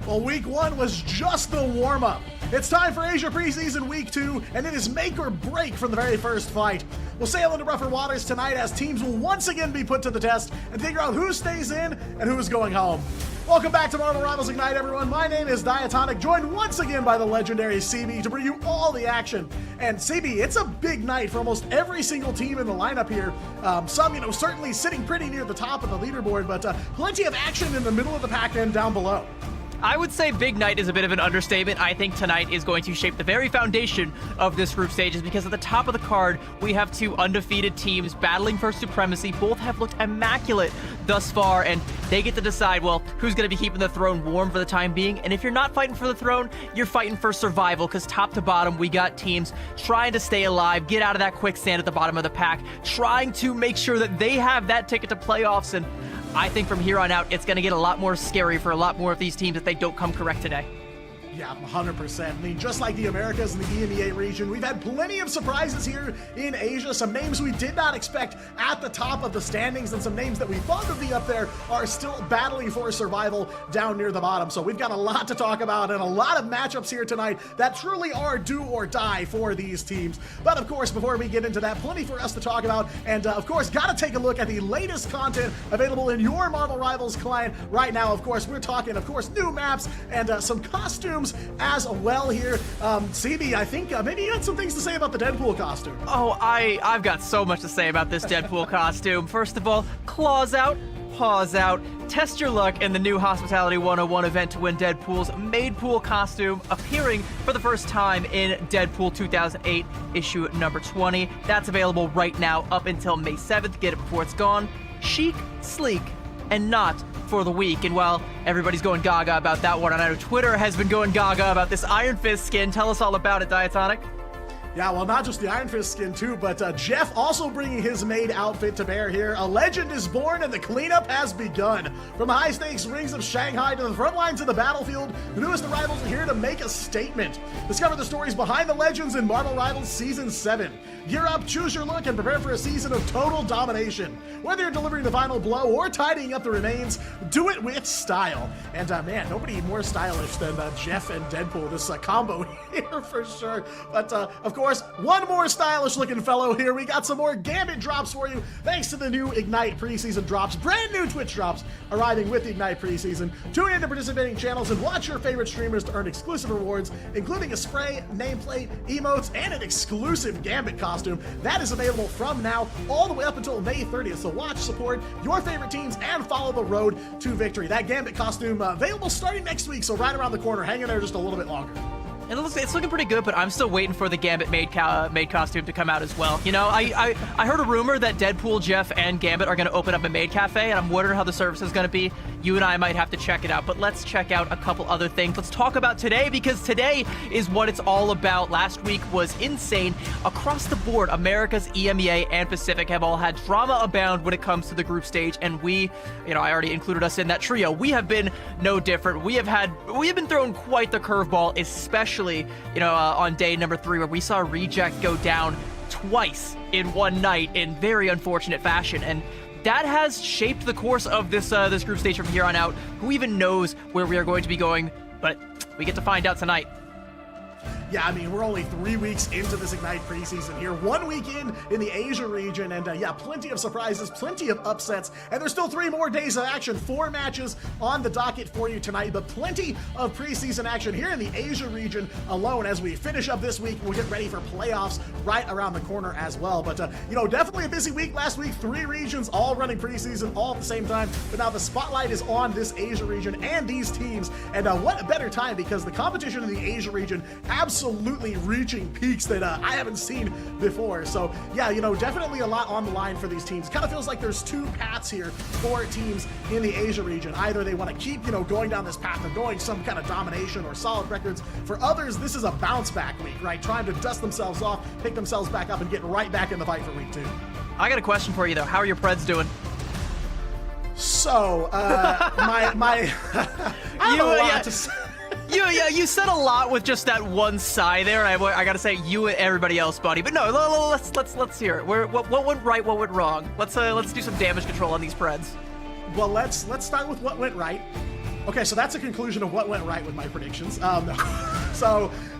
Well, week 1 was just the warm-up. It's time for Asia Preseason Week 2, and it is make or break from the very first fight. We'll sail into rougher waters tonight as teams will once again be put to the test and figure out who stays in and who is going home. Welcome back to Marvel Rivals Ignite, everyone. My name is Diatonic, joined once again by the legendary CB to bring you all the action. And CB, it's a big night for almost every single team in the lineup here. Some, certainly sitting pretty near the top of the leaderboard, but plenty of action in the middle of the pack and down below. I would say big night is a bit of an understatement. I think tonight is going to shape the very foundation of this group stages because at the top of the card, we have two undefeated teams battling for supremacy. Both have looked immaculate thus far, and they get to decide, well, who's going to be keeping the throne warm for the time being. And if you're not fighting for the throne, you're fighting for survival because top to bottom, we got teams trying to stay alive, get out of that quicksand at the bottom of the pack, trying to make sure that they have that ticket to playoffs. And I think from here on out, it's going to get a lot more scary for a lot more of these teams if they don't come correct today. Yeah, 100%. I mean, just like the Americas and the EMEA region, we've had plenty of surprises here in Asia. Some names we did not expect at the top of the standings, and some names that we thought would be up there are still battling for survival down near the bottom. So we've got a lot to talk about and a lot of matchups here tonight that truly are do or die for these teams. But of course, before we get into that, plenty for us to talk about. And of course, got to take a look at the latest content available in your Marvel Rivals client right now. Of course, we're talking, new maps and some costumes as well here. CB, I think maybe you had some things to say about the Deadpool costume. Oh, I've got so much to say about this Deadpool costume. First of all, claws out, paws out. Test your luck in the new Hospitality 101 event to win Deadpool's Made Pool costume, appearing for the first time in Deadpool 2008 issue number 20. That's available right now up until May 7th. Get it before it's gone. Chic, sleek, and not for the week. And while everybody's going gaga about that one, and I know Twitter has been going gaga about this Iron Fist skin. Tell us all about it, Diatonic. Yeah, well, not just the Iron Fist skin, too, but Jeff also bringing his maid outfit to bear here. A legend is born and the cleanup has begun. From the high-stakes rings of Shanghai to the front lines of the battlefield, the newest arrivals are here to make a statement. Discover the stories behind the legends in Marvel Rivals Season 7. Gear up, choose your look, and prepare for a season of total domination. Whether you're delivering the final blow or tidying up the remains, do it with style. And man, nobody more stylish than Jeff and Deadpool, this combo here for sure. But of course, one more stylish looking fellow here. We got some more Gambit drops for you thanks to the new Ignite preseason drops, brand new Twitch drops arriving with the Ignite preseason. Tune into participating channels and watch your favorite streamers to earn exclusive rewards, including a spray, nameplate, emotes, and an exclusive Gambit costume. That is available from now all the way up until May 30th. So watch, support your favorite teams, and follow the road to victory. That Gambit costume available starting next week, so right around the corner. Hang in there just a little bit longer. And it's looking pretty good, but I'm still waiting for the Gambit made costume to come out as well. You know, I heard a rumor that Deadpool, Jeff, and Gambit are going to open up a maid cafe, and I'm wondering how the service is going to be. You and I might have to check it out, but let's check out a couple other things. Let's talk about today, because today is what it's all about. Last week was insane. Across the board, America's, EMEA, and Pacific have all had drama abound when it comes to the group stage, and we, I already included us in that trio. We have been no different. We have been thrown quite the curveball, especially on day number 3, where we saw Reject go down twice in one night in very unfortunate fashion, and that has shaped the course of this group stage from here on out. Who even knows where we are going to be going, but we get to find out tonight. Yeah, I mean, we're only 3 weeks into this Ignite preseason here. 1 week in the Asia region, and yeah, plenty of surprises, plenty of upsets, and there's still 3 more days of action. 4 matches on the docket for you tonight, but plenty of preseason action here in the Asia region alone. As we finish up this week, we'll get ready for playoffs right around the corner as well. But, you know, definitely a busy week last week. 3 regions all running preseason all at the same time, but now the spotlight is on this Asia region and these teams, and what a better time, because the competition in the Asia region absolutely reaching peaks that I haven't seen before. So yeah, you know, definitely a lot on the line for these teams. Kind of feels like there's 2 paths here for teams in the Asia region. Either they want to keep, you know, going down this path of going some kind of domination or solid records. For others, this is a bounce back week, right? Trying to dust themselves off, pick themselves back up, and get right back in the fight for week 2. I got a question for you though. How are your Preds doing? So, I don't know a lot to say. You said a lot with just that one sigh there. I gotta say, you and everybody else, buddy. But no, let's hear it. What went right? What went wrong? Let's do some damage control on these Preds. Well, let's start with what went right. Okay, so that's a conclusion of what went right with my predictions.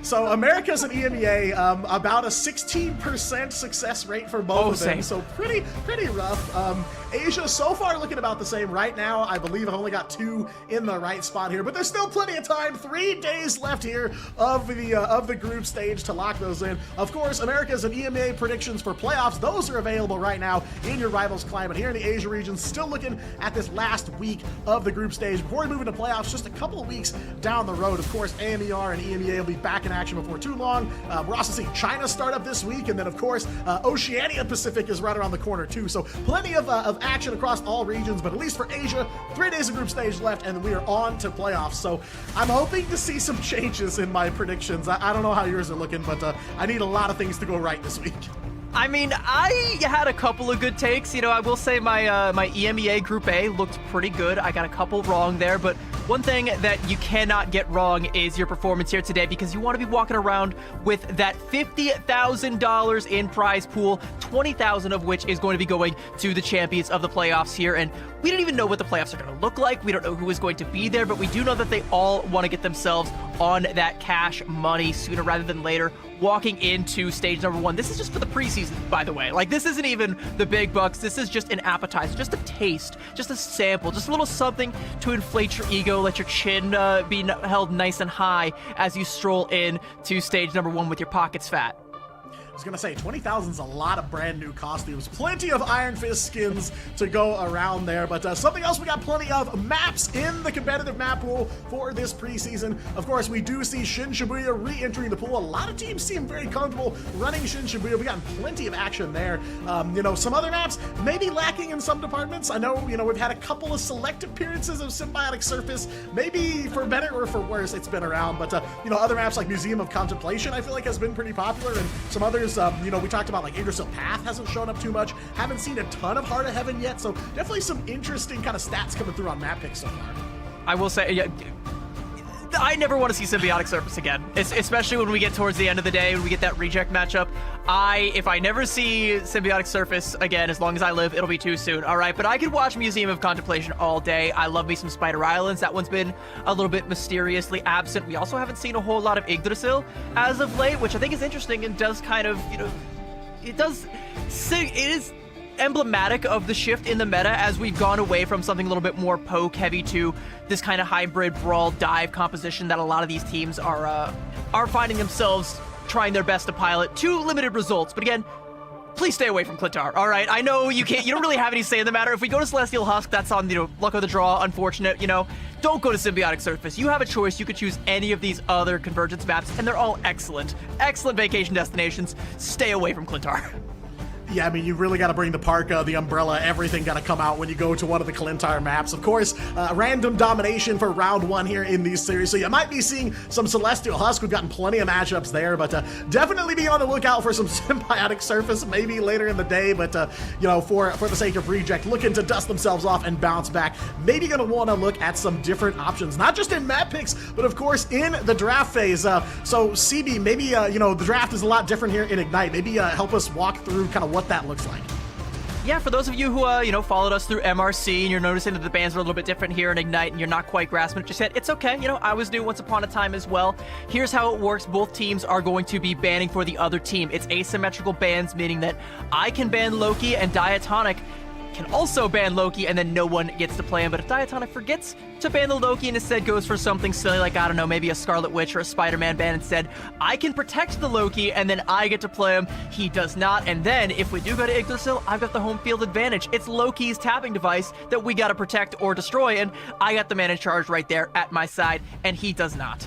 So Americas and EMEA, about a 16% success rate for both of them. Same. So pretty rough. Asia so far looking about the same right now. I believe I've only got 2 in the right spot here, but there's still plenty of time. 3 days left here of the group stage to lock those in. Of course, Americas and EMEA predictions for playoffs, those are available right now in your Rivals Climate. Here in the Asia region, still looking at this last week of the group stage before we move into playoffs, just a couple of weeks down the road. Of course, AMER and EMEA will be back in action before too long. We're also seeing China start up this week, and then of course Oceania Pacific is right around the corner too. So plenty of action across all regions, but at least for Asia, 3 days of group stage left, and we are on to playoffs. So I'm hoping to see some changes in my predictions. I don't know how yours are looking, but I need a lot of things to go right this week. I mean, I had a couple of good takes. You know, I will say my my EMEA Group A looked pretty good. I got a couple wrong there, but one thing that you cannot get wrong is your performance here today, because you want to be walking around with that $50,000 in prize pool, 20,000 of which is going to be going to the champions of the playoffs here. And we don't even know what the playoffs are going to look like. We don't know who is going to be there, but we do know that they all want to get themselves on that cash money sooner rather than later, walking into stage number 1. This is just for the preseason, by the way. Like, this isn't even the big bucks. This is just an appetizer, just a taste, just a sample, just a little something to inflate your ego, let your chin be held nice and high as you stroll in to stage number 1 with your pockets fat. I was gonna say 20,000 is a lot of brand new costumes, plenty of Iron Fist skins to go around there, but something else we got plenty of: maps in the competitive map pool for this preseason. Of course, we do see Shin Shibuya re-entering the pool. A lot of teams seem very comfortable running Shin Shibuya. We got plenty of action there. You know, some other maps maybe lacking in some departments. I know, you know, we've had a couple of select appearances of Symbiotic Surface, maybe for better or for worse, it's been around, but you know, other maps like Museum of Contemplation I feel like has been pretty popular, and some others, you know, we talked about like Yggdrasil Path hasn't shown up too much. Haven't seen a ton of Heart of Heaven yet, so definitely some interesting kind of stats coming through on map picks so far. I will say, yeah, I never want to see Symbiotic Surface again, especially when we get towards the end of the day, when we get that reject matchup. If I never see Symbiotic Surface again, as long as I live, it'll be too soon, all right? But I could watch Museum of Contemplation all day. I love me some Spider Islands. That one's been a little bit mysteriously absent. We also haven't seen a whole lot of Yggdrasil as of late, which I think is interesting and does kind of, you know, it is emblematic of the shift in the meta as we've gone away from something a little bit more poke heavy to this kind of hybrid brawl dive composition that a lot of these teams are finding themselves trying their best to pilot to limited results. But again, please stay away from Clintar, all right? I know you don't really have any say in the matter. If we go to Celestial Husk, that's on, you know, luck of the draw, unfortunate, you know. Don't go to Symbiotic Surface. You have a choice. You could choose any of these other Convergence maps, and they're all excellent. Excellent vacation destinations. Stay away from Clintar. Yeah, I mean, you really got to bring the parka, the umbrella, everything got to come out when you go to one of the Kalentire maps. Of course, random domination for round 1 here in these series, so you might be seeing some Celestial Husk. We've gotten plenty of matchups there, but definitely be on the lookout for some Symbiotic Surface maybe later in the day, but, you know, for the sake of Reject, looking to dust themselves off and bounce back. Maybe going to want to look at some different options, not just in map picks, but of course in the draft phase. So CB, maybe, you know, the draft is a lot different here in Ignite. Maybe help us walk through kind of what that looks like. Yeah, for those of you who, you know, followed us through MRC and you're noticing that the bands are a little bit different here in Ignite and you're not quite grasping it just yet, it's okay. You know, I was new once upon a time as well. Here's how it works. Both teams are going to be banning for the other team. It's asymmetrical bans, meaning that I can ban Loki and Diatonic can also ban Loki, and then no one gets to play him. But if Diatonic forgets to ban the Loki and instead goes for something silly like, I don't know, maybe a Scarlet Witch or a Spider-Man ban instead, I can protect the Loki, and then I get to play him. He does not, and then if we do go to Yggdrasil, I've got the home field advantage. It's Loki's tapping device that we gotta protect or destroy, and I got the mana charge right there at my side, and he does not.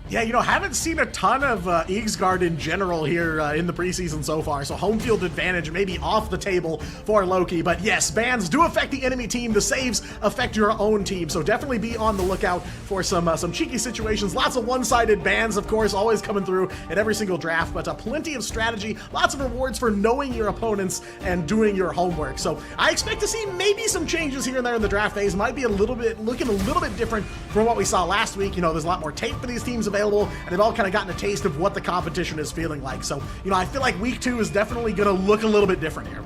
Yeah, you know, haven't seen a ton of Yggsgard in general here in the preseason so far, so home field advantage maybe off the table for Loki. But yes, bans do affect the enemy team. The saves affect your own team, so definitely be on the lookout for some cheeky situations. Lots of one-sided bans, of course, always coming through in every single draft, but plenty of strategy, lots of rewards for knowing your opponents and doing your homework. So I expect to see maybe some changes here and there in the draft phase. Might be looking a little bit different from what we saw last week. You know, there's a lot more tape for these teams available, and they've all kind of gotten a taste of what the competition is feeling like. So, you know, I feel like week 2 is definitely going to look a little bit different here.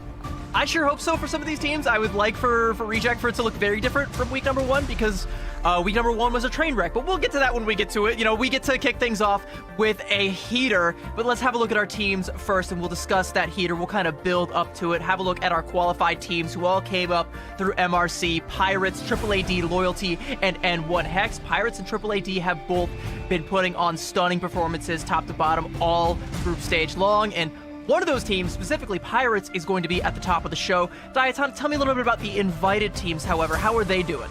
I sure hope so for some of these teams. I would like for Reject for it to look very different from week number 1, because week number 1 was a train wreck, but we'll get to that when we get to it. You know, we get to kick things off with a heater, but let's have a look at our teams first, and we'll discuss that heater. We'll kind of build up to it, have a look at our qualified teams who all came up through MRC, Pirates, AAAD, Loyalty, and N1 Hex. Pirates and AAAD have both been putting on stunning performances top to bottom all group stage long, and one of those teams, specifically Pirates, is going to be at the top of the show. Diatonic, tell me a little bit about the invited teams, however. How are they doing?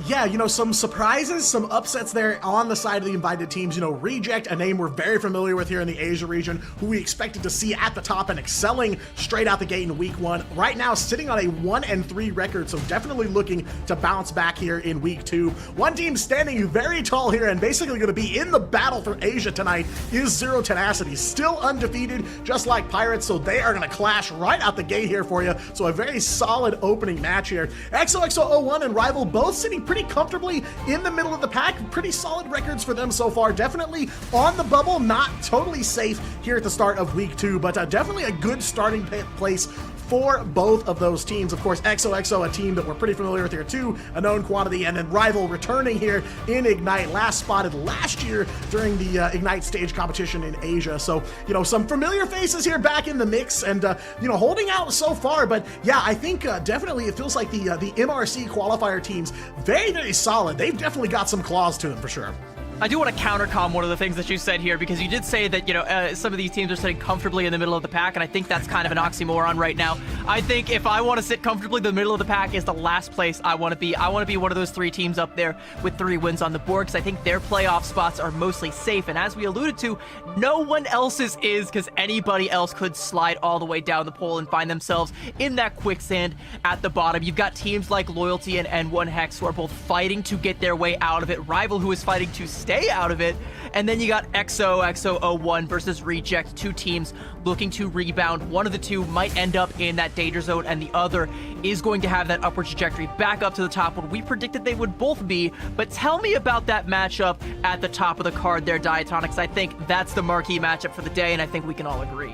Yeah, you know, some surprises, some upsets there on the side of the invited teams. You know, Reject, a name we're very familiar with here in the Asia region, who we expected to see at the top and excelling straight out the gate in week 1. Right now, sitting on a 1-3 record, so definitely looking to bounce back here in week 2. One team standing very tall here and basically going to be in the battle for Asia tonight is Zero Tenacity, still undefeated, just like Pirates, so they are going to clash right out the gate here for you. So a very solid opening match here. XOXO01 and Rival both sitting pretty comfortably in the middle of the pack. Pretty solid records for them so far. Definitely on the bubble, not totally safe here at the start of week 2, but definitely a good starting place for both of those teams. Of course, XOXO, a team that we're pretty familiar with here too, a known quantity, and then Rival returning here in Ignite, last spotted last year during the Ignite stage competition in Asia. So, you know, some familiar faces here back in the mix, and, you know, holding out so far. But yeah, I think definitely it feels like the MRC qualifier teams, very, very solid. They've definitely got some claws to them for sure. I do want to countercom one of the things that you said here, because you did say that, you know, some of these teams are sitting comfortably in the middle of the pack, and I think that's kind of an oxymoron right now. I think if I want to sit comfortably, the middle of the pack is the last place I want to be. I want to be one of those 3 teams up there with 3 wins on the board, because I think their playoff spots are mostly safe, and as we alluded to, no one else's is, because anybody else could slide all the way down the pole and find themselves in that quicksand at the bottom. You've got teams like Loyalty and N1 Hex who are both fighting to get their way out of it, Rival who is fighting to stay out of it, and then you got XOXO01 versus Reject, 2 teams looking to rebound. One of the 2 might end up in that danger zone, and the other is going to have that upward trajectory back up to the top where we predicted they would both be. But tell me about that matchup at the top of the card there, Diatonics. I think that's the marquee matchup for the day, and I think we can all agree.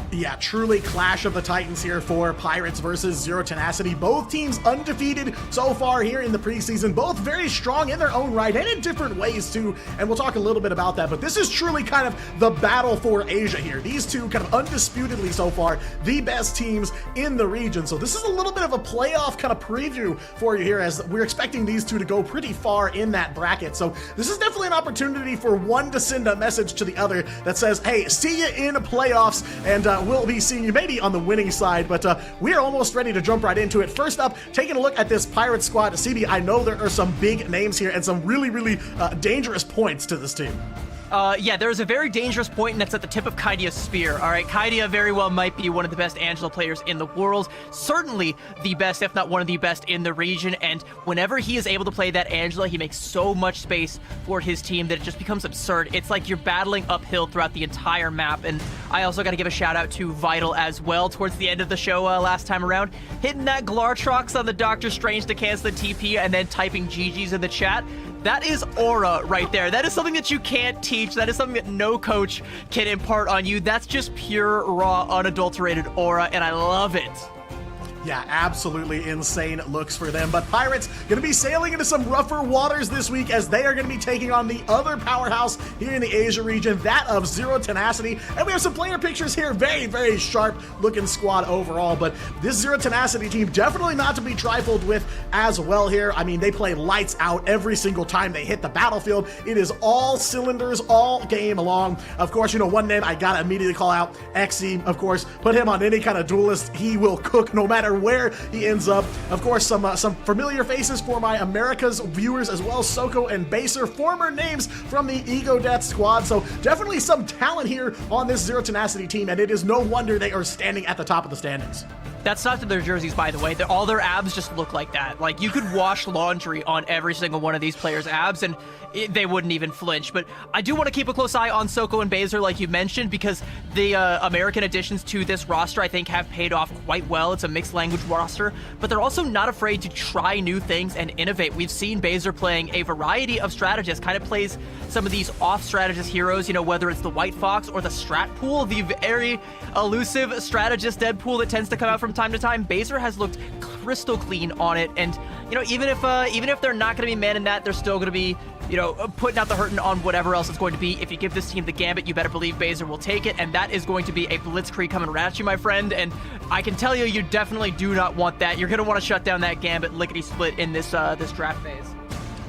Yeah, truly clash of the titans here for Pirates versus Zero Tenacity. Both teams undefeated so far here in the preseason. Both very strong in their own right and in different ways too, and we'll talk a little bit about that. But this is truly kind of the battle for Asia here. These 2 kind of undisputedly so far the best teams in the region. So this is a little bit of a playoff kind of preview for you here, as we're expecting these 2 to go pretty far in that bracket. So this is definitely an opportunity for one to send a message to the other that says, hey, see you in playoffs, and we'll be seeing you maybe on the winning side. But we are almost ready to jump right into it. First up, taking a look at this Pirate squad. CB, I know there are some big names here and some really, really dangerous points to this team. Yeah, there's a very dangerous point, and that's at the tip of Kaidia's spear. All right, Kaidia very well might be one of the best Angela players in the world. Certainly the best, if not one of the best in the region. And whenever he is able to play that Angela, he makes so much space for his team that it just becomes absurd. It's like you're battling uphill throughout the entire map. And I also got to give a shout out to Vital as well towards the end of the show last time around. Hitting that Glartrox on the Doctor Strange to cancel the TP and then typing GG's in the chat. That is aura right there. That is something that you can't teach. That is something that no coach can impart on you. That's just pure, raw, unadulterated aura, and I love it. Yeah, absolutely insane looks for them. But Pirates going to be sailing into some rougher waters this week as they are going to be taking on the other powerhouse here in the Asia region, that of Zero Tenacity. And we have some player pictures here. Very, very sharp looking squad overall. But this Zero Tenacity team definitely not to be trifled with as well here. I mean, they play lights out every single time they hit the battlefield. It is all cylinders all game long. Of course, you know, one name I got to immediately call out, Xe. Of course, put him on any kind of duelist. He will cook no matter where he ends up. Of course, some familiar faces for my America's viewers as well. Soko and Baser, former names from the Ego Death squad. So definitely some talent here on this Zero Tenacity team, and it is no wonder they are standing at the top of the standings. That's not to their jerseys, by the way. All their abs just look like that. Like, you could wash laundry on every single one of these players' abs, and they wouldn't even flinch. But I do want to keep a close eye on Soko and Baser, like you mentioned, because the American additions to this roster, I think, have paid off quite well. It's a mixed language roster, but they're also not afraid to try new things and innovate. We've seen Baser playing a variety of strategists, kind of plays some of these off-strategist heroes, you know, whether it's the White Fox or the Strat Pool, the very elusive strategist Deadpool that tends to come out from time to time. Baser has looked crystal clean on it, and you know, even if they're not going to be manning that, they're still going to be, you know, putting out the hurting on whatever else it's going to be. If you give this team the gambit, you better believe Baser will take it, and that is going to be a blitzkrieg coming right at you, my friend. And I can tell you, you definitely do not want that. You're going to want to shut down that gambit lickety split in this draft phase.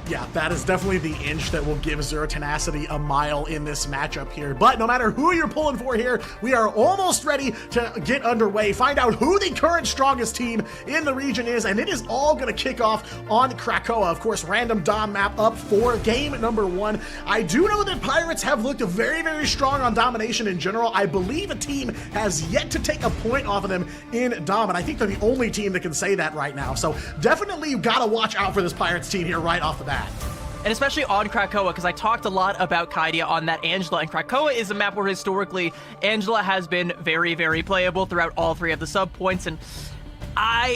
Yeah, that is definitely the inch that will give Zero Tenacity a mile in this matchup here. But no matter who you're pulling for here, we are almost ready to get underway, find out who the current strongest team in the region is, and it is all going to kick off on Krakoa. Of course, random Dom map up for game number 1. I do know that Pirates have looked very, very strong on domination in general. I believe a team has yet to take a point off of them in Dom, and I think they're the only team that can say that right now. So definitely you got to watch out for this Pirates team here right off the bat. And especially on Krakoa, because I talked a lot about Kaidia on that Angela, and Krakoa is a map where historically Angela has been very, very playable throughout all 3 of the sub points. And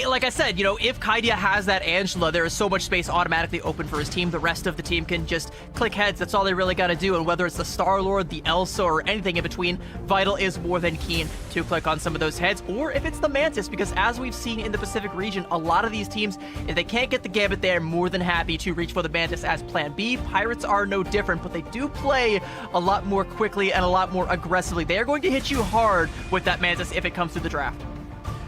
like I said, you know, if Kaidia has that Angela, there is so much space automatically open for his team. The rest of the team can just click heads. That's all they really got to do. And whether it's the Star-Lord, the Elsa, or anything in between, Vital is more than keen to click on some of those heads. Or if it's the Mantis, because as we've seen in the Pacific region, a lot of these teams, if they can't get the Gambit, they're more than happy to reach for the Mantis as plan B. Pirates are no different, but they do play a lot more quickly and a lot more aggressively. They are going to hit you hard with that Mantis if it comes to the draft.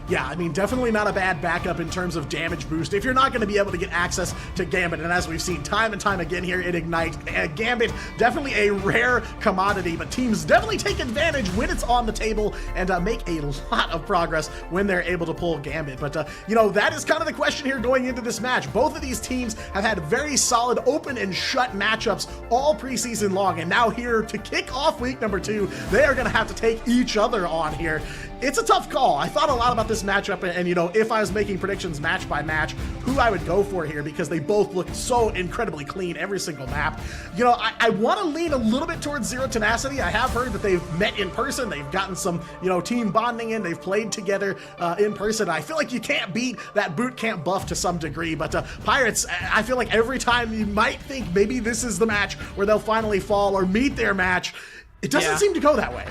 Yeah, I mean, definitely not a bad backup in terms of damage boost if you're not going to be able to get access to Gambit. And as we've seen time and time again here in Ignite, Gambit, definitely a rare commodity, but teams definitely take advantage when it's on the table and make a lot of progress when they're able to pull Gambit. But, you know, that is kind of the question here going into this match. Both of these teams have had very solid open and shut matchups all preseason long. And now here to kick off week number 2, they are going to have to take each other on here. It's a tough call. I thought a lot about this matchup, and you know, if I was making predictions match by match, who I would go for here, because they both look so incredibly clean every single map. You know, I want to lean a little bit towards Zero Tenacity. I have heard that they've met in person. They've gotten some, you know, team bonding in. They've played together in person. I feel like you can't beat that boot camp buff to some degree, but Pirates, I feel like every time you might think maybe this is the match where they'll finally fall or meet their match, it doesn't seem to go that way.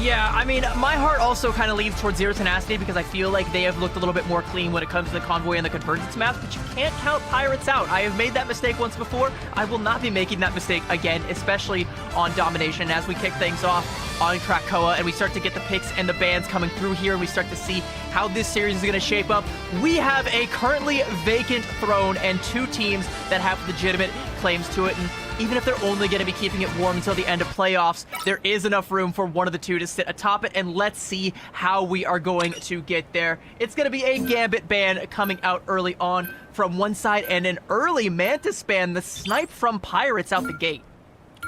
Yeah, I mean, my heart also kind of leans towards Zero Tenacity because I feel like they have looked a little bit more clean when it comes to the Convoy and the Convergence maps, but you can't count Pirates out. I have made that mistake once before. I will not be making that mistake again, especially on Domination. As we kick things off on Krakoa and we start to get the picks and the bans coming through here, and we start to see how this series is going to shape up, we have a currently vacant throne and 2 teams that have legitimate claims to it. And even if they're only going to be keeping it warm until the end of playoffs, there is enough room for one of the 2 to sit atop it, and let's see how we are going to get there. It's going to be a Gambit ban coming out early on from one side, and an early Mantis ban, the snipe from Pirates out the gate.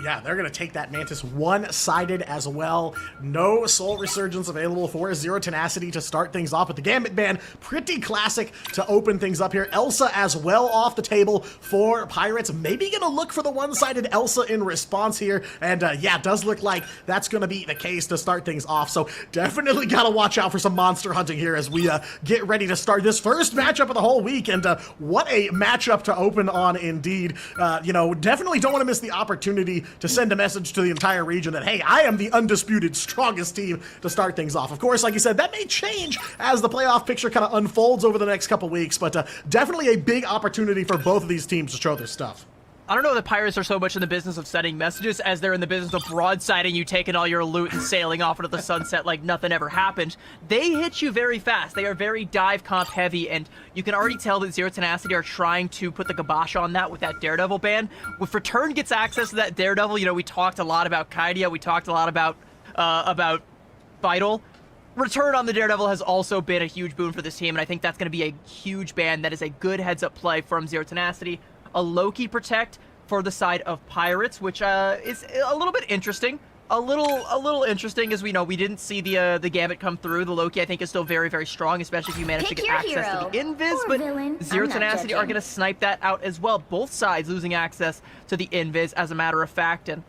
Yeah, they're going to take that Mantis one-sided as well. No Soul Resurgence available for Zero Tenacity to start things off, but the Gambit ban, pretty classic to open things up here. Elsa as well off the table for Pirates. Maybe going to look for the one-sided Elsa in response here, and yeah, does look like that's going to be the case to start things off, so definitely got to watch out for some monster hunting here as we get ready to start this first matchup of the whole week, and what a matchup to open on indeed. You know, definitely don't want to miss the opportunity to send a message to the entire region that, hey, I am the undisputed strongest team to start things off. Of course, like you said, that may change as the playoff picture kind of unfolds over the next couple weeks, but definitely a big opportunity for both of these teams to show their stuff. I don't know that Pirates are so much in the business of sending messages as they're in the business of broadsiding you, taking all your loot and sailing off into the sunset like nothing ever happened. They hit you very fast. They are very dive comp heavy, and you can already tell that Zero Tenacity are trying to put the kibosh on that with that Daredevil ban. If Return gets access to that Daredevil, you know, we talked a lot about Kaidia, we talked a lot about Vital. Return on the Daredevil has also been a huge boon for this team, and I think that's going to be a huge ban. That is a good heads-up play from Zero Tenacity. A Loki Protect for the side of Pirates, which is a little bit interesting. A little interesting, as we know we didn't see the Gambit come through. The Loki, I think, is still very, very strong, especially if you manage to get access to the Invis, but Zero Tenacity are going to snipe that out as well. Both sides losing access to the Invis, as a matter of fact, and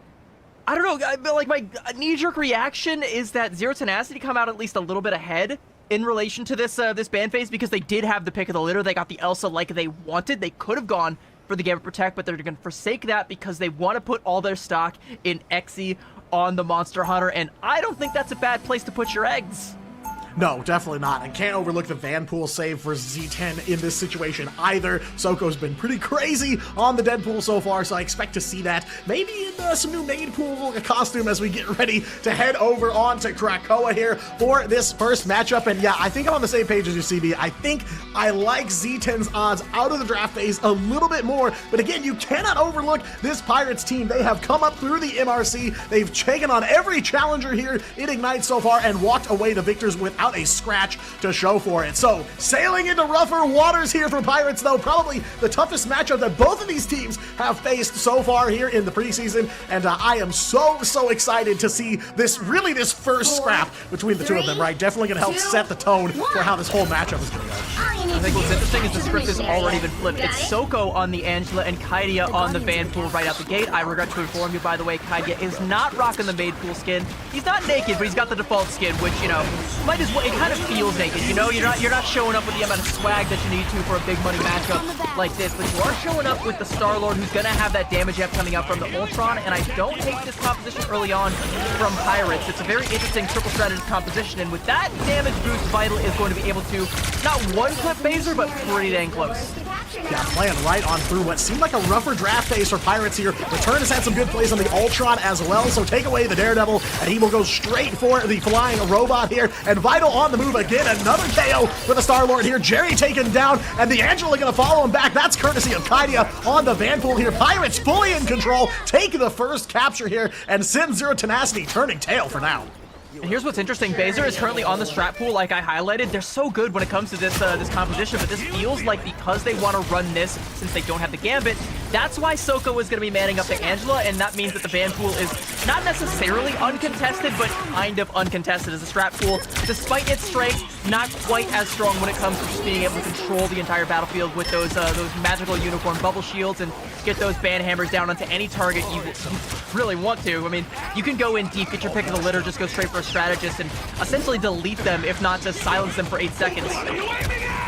I don't know, like, my knee-jerk reaction is that Zero Tenacity come out at least a little bit ahead in relation to this this ban phase, because they did have the pick of the litter. They got the Elsa like they wanted. They could have gone for the Gambit Protect, but they're going to forsake that because they want to put all their stock in Xe on the Monster Hunter, and I don't think that's a bad place to put your eggs. No, definitely not. And can't overlook the Vanpool save for Z10 in this situation either. Soko's been pretty crazy on the Deadpool so far, so I expect to see that maybe in some new maid pool costume as we get ready to head over on to Krakoa here for this first matchup. And yeah, I think I'm on the same page as you, CB. I think I like Z10's odds out of the draft phase a little bit more, but again, you cannot overlook this Pirates team. They have come up through the MRC. They've taken on every challenger here in Ignite so far and walked away to victors without a scratch to show for it. So sailing into rougher waters here for Pirates, though, probably the toughest matchup that both of these teams have faced so far here in the preseason, and I am so excited to see this first scrap between the two of them, right? Definitely gonna help set the tone for how this whole matchup is gonna go. I think what's interesting is the script has already been flipped. It's Soko on the Angela and Kaidia on the Vanpool right out the gate. I regret to inform you, by the way, Kaidia is not rocking the maid pool skin. He's not naked, but he's got the default skin, which, you know, might as well, it kind of feels naked, you know? You're not showing up with the amount of swag that you need to for a big money matchup like this, but you are showing up with the Star-Lord, who's gonna have that damage up coming up from the Ultron, and I don't hate this composition early on from Pirates. It's a very interesting triple strategy composition, and with that damage boost, Vital is going to be able to not one-clip Phaser, but pretty dang close. Yeah, playing right on through what seemed like a rougher draft phase for Pirates here. Return has had some good plays on the Ultron as well, so take away the Daredevil, and he will go straight for the flying robot here, and Vital on the move again. Another KO for the Star-Lord here. Jerry taken down, and the Angela gonna follow him back. That's courtesy of Kaidia on the Vanpool here. Pirates fully in control, take the first capture here, and send Zero Tenacity turning tail for now. And here's what's interesting, Phaser is currently on the strat pool like I highlighted. They're so good when it comes to this this composition, but this feels like because they want to run this, since they don't have the Gambit, that's why Soko is going to be manning up the Angela, and that means that the ban pool is not necessarily uncontested, but kind of uncontested as a strat pool. Despite its strength, not quite as strong when it comes to just being able to control the entire battlefield with those magical unicorn bubble shields and get those ban hammers down onto any target you really want to. I mean, you can go in deep, get your pick of the litter, just go straight for a strategist and essentially delete them, if not just silence them for 8 seconds.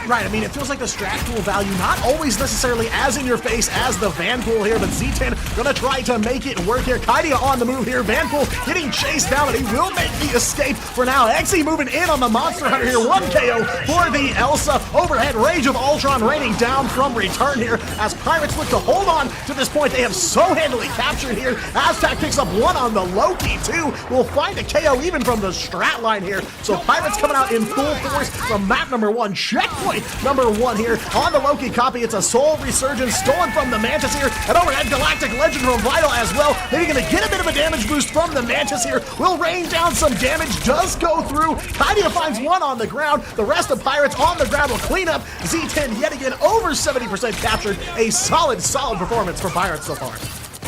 Right, I mean, it feels like the strat pool value not always necessarily as in your face as the Vanpool here, but Z10 gonna try to make it work here. Kaidia on the move here. Vanpool getting chased down, and he will make the escape for now. Xe moving in on the Monster Hunter here. 1 KO for the Elsa. Overhead Rage of Ultron raining down from Return here as Pirates look to hold on to this point. They have so handily captured here. Aztec picks up 1 on the Loki, too. Will find a KO even from the strat line here. So Pirates coming out in full force from map number 1. Checkpoint number 1 here on the Loki copy. It's a Soul Resurgence stolen from the Mantis here. And overhead Galactic Legend from Vital as well. Maybe gonna get a bit of a damage boost from the Mantis here. Will rain down some damage. Does go through. Kaidia finds 1 on the ground. The rest of Pirates on the ground will clean up. Z10 yet again over 70% captured. A solid performance for Pirates so far.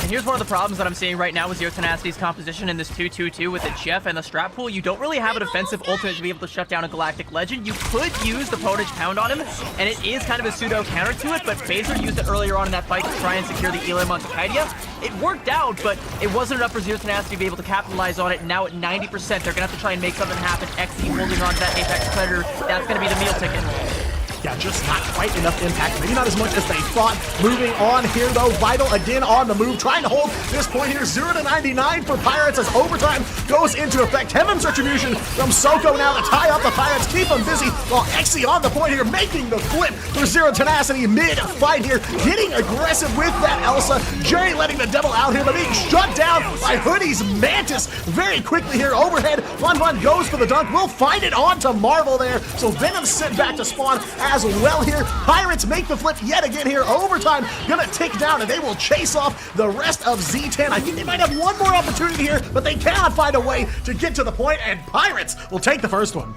And here's one of the problems that I'm seeing right now with Zero Tenacity's composition in this 2-2-2 with the Jeff and the Strat Pool. You don't really have an offensive ultimate to be able to shut down a Galactic Legend. You could use the Potage Pound on him, and it is kind of a pseudo counter to it, but Phaser used it earlier on in that fight to try and secure the Elim on Takaidia. It worked out, but it wasn't enough for Zero Tenacity to be able to capitalize on it. And now at 90%, they're going to have to try and make something happen. XE holding on to that Apex Predator. That's going to be the meal ticket. Yeah, just not quite enough impact. Maybe not as much as they thought. Moving on here, though. Vital again on the move, trying to hold this point here. 0-99 for Pirates as overtime goes into effect. Heaven's Retribution from Soko now to tie up the Pirates, keep them busy, while Exy on the point here, making the flip for Zero Tenacity mid-fight here, getting aggressive with that Elsa. Jerry letting the devil out here, but being shut down by Hoodie's Mantis very quickly here. Overhead, Fun goes for the dunk. We'll find it on to Marvel there. So Venom's sent back to spawn as well here. Pirates make the flip yet again here. Overtime gonna tick down, and they will chase off the rest of Z10. I think they might have one more opportunity here, but they cannot find a way to get to the point, and Pirates will take the first one.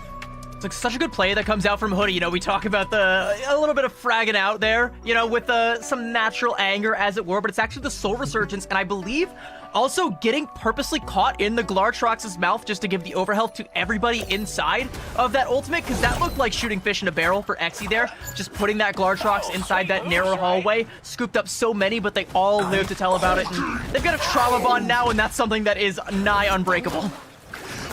It's like such a good play that comes out from Hoodie. You know, we talk about a little bit of fragging out there, you know, with some natural anger, as it were, but it's actually the Soul Resurgence, and I believe also getting purposely caught in the Glartrox's mouth just to give the overhealth to everybody inside of that ultimate, because that looked like shooting fish in a barrel for Exy there. Just putting that Glartrox inside that narrow hallway, scooped up so many, but they all live to tell about it. And they've got a trauma bond now, and that's something that is nigh unbreakable.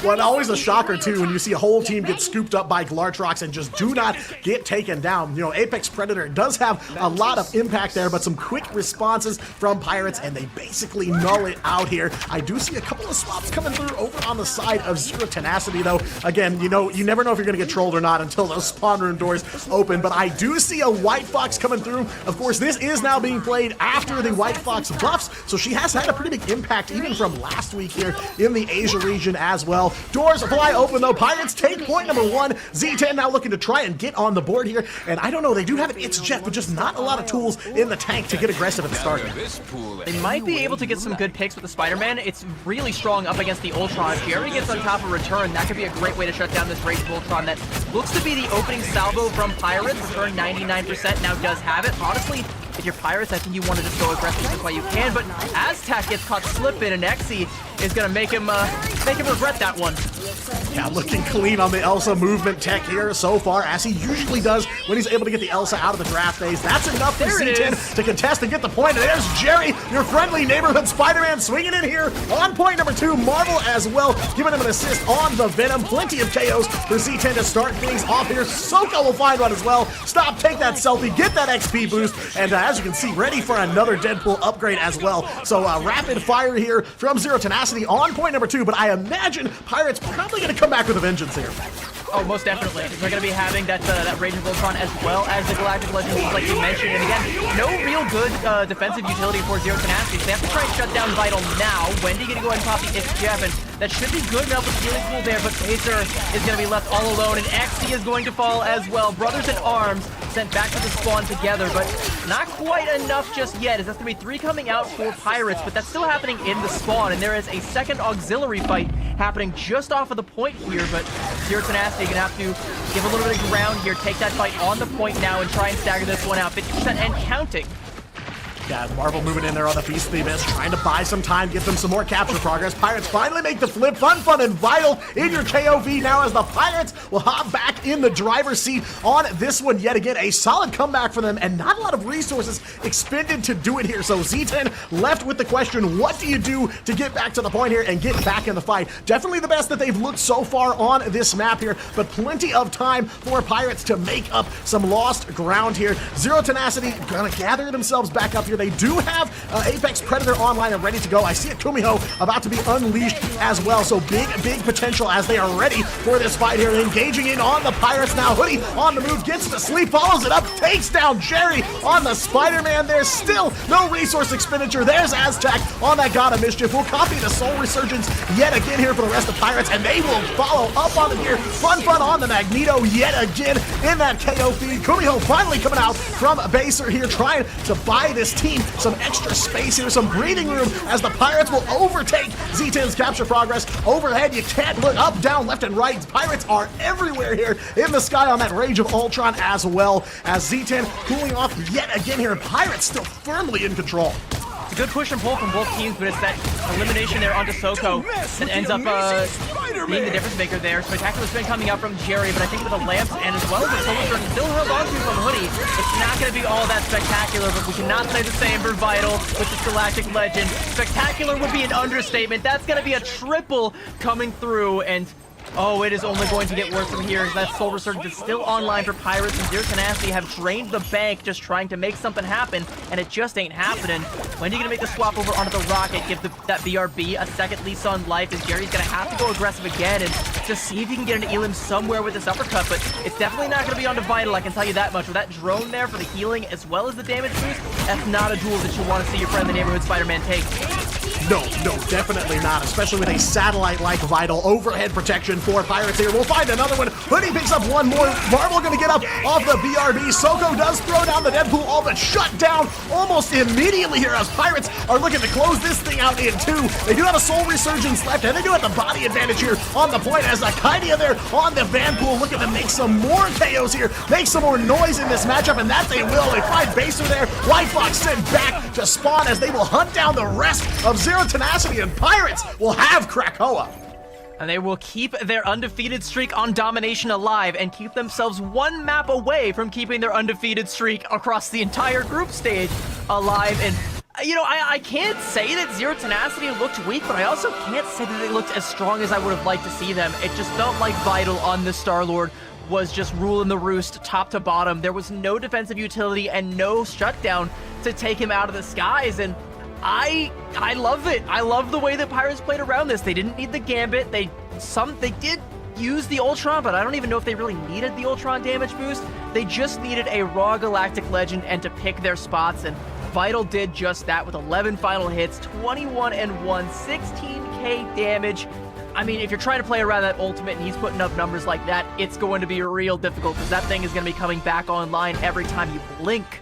Well, and always a shocker, too, when you see a whole team get scooped up by Glartrox and just do not get taken down. You know, Apex Predator does have a lot of impact there, but some quick responses from Pirates, and they basically null it out here. I do see a couple of swaps coming through over on the side of Zero Tenacity, though. Again, you know, you never know if you're going to get trolled or not until those spawn room doors open, but I do see a White Fox coming through. Of course, this is now being played after the White Fox buffs, so she has had a pretty big impact even from last week here in the Asia region as well. Doors fly open, though. Pirates take point number one. Z10 now looking to try and get on the board here. And I don't know, they do have an It's Jeff, but just not a lot of tools in the tank to get aggressive at the start. They might be able to get some good picks with the Spider-Man. It's really strong up against the Ultron. If Jerry gets on top of return, that could be a great way to shut down this Rage of Ultron that looks to be the opening salvo from Pirates. Return 99%, now does have it. Honestly, if you're Pirates, I think you want to just go aggressive just while you can, but Aztec gets caught slipping, and Exy is going to make him regret that one. Yeah, looking clean on the Elsa movement tech here so far, as he usually does when he's able to get the Elsa out of the draft phase. That's enough for Z10 to contest and get the point. And there's Jerry, your friendly neighborhood Spider-Man, swinging in here on point number two. Marvel as well, giving him an assist on the Venom. Plenty of KOs for Z10 to start things off here. Soko will find one as well. Stop, take that selfie, get that XP boost, and as you can see, ready for another Deadpool upgrade as well. So rapid fire here from Zero Tenacity on point number two, but I imagine Pirates probably going to come back with a vengeance here. Oh, most definitely. They're going to be having that Rage of Ultron as well as the Galactic Legends, like you mentioned. And again, no real good defensive utility for Zero Tenacity. So they have to try and shut down Vital now. Wendy going to go ahead and pop the It's Jeff, and that should be good enough with healing pool there, but Phaser is going to be left all alone, and XT is going to fall as well. Brothers in Arms sent back to the spawn together, but not quite enough just yet, as that's going to be three coming out for Pirates, but that's still happening in the spawn, and there is a second auxiliary fight happening just off of the point here, but Zero Tenacity going to have to give a little bit of ground here, take that fight on the point now, and try and stagger this one out. 50% and counting. Yeah, Marvel moving in there on the Feast of the Abyss, trying to buy some time, get them some more capture progress. Pirates finally make the flip. Fun, and Vital in your KOV now as the Pirates will hop back in the driver's seat on this one yet again. A solid comeback for them, and not a lot of resources expended to do it here. So Z10 left with the question, what do you do to get back to the point here and get back in the fight? Definitely the best that they've looked so far on this map here, but plenty of time for Pirates to make up some lost ground here. Zero Tenacity gonna gather themselves back up here. They do have Apex Predator online and ready to go. I see a Kumiho about to be unleashed as well, so big potential as they are ready for this fight here. Engaging in on the Pirates now. Hoodie on the move, gets to sleep, follows it up, takes down Jerry on the Spider-Man. There's still no resource expenditure. There's Aztec on that God of Mischief. We'll copy the Soul Resurgence yet again here for the rest of Pirates, and they will follow up on it here. Fun on the Magneto yet again in that KO feed. Kumiho finally coming out from Baser here, trying to buy this team some extra space here, some breathing room as the Pirates will overtake Z10's capture progress. Overhead, you can't look up, down, left, and right. Pirates are everywhere here in the sky on that Rage of Ultron as well, as Z10 cooling off yet again here, and Pirates still firmly in control. It's a good push and pull from both teams, but it's that elimination there onto Soko that ends up being the difference maker there. Spectacular spin coming out from Jerry, but I think with the lamps and as well as the Solar Surge still held on to from Hoodie, it's not going to be all that spectacular, but we cannot say the same for Vital with this Galactic Legend. Spectacular would be an understatement. That's going to be a triple coming through, and oh, it is only going to get worse from here. That Soul Resurgence is still online for Pirates, and Zero Tenacity have drained the bank just trying to make something happen, and it just ain't happening. When are you going to make the swap over onto the Rocket, give that BRB a second lease on life, as Jerry's going to have to go aggressive again and just see if he can get an Elim somewhere with this uppercut, but it's definitely not going to be onto Vital, I can tell you that much. With that drone there for the healing as well as the damage boost, that's not a duel that you want to see your friend the Neighborhood Spider-Man take. No, definitely not, especially with a satellite-like Vital. Overhead protection for Pirates here. We'll find another one. Hoodie picks up one more. Marvel gonna get up off the BRB. Soko does throw down the Deadpool, all but shut down almost immediately here as Pirates are looking to close this thing out in two. They do have a Soul Resurgence left, and they do have the body advantage here on the point as Akaidia there on the Vanpool looking to make some more KOs here, make some more noise in this matchup, and that they will. They find Baser there. White Fox sent back to spawn as they will hunt down the rest of Zero Tenacity, and Pirates will have Krakoa. And they will keep their undefeated streak on domination alive and keep themselves one map away from keeping their undefeated streak across the entire group stage alive. And, you know, I can't say that Zero Tenacity looked weak, but I also can't say that they looked as strong as I would have liked to see them. It just felt like Vital on the Star-Lord was just ruling the roost top to bottom. There was no defensive utility and no shutdown to take him out of the skies, and I love it. I love the way that Pirates played around this. They didn't need the Gambit. They did use the Ultron, but I don't even know if they really needed the Ultron damage boost. They just needed a raw Galactic Legend and to pick their spots, and Vital did just that with 11 final hits, 21-1, 16k damage. I mean, if you're trying to play around that ultimate and he's putting up numbers like that, it's going to be real difficult because that thing is going to be coming back online every time you blink.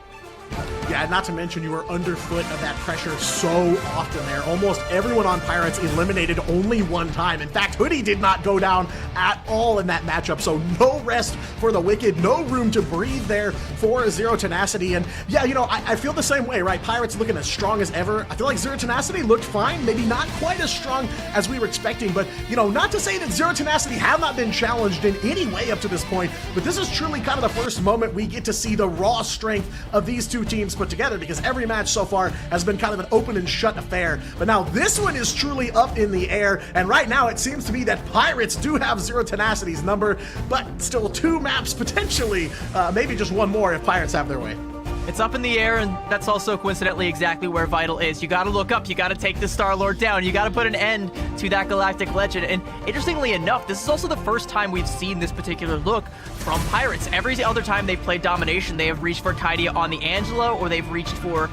Yeah, not to mention you were underfoot of that pressure so often there. Almost everyone on Pirates eliminated only one time. In fact, Hoodie did not go down at all in that matchup, so no rest for the Wicked, no room to breathe there for Zero Tenacity. And yeah, you know, I feel the same way, right? Pirates looking as strong as ever. I feel like Zero Tenacity looked fine, maybe not quite as strong as we were expecting, but, you know, not to say that Zero Tenacity have not been challenged in any way up to this point, but this is truly kind of the first moment we get to see the raw strength of these two teams put together, because every match so far has been kind of an open and shut affair. But now this one is truly up in the air, and right now it seems to be that Pirates do have Zero Tenacity's number, but still two maps potentially, maybe just one more if Pirates have their way. It's up in the air, and that's also coincidentally exactly where Vital is. You gotta look up, you gotta take the Star-Lord down, you gotta put an end to that Galactic Legend. And interestingly enough, this is also the first time we've seen this particular look from Pirates. Every other time they've played Domination, they have reached for Kaidia on the Angela, or they've reached for,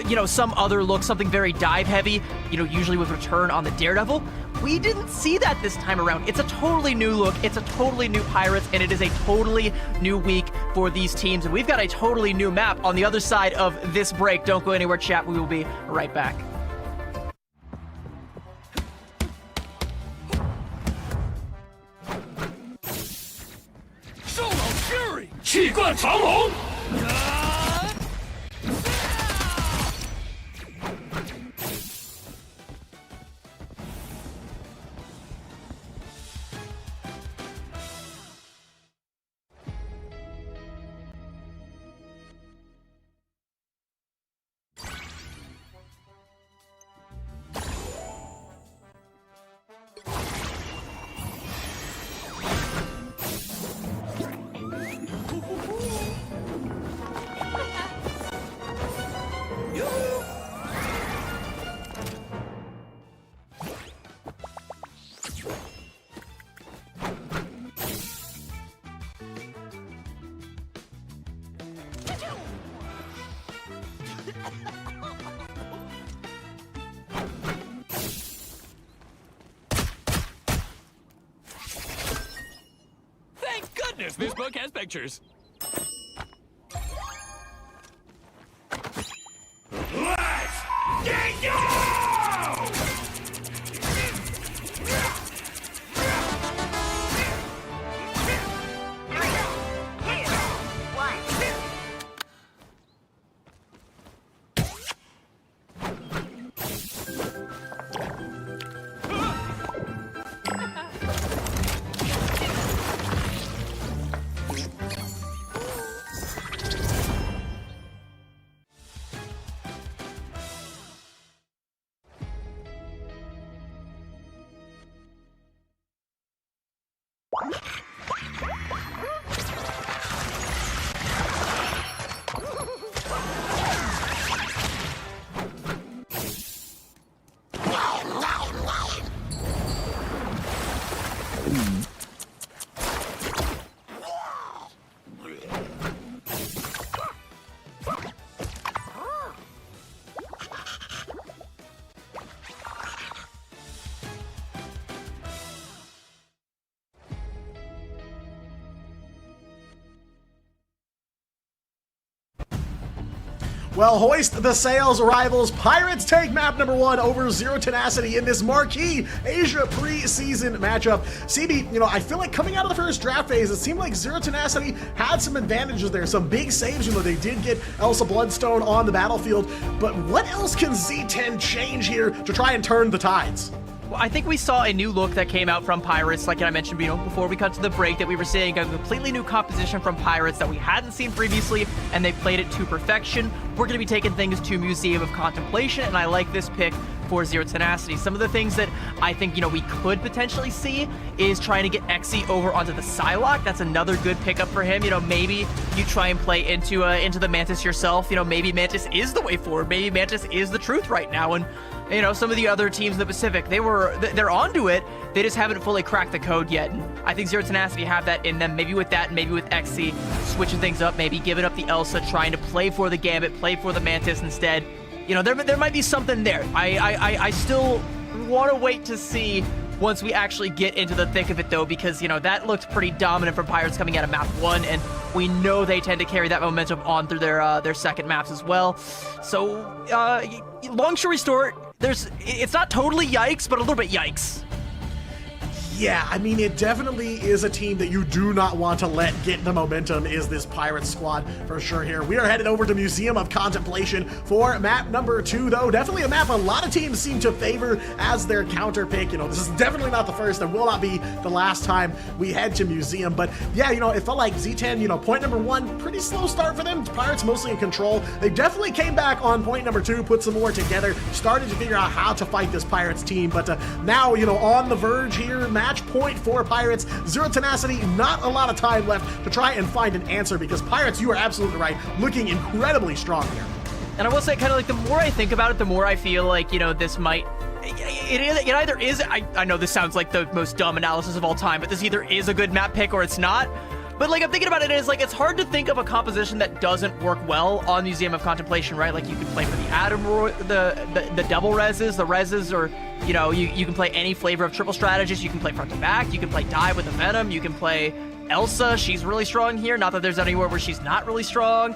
you know, some other look, something very dive-heavy, you know, usually with Return on the Daredevil. We didn't see that this time around. It's a totally new look, it's a totally new Pirates, and it is a totally new week for these teams. And we've got a totally new map on the other side of this break. Don't go anywhere, chat. We will be right back. Solo Fury! 气贯长龙！ Thank goodness this book has pictures. Let's get go! Well, hoist the sails, rivals. Pirates take map number 1 over Zero Tenacity in this marquee Asia preseason matchup. CB, I feel like coming out of the first draft phase, it seemed like Zero Tenacity had some advantages there, some big saves. They did get Elsa Bloodstone on the battlefield, but what else can Z10 change here to try and turn the tides? Well, I think we saw a new look that came out from Pirates, like I mentioned, before we cut to the break, that we were seeing a completely new composition from Pirates that we hadn't seen previously, and they played it to perfection. We're going to be taking things to Museum of Contemplation, and I like this pick for Zero Tenacity. Some of the things that I think, we could potentially see is trying to get Xe over onto the Psylocke. That's another good pickup for him. Maybe you try and play into the Mantis yourself. Maybe Mantis is the way forward. Maybe Mantis is the truth right now, and some of the other teams in the Pacific, they're onto it. They just haven't fully cracked the code yet. And I think Zero Tenacity have that in them. Maybe with that, and maybe with Xe, switching things up, maybe giving up the Elsa, trying to play for the Gambit, play for the Mantis instead. There might be something there. I still want to wait to see once we actually get into the thick of it, though, because, that looked pretty dominant for Pirates coming out of map 1, and we know they tend to carry that momentum on through their second maps as well. So, long story short, it's not totally yikes, but a little bit yikes. Yeah, it definitely is a team that you do not want to let get the momentum, is this Pirates squad for sure here. We are headed over to Museum of Contemplation for map number 2, though. Definitely a map a lot of teams seem to favor as their counter pick. This is definitely not the first and will not be the last time we head to Museum. But yeah, it felt like Z10, point number 1, pretty slow start for them. Pirates mostly in control. They definitely came back on point number 2, put some more together, started to figure out how to fight this Pirates team. But now, on the verge here, match point for Pirates. Zero Tenacity, not a lot of time left to try and find an answer, because Pirates, you are absolutely right, looking incredibly strong here. And I will say, kind of like, the more I think about it, the more I feel like, this might... It either is... I know this sounds like the most dumb analysis of all time, but this either is a good map pick or it's not. But, I'm thinking about it as, it's hard to think of a composition that doesn't work well on Museum of Contemplation, right? You can play for the Atom, the double reses, the reses, or, you can play any flavor of triple strategist. You can play front to back. You can play dive with the Venom. You can play Elsa. She's really strong here. Not that there's anywhere where she's not really strong.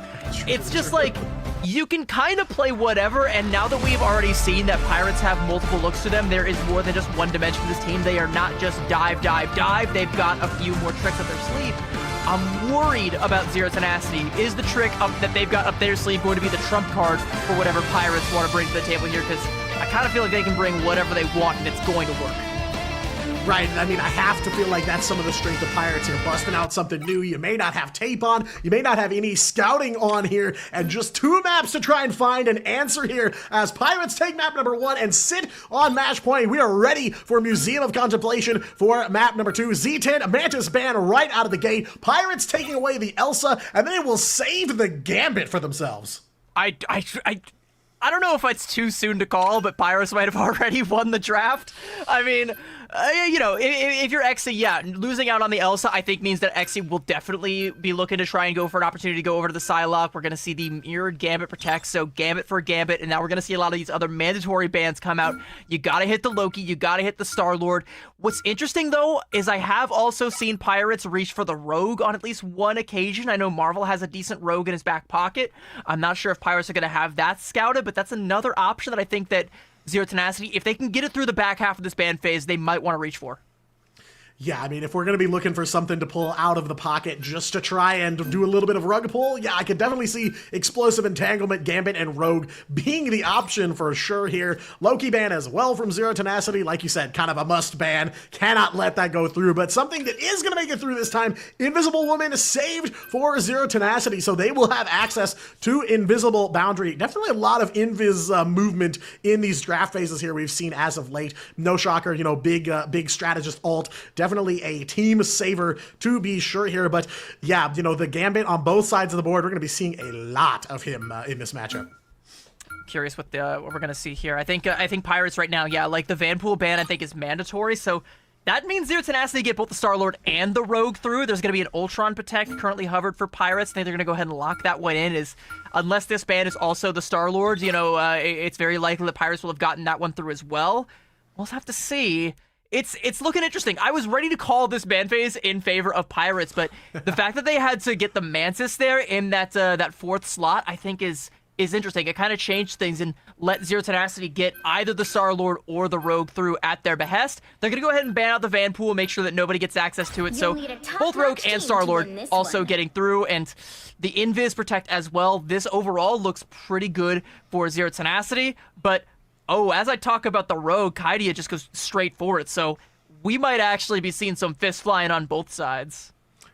It's just, you can kind of play whatever, and now that we've already seen that Pirates have multiple looks to them, there is more than just one dimension to this team. They are not just dive, dive, dive. They've got a few more tricks up their sleeve. I'm worried about Zero Tenacity. Is the trick that they've got up their sleeve going to be the trump card for whatever Pirates want to bring to the table here? Because I kind of feel like they can bring whatever they want and it's going to work. Right, I have to feel like that's some of the strength of Pirates here, busting out something new. You may not have tape on, you may not have any scouting on here, and just 2 maps to try and find an answer here as Pirates take map number 1 and sit on match point. We are ready for Museum of Contemplation for map number 2. Z10, Mantis ban right out of the gate. Pirates taking away the Elsa, and then they will save the Gambit for themselves. I don't know if it's too soon to call, but Pirates might have already won the draft. If you're Xe, yeah, losing out on the Elsa, I think means that Xe will definitely be looking to try and go for an opportunity to go over to the Psylocke. We're going to see the mirrored Gambit protect, so Gambit for Gambit, and now we're going to see a lot of these other mandatory bans come out. You got to hit the Loki, you got to hit the Star-Lord. What's interesting, though, is I have also seen Pirates reach for the Rogue on at least one occasion. I know Marvel has a decent Rogue in his back pocket. I'm not sure if Pirates are going to have that scouted, but that's another option that I think that Zero Tenacity, if they can get it through the back half of this ban phase, they might want to reach for. Yeah, if we're going to be looking for something to pull out of the pocket just to try and do a little bit of rug pull, yeah, I could definitely see Explosive Entanglement, Gambit, and Rogue being the option for sure here. Loki ban as well from Zero Tenacity, like you said, kind of a must ban. Cannot let that go through, but something that is going to make it through this time, Invisible Woman is saved for Zero Tenacity, so they will have access to Invisible Boundary. Definitely a lot of Invis movement in these draft phases here we've seen as of late. No shocker, big strategist ult. Definitely a team saver to be sure here, but yeah, the Gambit on both sides of the board, we're going to be seeing a lot of him in this matchup. Curious what we're going to see here. I think Pirates right now, yeah, like the Vanpool ban I think is mandatory, so that means Zero Tenacity get both the Star-Lord and the Rogue through. There's going to be an Ultron Protect currently hovered for Pirates. I think they're going to go ahead and lock that one in, unless this ban is also the Star-Lord, it's very likely that Pirates will have gotten that one through as well. We'll have to see. It's looking interesting. I was ready to call this ban phase in favor of Pirates, but the fact that they had to get the Mantis there in that 4th slot, I think is is interesting. It kind of changed things and let Zero Tenacity get either the Star-Lord or the Rogue through at their behest. They're going to go ahead and ban out the Van Pool, make sure that nobody gets access to it. So both Rogue and Star-Lord also getting through, and the Invis protect as well. This overall looks pretty good for Zero Tenacity, but as I talk about the Rogue, Kaidia just goes straight for it. So we might actually be seeing some fists flying on both sides.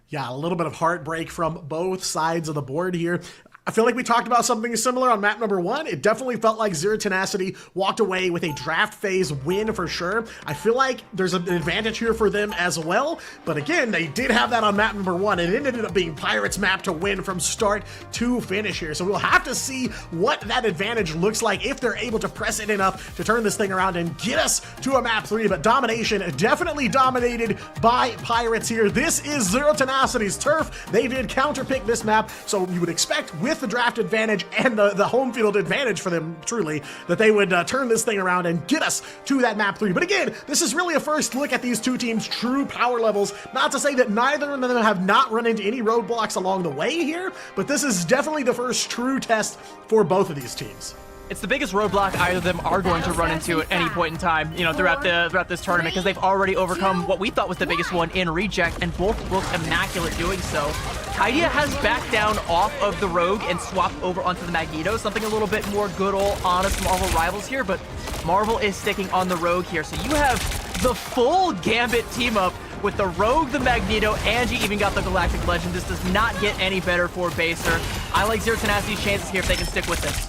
Yeah, a little bit of heartbreak from both sides of the board here. I feel like we talked about something similar on map number 1. It definitely felt like Zero Tenacity walked away with a draft phase win for sure. I feel like there's an advantage here for them as well. But again, they did have that on map number 1. It ended up being Pirates' map to win from start to finish here. So we'll have to see what that advantage looks like if they're able to press it enough to turn this thing around and get us to a map 3. But domination definitely dominated by Pirates here. This is Zero Tenacity's turf. They did counterpick this map, so you would expect with the draft advantage and the home field advantage for them, truly, that they would turn this thing around and get us to that map 3. But again, this is really a first look at these two teams' true power levels. Not to say that neither of them have not run into any roadblocks along the way here, but this is definitely the first true test for both of these teams. It's the biggest roadblock either of them are going to run into at any point in time, throughout this tournament, because they've already overcome what we thought was the biggest one in Reject, and both look immaculate doing so. Kaidia has backed down off of the Rogue and swapped over onto the Magneto, something a little bit more good old honest Marvel rivals here, but Marvel is sticking on the Rogue here. So you have the full Gambit team up with the Rogue, the Magneto, and you even got the Galactic Legend. This does not get any better for Baser. I like Zero Tenacity's chances here if they can stick with this.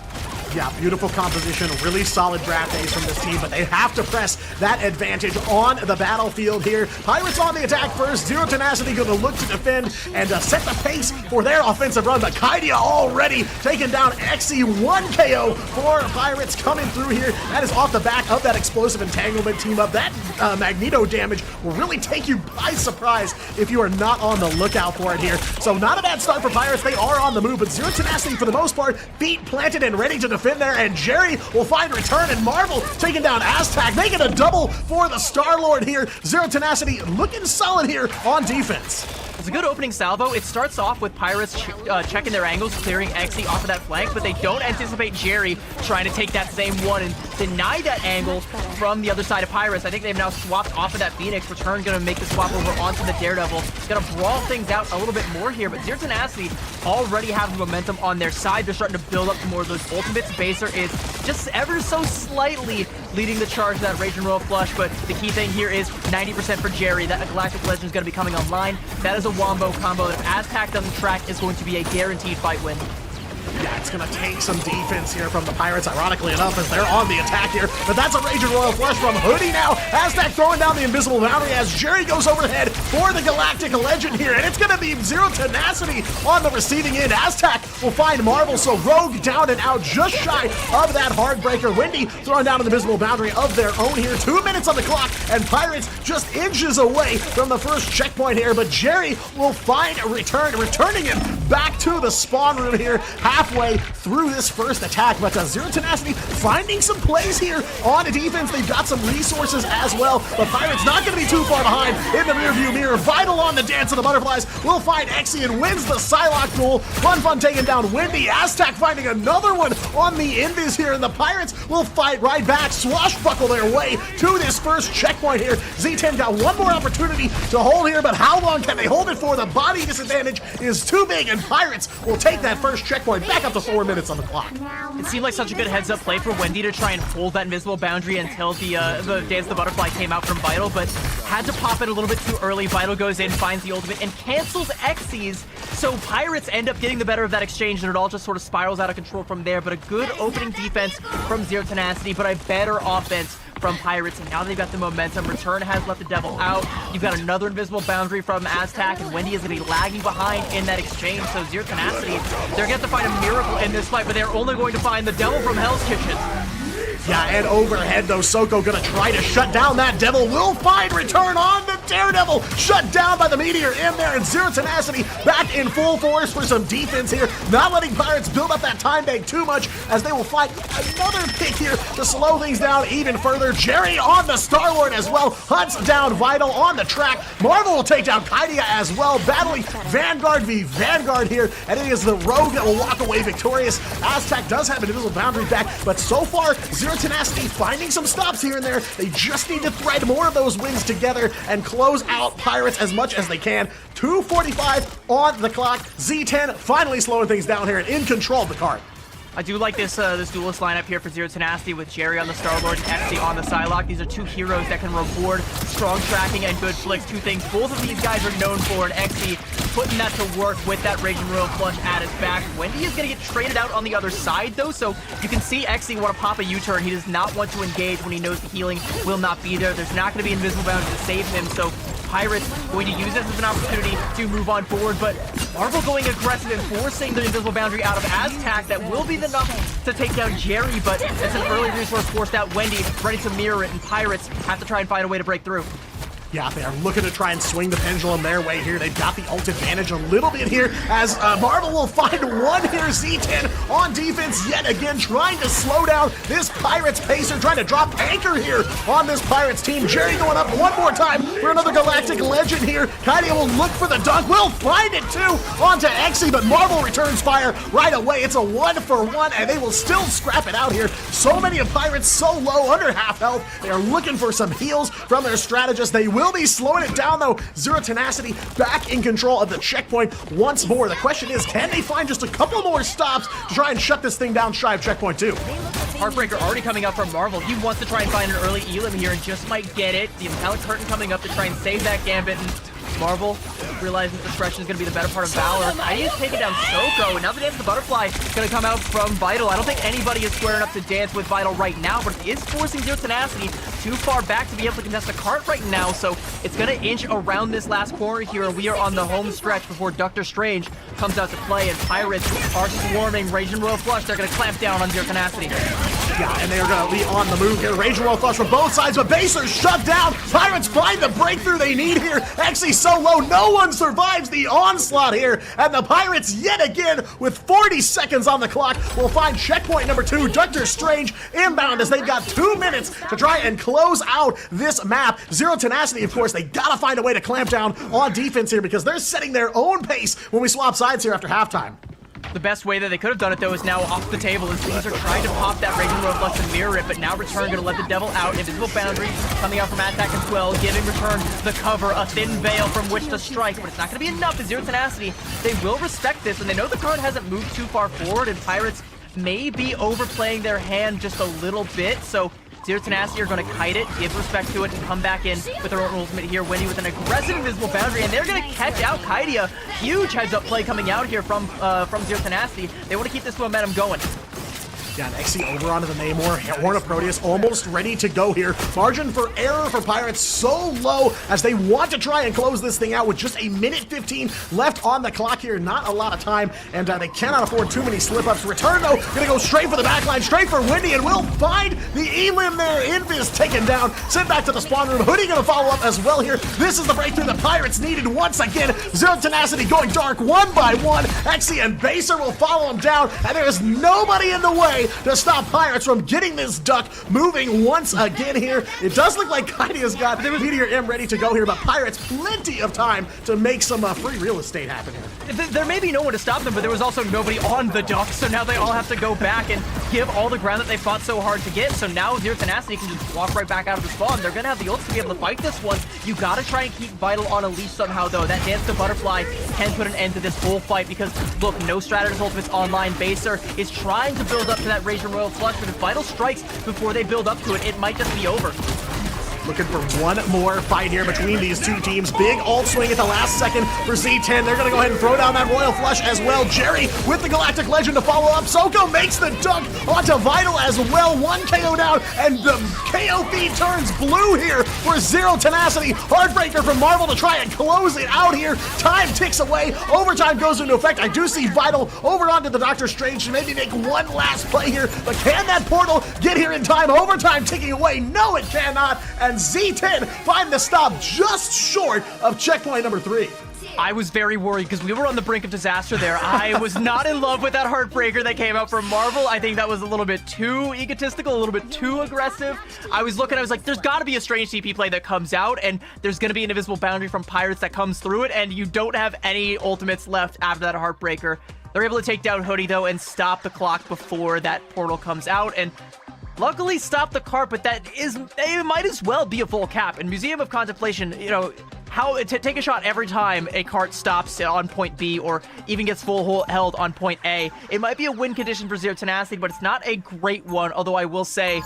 Yeah, beautiful composition, really solid draft days from this team, but they have to press that advantage on the battlefield here. Pirates on the attack first. Zero Tenacity going to look to defend and set the pace for their offensive run, but Kaidia already taking down Xe. 1 KO for Pirates coming through here. That is off the back of that explosive entanglement team up. That Magneto damage will really take you by surprise if you are not on the lookout for it here. So not a bad start for Pirates. They are on the move, but Zero Tenacity, for the most part, feet planted and ready to defend there, and Jerry will find return, and Marvel taking down Aztec, making a double for the Star-Lord here. Zero Tenacity looking solid here on defense. It's a good opening salvo. It starts off with Pirates checking their angles, clearing Xe off of that flank, but they don't anticipate Jerry trying to take that same one and deny that angle from the other side of Pirates. I think they've now swapped off of that Phoenix. Return going to make the swap over onto the Daredevil. Going to brawl things out a little bit more here, but Zero Tenacity already have the momentum on their side. They're starting to build up more of those ultimates. Baser is just ever so slightly leading the charge to that Rage and Royal Flush, but the key thing here is 90% for Jerry. That Galactic Legend is going to be coming online. That is a wombo combo that if Aztec doesn't track is going to be a guaranteed fight win. Yeah, it's going to take some defense here from the Pirates, ironically enough, as they're on the attack here. But that's a Raging Royal Flush from Hoodie now. Aztec throwing down the invisible boundary as Jerry goes over the head for the Galactic Legend here. And it's going to be Zero Tenacity on the receiving end. Aztec will find Marvel, so Rogue down and out just shy of that Heartbreaker. Wendy throwing down an invisible boundary of their own here. 2 minutes on the clock, and Pirates just inches away from the first checkpoint here. But Jerry will find a returning him back to the spawn room here, halfway through this first attack. But Zero Tenacity finding some plays here on defense. They've got some resources as well, but Pirates not going to be too far behind in the rearview mirror. Vital on the Dance of the Butterflies will find Xe and wins the Psylocke duel. Fun taking down Wendy. Aztec finding another one on the Invis here, and the Pirates will fight right back, swashbuckle their way to this first checkpoint here. Z10 got one more opportunity to hold here, but how long can they hold it for? The body disadvantage is too big, and Pirates will take that first checkpoint back up to 4 minutes on the clock. It seemed like such a good heads-up play for Wendy to try and hold that invisible boundary until the Dance of the Butterfly came out from Vital, but had to pop it a little bit too early. Vital goes in, finds the ultimate, and cancels Xyz, so Pirates end up getting the better of that exchange, and it all just sort of spirals out of control from there. But a good opening defense from Zero Tenacity, but a better offense from Pirates, and now they've got the momentum. Return has let the Devil out. You've got another invisible boundary from Aztec, and Wendy is going to be lagging behind in that exchange, so Zero Tenacity, they're going to have to find a miracle in this fight, but they're only going to find the Devil from Hell's Kitchen. Yeah, and overhead though, Soko gonna try to shut down that Devil. Will find return on the but Daredevil shut down by the Meteor in there, and Zero Tenacity back in full force for some defense here, not letting Pirates build up that time bank too much, as they will find another pick here to slow things down even further. Jerry on the Star-Lord as well, hunts down Vital on the track. Marvel will take down Kaidia as well, battling Vanguard v Vanguard here, and it is the Rogue that will walk away victorious. Aztec does have an invisible boundary back, but so far, Zero Tenacity finding some stops here and there. They just need to thread more of those wins together and close out Pirates as much as they can. 2:45 on the clock. Z10 finally slowing things down here and in control of the card. I do like this this duelist lineup here for Zero Tenacity with Jerry on the Star-Lord and Exy on the Psylocke. These are two heroes that can reward strong tracking and good flicks. Two things both of these guys are known for, and Exy putting that to work with that Raging Royal Flush at his back. Wendy is going to get traded out on the other side, though, so you can see Exy want to pop a U-turn. He does not want to engage when he knows the healing will not be there. There's not going to be Invisible Boundary to save him, so Pirates going to use this as an opportunity to move on forward, but Marvel going aggressive and forcing the Invisible Boundary out of Aztec. That will be enough to take down Jerry, but it's an early resource forced out. Wendy ready to mirror it, and Pirates have to try and find a way to break through. Yeah, they are looking to try and swing the pendulum their way here. They've got the ult advantage a little bit here, as Marvel will find one here. Z10 on defense yet again, trying to slow down this Pirates pacer, trying to drop anchor here on this Pirates team. Jerry going up one more time for another Galactic Legend here. Kaidia will look for the dunk, will find it too onto Exy, but Marvel returns fire right away. It's a 1-for-1, and they will still scrap it out here. So many of Pirates so low, under half health. They are looking for some heals from their strategist. They will be slowing it down though. Zero Tenacity back in control of the checkpoint once more. The question is, can they find just a couple more stops to try and shut this thing down shy of checkpoint 2? Heartbreaker already coming up from Marvel. He wants to try and find an early Elim here and just might get it. The Metallic Curtain coming up to try and save that Gambit, and Marvel realizing discretion is going to be the better part of Valor. Kaidia is taking down Soko, and now the Dance of the Butterfly is going to come out from Vital. I don't think anybody is squaring up to dance with Vital right now, but it is forcing Zero Tenacity too far back to be able to contest the cart right now, so it's going to inch around this last corner here, and we are on the home stretch before Doctor Strange comes out to play, and Pirates are swarming. Raging Royal Flush, they're going to clamp down on Zero Tenacity. Yeah, and they are going to be on the move here. Raging Royal Flush from both sides, but Baser shut down. Pirates find the breakthrough they need here. Actually so low, no one survives the onslaught here, and the Pirates yet again with 40 seconds on the clock will find checkpoint number 2. Doctor Strange inbound as they've got 2 minutes to try and close out this map. Zero Tenacity, of course, they gotta find a way to clamp down on defense here because they're setting their own pace when we swap sides here after halftime. The best way that they could have done it, though, is now off the table, and teams are trying to pop that Raging Royal Flush and mirror it, but now Return going to let the Devil out. Invisible Boundary coming out from Attack as well, giving Return the cover, a thin veil from which to strike, but it's not going to be enough. As Zero Tenacity, they will respect this, and they know the card hasn't moved too far forward, and Pirates may be overplaying their hand just a little bit, so Zero Tenacity are going to kite it, give respect to it, and come back in with their own ultimate here. Wendy with an aggressive Invisible Boundary, and they're going to catch out Kaidia. Huge heads-up play coming out here from Zero Tenacity. They want to keep this momentum going. Yeah, and Exy over onto the Namor. Horn of Proteus almost ready to go here. Margin for error for Pirates so low as they want to try and close this thing out with just a minute 15 left on the clock here. Not a lot of time, and they cannot afford too many slip-ups. Return, though, gonna go straight for the backline, straight for Wendy, and will find the Elim there. Invis taken down, sent back to the spawn room. Hoodie gonna follow up as well here. This is the breakthrough the Pirates needed once again. Zero Tenacity going dark one by one. Exy and Baser will follow him down, and there is nobody in the way to stop Pirates from getting this duck moving once again here. It does look like Kaidia's got Meteor M ready to go here, but Pirates plenty of time to make some free real estate happen here. There may be no one to stop them, but there was also nobody on the duck, so now they all have to go back and give all the ground that they fought so hard to get. So now Zero Tenacity can just walk right back out of the spawn. They're going to have the ults to be able to fight this one. You got to try and keep Vital on a leash somehow, though. That Dance to Butterfly can put an end to this whole fight because, look, no Strategist ultimates online. Baser is trying to build up to that Raging Royal Flush, but if Vital strikes before they build up to it, it might just be over. Looking for one more fight here between these two teams. Big ult swing at the last second for Z10. They're going to go ahead and throw down that Royal Flush as well. Jerry with the Galactic Legend to follow up. Soko makes the dunk onto Vital as well. 1 KO down, and the KO feed turns blue here for Zero Tenacity. Heartbreaker from Marvel to try and close it out here. Time ticks away. Overtime goes into effect. I do see Vital over onto the Doctor Strange to maybe make one last play here, but can that portal get here in time? Overtime ticking away. No, it cannot, and and Z10 find the stop just short of checkpoint number 3. I was very worried because we were on the brink of disaster there. I was not in love with that heartbreaker that came out from Marvel. I think that was a little bit too egotistical, a little bit too aggressive. I was like, there's got to be a strange TP play that comes out, and there's going to be an invisible boundary from Pirates that comes through it, and you don't have any ultimates left after that heartbreaker. They're able to take down Hoodie, though, and stop the clock before that portal comes out, and luckily stop the cart, but it might as well be a full cap. In Museum of Contemplation, you know, take a shot every time a cart stops on point B or even gets full held on point A. It might be a win condition for Zero Tenacity, but it's not a great one, although I will say,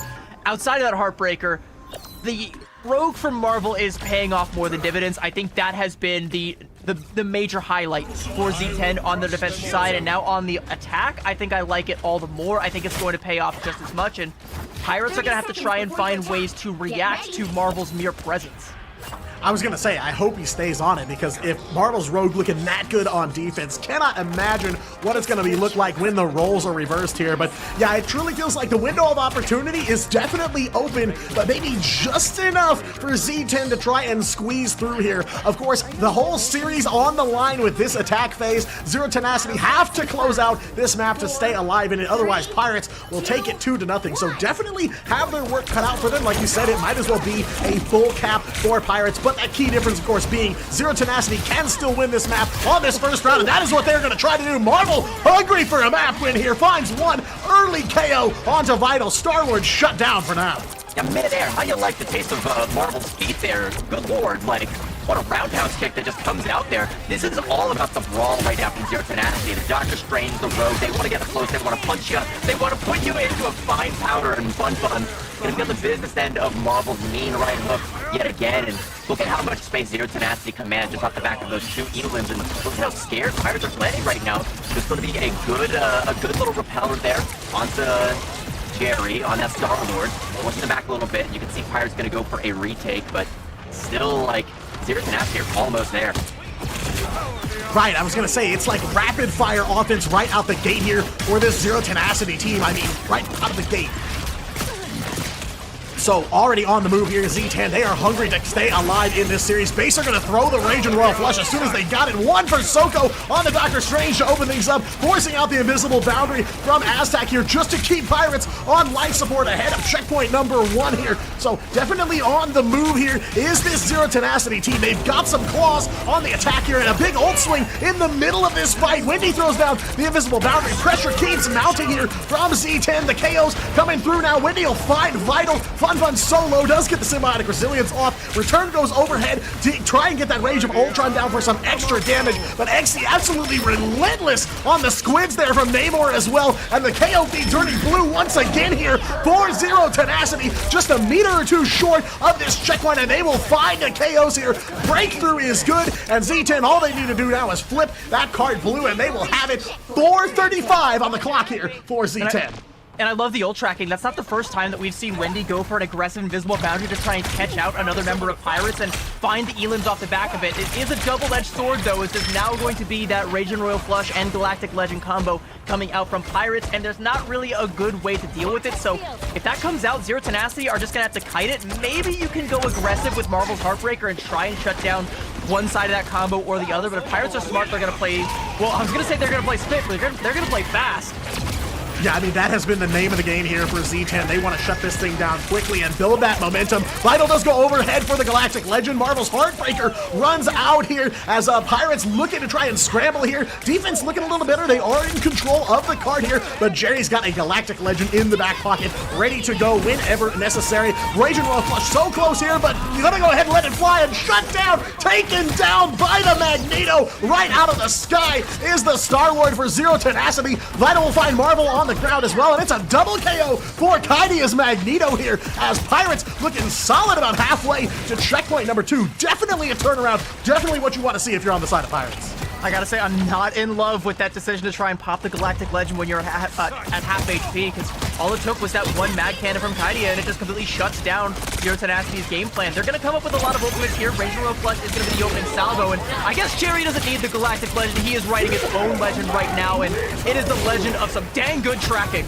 outside of that heartbreaker, the rogue from Marvel is paying off more than dividends. I think that has been the major highlight for Z10 on the defensive side, and now on the attack, I think I like it all the more. I think it's going to pay off just as much, and Pirates are going to have to try and find ways to react to Marvel's mere presence. I was gonna say, I hope he stays on it, because if Marvel's rogue looking that good on defense, cannot imagine what it's gonna look like when the roles are reversed here. But yeah, it truly feels like the window of opportunity is definitely open, but maybe just enough for Z10 to try and squeeze through here. Of course, the whole series on the line with this attack phase. Zero Tenacity have to close out this map to stay alive in it, otherwise Pirates will take it 2-0. So definitely have their work cut out for them. Like you said, it might as well be a full cap for Pirates. But that key difference, of course, being Zero Tenacity can still win this map on this first round, and that is what they're going to try to do. Marvel, hungry for a map win here, finds one early KO onto Vital. Star-Lord shut down for now. Yeah, midair, how you like the taste of Marvel's feet there? Good lord, like, what a roundhouse kick that just comes out there. This is all about the brawl right now from Zero Tenacity. The Doctor Strange, the Rogue, they want to get close, they want to punch you, they want to put you into a fine powder and fun. Gonna be on the business end of Marvel's mean right hook yet again, and look at how much space Zero Tenacity commands just off the back of those two Elims, and look at how scared Pirates are playing right now. There's gonna be a good little repeller there onto Jerry on that Star-Lord. Looking the back a little bit, you can see Pirates gonna go for a retake, but still, like, Zero Tenacity are almost there. Right, I was gonna say, it's like rapid fire offense right out the gate here for this Zero Tenacity team. I mean, right out of the gate. So already on the move here, Z10, they are hungry to stay alive in this series. Base are going to throw the Rage and Royal Flush as soon as they got it. One for Soko on the Doctor Strange to open things up, forcing out the invisible boundary from Aztec here just to keep Pirates on life support ahead of checkpoint number 1 here. So definitely on the move here is this Zero Tenacity team. They've got some claws on the attack here and a big ult swing in the middle of this fight. Wendy throws down the invisible boundary. Pressure keeps mounting here from Z10. The KOs coming through now. Wendy will find Vital. Fun solo does get the symbiotic resilience off. Return goes overhead to try and get that Rage of Ultron down for some extra damage, but XC absolutely relentless on the squids there from Namor as well, and the KO feed turning blue once again here for Zero Tenacity, just a meter or two short of this checkpoint, and they will find the KOs here. Breakthrough is good, and Z10, all they need to do now is flip that card blue, and they will have it. 4:35 on the clock here for Z10. And I love the ult tracking. That's not the first time that we've seen Wendy go for an aggressive invisible boundary to try and catch out another member of Pirates and find the Elims off the back of it. It is a double-edged sword, though, as there's now going to be that Rage and Royal Flush and Galactic Legend combo coming out from Pirates, and there's not really a good way to deal with it. So if that comes out, Zero Tenacity are just going to have to kite it. Maybe you can go aggressive with Marvel's Heartbreaker and try and shut down one side of that combo or the other, but if Pirates are smart, they're going to play... Well, I was going to say they're going to play split, but they're going to play fast. Yeah, I mean, that has been the name of the game here for Z10. They want to shut this thing down quickly and build that momentum. Vital does go overhead for the Galactic Legend. Marvel's Heartbreaker runs out here as Pirates looking to try and scramble here. Defense looking a little better. They are in control of the card here, but Jerry's got a Galactic Legend in the back pocket, ready to go whenever necessary. Rage and Royal Flush so close here, but you're going to go ahead and let it fly and shut down, taken down by the Magneto. Right out of the sky is the Star-Lord for Zero Tenacity. Vital will find Marvel on the ground as well, and it's a double KO for Kaidia's Magneto here as Pirates looking solid about halfway to checkpoint number 2. Definitely a turnaround, definitely what you want to see if you're on the side of Pirates. I gotta say, I'm not in love with that decision to try and pop the Galactic Legend when you're at half HP, because all it took was that one Mag Cannon from Kaidia, and it just completely shuts down Zero Tenacity's game plan. They're gonna come up with a lot of ultimates here. Rage and Royal Flush is gonna be the opening salvo, and I guess Jerry doesn't need the Galactic Legend. He is writing his own legend right now, and it is the legend of some dang good tracking.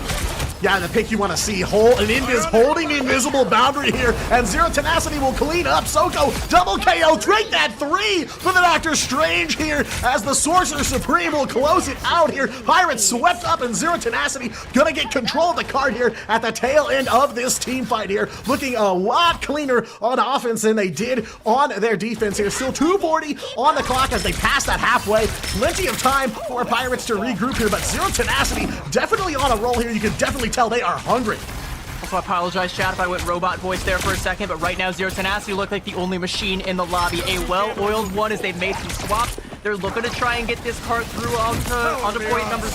Yeah, the pick you want to see. An Invis holding the invisible boundary here, and Zero Tenacity will clean up. Soko, double KO, drink that 3 for the Doctor Strange here, as the Sorcerer Supreme will close it out here. Pirates swept up, and Zero Tenacity gonna get control of the card here at the tail end of this team fight here, looking a lot cleaner on offense than they did on their defense here. Still 2:40 on the clock as they pass that halfway. Plenty of time for Pirates to regroup here, but Zero Tenacity definitely on a roll here. You can definitely tell they are hungry. Also, I apologize, chat, if I went robot voice there for a second, but right now Zero Tenacity look like the only machine in the lobby. A well-oiled one as they've made some swaps. They're looking to try and get this card through onto point number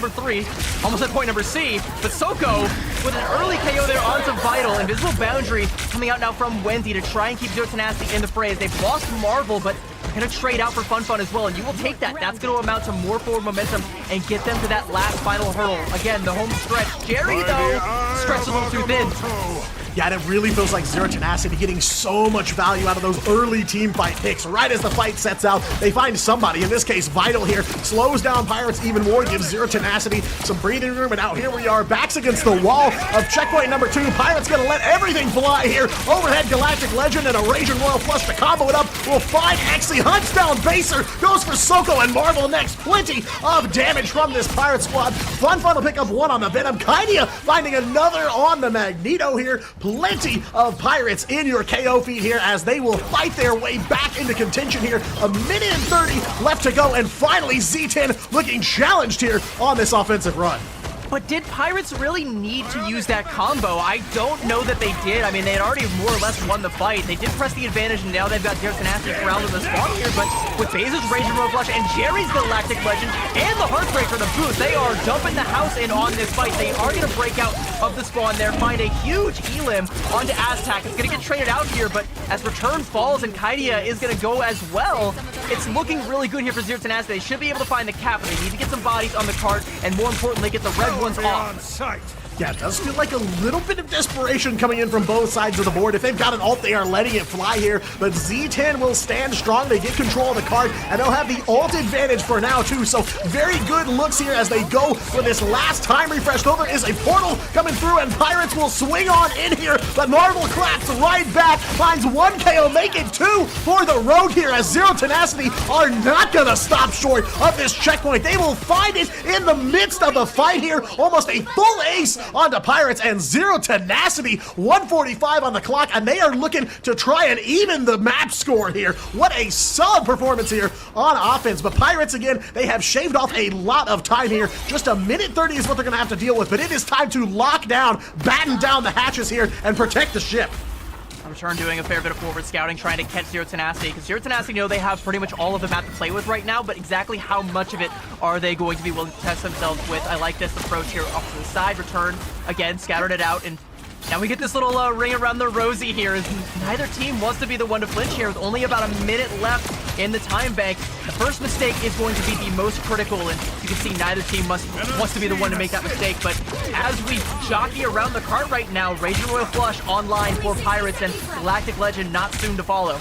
3. Almost at point number C. But Soko with an early KO there onto Vital. Invisible Boundary coming out now from Wendy to try and keep Zero Tenacity in the fray. They've lost Marvel, but gonna trade out for Fun as well, and you will take that. That's gonna amount to more forward momentum and get them to that last final hurdle. Again, the home stretch. Jerry, though, stretched a little too thin. Yeah, and it really feels like Zero Tenacity getting so much value out of those early team fight picks. Right as the fight sets out, they find somebody, in this case Vital here, slows down Pirates even more, gives Zero Tenacity some breathing room, and now here we are, backs against the wall of checkpoint number 2. Pirates gonna let everything fly here. Overhead Galactic Legend and a Raging Royal Flush to combo it up. Will find Exy, hunts down Baser, goes for Soko and Marvel next. Plenty of damage from this Pirate squad. Fun will pick up 1 on the Venom. Kaidia finding another on the Magneto here. Plenty of Pirates in your KO feed here as they will fight their way back into contention here. 1:30 left to go, and finally Z10 looking challenged here on this offensive run. But did Pirates really need to use that combo? I don't know that they did. I mean, they had already more or less won the fight. They did press the advantage, and now they've got Zero Tenacity surrounded the spawn here, but with Baser's Raging Royal Flush and Jerry's Galactic Legend and the Heartbreaker to boot, they are dumping the house in on this fight. They are going to break out of the spawn there, find a huge Elim onto Aztac. It's going to get traded out here, but as return falls and Kaidia is going to go as well, it's looking really good here for Zero Tenacity. They should be able to find the cap, but they need to get some bodies on the cart, and more importantly, get the red ones off. Yeah, it does feel like a little bit of desperation coming in from both sides of the board. If they've got an ult, they are letting it fly here, but Z10 will stand strong. They get control of the card, and they'll have the ult advantage for now, too. So very good looks here as they go for this last time refresh. Though there is a portal coming through, and Pirates will swing on in here, but Marvel claps right back, finds 1 KO, make it 2 for the road here, as Zero Tenacity are not gonna stop short of this checkpoint. They will find it in the midst of the fight here. Almost a full ace onto Pirates, and Zero Tenacity, 1:45 on the clock, and they are looking to try and even the map score here. What a solid performance here on offense, but Pirates, again, they have shaved off a lot of time here. Just 1:30 is what they're gonna have to deal with, but it is time to lock down, batten down the hatches here, and protect the ship. Return doing a fair bit of forward scouting, trying to catch Zero Tenacity, because Zero Tenacity know they have pretty much all of the map to play with right now, but exactly how much of it are they going to be willing to test themselves with? I like this approach here off to the side, return, again, scattered it out, and now we get this little ring around the rosy here, as neither team wants to be the one to flinch here with only about a minute left in the time bank. The first mistake is going to be the most critical, and you can see neither team wants to be the one to make that mistake, but as we jockey around the cart right now, Raging Royal Flush online for Pirates, and Galactic Legend not soon to follow.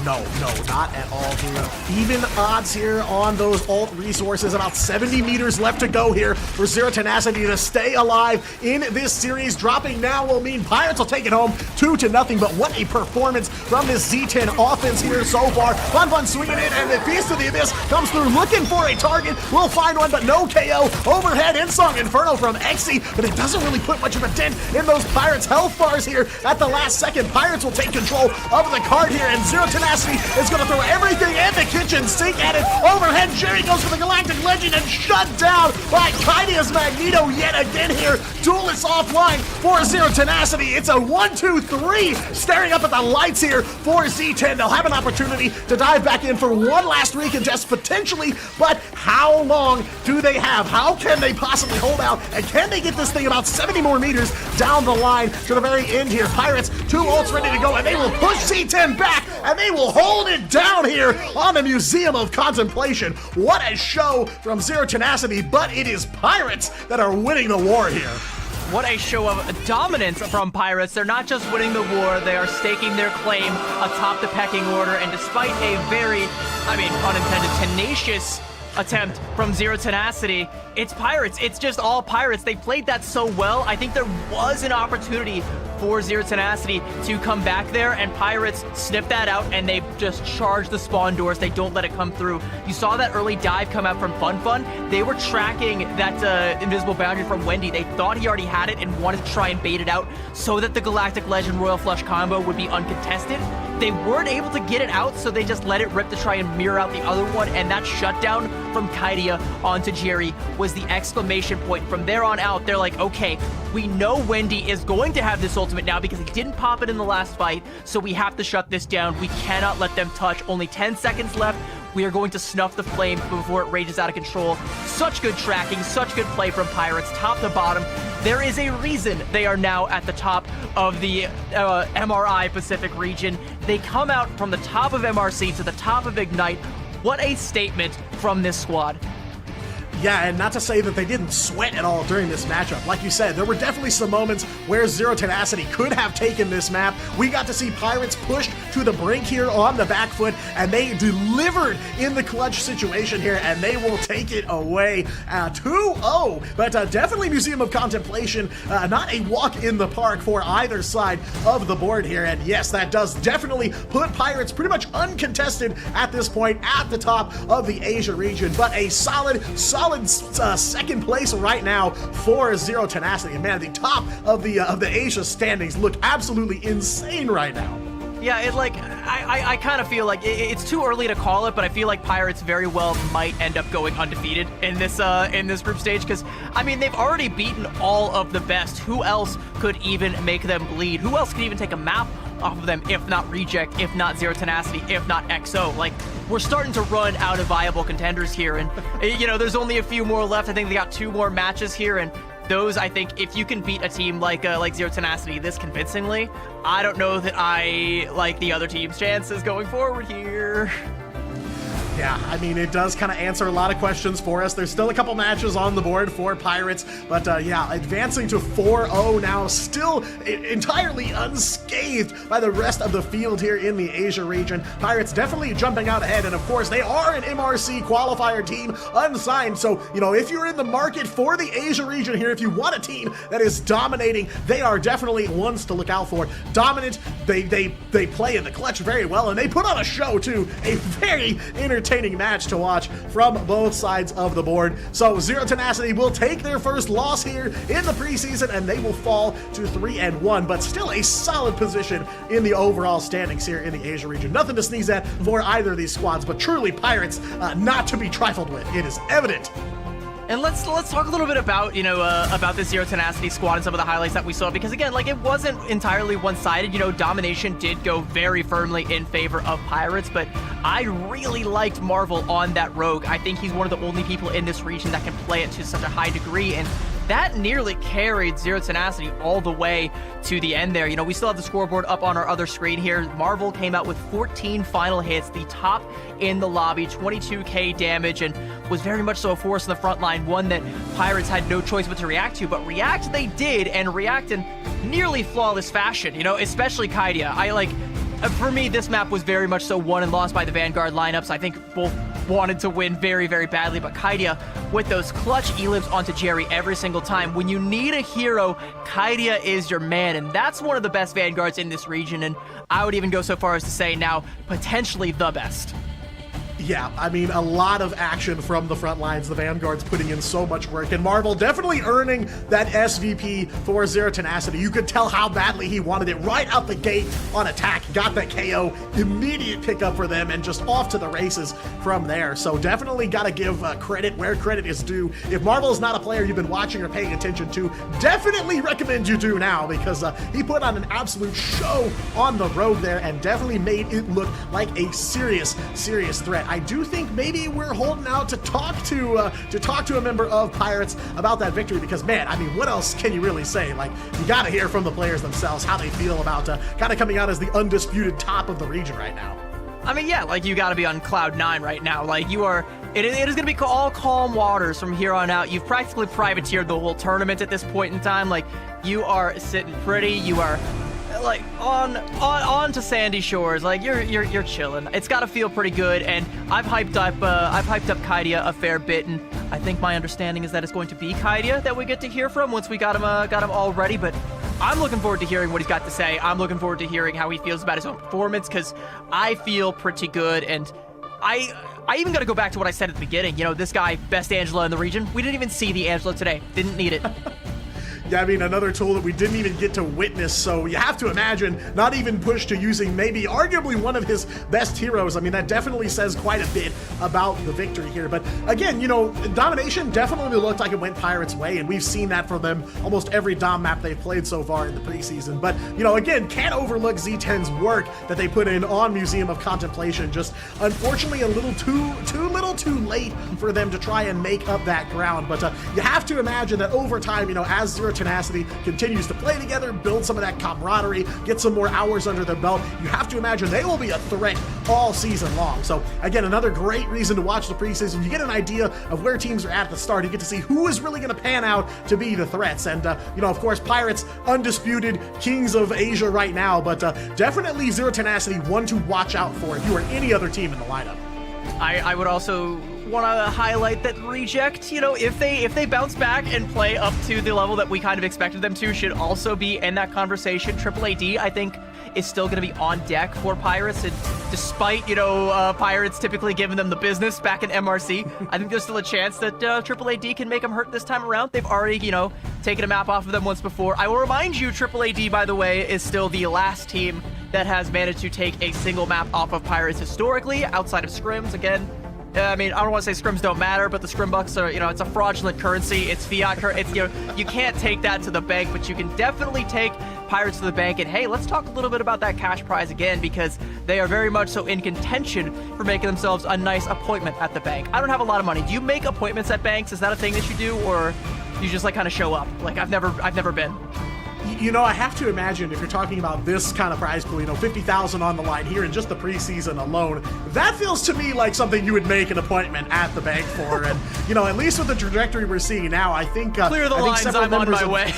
No, not at all here. Even odds here on those ult resources. About 70 meters left to go here for Zero Tenacity to stay alive in this series. Dropping now will mean Pirates will take it home 2-0, but what a performance from this Z10 offense here so far. Fun swinging in, and the Beast of the Abyss comes through looking for a target. Will find one, but no KO. Overhead Insong Inferno from Exy, but it doesn't really put much of a dent in those Pirates' health bars here at the last second. Pirates will take control of the card here, and Zero Tenacity is going to throw everything in the kitchen sink at it. Overhead, Jerry goes for the Galactic Legend and shut down by Kaidia's Magneto yet again here. Duelist offline for Zero Tenacity. It's a 1-2-3 staring up at the lights here for Z10. They'll have an opportunity to dive back in for one last recontest potentially, but how long do they have? How can they possibly hold out? And can they get this thing about 70 more meters down the line to the very end here? Pirates, 2 ults ready to go, and they will push Z10 back, and they will hold it down here on the Museum of Contemplation. What a show from Zero Tenacity, but it is Pirates that are winning the war here. What a show of dominance from Pirates. They're not just winning the war, they are staking their claim atop the pecking order, and despite a very, unintended, tenacious attempt from Zero Tenacity. It's Pirates. It's just all Pirates. They played that so well. I think there was an opportunity for Zero Tenacity to come back there, and Pirates sniffed that out, and they just charge the spawn doors. They don't let it come through. You saw that early dive come out from Fun Fun. They were tracking that invisible boundary from Wendy. They thought he already had it and wanted to try and bait it out so that the Galactic Legend Royal Flush combo would be uncontested. They weren't able to get it out, so they just let it rip to try and mirror out the other one, and that shutdown from Kaidia onto Jerry was the exclamation point. From there on out, they're like, okay, we know Wendy is going to have this ultimate now because he didn't pop it in the last fight, so we have to shut this down. We cannot let them touch. Only 10 seconds left. We are going to snuff the flame before it rages out of control. Such good tracking, such good play from Pirates, top to bottom. There is a reason they are now at the top of the MRI Pacific region. They come out from the top of MRC to the top of Ignite. What a statement from this squad. Yeah, and not to say that they didn't sweat at all during this matchup. Like you said, there were definitely some moments where Zero Tenacity could have taken this map. We got to see Pirates pushed to the brink here on the back foot, and they delivered in the clutch situation here, and they will take it away 2-0. But definitely Museum of Contemplation, not a walk in the park for either side of the board here. And yes, that does definitely put Pirates pretty much uncontested at this point at the top of the Asia region, but a solid second place right now for Zero Tenacity. And man, the top of the Asia standings look absolutely insane right now. Yeah, I kind of feel like it's too early to call it, but I feel like Pirates very well might end up going undefeated in this group stage, because I mean, they've already beaten all of the best. Who else could even make them bleed? Who else could even take a map off of them, if not Reject, if not Zero Tenacity, if not XO? Like, we're starting to run out of viable contenders here, and you know, there's only a few more left. I think they got 2 more matches here, and those, I think, if you can beat a team like Zero Tenacity this convincingly, I don't know that I like the other team's chances going forward here. Yeah, I mean, it does kind of answer a lot of questions for us. There's still a couple matches on the board for Pirates, but yeah, advancing to 4-0 now, still entirely unscathed by the rest of the field here in the Asia region. Pirates definitely jumping out ahead, and of course, they are an MRC qualifier team, unsigned, so, you know, if you're in the market for the Asia region here, if you want a team that is dominating, they are definitely ones to look out for. Dominant, they play in the clutch very well, and they put on a show, too. A very entertaining match to watch from both sides of the board. So Zero Tenacity will take their first loss here in the preseason, and they will fall to 3-1, but still a solid position in the overall standings here in the Asia region. Nothing to sneeze at for either of these squads, but truly Pirates not to be trifled with. It is evident. And let's talk a little bit about, you know, about this Zero Tenacity squad and some of the highlights that we saw, because again, like, it wasn't entirely one-sided. You know, domination did go very firmly in favor of Pirates, but I really liked Marvel on that Rogue. I think he's one of the only people in this region that can play it to such a high degree, and that nearly carried Zero Tenacity all the way to the end there. You know, we still have the scoreboard up on our other screen here. Marvel came out with 14 final hits, the top in the lobby, 22k damage, and was very much so a force in the front line, one that Pirates had no choice but to react to. But react they did, and react in nearly flawless fashion, you know, especially Kaidia. For me, this map was very much so won and lost by the Vanguard lineups. I think both wanted to win very, very badly, but Kaidia with those clutch E-libs onto Jerry every single time. When you need a hero, Kaidia is your man, and that's one of the best Vanguards in this region, and I would even go so far as to say now, potentially the best. Yeah, I mean, a lot of action from the front lines. The Vanguard's putting in so much work, and Marvel definitely earning that SVP for Zero Tenacity. You could tell how badly he wanted it right out the gate on attack. Got that KO, immediate pickup for them, and just off to the races from there. So definitely got to give credit where credit is due. If Marvel is not a player you've been watching or paying attention to, definitely recommend you do now, because he put on an absolute show on the road there and definitely made it look like a serious threat. I do think maybe we're holding out to talk to a member of Pirates about that victory, because man, I mean, what else can you really say? Like, you gotta hear from the players themselves how they feel about kind of coming out as the undisputed top of the region right now. I mean, yeah, like, you gotta be on cloud 9 right now. Like, you are, it is gonna be all calm waters from here on out. You've practically privateered the whole tournament at this point in time. Like, you are sitting pretty, you are like on to Sandy Shores. Like you're chilling. It's got to feel pretty good. And I've hyped up Kaidia a fair bit, and I think my understanding is that it's going to be Kaidia that we get to hear from once we got him all ready. But I'm looking forward to hearing what he's got to say. I'm looking forward to hearing how he feels about his own performance, because I feel pretty good. And I even got to go back to what I said at the beginning. You know, this guy, best Angela in the region. We didn't even see the Angela today. Didn't need it. Yeah, I mean, another tool that we didn't even get to witness, so you have to imagine not even pushed to using maybe arguably one of his best heroes. I mean, that definitely says quite a bit about the victory here. But again, you know, domination definitely looked like it went Pirates' way, and we've seen that from them almost every Dom map they've played so far in the preseason. But, you know, again, can't overlook Z10's work that they put in on Museum of Contemplation. Just unfortunately a little too late for them to try and make up that ground. But you have to imagine that over time, you know, as Zero Tenacity continues to play together, build some of that camaraderie, get some more hours under their belt, you have to imagine they will be a threat all season long. So again, another great reason to watch the preseason. You get an idea of where teams are at the start. You get to see who is really going to pan out to be the threats. And, you know, of course, Pirates, undisputed kings of Asia right now, but definitely Zero Tenacity one to watch out for if you are any other team in the lineup. I would also want to highlight that Reject, you know, if they bounce back and play up to the level that we kind of expected them to, should also be in that conversation. Triple AD, I think, is still going to be on deck for Pirates, and despite, you know, Pirates typically giving them the business back in MRC, I think there's still a chance that Triple AD can make them hurt this time around. They've already, you know, taken a map off of them once before. I will remind you, Triple AD, by the way, is still the last team that has managed to take a single map off of Pirates historically, outside of scrims. Again, I mean, I don't want to say scrims don't matter, but the scrim bucks are, you know, it's a fraudulent currency. It's fiat it's, you know, you can't take that to the bank, but you can definitely take Pirates to the bank. And hey, let's talk a little bit about that cash prize again, because they are very much so in contention for making themselves a nice appointment at the bank. I don't have a lot of money. Do you make appointments at banks? Is that a thing that you do, or you just like kind of show up? Like I've never been. You know, I have to imagine if you're talking about this kind of prize pool, you know, 50,000 on the line here in just the preseason alone, that feels to me like something you would make an appointment at the bank for. And, you know, at least with the trajectory we're seeing now, I think... Clear the lines, I'm on my way.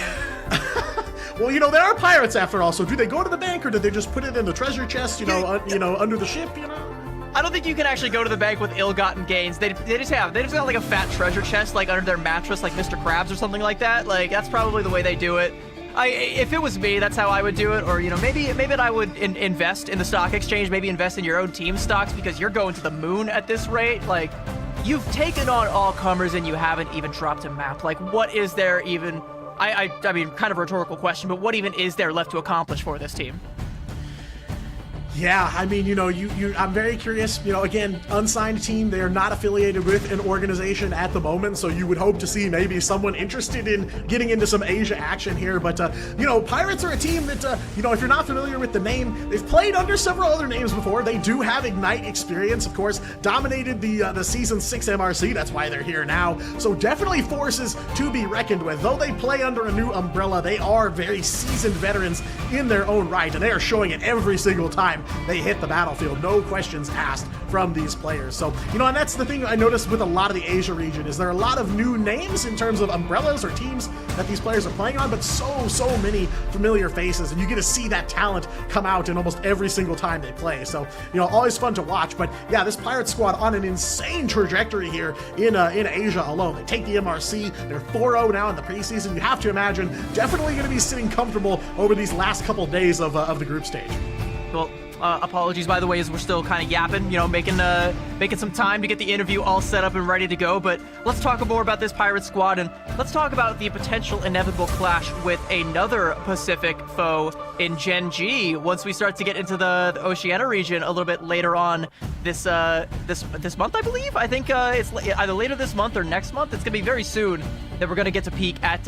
Well, you know, there are pirates after all, so do they go to the bank or do they just put it in the treasure chest, you know, under the ship, you know? I don't think you can actually go to the bank with ill-gotten gains. They just got like a fat treasure chest, like under their mattress, like Mr. Krabs or something like that. Like, that's probably the way they do it. If it was me, that's how I would do it. Or, you know, maybe I would invest in the stock exchange, maybe invest in your own team stocks, because you're going to the moon at this rate. Like, you've taken on all comers and you haven't even dropped a map. Like, what is there even... I mean, kind of a rhetorical question, but what even is there left to accomplish for this team? Yeah, I mean, you know, I'm very curious. You know, again, unsigned team, they are not affiliated with an organization at the moment, so you would hope to see maybe someone interested in getting into some Asia action here. But, you know, Pirates are a team that, you know, if you're not familiar with the name, they've played under several other names before. They do have Ignite experience, of course, dominated the Season 6 MRC. That's why they're here now. So definitely forces to be reckoned with. Though they play under a new umbrella, they are very seasoned veterans in their own right, and they are showing it every single time they hit the battlefield. No questions asked from these players. So, you know, and that's the thing I noticed with a lot of the Asia region, is there are a lot of new names in terms of umbrellas or teams that these players are playing on, but so many familiar faces, and you get to see that talent come out in almost every single time they play. So, you know, always fun to watch. But yeah, this Pirate squad on an insane trajectory here in Asia alone. They take the MRC, they're 4-0 now in the preseason. You have to imagine definitely going to be sitting comfortable over these last couple days of the group stage. Well, apologies, by the way, as we're still kind of yapping, you know, making some time to get the interview all set up and ready to go. But let's talk more about this Pirate squad, and let's talk about the potential inevitable clash with another Pacific foe in Gen G once we start to get into the Oceania region a little bit later on this month, I believe. I think it's either later this month or next month. It's gonna be very soon that we're gonna get to peek at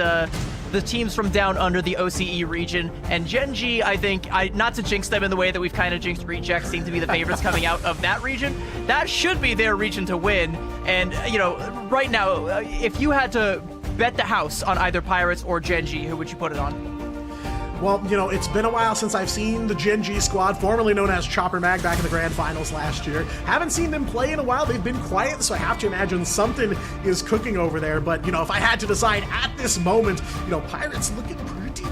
the teams from down under the OCE region. And Gen G, I think, not to jinx them in the way that we've kind of jinxed Reject, seem to be the favorites coming out of that region. That should be their region to win. And, you know, right now, if you had to bet the house on either Pirates or Gen G, who would you put it on? Well, you know, it's been a while since I've seen the Gen G squad, formerly known as Chopper Mag, back in the Grand Finals last year. Haven't seen them play in a while. They've been quiet, so I have to imagine something is cooking over there. But, you know, if I had to decide at this moment, you know, Pirates looking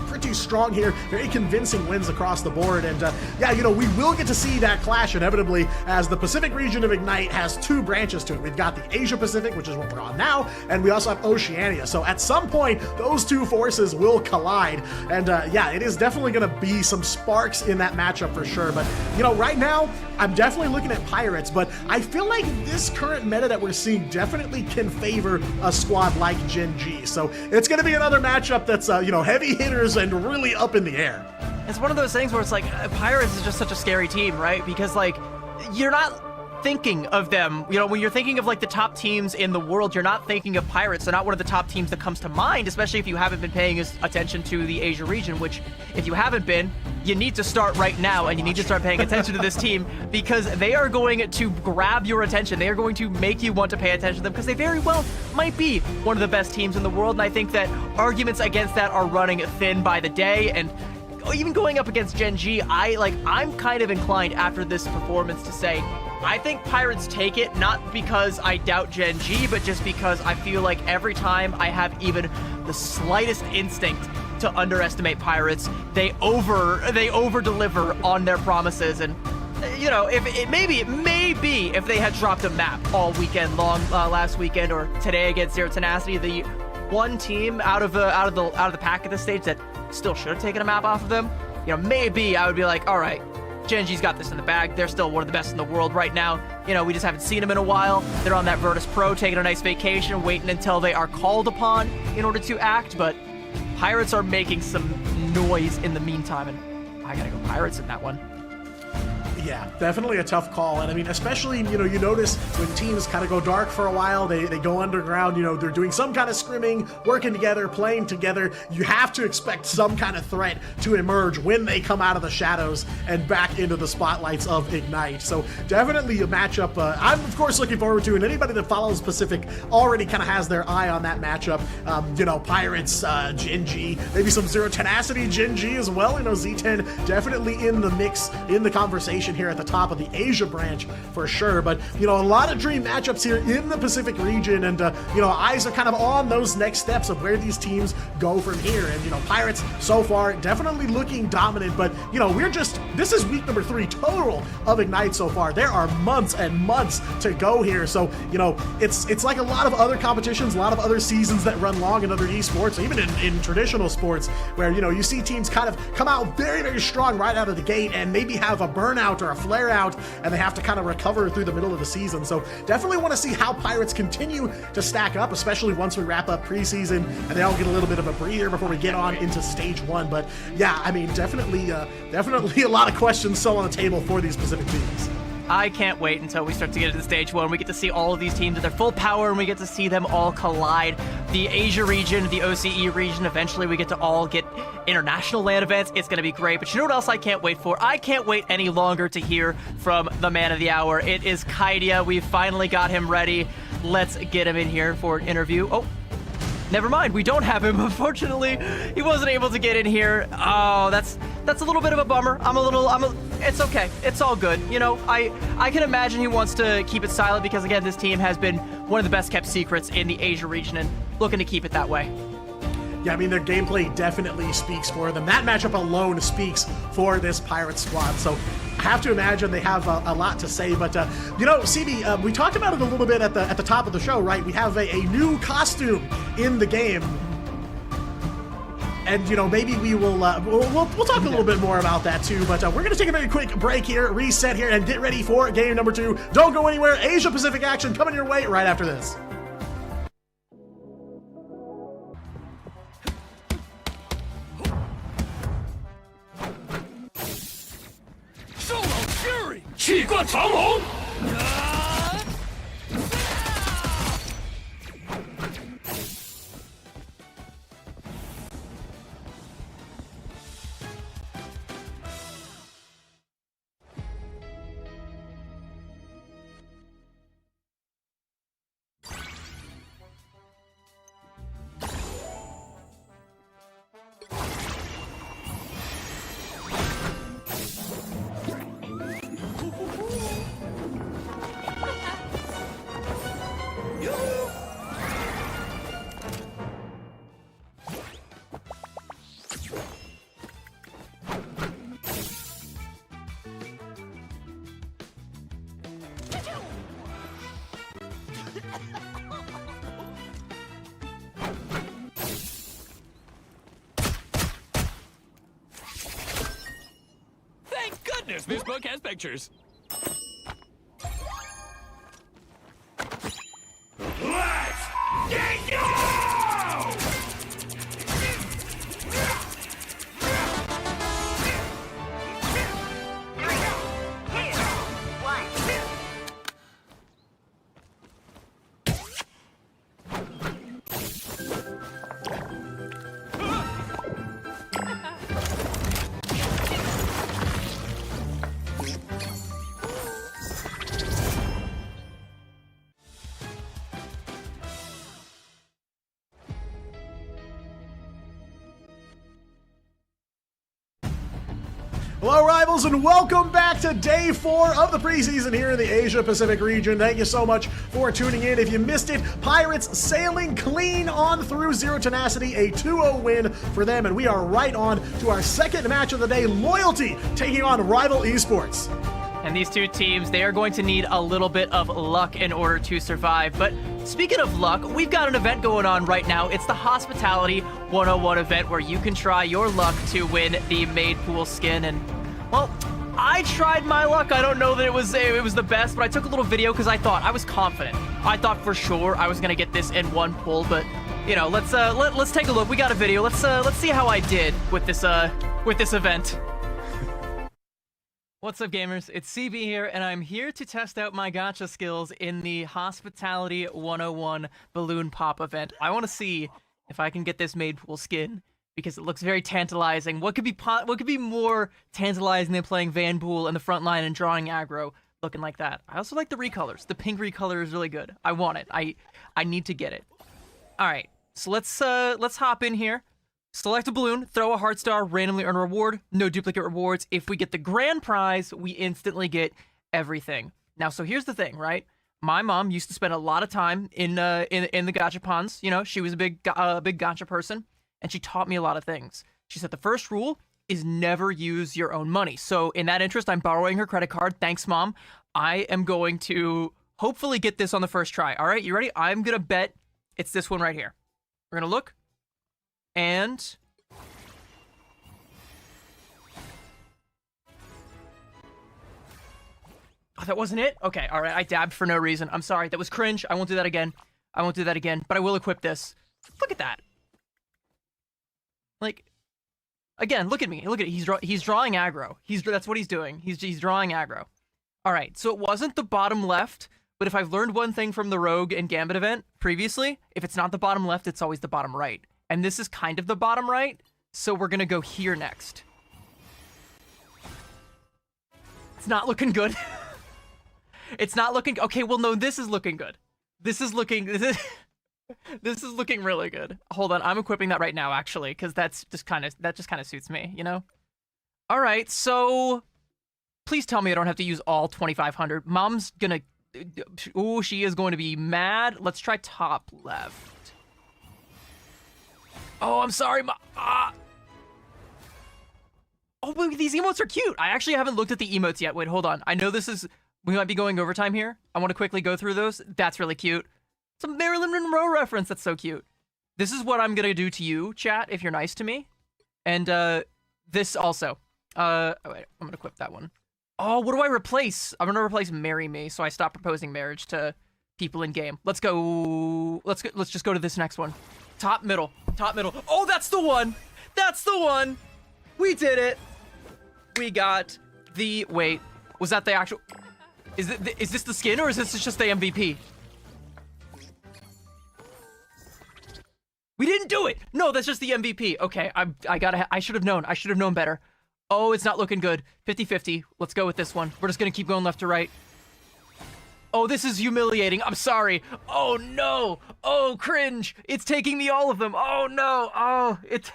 pretty pretty strong here, very convincing wins across the board. And yeah, you know, we will get to see that clash inevitably, as the Pacific region of Ignite has two branches to it. We've got the Asia Pacific, which is what we're on now, and we also have Oceania. So at some point, those two forces will collide. And yeah, it is definitely going to be some sparks in that matchup for sure. But, you know, right now, I'm definitely looking at Pirates, but I feel like this current meta that we're seeing definitely can favor a squad like Gen G. So it's going to be another matchup that's, you know, heavy hitters and really up in the air. It's one of those things where it's like, Pirates is just such a scary team, right? Because, like, you're not thinking of them, you know, when you're thinking of like the top teams in the world, you're not thinking of Pirates. They're not one of the top teams that comes to mind, especially if you haven't been paying attention to the Asia region, which if you haven't been, you need to start right now, and you need to start paying attention to this team, because they are going to grab your attention. They are going to make you want to pay attention to them, because they very well might be one of the best teams in the world. And I think that arguments against that are running thin by the day. And even going up against Gen G, I'm kind of inclined after this performance to say, I think Pirates take it, not because I doubt Gen G, but just because I feel like every time I have even the slightest instinct to underestimate Pirates, they over deliver on their promises. And you know, if it maybe if they had dropped a map all weekend long last weekend or today against Zero Tenacity, the one team out of the pack at this stage that still should have taken a map off of them, you know, maybe I would be like, all right, Gen G's got this in the bag. They're still one of the best in the world right now. You know, we just haven't seen them in a while. They're on that Virtus Pro, taking a nice vacation, waiting until they are called upon in order to act. But Pirates are making some noise in the meantime, and I gotta go Pirates in that one. Yeah, definitely a tough call. And I mean, especially, you know, you notice when teams kind of go dark for a while, they go underground, you know, they're doing some kind of scrimming, working together, playing together. You have to expect some kind of threat to emerge when they come out of the shadows and back into the spotlights of Ignite. So definitely a matchup I'm, of course, looking forward to. And anybody that follows Pacific already kind of has their eye on that matchup. You know, Pirates, Gen G, maybe some Zero Tenacity Gen G as well. You know, Z10 definitely in the mix, in the conversation here at the top of the Asia branch for sure. But, you know, a lot of dream matchups here in the Pacific region, and you know, eyes are kind of on those next steps of where these teams go from here. And, you know, Pirates so far definitely looking dominant, but, you know, this is week number 3 total of Ignite so far. There are months and months to go here. So, you know, it's like a lot of other competitions, a lot of other seasons that run long in other esports, even in traditional sports, where, you know, you see teams kind of come out very, very strong right out of the gate and maybe have a burnout or a flare out, and they have to kind of recover through the middle of the season. So definitely want to see how Pirates continue to stack up, especially once we wrap up preseason and they all get a little bit of a breather before we get on into stage 1. But yeah, I mean, definitely a lot of questions still on the table for these Pacific teams. I can't wait until we start to get into stage 1. We get to see all of these teams at their full power, and we get to see them all collide. The Asia region, the OCE region, eventually we get to all get international LAN events. It's going to be great. But you know what else I can't wait for? I can't wait any longer to hear from the man of the hour. It is Kaidia. We finally got him ready. Let's get him in here for an interview. Oh, never mind, we don't have him. Unfortunately, he wasn't able to get in here. Oh, that's a little bit of a bummer. It's okay. It's all good. You know, I can imagine he wants to keep it silent because, again, this team has been one of the best kept secrets in the Asia region and looking to keep it that way. Yeah, I mean, their gameplay definitely speaks for them. That matchup alone speaks for this Pirates squad. So I have to imagine they have a lot to say. But, you know, CB, we talked about it a little bit at the top of the show, right? We have a new costume in the game. And, you know, maybe we will, we'll talk a little bit more about that too. But we're going to take a very quick break here, reset here, and get ready for game number 2. Don't go anywhere. Asia Pacific action coming your way right after this. Fury! 气贯长龙！ This book has pictures. Let's get go! Hello, rivals, and welcome back to day 4 of the preseason here in the Asia Pacific region. Thank you so much for tuning in. If you missed it, Pirates sailing clean on through Zero Tenacity, a 2-0 win for them, and we are right on to our second match of the day, Loyalty taking on Rival Esports. And these two teams, they are going to need a little bit of luck in order to survive. But speaking of luck, we've got an event going on right now. It's the Hospitality 101 event where you can try your luck to win the Made Pool skin. And, well, I tried my luck. I don't know that it was the best, but I took a little video because I was confident. I thought for sure I was going to get this in one pull, but, you know, let's take a look. We got a video. Let's see how I did with this event. What's up, gamers? It's CB here, and I'm here to test out my gacha skills in the Hospitality 101 Balloon Pop event. I want to see if I can get this Made Pool skin, because it looks very tantalizing. What could be more tantalizing than playing Van Pool in the front line and drawing aggro looking like that? I also like the recolors. The pink recolor is really good. I want it. I need to get it. All right, so let's hop in here. Select a balloon, throw a heart star, randomly earn a reward, no duplicate rewards. If we get the grand prize, we instantly get everything. Now, so here's the thing, right? My mom used to spend a lot of time in the gachapons. You know, she was a big gacha person, and she taught me a lot of things. She said the first rule is never use your own money. So in that interest, I'm borrowing her credit card. Thanks, Mom. I am going to hopefully get this on the first try. All right, you ready? I'm gonna bet it's this one right here. We're gonna look. And oh, that wasn't it? Okay, all right, I dabbed for no reason. I'm sorry, that was cringe. I won't do that again. But I will equip this. Look at that. Like, again, look at me. Look at it. He's drawing aggro. That's what he's doing. He's drawing aggro. All right, so it wasn't the bottom left, but if I've learned one thing from the Rogue and Gambit event previously, if it's not the bottom left, it's always the bottom right. And this is kind of the bottom right, so we're gonna go here next. It's not looking good. It's not looking... Okay, well, no, this is looking good. This is looking really good. Hold on, I'm equipping that right now, actually, because that just kind of suits me, you know? All right, so... Please tell me I don't have to use all 2,500. Mom's gonna... Oh, she is going to be mad. Let's try top left. Oh, I'm sorry, Oh, but these emotes are cute. I actually haven't looked at the emotes yet. Wait, hold on. I know we might be going overtime here. I want to quickly go through those. That's really cute. It's a Marilyn Monroe reference. That's so cute. This is what I'm going to do to you, chat, if you're nice to me. And, this also. Oh, wait, I'm going to equip that one. Oh, what do I replace? I'm going to replace Marry Me, so I stop proposing marriage to people in game. Let's go. Let's just go to this next one. Top middle. Oh, that's the one. That's the one. We did it. We got the... Wait, was that the actual... Is this the skin, or is this just the MVP? We didn't do it. No, that's just the MVP. Okay, I should have known. I should have known better. Oh, it's not looking good. 50-50. Let's go with this one. We're just gonna keep going left to right. Oh, this is humiliating. I'm sorry. Oh, no. Oh, cringe. It's taking me all of them. Oh, no. Oh, it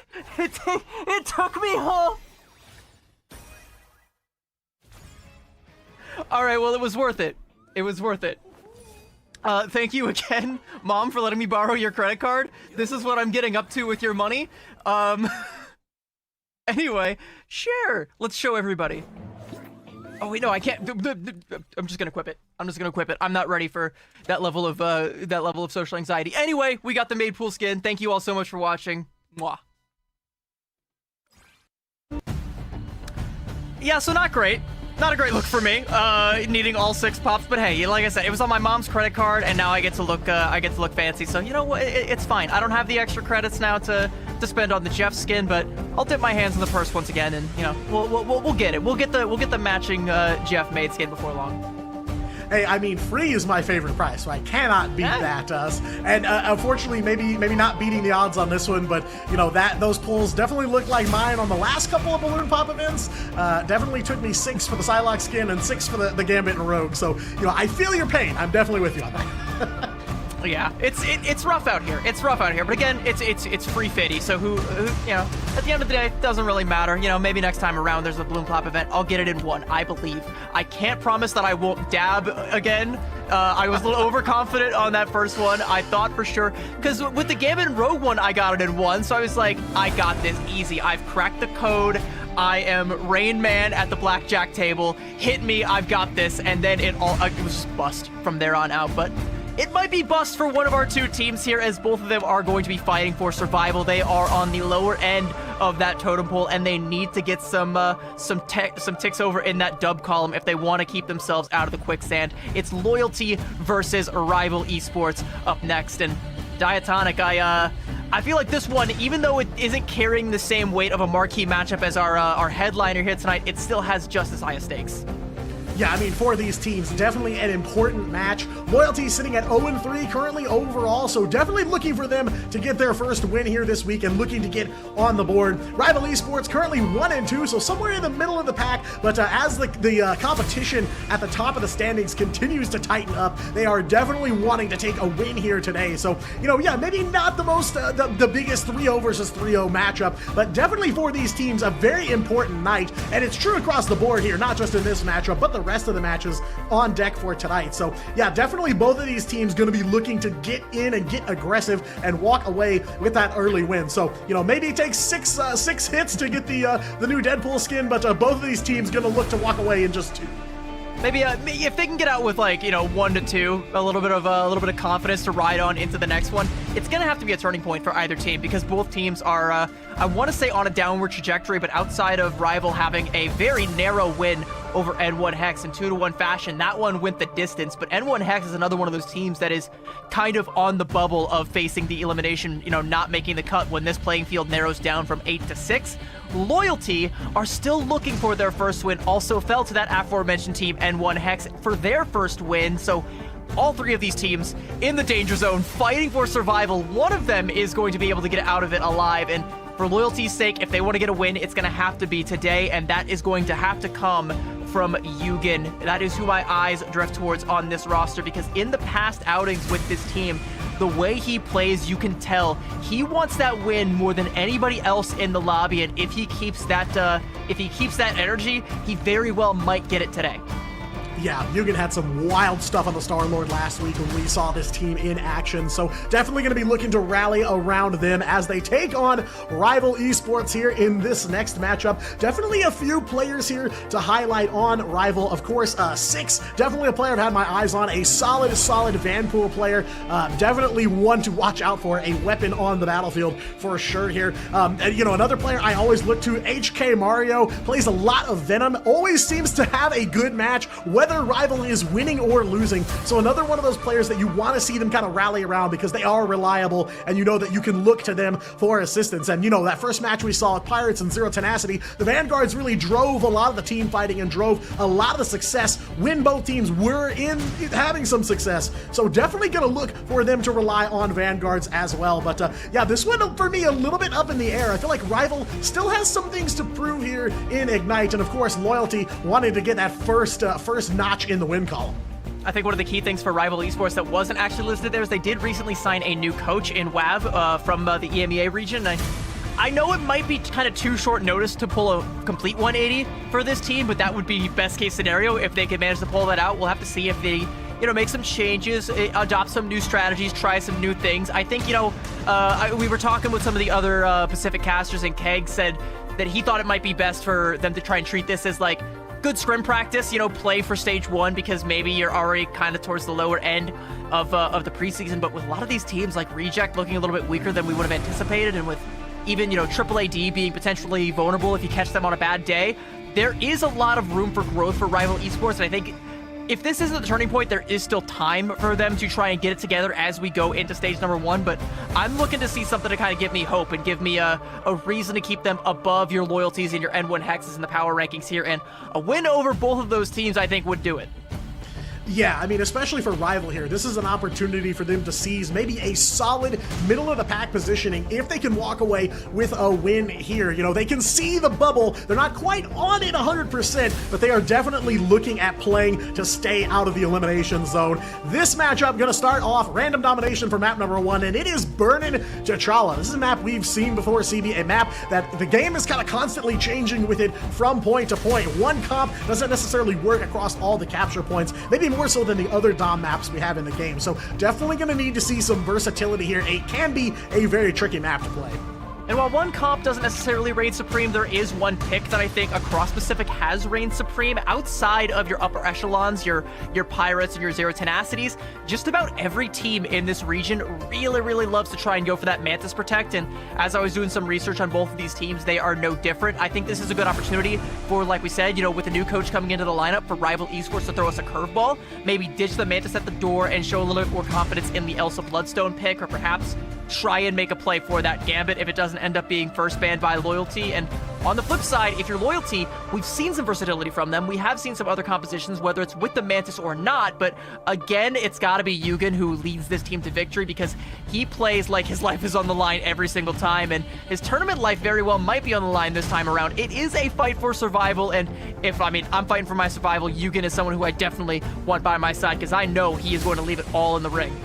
took me home. All right, well, it was worth it. It was worth it. Thank you again, Mom, for letting me borrow your credit card. This is what I'm getting up to with your money. Anyway, share. Let's show everybody. Oh, wait, no, I can't. I'm just gonna equip it. I'm not ready for that level of social anxiety. Anyway, we got the Made Pool skin. Thank you all so much for watching. Mwah. Yeah, so not great. Not a great look for me, needing all 6 pops, but hey, like I said, it was on my mom's credit card, and now I get to look fancy, so you know what, it's fine. I don't have the extra credits now to spend on the Jeff skin, but I'll dip my hands in the purse once again, and you know, we'll get it. We'll get the matching Jeff made skin before long. Hey, I mean, free is my favorite price, so I cannot beat that. And unfortunately, maybe not beating the odds on this one, but you know those pulls definitely look like mine on the last couple of balloon pop events. Definitely took me 6 for the Psylocke skin and 6 for the Gambit and Rogue. So you know, I feel your pain. I'm definitely with you on that. Yeah, it's rough out here. It's rough out here, but again, it's free fitty. So who you know, at the end of the day, it doesn't really matter. You know, maybe next time around there's a balloon pop event, I'll get it in 1. I believe. I can't promise that I won't dab again. I was a little overconfident on that first one. I thought for sure, because with the Gambit and Rogue one, I got it in 1. So I was like, I got this easy. I've cracked the code. I am Rain Man at the blackjack table. Hit me. I've got this. And then it was just bust from there on out. But it might be bust for one of our 2 teams here, as both of them are going to be fighting for survival. They are on the lower end of that totem pole, and they need to get some ticks over in that dub column if they want to keep themselves out of the quicksand. It's Loyalty versus Rival Esports up next, and Diatonic, I feel like this one, even though it isn't carrying the same weight of a marquee matchup as our headliner here tonight, it still has just as high a stakes. Yeah, I mean, for these teams, definitely an important match. Loyalty sitting at 0-3 currently overall, so definitely looking for them to get their first win here this week and looking to get on the board. Rival Esports currently 1-2, so somewhere in the middle of the pack, but as the competition at the top of the standings continues to tighten up, they are definitely wanting to take a win here today. So, you know, yeah, maybe not the most, the biggest 3-0 versus 3-0 matchup, but definitely for these teams, a very important night, and it's true across the board here, not just in this matchup, but the rest of the matches on deck for tonight. So yeah, definitely both of these teams going to be looking to get in and get aggressive and walk away with that early win. So, you know, maybe it takes six hits to get the new Deadpool skin, but both of these teams going to look to walk away in just 2. Maybe if they can get out with, like, you know, 1-2, a little bit of confidence to ride on into the next one, it's gonna have to be a turning point for either team, because both teams are I want to say on a downward trajectory, but outside of Rival having a very narrow win over N1 Hex in 2-1 fashion, that one went the distance. But N1 Hex is another one of those teams that is kind of on the bubble of facing the elimination, you know, not making the cut when this playing field narrows down from 8 to 6. Loyalty are still looking for their first win, also fell to that aforementioned team N1 Hex for their first win. So all 3 of these teams in the danger zone fighting for survival. One of them is going to be able to get out of it alive, and for Loyalty's sake, if they want to get a win, it's going to have to be today, and that is going to have to come from Yugen. That is who my eyes drift towards on this roster, because in the past outings with this team, the way he plays, you can tell he wants that win more than anybody else in the lobby, and if he keeps that energy, he very well might get it today. Yeah, Yugen had some wild stuff on the Star-Lord last week when we saw this team in action, so definitely going to be looking to rally around them as they take on Rival Esports here in this next matchup. Definitely a few players here to highlight on Rival. Of course, 6, definitely a player I've had my eyes on, a solid Vanpool player, definitely one to watch out for, a weapon on the battlefield for sure here. And, you know, another player I always look to, HK Mario, plays a lot of Venom, always seems to have a good match, whether Rival is winning or losing. So another one of those players that you want to see them kind of rally around, because they are reliable and you know that you can look to them for assistance. And you know, that first match we saw with Pirates and Zero Tenacity, the Vanguards really drove a lot of the team fighting and drove a lot of the success when both teams were in having some success. So definitely going to look for them to rely on Vanguards as well. But yeah, this one for me a little bit up in the air. I feel like Rival still has some things to prove here in Ignite, and of course Loyalty wanted to get that first notch in the win column. I think one of the key things for Rival Esports that wasn't actually listed there is they did recently sign a new coach in WAV from the EMEA region. I know it might be kind of too short notice to pull a complete 180 for this team, but that would be best case scenario if they could manage to pull that out. We'll have to see if they, you know, make some changes, adopt some new strategies, try some new things. I think, you know, we were talking with some of the other Pacific casters, and Keg said that he thought it might be best for them to try and treat this as like good scrim practice, you know, play for stage 1, because maybe you're already kind of towards the lower end of the preseason. But with a lot of these teams like Reject looking a little bit weaker than we would have anticipated, and with even, you know, AAAD being potentially vulnerable if you catch them on a bad day, there is a lot of room for growth for Rival Esports, and I think if this isn't the turning point, there is still time for them to try and get it together as we go into stage number 1, but I'm looking to see something to kind of give me hope and give me a reason to keep them above your loyalties and your N1 hexes in the power rankings here, and a win over both of those teams I think would do it. Yeah, I mean, especially for Rival here, this is an opportunity for them to seize maybe a solid middle-of-the-pack positioning if they can walk away with a win here. You know, they can see the bubble. They're not quite on it 100%, but they are definitely looking at playing to stay out of the elimination zone. This matchup going to start off random domination for map number 1, and it is Burnin' T'Challa. This is a map we've seen before, CB, a map that the game is kind of constantly changing with it from point to point. One comp doesn't necessarily work across all the capture points, maybe more so than the other Dom maps we have in the game. So definitely going to need to see some versatility here. It can be a very tricky map to play. And while one comp doesn't necessarily reign supreme, there is one pick that I think across Pacific has reigned supreme outside of your upper echelons, your Pirates and your Zero Tenacities. Just about every team in this region really loves to try and go for that Mantis Protect, and as I was doing some research on both of these teams, they are no different. I think this is a good opportunity for, like we said, you know, with a new coach coming into the lineup, for Rival Esports to throw us a curveball, maybe ditch the Mantis at the door and show a little bit more confidence in the Elsa Bloodstone pick, or perhaps try and make a play for that Gambit if it doesn't end up being first banned by Loyalty. And on the flip side, if you're Loyalty, we've seen some versatility from them. We have seen some other compositions, whether it's with the Mantis or not, but again, it's got to be Yugen who leads this team to victory, because he plays like his life is on the line every single time, and his tournament life very well might be on the line this time around. It is a fight for survival, and I'm fighting for my survival, Yugen is someone who I definitely want by my side, because I know he is going to leave it all in the ring.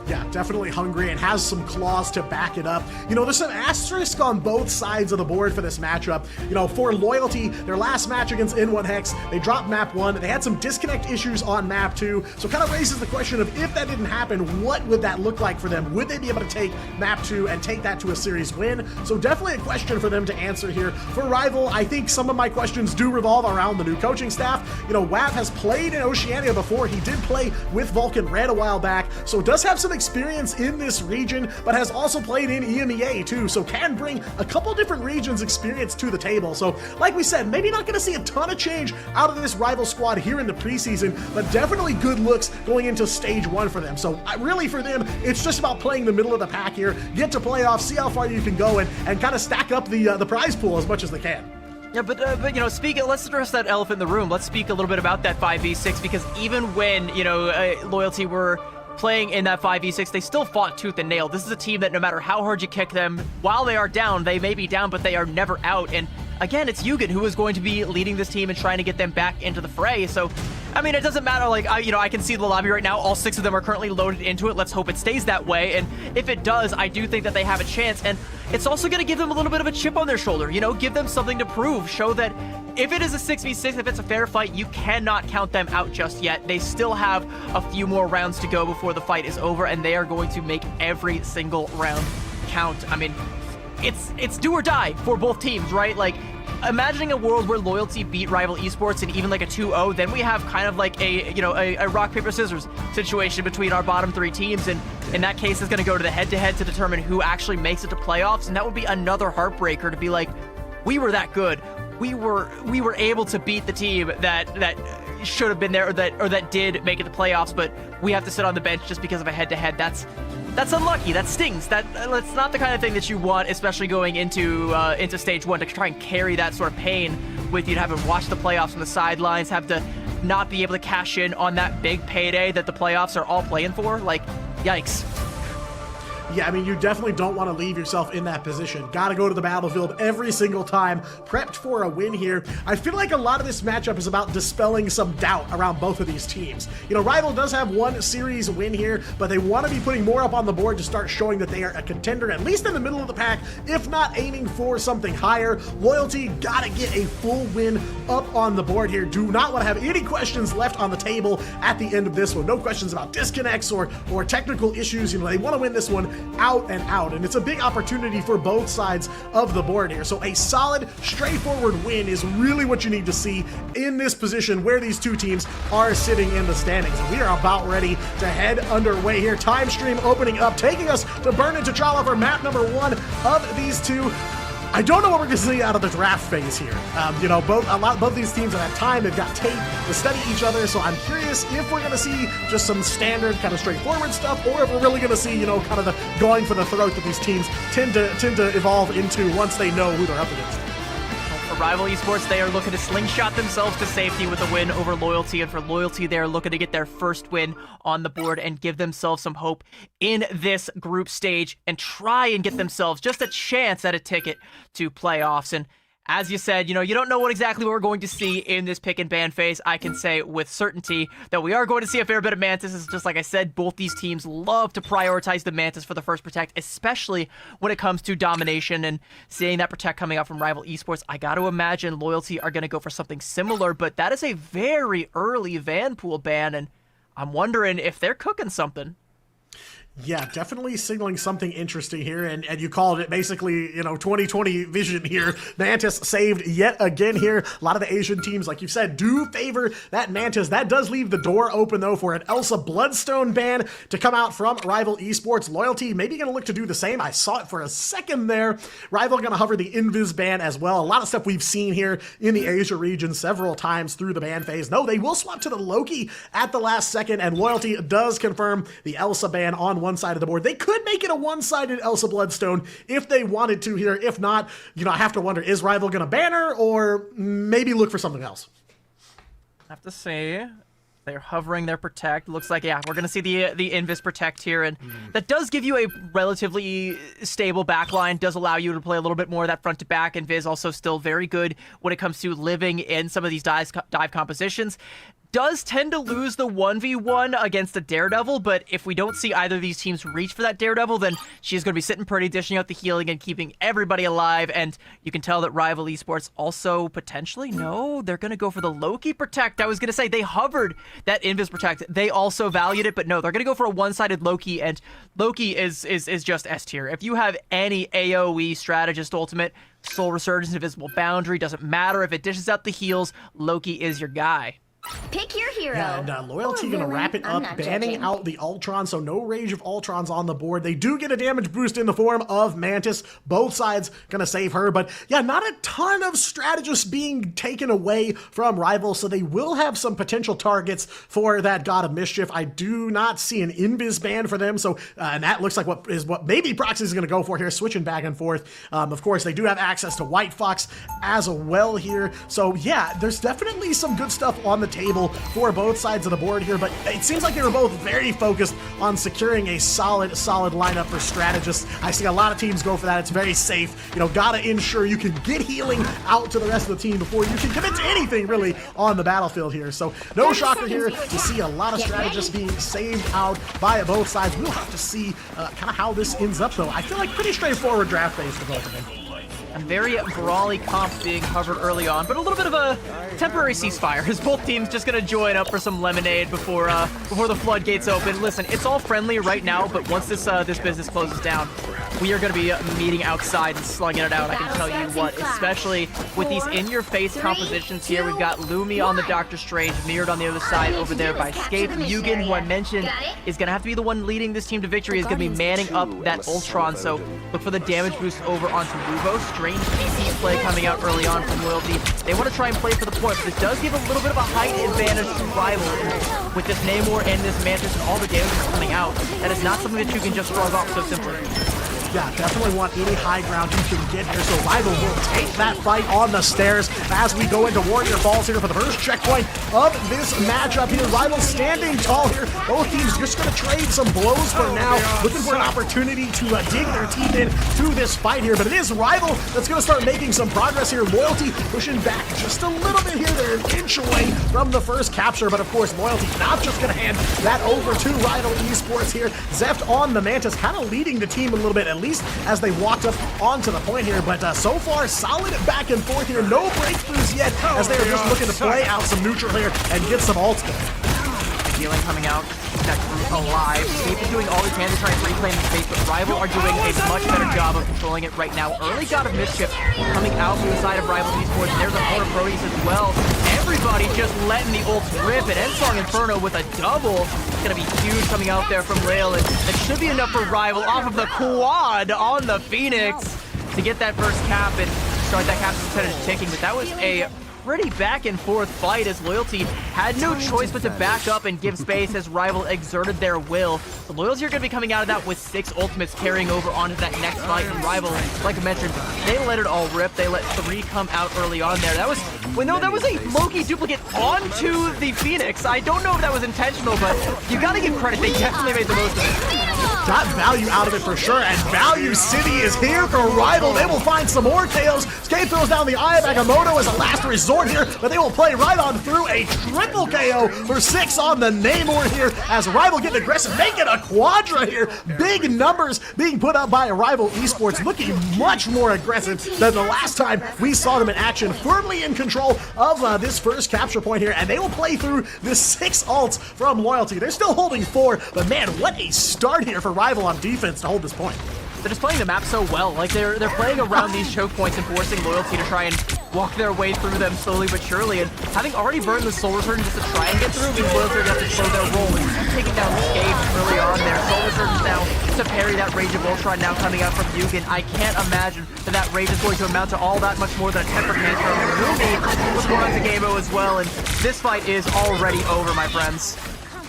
Yeah, definitely hungry and has some claws to back it up. You know, there's some asterisk on both sides of the board for this matchup. You know, for Loyalty, their last match against N1 Hex, they dropped map 1. They had some disconnect issues on map 2. So it kind of raises the question of, if that didn't happen, what would that look like for them? Would they be able to take map 2 and take that to a series win? So definitely a question for them to answer here. For Rival, I think some of my questions do revolve around the new coaching staff. You know, WAP has played in Oceania before. He did play with Vulcan Red a while back, so does have some experience in this region, but has also played in EMEA too, so can bring a couple different regions experience to the table. So like we said, maybe not going to see a ton of change out of this Rival squad here in the preseason, but definitely good looks going into stage 1 for them. So really for them, it's just about playing the middle of the pack here, get to playoffs, see how far you can go, and kind of stack up the prize pool as much as they can. Yeah, but you know, let's address that elephant in the room. Let's speak a little bit about that 5v6, because even when, you know, Loyalty were playing in that 5v6, they still fought tooth and nail. This is a team that no matter how hard you kick them, while they are down, they may be down, but they are never out. And again, it's Yugen who is going to be leading this team and trying to get them back into the fray. So, I mean, it doesn't matter. Like, I can see the lobby right now. All 6 of them are currently loaded into it. Let's hope it stays that way. And if it does, I do think that they have a chance. And it's also going to give them a little bit of a chip on their shoulder. You know, give them something to prove. Show that if it is a 6v6, if it's a fair fight, you cannot count them out just yet. They still have a few more rounds to go before the fight is over, and they are going to make every single round count. I mean, it's do or die for both teams, right? Like, imagining a world where Loyalty beat Rival Esports and even like a 2-0, then we have kind of like a rock, paper, scissors situation between our bottom 3 teams, and in that case, it's going to go to the head-to-head to determine who actually makes it to playoffs, and that would be another heartbreaker to be like, we were that good. We were able to beat the team that should have been there, or that did make it to playoffs, but we have to sit on the bench just because of a head-to-head. That's unlucky. That stings. That's not the kind of thing that you want, especially going into stage 1, to try and carry that sort of pain with you, to have to watch the playoffs from the sidelines, have to not be able to cash in on that big payday that the playoffs are all playing for. Like, yikes. Yeah, I mean, you definitely don't want to leave yourself in that position. Got to go to the battlefield every single time, prepped for a win here. I feel like a lot of this matchup is about dispelling some doubt around both of these teams. You know, Rival does have one series win here, but they want to be putting more up on the board to start showing that they are a contender, at least in the middle of the pack, if not aiming for something higher. Loyalty got to get a full win up on the board here. Do not want to have any questions left on the table at the end of this one. No questions about disconnects or technical issues. You know, they want to win this one out and out, and it's a big opportunity for both sides of the board here. So a solid, straightforward win is really what you need to see in this position where these two teams are sitting in the standings. And we are about ready to head underway here. Time stream opening up, taking us to Burnin' T'Challa for map number 1 of these two. I don't know what we're going to see out of the draft phase here. You know, both these teams have had time. They've got tape to study each other. So I'm curious if we're going to see just some standard kind of straightforward stuff, or if we're really going to see, you know, kind of the going for the throat that these teams tend to evolve into once they know who they're up against. For Rival Esports, they are looking to slingshot themselves to safety with a win over Loyalty, and for Loyalty, they are looking to get their first win on the board and give themselves some hope in this group stage and try and get themselves just a chance at a ticket to playoffs. And as you said, you know, you don't know exactly what we're going to see in this pick and ban phase. I can say with certainty that we are going to see a fair bit of Mantis. Just like I said, both these teams love to prioritize the Mantis for the first Protect, especially when it comes to domination. And seeing that Protect coming out from Rival Esports, I got to imagine Loyalty are going to go for something similar, but that is a very early Vanpool ban, and I'm wondering if they're cooking something. Yeah, definitely signaling something interesting here, and you called it basically, you know, 2020 vision here. Mantis saved yet again here. A lot of the Asian teams, like you said, do favor that Mantis. That does leave the door open, though, for an Elsa Bloodstone ban to come out from Rival Esports. Loyalty maybe going to look to do the same. I saw it for a second there. Rival going to hover the Invis ban as well. A lot of stuff we've seen here in the Asia region several times through the ban phase. No, they will swap to the Loki at the last second, and Loyalty does confirm the Elsa ban on one side of the board. They could make it a one-sided Elsa Bloodstone if they wanted to here. If not, you know, I have to wonder, is Rival going to ban her or maybe look for something else? I have to say, they're hovering their Protect. Looks like, yeah, we're going to see the Invis Protect here, and that does give you a relatively stable backline, does allow you to play a little bit more of that front to back, and Viz also still very good when it comes to living in some of these dive compositions. Does tend to lose the 1v1 against a Daredevil, but if we don't see either of these teams reach for that Daredevil, then she's going to be sitting pretty, dishing out the healing and keeping everybody alive, and you can tell that Rival Esports also potentially, no, they're going to go for the Loki Protect. I was going to say, they hovered that Invis Protect. They also valued it, but no, they're going to go for a one-sided Loki, and Loki is just S tier. If you have any AoE strategist ultimate, Soul Resurgence, Invisible Boundary, doesn't matter if it dishes out the heals, Loki is your guy. Pick your hero. Yeah, and Loyalty going to wrap it up, banning out the Ultron, so no Rage of Ultrons on the board. They do get a damage boost in the form of Mantis. Both sides going to save her, but yeah, not a ton of strategists being taken away from Rival, so they will have some potential targets for that God of Mischief. I do not see an Invis ban for them, so and that looks like what maybe Proxy is going to go for here, switching back and forth. Of course, they do have access to White Fox as well here, so yeah, there's definitely some good stuff on the table for both sides of the board here, but it seems like they were both very focused on securing a solid lineup for strategists. I see a lot of teams go for that. It's very safe. You know, gotta ensure you can get healing out to the rest of the team before you can commit to anything really on the battlefield here. So no shocker here to see a lot of strategists being saved out by both sides. We'll have to see kind of how this ends up, though. I feel like pretty straightforward draft phase for both of them. And very brawly comps being covered early on, but a little bit of a temporary ceasefire as both teams just gonna join up for some lemonade before the floodgates open. Listen, it's all friendly right now, but once this business closes down, we are gonna be meeting outside and slugging it out. I can tell you what, especially with these in-your-face compositions here. We've got Lumi on the Doctor Strange, mirrored on the other side over there by Scape. Mugen, who I mentioned, is gonna have to be the one leading this team to victory, is gonna be manning up that Ultron, so look for the damage boost over onto Rubo. Strange TP play coming out early on from Loyalty. They want to try and play for the point, but this does give a little bit of a height advantage to Rival. With this Namor and this Mantis and all the damage that's coming out, that is not something that you can just shrug off so simply. Yeah, definitely want any high ground you can get here, so Rival will take that fight on the stairs as we go into Warrior Falls here for the first checkpoint of this matchup here. Rival standing tall here. Both teams just going to trade some blows for now, looking for an opportunity to dig their teeth in to this fight here, but it is Rival that's going to start making some progress here. Loyalty pushing back just a little bit here. They're an inch away from the first capture, but of course, Loyalty not just going to hand that over to Rival Esports here. Zeft on the Mantis, kind of leading the team a little bit, at least as they walked up onto the point here, but so far solid back and forth here, no breakthroughs yet as they are just looking to play out some neutral here and get some ults going. Healing coming out, that group alive. Scape is doing all he can to try and reclaim the space, but Rival are doing a much better job of controlling it right now. Early God of Mischief coming out from the side of Rival Esports. There's a corner Proteus as well. Everybody just letting the ults rip, and Ensong Inferno with a double. It's gonna be huge coming out there from Rail, and it should be enough for Rival off of the quad on the Phoenix. to get that first cap and start that cap percentage ticking. But that was a pretty back and forth fight as Loyalty had no choice but to back up and give space as Rival exerted their will. The Loyalty are going to be coming out of that with 6 ultimates carrying over onto that next fight, and Rival, like I mentioned, they let it all rip. They let 3 come out early on there. That was, well, no, that was a Loki duplicate onto the Phoenix. I don't know if that was intentional, but you got to give credit. They definitely made the most of it. Got value out of it for sure, and Value City is here for Rival. They will find some more KOs. Skate throws down the Eye of Agamotto as a last resort here, but they will play right on through a triple KO for 6 on the Namor here as Rival getting aggressive, making a quadra here. Big numbers being put up by Rival Esports, looking much more aggressive than the last time we saw them in action, firmly in control of this first capture point here, and they will play through the 6 ults from Loyalty. They're still holding 4, but man, what a start here for Rival on defense to hold this point. They're just playing the map so well. Like they're playing around these choke points and forcing Loyalty to try and walk their way through them slowly but surely. And having already burned the Soul Return just to try and get through, means Loyalty are going to have to slow their roll. And taking down Skate early on there. Soul Returns now to parry that Rage of Ultron now coming out from Yugen. I can't imagine that Rage is going to amount to all that much more than a temper tantrum. And Rumi was going on to Game-O as well. And this fight is already over, my friends.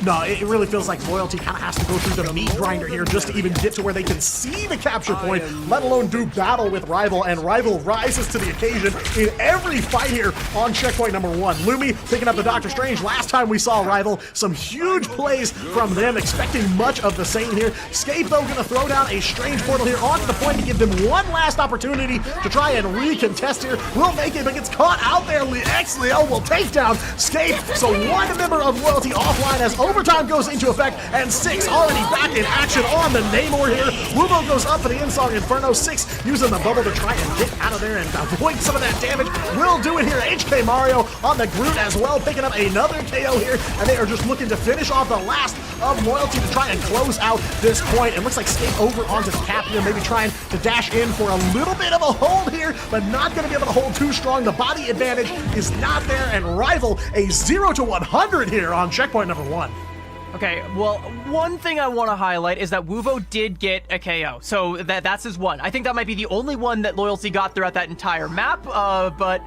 No, it really feels like Loyalty kind of has to go through the meat grinder here just to even get to where they can see the capture point, let alone do battle with Rival, and Rival rises to the occasion in every fight here on checkpoint number 1. Lumi picking up the Doctor Strange. Last time we saw Rival, some huge plays from them, expecting much of the same here. Scape, though, going to throw down a Strange Portal here onto the point to give them one last opportunity to try and recontest here. Will make it, but gets caught out there. X-Leo will take down Scape, so one member of Loyalty offline as overtime goes into effect, and 6 already back in action on the Namor here. Wubo goes up for the Insong Inferno. 6 using the bubble to try and get out of there and avoid some of that damage. Will do it here. HK Mario on the Groot as well, picking up another KO here, and they are just looking to finish off the last of Loyalty to try and close out this point. It looks like Skate over onto the cap here, maybe trying to dash in for a little bit of a hold here, but not going to be able to hold too strong. The body advantage is not there, and Rival a 0 to 100 here on checkpoint number 1. Okay, well, one thing I want to highlight is that Wuvo did get a KO, so that's his one. I think that might be the only one that Loyalty got throughout that entire map, but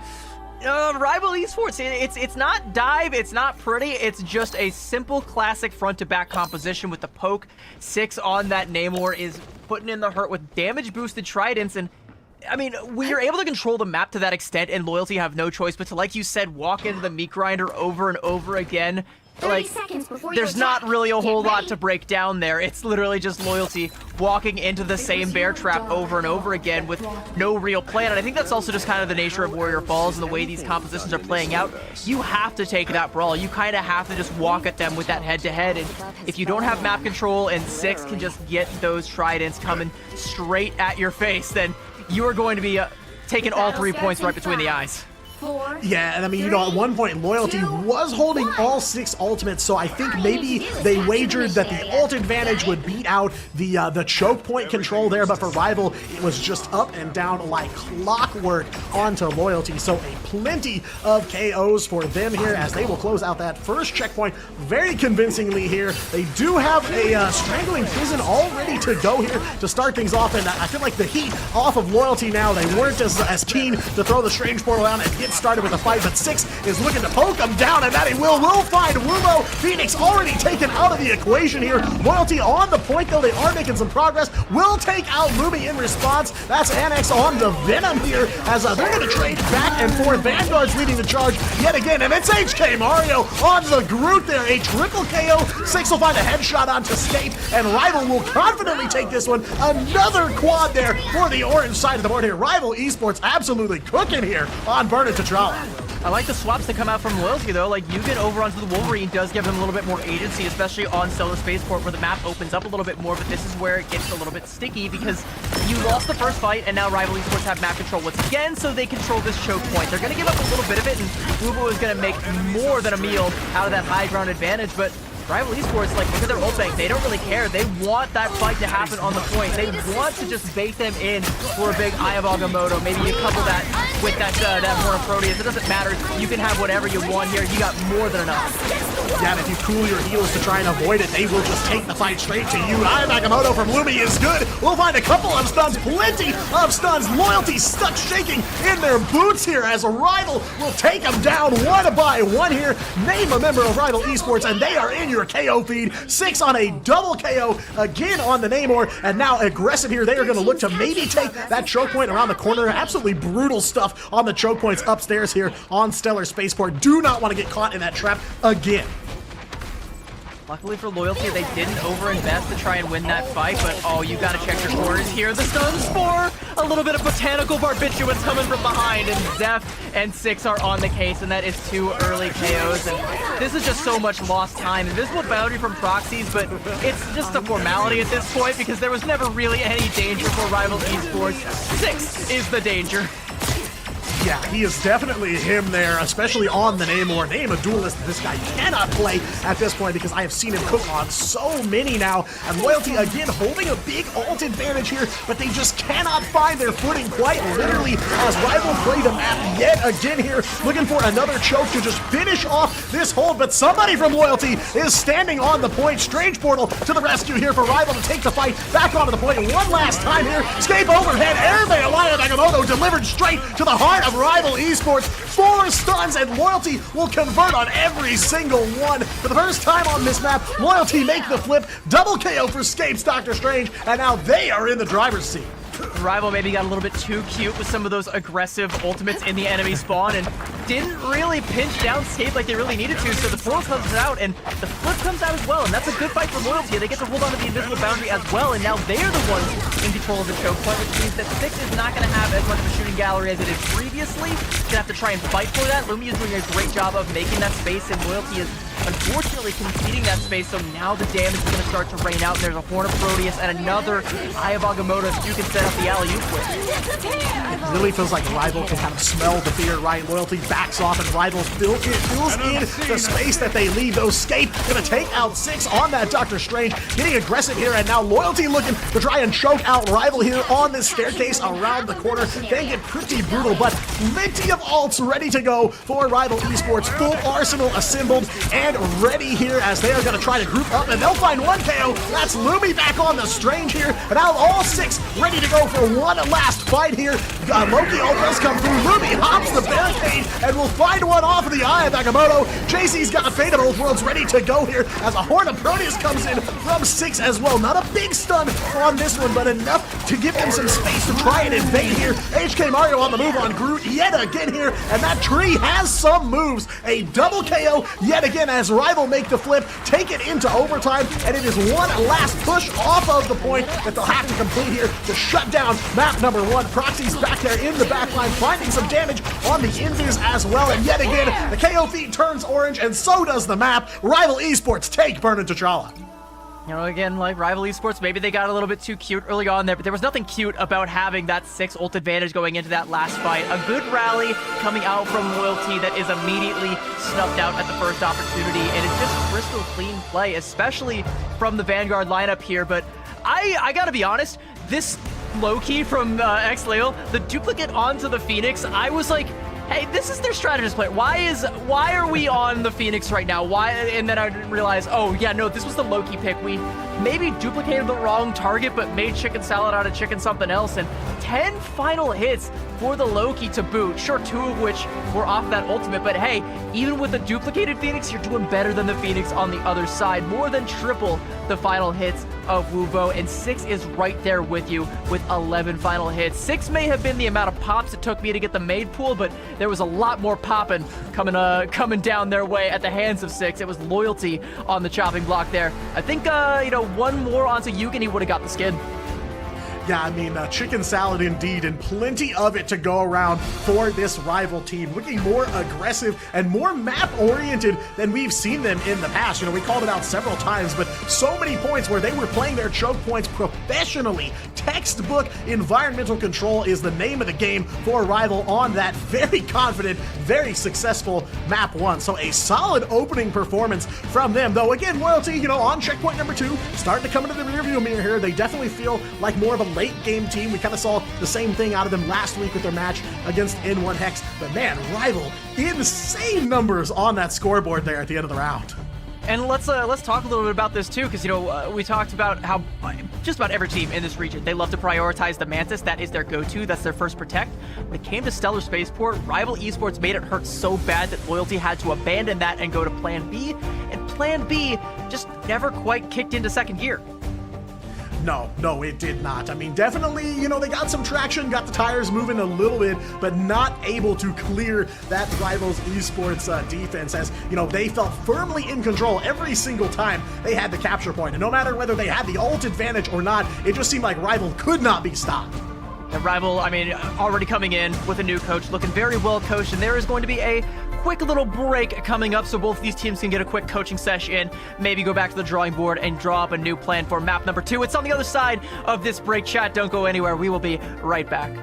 Rival Esports, it's not dive, it's not pretty, it's just a simple classic front-to-back composition with the poke. 6 on that Namor is putting in the hurt with damage-boosted tridents, and I mean, when you're able to control the map to that extent and Loyalty have no choice but to, like you said, walk into the meat grinder over and over again, like, there's not really a whole lot to break down there. It's literally just Loyalty walking into the same bear trap over and over again with no real plan. And I think that's also just kind of the nature of Warrior Falls and the way these compositions are playing out. You have to take that brawl. You kind of have to just walk at them with that head-to-head. And if you don't have map control and 6 can just get those tridents coming straight at your face, then you are going to be taking all 3 points right between the eyes. Yeah, and I mean, you know, at one point, Loyalty was holding all 6 ultimates, so I think maybe they wagered that the ult advantage would beat out the choke point control there, but for Rival, it was just up and down like clockwork onto Loyalty, so plenty of KOs for them here as they will close out that first checkpoint very convincingly here. They do have a Strangling Prison all ready to go here to start things off, and I feel like the heat off of Loyalty now. They weren't as keen to throw the Strange Portal down and get started with a fight, but 6 is looking to poke him down, and that he will find Wubo. Phoenix already taken out of the equation here. Loyalty on the point, though. They are making some progress. Will take out Lumi in response. That's Annex on the Venom here as they're going to trade back and forth. Vanguard's leading the charge yet again, and it's HK Mario on the Groot there. A triple KO. 6 will find a headshot onto Skate, and Rival will confidently take this one. Another quad there for the orange side of the board here. Rival Esports absolutely cooking here on Burn It T'Challa. I like the swaps that come out from Loyalty, though. Like, you get over onto the Wolverine does give them a little bit more agency, especially on Stellar Spaceport, where the map opens up a little bit more, but this is where it gets a little bit sticky because you lost the first fight, and now Rival Esports have map control once again, so they control this choke point. They're going to give up a little bit of it, and Wubo is going to make more than a meal out of that high ground advantage, but Rival Esports, like, look at their ult bank. They don't really care. They want that fight to happen on the point. They want to just bait them in for a big Eye of Agamotto. Maybe you couple that with that Horn of Proteus. It doesn't matter. You can have whatever you want here. You got more than enough. Yeah, and if you cool your heels to try and avoid it, they will just take the fight straight to you. Aya Nagamoto from Lumi is good. We'll find a couple of stuns, plenty of stuns. Loyalty stuck shaking in their boots here as a Rival will take them down one by one here. Name a member of Rival Esports, and they are in your KO feed. 6 on a double KO again on the Namor, and now aggressive here. They are going to look to maybe take that choke point around the corner. Absolutely brutal stuff on the choke points upstairs here on Stellar Spaceport. Do not want to get caught in that trap again. Luckily for Loyalty, they didn't overinvest to try and win that fight, but oh, you gotta check your corners here. The stuns for a little bit of botanical barbiturates coming from behind, and Zeph and Six are on the case, and that is 2 early KOs, and this is just so much lost time. Invisible boundary from proxies, but it's just a formality at this point because there was never really any danger for Rival Esports. Six is the danger. Yeah, he is definitely him there, especially on the Namor. Name a duelist this guy cannot play at this point because I have seen him cook on so many now. And Loyalty, again, holding a big ult advantage here, but they just cannot find their footing quite literally as Rival play the map yet again here, looking for another choke to just finish off this hold. But somebody from Loyalty is standing on the point. Strange Portal to the rescue here for Rival to take the fight back onto the point one last time here. Escape overhead, airmail, Aya Nagamoto delivered straight to the heart of Rival Esports. 4 stuns, and Loyalty will convert on every single one. For the first time on this map, Loyalty make the flip. Double KO for Scapes Dr. Strange, and now they are in the driver's seat. Rival maybe got a little bit too cute with some of those aggressive ultimates in the enemy spawn and didn't really pinch down Scape like they really needed to, so the portal comes out and the flip comes out as well, and that's a good fight for Loyalty. They get to hold on to the invisible boundary as well, and now they are the ones in control of the choke point, which means that Six is not going to have as much of a shooting gallery as it did previously. He's going to have to try and fight for that. Lumi is doing a great job of making that space, and Loyalty is unfortunately conceding that space, so now the damage is going to start to rain out, and there's a Horn of Proteus and another Eye of Agamotto you can set up the alley-oop with. It really feels like Rival can kind of smell the fear, right? Loyalty backs off, and Rival fills in the space that they leave. Those Escape gonna take out Six on that Doctor Strange, getting aggressive here, and now Loyalty looking to try and choke out Rival here on this staircase around the corner. They get pretty brutal, but plenty of ults ready to go for Rival Esports. Full arsenal assembled and ready here as they are gonna try to group up, and they'll find 1 KO. That's Lumi back on the Strange here, and now all 6 ready to go for one last fight here. Loki ult does come through. Lumi hops the barricade and will find one off of the Eye of Agamotto. JC's got Fate of Both Worlds ready to go here as a Horn of Proteus comes in from Six as well. Not a big stun on this one, but enough to give them some space to try and invade here. HK Mario on the move on Groot yet again here, and that tree has some moves. A double KO yet again as Rival make the flip, take it into overtime, and it is one last push off of the point that they'll have to complete here to shut down map number 1. Proxy's back there in the back line, finding some damage on the invis as well, and yet again, the KO feed turns orange, and so does the map. Rival Esports take Burn and T'Challa. You know, again, like Rival Esports, maybe they got a little bit too cute early on there, but there was nothing cute about having that 6 ult advantage going into that last fight. A good rally coming out from Loyalty that is immediately snuffed out at the first opportunity, and it's just crystal clean play, especially from the Vanguard lineup here. But I gotta be honest, this Loki from X-Lail, the duplicate onto the Phoenix, I was like, hey, this is their strategist play. Why are we on the Phoenix right now? Why? And then I didn't realize, oh yeah, no, this was the Loki pick. We maybe duplicated the wrong target, but made chicken salad out of chicken something else. And 10 final hits for the Loki to boot. Sure, 2 of which were off that ultimate, but hey, even with the duplicated Phoenix, you're doing better than the Phoenix on the other side. More than triple the final hits of Wuvo, and 6 is right there with you with 11 final hits. 6 may have been the amount of pops it took me to get the maid pool, but there was a lot more popping coming down their way at the hands of 6. It was Loyalty on the chopping block there. I think, one more onto Yugen, he would have got the skin. Yeah, I mean, chicken salad indeed, and plenty of it to go around for this Rival team. Looking more aggressive and more map-oriented than we've seen them in the past. You know, we called it out several times, but so many points where they were playing their choke points professionally. Textbook environmental control is the name of the game for Rival on that very confident, very successful map 1. So a solid opening performance from them. Though, again, Loyalty, on checkpoint number 2, starting to come into the rearview mirror here. They definitely feel like more of a late game team. We kind of saw the same thing out of them last week with their match against N1 Hex. But man, Rival, insane numbers on that scoreboard there at the end of the round. And let's talk a little bit about this too, because we talked about how just about every team in this region, they love to prioritize the Mantis. That is their go-to. That's their first protect. When it came to Stellar Spaceport, Rival Esports made it hurt so bad that Loyalty had to abandon that and go to Plan B. And Plan B just never quite kicked into second gear. No, it did not. I mean, definitely, they got some traction, got the tires moving a little bit, but not able to clear that Rivals Esports defense as, they felt firmly in control every single time they had the capture point. And no matter whether they had the ult advantage or not, it just seemed like Rival could not be stopped. And Rival, already coming in with a new coach, looking very well coached, and there is going to be a quick little break coming up so both of these teams can get a quick coaching session in, maybe go back to the drawing board and draw up a new plan for map number 2. It's on the other side of this break. Chat, don't go anywhere. We will be right back.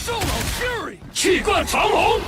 Fury! 气贯长龙！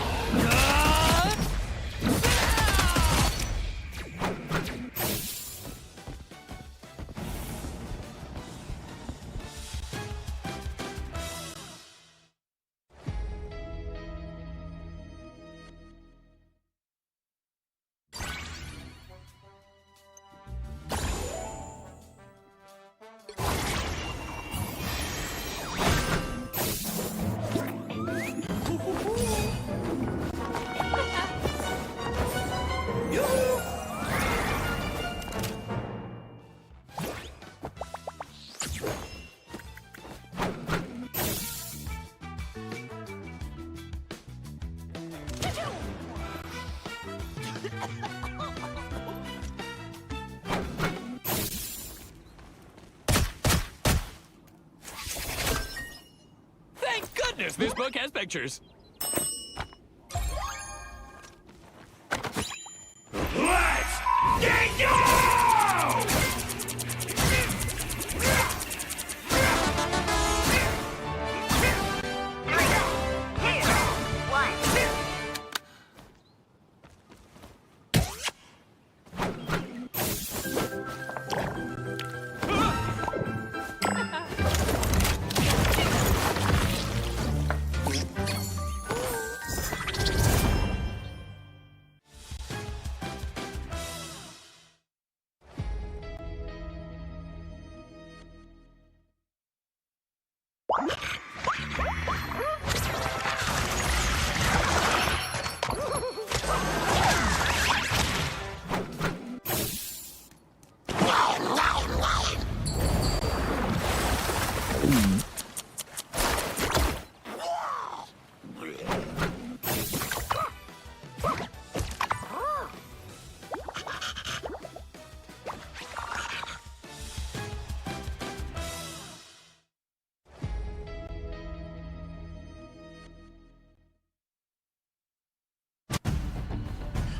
Thank goodness this book has pictures. Let's get go!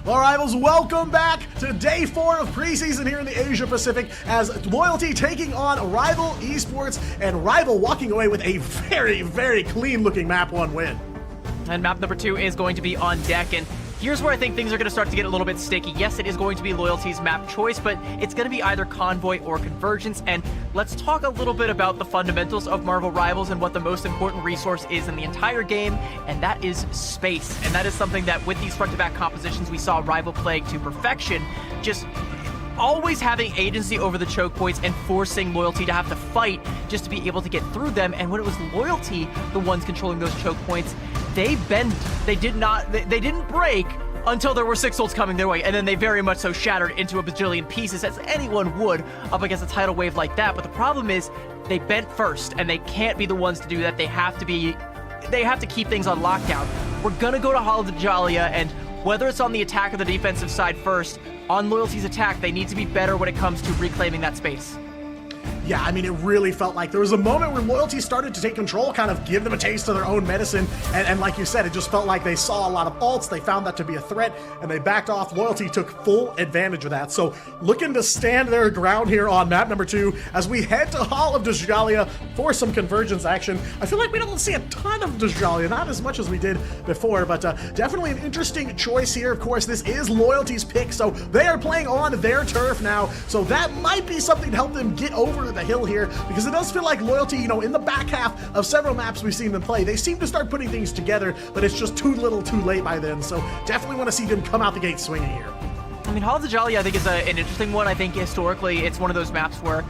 Well, Rivals, welcome back to day 4 of preseason here in the Asia Pacific as Loyalty taking on Rival Esports and Rival walking away with a very, very clean looking map 1 win. And map number 2 is going to be on deck, and here's where I think things are going to start to get a little bit sticky. Yes, it is going to be Loyalty's map choice, but it's going to be either Convoy or Convergence, and let's talk a little bit about the fundamentals of Marvel Rivals and what the most important resource is in the entire game, and that is space. And that is something that with these front-to-back compositions we saw Rival playing to perfection, just always having agency over the choke points and forcing Loyalty to have to fight just to be able to get through them. And when it was Loyalty the ones controlling those choke points, they bend. They didn't break until there were 6 ults coming their way, and then they very much so shattered into a bajillion pieces, as anyone would up against a tidal wave like that. But the problem is they bent first, and they can't be the ones to do that. They have to keep things on lockdown. We're gonna go to Halajalia, and whether it's on the attack or the defensive side first, on Loyalty's attack, they need to be better when it comes to reclaiming that space. Yeah, I mean, it really felt like there was a moment where Loyalty started to take control, kind of give them a taste of their own medicine, and like you said, it just felt like they saw a lot of ults, they found that to be a threat, and they backed off. Loyalty took full advantage of that, so looking to stand their ground here on map number 2 as we head to Hall of Djalia for some convergence action. I feel like we don't see a ton of Djalia, not as much as we did before, but definitely an interesting choice here. Of course, this is Loyalty's pick, so they are playing on their turf now, so that might be something to help them get over the hill here, because it does feel like Loyalty, you know, in the back half of several maps we've seen them play, they seem to start putting things together, but it's just too little too late by then, so definitely want to see them come out the gate swinging here. I mean, Hall of Djalia, I think, is an interesting one. I think historically it's one of those maps where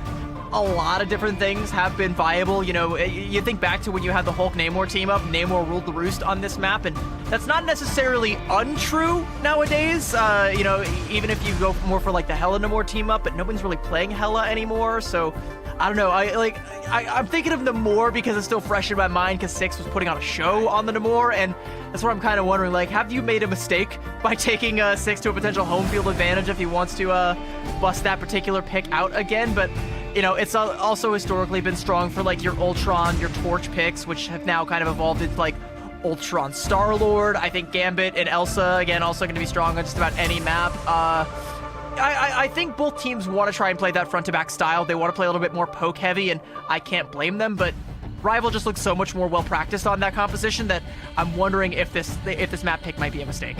a lot of different things have been viable. You know, you think back to when you had the Hulk Namor team up, Namor ruled the roost on this map, and that's not necessarily untrue nowadays. You know, even if you go more for like the Hela Namor team up, but no one's really playing Hela anymore, so I don't know. I'm thinking of Namor because it's still fresh in my mind because Six was putting on a show on the Namor, and that's where I'm kind of wondering, like, have you made a mistake by taking Six to a potential home field advantage if he wants to bust that particular pick out again? But you know, it's also historically been strong for like your Ultron, your Torch picks, which have now kind of evolved into like Ultron Star-Lord. I think Gambit and Elsa, again, also going to be strong on just about any map. I think both teams want to try and play that front-to-back style. They want to play a little bit more poke-heavy, and I can't blame them, but Rival just looks so much more well-practiced on that composition that I'm wondering if this map pick might be a mistake.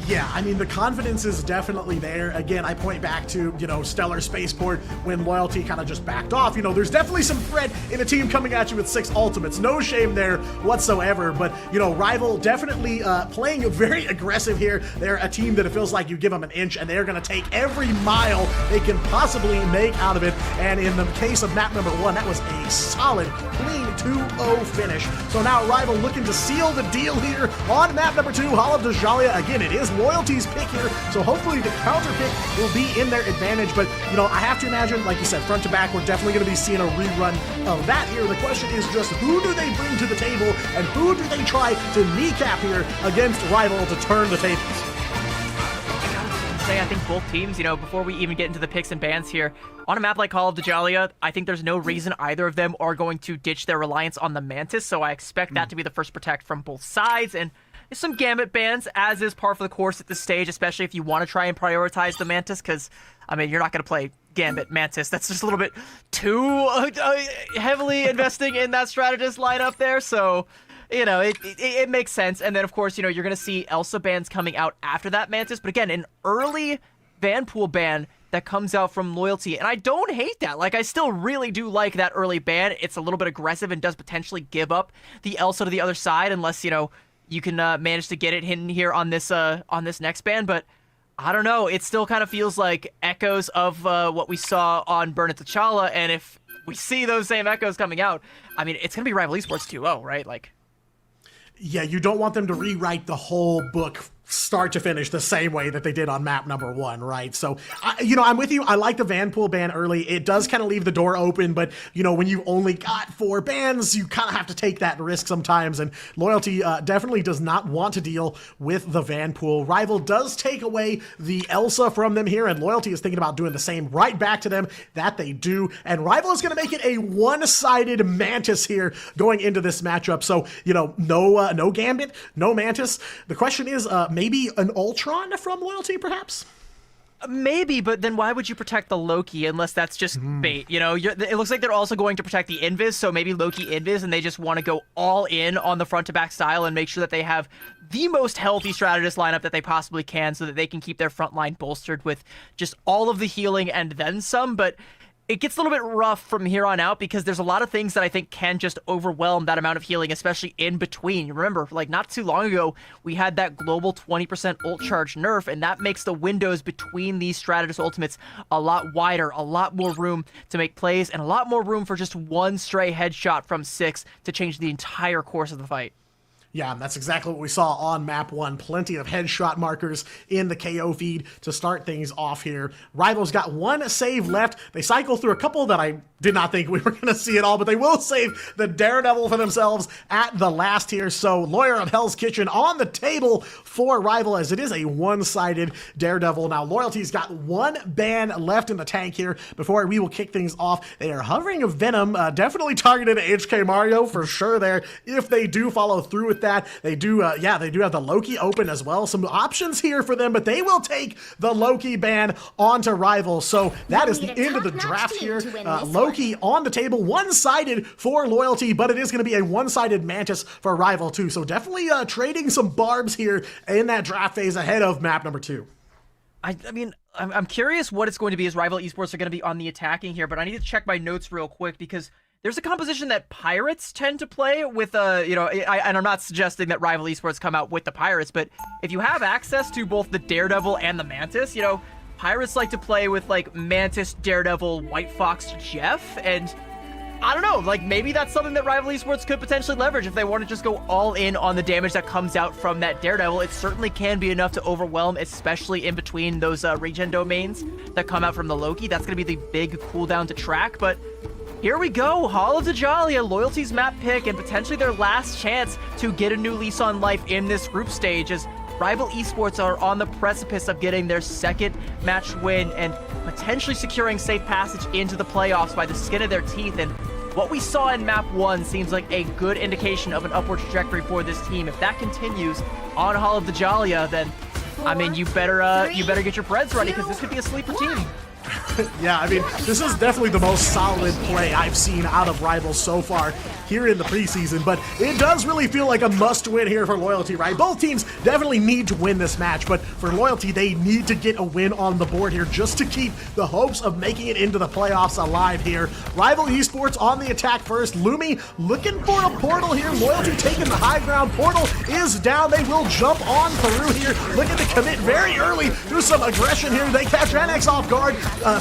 Yeah, I mean, the confidence is definitely there. Again, I point back to, you know, Stellar Spaceport when Loyalty kind of just backed off. You know, there's definitely some threat in a team coming at you with 6 ultimates. No shame there whatsoever. But, you know, Rival definitely playing very aggressive here. They're a team that it feels like you give them an inch and they're going to take every mile they can possibly make out of it. And in the case of map number 1, that was a solid, clean 2-0 finish. So now Rival looking to seal the deal here on map number 2, Hall of Djalia. Again, it is Loyalty's pick here, so hopefully the counter pick will be in their advantage. But, you know, I have to imagine, like you said, front to back, we're definitely going to be seeing a rerun of that here. The question is just who do they bring to the table and who do they try to kneecap here against Rival to turn the tables? I think both teams, you know, before we even get into the picks and bans here, on a map like Hall of Djalia, I think there's no reason either of them are going to ditch their reliance on the Mantis, so I expect that to be the first protect from both sides. And some Gambit bans, as is par for the course at this stage, especially if you want to try and prioritize the Mantis, because, I mean, you're not going to play Gambit Mantis. That's just a little bit too heavily investing in that strategist lineup there, so you know, it makes sense. And then, of course, you know, you're going to see Elsa bans coming out after that Mantis, but again, an early Vanpool ban that comes out from Loyalty, and I don't hate that. Like, I still really do like that early ban. It's a little bit aggressive and does potentially give up the Elsa to the other side, unless, you know, you can manage to get it hidden here on this next ban. But I don't know. It still kind of feels like echoes of what we saw on Burn It T'Challa, and if we see those same echoes coming out, I mean, it's going to be Rival Esports 2-0, right? Like, yeah, you don't want them to rewrite the whole book start to finish the same way that they did on map number 1, right? So, you know, I'm with you. I like the Vanpool ban early. It does kind of leave the door open, but, you know, when you've only got 4 bans, you kind of have to take that risk sometimes, and Loyalty definitely does not want to deal with the Vanpool. Rival does take away the Elsa from them here, and Loyalty is thinking about doing the same right back to them. That they do, and Rival is going to make it a one-sided Mantis here going into this matchup. So, you know, no Gambit, no Mantis. The question is, maybe an Ultron from Loyalty, perhaps? Maybe, but then why would you protect the Loki unless that's just bait? You know, it looks like they're also going to protect the Invis, so maybe Loki Invis, and they just want to go all in on the front-to-back style and make sure that they have the most healthy strategist lineup that they possibly can so that they can keep their front line bolstered with just all of the healing and then some. But it gets a little bit rough from here on out because there's a lot of things that I think can just overwhelm that amount of healing, especially in between. You remember, like, not too long ago, we had that global 20% ult charge nerf, and that makes the windows between these strategist ultimates a lot wider, a lot more room to make plays, and a lot more room for just one stray headshot from Six to change the entire course of the fight. Yeah, that's exactly what we saw on map 1. Plenty of headshot markers in the KO feed to start things off here. Rivals got 1 save left. They cycle through a couple that I did not think we were going to see at all, but they will save the Daredevil for themselves at the last here. So Lawyer of Hell's Kitchen on the table for Rival, as it is a one-sided Daredevil. Now Loyalty's got 1 ban left in the tank here before we will kick things off. They are hovering a Venom, definitely targeted HK Mario for sure there. If they do follow through with that, they do they do have the Loki open as well. Some options here for them, but they will take the Loki ban onto Rival. So that is the end of the draft here. Loki on the table, one-sided for Loyalty, but it is going to be a one-sided Mantis for Rival too. So definitely trading some barbs here in that draft phase ahead of map number 2. I mean, I'm curious what it's going to be as Rival Esports are going to be on the attacking here, but I need to check my notes real quick because there's a composition that Pirates tend to play with, and I'm not suggesting that Rival Esports come out with the Pirates, but if you have access to both the Daredevil and the Mantis, Pirates like to play with, like, Mantis, Daredevil, White Fox, Jeff, and I don't know, like, maybe that's something that Rival Esports could potentially leverage if they want to just go all in on the damage that comes out from that Daredevil. It certainly can be enough to overwhelm, especially in between those regen domains that come out from the Loki. That's going to be the big cooldown to track, but here we go, Hall of Dajalia, Loyalty's map pick, and potentially their last chance to get a new lease on life in this group stage as Rival Esports are on the precipice of getting their second match win and potentially securing safe passage into the playoffs by the skin of their teeth. And what we saw in map 1 seems like a good indication of an upward trajectory for this team. If that continues on Hall of Dajalia, then, I mean, you better get your breads ready because this could be a sleeper team. Yeah, I mean, this is definitely the most solid play I've seen out of Rivals so far here in the preseason, but it does really feel like a must-win here for Loyalty, right? Both teams definitely need to win this match, but for Loyalty, they need to get a win on the board here just to keep the hopes of making it into the playoffs alive here. Rival Esports on the attack first. Lumi looking for a portal here. Loyalty taking the high ground. Portal is down. They will jump on through here, looking to commit very early through some aggression here. They catch NX off guard.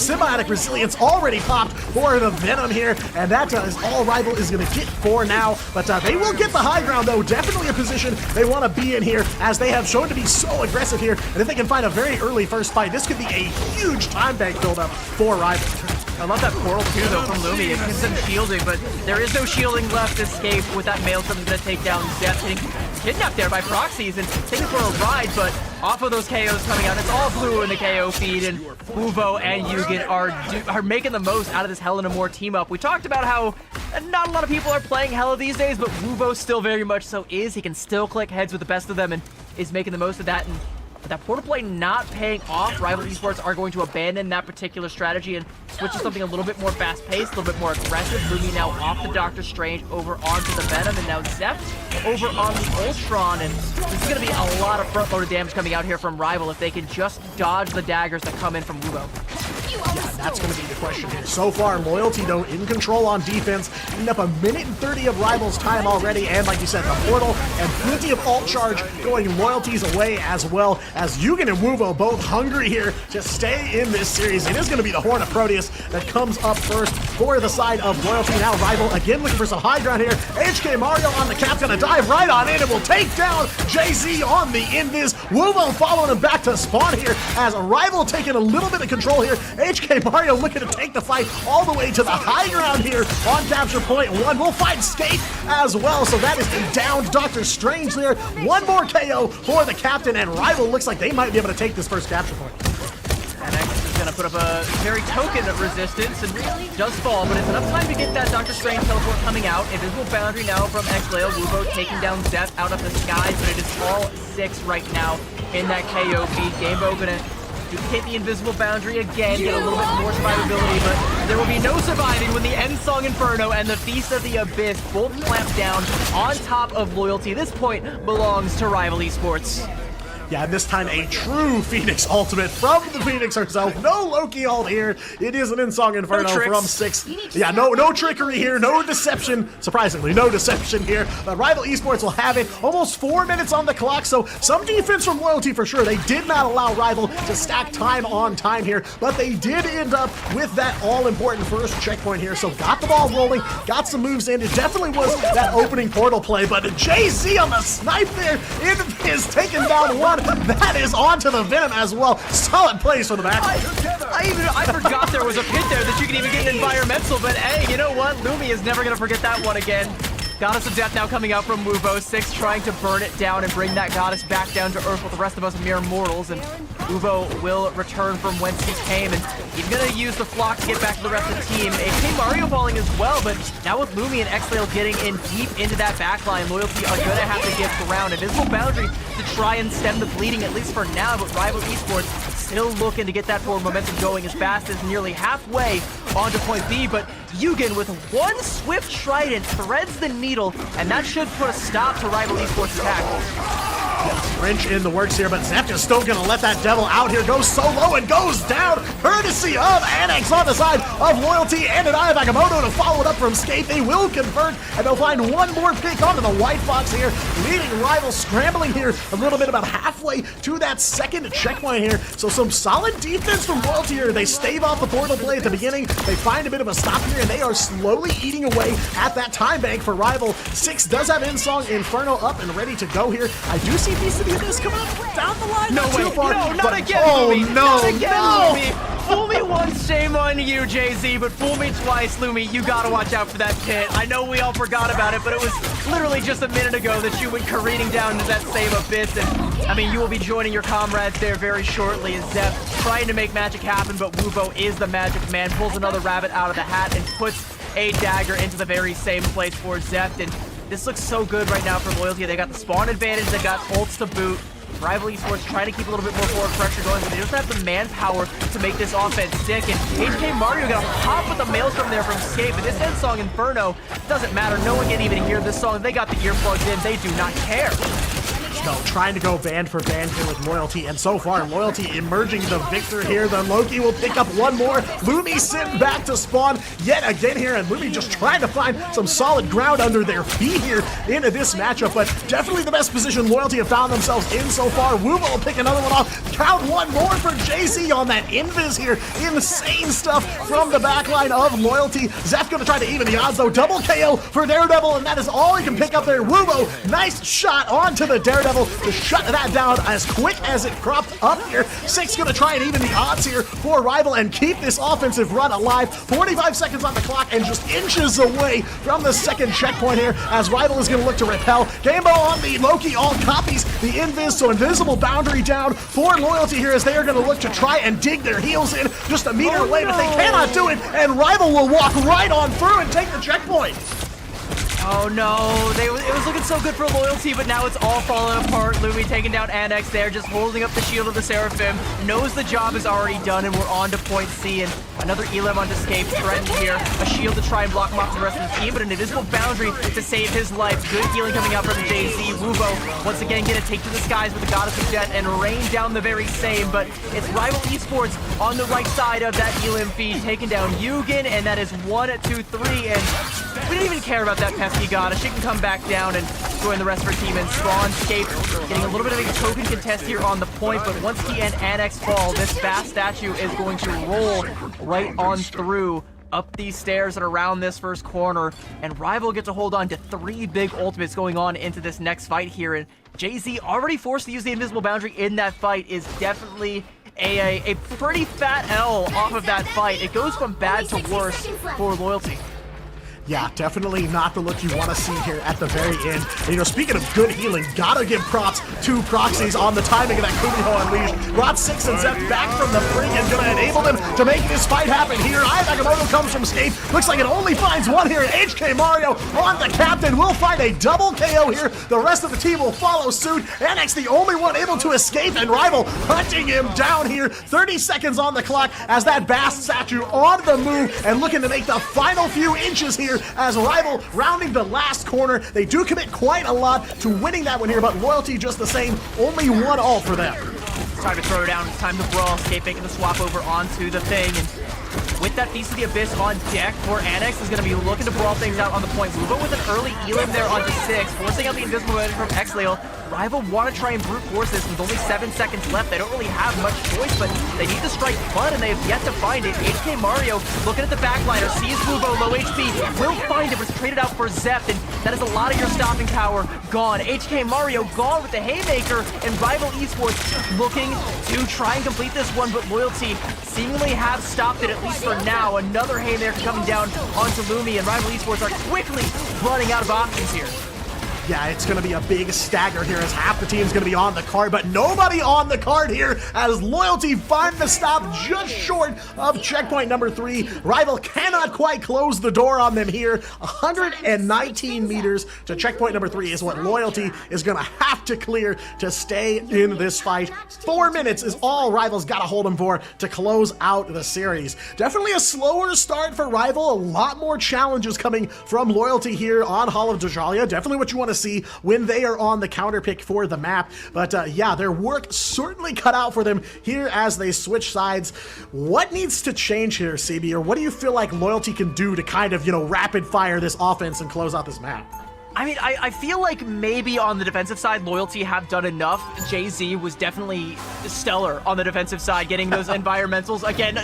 Symbiotic Resilience already popped for the Venom here, and that is all Rival is going to get for now, but they will get the high ground though. Definitely a position they want to be in here, as they have shown to be so aggressive here, and if they can find a very early first fight, this could be a huge time bank buildup for Rival. I love that portal too, though, from Lumi. It gives them shielding, but there is no shielding left to escape with that Maelstrom that's going to take down Zeph, getting kidnapped there by proxies and taken for a ride, but off of those KOs coming out, it's all blue in the KO feed, and Uvo and Yugen are making the most out of this Hell and Amore team up. We talked about how not a lot of people are playing Hella these days, but Uvo still very much so is. He can still click heads with the best of them and is making the most of that, and that portal play not paying off, Rival Esports are going to abandon that particular strategy and switch to something a little bit more fast-paced, a little bit more aggressive. Lumi now off the Doctor Strange over onto the Venom, and now Zeph over on the Ultron, and this is going to be a lot of front-loaded damage coming out here from Rival if they can just dodge the daggers that come in from Uvo. Yeah, that's going to be the question here. So far, Loyalty, though, in control on defense, ending up 1 minute and 30 of Rival's time already, and like you said, the portal and plenty of ult charge going Loyalty's away, as well as Yugen and Wuvo both hungry here to stay in this series. It is going to be the Horn of Proteus that comes up first for the side of Loyalty. Now Rival again looking for some high ground here. HK Mario on the cap, gonna dive right on in and will take down JZ on the invis. Wuvo following him back to spawn here as Rival taking a little bit of control here. HK Mario looking to take the fight all the way to the high ground here on capture point 1. We'll find Skate as well, so that is the downed Doctor Strange there. One more KO for the captain, and Rival looks like they might be able to take this first capture point. And X is going to put up a very token of resistance and does fall, but it's enough time to get that Doctor Strange teleport coming out. Invisible boundary now from X-Lail. Wuvo taking down Zeph out of the skies, but it is all 6 right now in that KO feed. Gamebo going to hit the invisible boundary again, get a little bit more survivability, but there will be no surviving when the End Song Inferno and the Feast of the Abyss both clamp down on top of Loyalty. This point belongs to Rival Esports. Yeah, and this time a true Phoenix ultimate from the Phoenix herself. No Loki ult here. It is an in-song Inferno from 6. Yeah, no trickery here, no deception. Surprisingly, no deception here. But Rival Esports will have it. Almost 4 minutes on the clock, so some defense from Loyalty for sure. They did not allow Rival to stack time on time here, but they did end up with that all-important first checkpoint here. So got the ball rolling, got some moves in. It definitely was that opening portal play, but Jay-Z on the snipe there is taking down one. That is onto the Venom as well. Solid plays from the back. I forgot there was a pit there that you could even get an environmental, but hey, you know what? Lumi is never going to forget that one again. Goddess of Death now coming out from Wuvo. 6 trying to burn it down and bring that goddess back down to earth with the rest of us mere mortals. And Wuvo will return from whence he came. And he's going to use the flock to get back to the rest of the team. AK Mario falling as well, but now with Lumi and Xlail getting in deep into that backline, Loyalty are going to have to get around Invisible Boundary to try and stem the bleeding, at least for now. But Rival Esports still looking to get that forward momentum going as fast as nearly halfway onto point B. But Yugen with one swift trident threads the needle, and that should put a stop to Rival Esports' attack. Wrench in the works here, but Zeph is still gonna let that devil out here. Goes solo and goes down, courtesy of Annex on the side of Loyalty and an Eye of Agamotto to follow it up from Scape. They will convert, and they'll find one more pick onto the White Fox here, leaving Rival scrambling here a little bit about halfway to that second checkpoint here. So some solid defense from Loyalty here. They stave off the portal play at the beginning. They find a bit of a stop here, and they are slowly eating away at that time bank for Rival. 6 does have in-song Inferno up and ready to go here. I do see Beast of the Abyss come up down the line. No way. Too far, No, not but, again, oh, Lumi. no, Not again, no. Lumi. Fool me once, shame on you, Jay-Z, but fool me twice, Lumi. You gotta watch out for that pit. I know we all forgot about it, but it was literally just a minute ago that you went careening down into that same abyss, and I mean, you will be joining your comrades there very shortly as Zeph trying to make magic happen, but Wuvo is the magic man, pulls another rabbit out of the hat and puts a dagger into the very same place for Zeph. And this looks so good right now for Loyalty. They got the spawn advantage, they got ults to boot. Rival Esports trying to keep a little bit more forward pressure going, but they just have the manpower to make this offense stick. And HK Mario got a pop with the Maelstrom there from Scape, but this end song Inferno doesn't matter. No one can even hear this song. They got the earplugs in. They do not care. No, trying to go band for band here with Loyalty, and so far Loyalty emerging the victor here. The Loki will pick up one more. Lumi sitting back to spawn yet again here, and Lumi just trying to find some solid ground under their feet here into this matchup, but definitely the best position Loyalty have found themselves in so far. Wuvo will pick another one off. Count one more for Jay-Z on that invis here. Insane stuff from the backline of Loyalty. Zeph gonna try to even the odds though. Double KO for Daredevil, and that is all he can pick up there. Wuvo, nice shot onto the Daredevil to shut that down as quick as it cropped up here. 6 gonna try and even the odds here for Rival and keep this offensive run alive. 45 seconds on the clock and just inches away from the second checkpoint here as Rival is gonna look to repel. Gamebo on the Loki, all copies the invis, so Invisible Boundary down for Loyalty here as they are gonna look to try and dig their heels in just a meter away, but they cannot do it, and Rival will walk right on through and take the checkpoint. Oh no, it was looking so good for Loyalty, but now it's all falling apart. Lumi taking down Annex there, just holding up the shield of the Seraphim. Knows the job is already done, and we're on to point C. And another Elim onto Scape, threatened here. A shield to try and block him off the rest of the team, but an Invisible Boundary to save his life. Good healing coming out from Jay-Z. Wuvo once again gonna take to the skies with the Goddess of Death and rain down the very same, but it's Rival Esports on the right side of that Elim feed, taking down Yugen, and that is 1, 2, 3, and we didn't even care about that pesky goddess. She can come back down and join the rest of her team and spawn. Scape getting a little bit of a token contest here on the point, but once he and Annex fall, this fast statue is going to roll right on through up these stairs and around this first corner, and Rival get to hold on to 3 big ultimates going on into this next fight here. And Jay-Z, already forced to use the Invisible Boundary in that fight, is definitely a pretty fat L off of that fight. It goes from bad to worse for Loyalty. Yeah, definitely not the look you want to see here at the very end. And, you know, speaking of good healing, gotta give props to Proxies on the timing of that Kumiho Unleashed. Brought 6 and Zeph back from the brink and gonna enable them to make this fight happen here. Eye of Agamotto comes from Scape. Looks like it only finds one here. HK Mario on the captain will find a double KO here. The rest of the team will follow suit. Annex the only one able to escape, and Rival hunting him down here. 30 seconds on the clock as that Bast statue on the move and looking to make the final few inches here here as Rival rounding the last corner. They do commit quite a lot to winning that one here, but Loyalty just the same. Only 1 all for them. It's time to throw down. It's time to brawl. Escape making the swap over onto the thing. And with that Feast of the Abyss on deck for Annex is going to be looking to brawl things out on the point. Move with an early Elam there onto 6, forcing out the invisible motion from Xlail. Rival want to try and brute force this with only 7 seconds left. They don't really have much choice, but they need to strike blood, and they have yet to find it. HK Mario looking at the backliner, sees Wuvo, low HP, will find it, but it's traded out for Zep, and that is a lot of your stopping power gone. HK Mario gone with the Haymaker, and Rival Esports looking to try and complete this one, but Loyalty seemingly have stopped it, at least for now. Another Haymaker coming down onto Lumi, and Rival Esports are quickly running out of options here. Yeah, it's going to be a big stagger here as half the team's going to be on the card, but nobody on the card here as Loyalty find the stop just short of checkpoint number 3. Rival cannot quite close the door on them here. 119 meters to checkpoint number 3 is what Loyalty is going to have to clear to stay in this fight. 4 minutes is all Rival's got to hold them for to close out the series. Definitely a slower start for Rival. A lot more challenges coming from Loyalty here on Hall of Djalia. Definitely what you want to see when they are on the counter pick for the map. But yeah, their work certainly cut out for them here as they switch sides. What needs to change here, CB, or what do you feel like Loyalty can do to kind of, rapid fire this offense and close out this map? I mean, I feel like maybe on the defensive side, Loyalty have done enough. Jay-Z was definitely stellar on the defensive side, getting those environmentals. Again,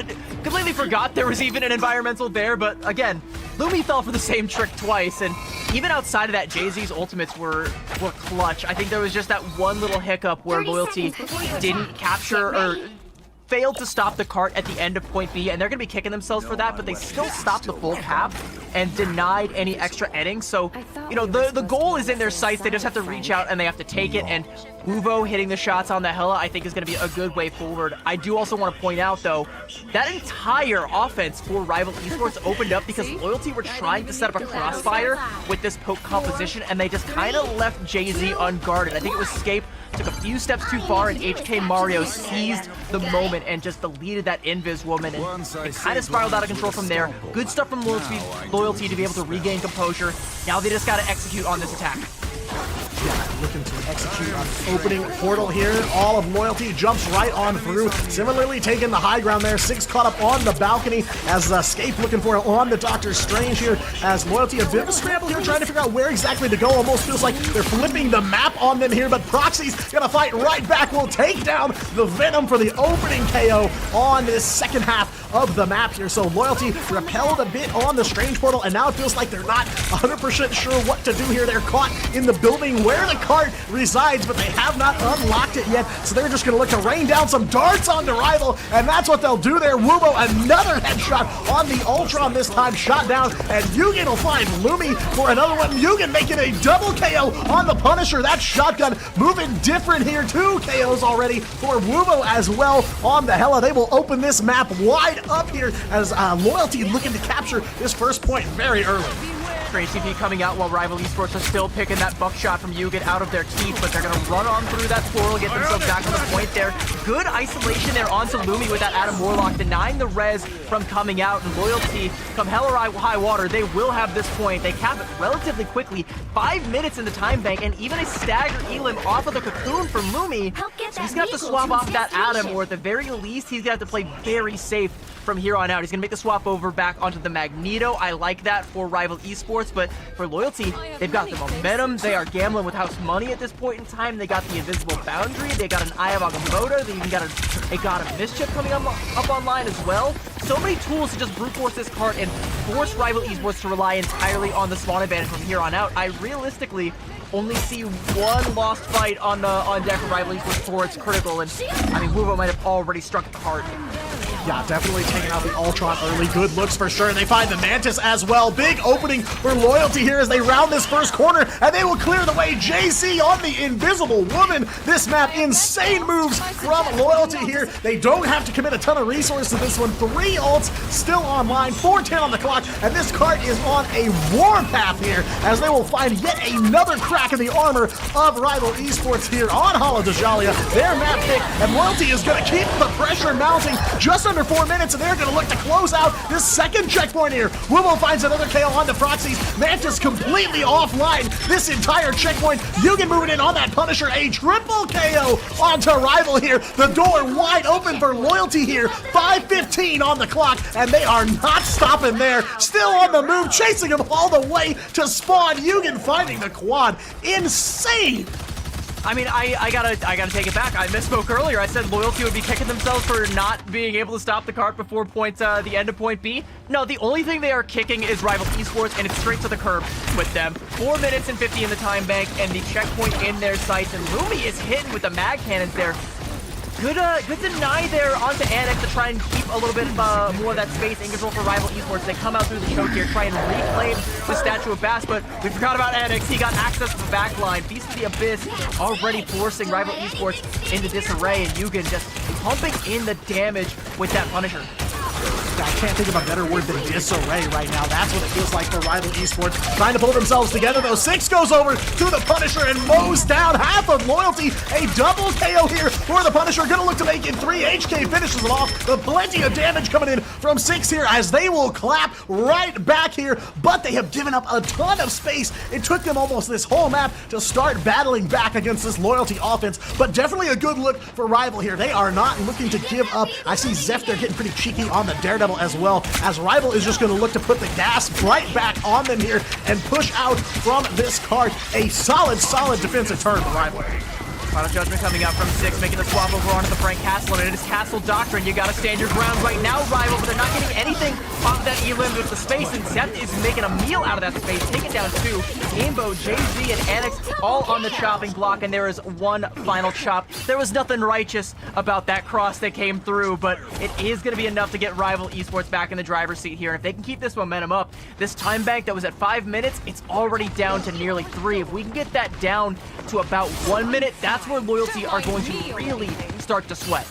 completely forgot there was even an environmental there, but again, Lumi fell for the same trick twice, and even outside of that, Jay-Z's ultimates were clutch. I think there was just that one little hiccup where Loyalty didn't capture or failed to stop the cart at the end of point B, and they're going to be kicking themselves for that, but they still stopped the full cap and denied any extra innings. So, the goal is in their sights. They just have to reach out and they have to take it, and Uvo hitting the shots on the Hella, I think, is going to be a good way forward. I do also want to point out, though, that entire offense for Rival Esports opened up because Loyalty were trying to set up a crossfire with this poke composition, and they just kind of left Jay-Z unguarded. I think it was Scape took a few steps too far, and HK Mario seized the moment and just deleted that Invis woman, and it kind of spiraled out of control from there. Good stuff from Loyalty to be able to regain composure. Now they just got to execute on this attack. Yeah, looking to execute on the opening portal here. All of Loyalty jumps right on through. Similarly taking the high ground there. 6 caught up on the balcony as Scape looking for it on the Doctor Strange here. As Loyalty a bit of a scramble here, trying to figure out where exactly to go. Almost feels like they're flipping the map on them here, but Proxy's gonna fight right back. Will take down the Venom for the opening KO on this second half of the map here. So Loyalty repelled a bit on the Strange portal, and now it feels like they're not 100% sure what to do here. They're caught in the building where the cart resides, but they have not unlocked it yet, so they're just going to look to rain down some darts on the Rival, and that's what they'll do there. Wubo, another headshot on the Ultron, this time shot down, and Yugen will find Lumi for another one. Yugen making a double KO on the Punisher. That shotgun moving different here. 2 KOs already for Wubo as well on the Hella. They will open this map wide up here as Loyalty looking to capture this first point very early. Strange TP coming out while Rival Esports are still picking that buckshot from Yugen out of their teeth, but they're going to run on through that portal, get themselves back on the point there. Good isolation there onto Lumi with that Adam Warlock, denying the res from coming out, and Loyalty, come hell or high water, they will have this point. They cap it relatively quickly, 5 minutes in the time bank, and even a stagger Elam off of the cocoon from Lumi, so he's going to have to swap off that Adam, or at the very least, he's going to have to play very safe from here on out. He's going to make the swap over back onto the Magneto. I like that for Rival Esports, but for Loyalty, they've got the momentum. They are gambling with house money at this point in time. They got the Invisible Boundary. They got an Eye of Agamotto. They even got a God of Mischief coming up online as well. So many tools to just brute force this card and force Rival Esports to rely entirely on the spawn advantage from here on out. I realistically only see one lost fight on deck for Rival Esports before it's critical, and I mean, Wubo might have already struck the card. Yeah, definitely taking out the Ultron early. Good looks for sure. They find the Mantis as well. Big opening for Loyalty here as they round this first corner, and they will clear the way. JC on the Invisible Woman. This map, insane moves from Loyalty here. They don't have to commit a ton of resources to this one. 3 ults still online, 4:10 on the clock, and this cart is on a warpath here as they will find yet another crack in the armor of Rival Esports here on Hall of Djalia. Their map pick, and Loyalty is going to keep the pressure mounting. Just under 4 minutes, and they're going to look to close out this second checkpoint here. Wubo finds another KO on the Proxies. Mantis completely offline this entire checkpoint. Yugen moving in on that Punisher. A triple KO onto Rival here. The door wide open for Loyalty here. 5:15 on the clock, and they are not stopping there. Still on the move, chasing him all the way to spawn. Yugen finding the quad. Insane. I mean, I gotta take it back. I misspoke earlier. I said Loyalty would be kicking themselves for not being able to stop the cart before the end of point B. No, the only thing they are kicking is Rival Esports, and it's straight to the curb with them. 4 minutes and 50 in the time bank, and the checkpoint in their sights, and Lumi is hitting with the mag cannons there. Good deny there onto Annex to try and keep a little bit more of that space in control for Rival Esports. They come out through the choke here, try and reclaim the Statue of Bass, but we forgot about Annex. He got access to the back line. Beast of the Abyss already forcing Rival Esports into disarray, and Yugen just pumping in the damage with that Punisher. I can't think of a better word than disarray right now. That's what it feels like for Rival Esports. Trying to pull themselves together, though. 6 goes over to the Punisher and mows down half of Loyalty. A double KO here for the Punisher. Gonna look to make it 3. HK finishes it off. The plenty of damage coming in from 6 here as they will clap right back here. But they have given up a ton of space. It took them almost this whole map to start battling back against this Loyalty offense. But definitely a good look for Rival here. They are not looking to give up. I see Zeph there getting pretty cheeky on the Daredevil as well, as Rival is just going to look to put the gas right back on them here and push out from this card. A solid defensive turn for Rival. Final Judgment coming out from 6, making the swap over onto the Frank Castle, and it is Castle Doctrine. You gotta stand your ground right now, Rival, but they're not getting anything off that elim with the space, and Zep is making a meal out of that space. Take it down 2. Gambo, JZ, and Annex all on the chopping block, and there is one final chop. There was nothing righteous about that cross that came through, but it is gonna be enough to get Rival Esports back in the driver's seat here. And if they can keep this momentum up, this time bank that was at 5 minutes, it's already down to nearly 3. If we can get that down to about 1 minute, that's where Loyalty are going to really start to sweat.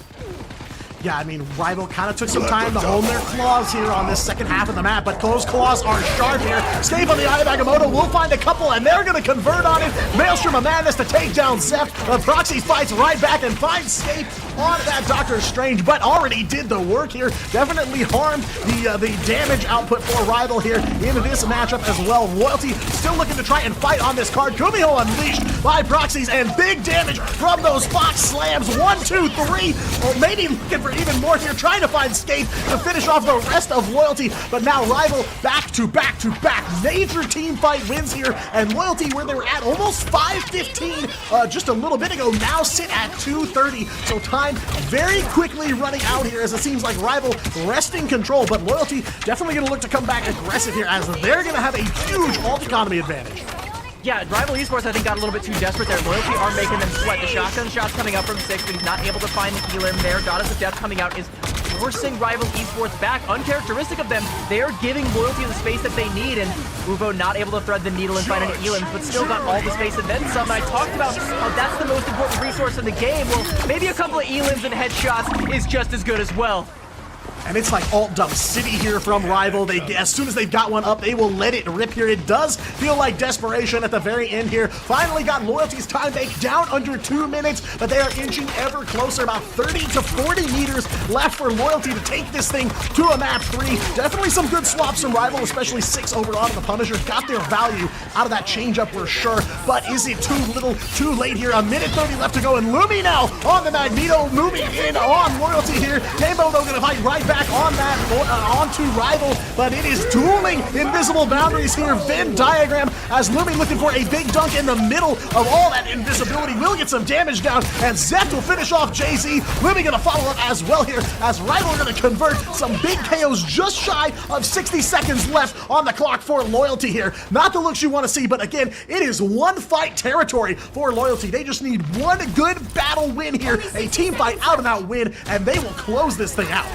Yeah, I mean, Rival kind of took some time to hone their claws here on this second half of the map, but those claws are sharp here. Escape on the Eye of Agamotto will find a couple, and they're going to convert on it. Maelstrom of Madness to take down Zeph. The Proxy fights right back and finds Escape on that Doctor Strange, but already did the work here. Definitely harmed the damage output for Rival here into this matchup as well. Loyalty still looking to try and fight on this card. Kumiho unleashed by Proxies, and big damage from those Fox slams. 1, 2, 3. Or maybe looking for even more here, trying to find Skate to finish off the rest of Loyalty, but now Rival back to back to back. Major team fight wins here, and Loyalty, where they were at almost 5:15 just a little bit ago, now sit at 2:30. So time very quickly running out here, as it seems like Rival wresting control, but Loyalty definitely going to look to come back aggressive here, as they're going to have a huge alt economy advantage. Yeah, Rival Esports, I think, got a little bit too desperate there. Loyalty are making them sweat. The shotgun shots coming up from 6, but he's not able to find the elim there. Goddess of Death coming out is forcing Rival Esports back. Uncharacteristic of them, they are giving Loyalty the space that they need, and Uvo not able to thread the needle and find any elims, but still got all the space and then some. And I talked about how that's the most important resource in the game. Well, maybe a couple of elims and headshots is just as good as well. And it's like alt dump city here from Rival. As soon as they've got one up, they will let it rip here. It does feel like desperation at the very end here. Finally got Loyalty's time bank down under 2 minutes, but they are inching ever closer. About 30 to 40 meters left for Loyalty to take this thing to a map 3. Definitely some good swaps from Rival, especially 6 over onto the Punisher. Got their value out of that changeup, we're sure. But is it too little, too late here? 1:30 left to go, and Lumi now on the Magneto, moving in on Loyalty here. Gambo, though, gonna fight right back on that, onto Rival, but it is dueling invisible boundaries here. Venn diagram, as Lumi looking for a big dunk in the middle of all that invisibility. Will get some damage down, and Zep will finish off JZ. Lumi gonna follow up as well here, as Rival gonna convert some big KOs just shy of 60 seconds left on the clock for Loyalty here. Not the looks you want to see, but again, it is one fight territory for Loyalty. They just need one good battle win here, a team fight out and out win, and they will close this thing out.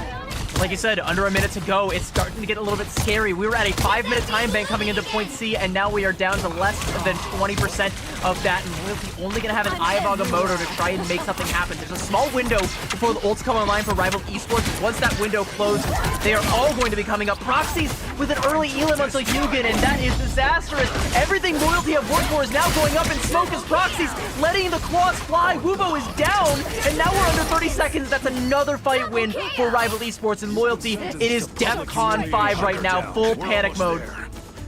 Like you said, under a minute to go, it's starting to get a little bit scary. We were at a 5-minute time bank coming into point C, and now we are down to less than 20%. of that, and Loyalty only going to have an Eye of Agamotto to try and make something happen. There's a small window before the ults come online for Rival Esports. Once that window closes, they are all going to be coming up. Proxies with an early Elim onto Hugin, and that is disastrous. Everything Loyalty have worked for is now going up in smoke as Proxies letting the claws fly. Wubo is down, and now we're under 30 seconds. That's another fight win for Rival Esports, and Loyalty, it is DEFCON 5 right now, full panic mode.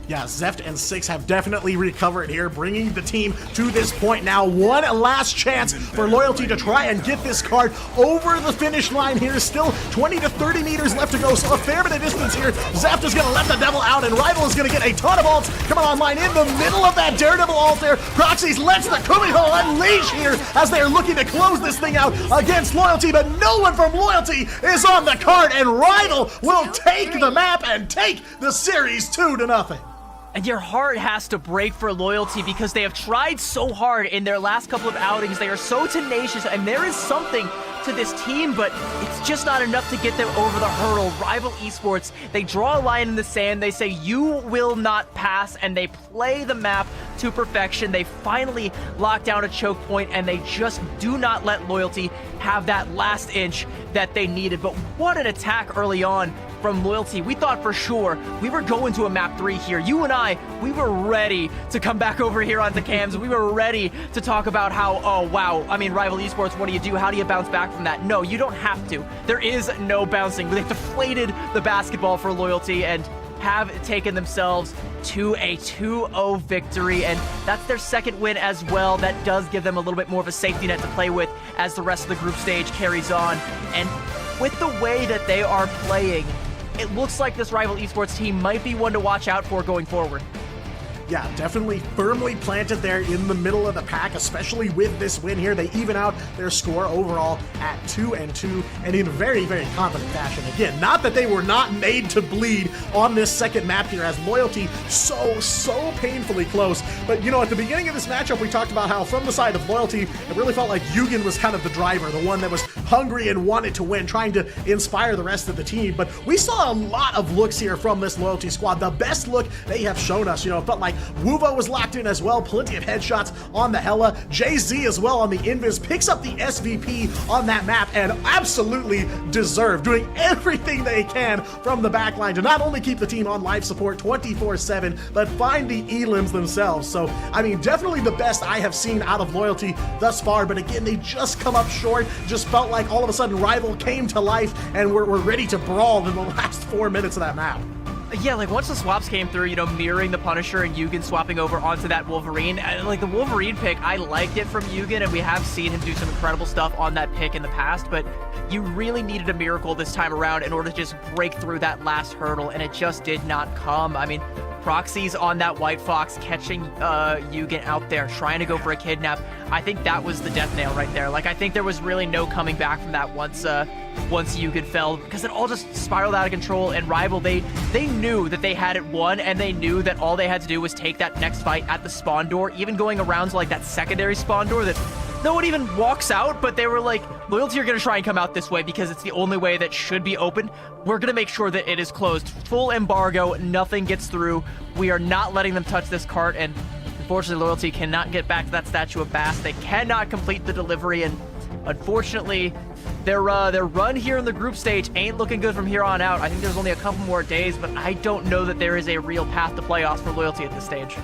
Yeah, Zeft and Six have definitely recovered here, bringing the team to this point now. One last chance for Loyalty to try and get this card over the finish line here. Still 20 to 30 meters left to go, so a fair bit of distance here. Zeft is going to let the Devil out, and Rival is going to get a ton of ults coming online in the middle of that Daredevil ult there. Proxies lets the Kumiho unleash here as they are looking to close this thing out against Loyalty, but no one from Loyalty is on the card, and Rival will take the map and take the series 2-0. And your heart has to break for Loyalty because they have tried so hard in their last couple of outings. They are so tenacious, and there is something to this team, but it's just not enough to get them over the hurdle. Rival Esports, they draw a line in the sand. They say, you will not pass, and they play the map to perfection. They finally lock down a choke point, and they just do not let Loyalty have that last inch that they needed. But what an attack early on from Loyalty. We thought for sure we were going to a map 3 here. You and I, we were ready to come back over here onto cams. We were ready to talk about how, oh wow, I mean, Rival Esports, what do you do? How do you bounce back from that? No, you don't have to. There is no bouncing. They've deflated the basketball for Loyalty and have taken themselves to a 2-0 victory, and that's their second win as well. That does give them a little bit more of a safety net to play with as the rest of the group stage carries on. And with the way that they are playing, it looks like this Rival Esports team might be one to watch out for going forward. Yeah, definitely firmly planted there in the middle of the pack, especially with this win here. They even out their score overall at 2-2, and in very, very confident fashion. Again, not that they were not made to bleed on this second map here, as Loyalty so painfully close. But, you know, at the beginning of this matchup, we talked about how from the side of Loyalty, it really felt like Hugin was kind of the driver, the one that was hungry and wanted to win, trying to inspire the rest of the team. But we saw a lot of looks here from this Loyalty squad. The best look they have shown us, you know, it felt like Wuvo was locked in as well, plenty of headshots on the Hella. Jay-Z as well on the Invis, picks up the SVP on that map, and absolutely deserved, doing everything they can from the backline to not only keep the team on life support 24/7, but find the elims themselves. So, I mean, definitely the best I have seen out of Loyalty thus far, but again, they just come up short. Just felt like all of a sudden Rival came to life, and we're ready to brawl in the last 4 minutes of that map. Yeah, like once the swaps came through, you know, mirroring the Punisher and Hugin swapping over onto that Wolverine, like the Wolverine pick, I liked it from Hugin, and we have seen him do some incredible stuff on that pick in the past, but you really needed a miracle this time around in order to just break through that last hurdle, and it just did not come. I mean, Proxies on that White Fox, catching Hugin out there, trying to go for a kidnap. I think that was the death nail right there. Like, I think there was really no coming back from that once Hugin fell, because it all just spiraled out of control, and Rival, they knew that they had it won, and they knew that all they had to do was take that next fight at the spawn door, even going around to like that secondary spawn door that no one even walks out, but they were like, Loyalty are going to try and come out this way because it's the only way that should be open. We're going to make sure that it is closed. Full embargo, nothing gets through. We are not letting them touch this cart, and unfortunately, Loyalty cannot get back to that statue of Bass. They cannot complete the delivery, and unfortunately, their run here in the group stage ain't looking good from here on out. I think there's only a couple more days, but I don't know that there is a real path to playoffs for Loyalty at this stage.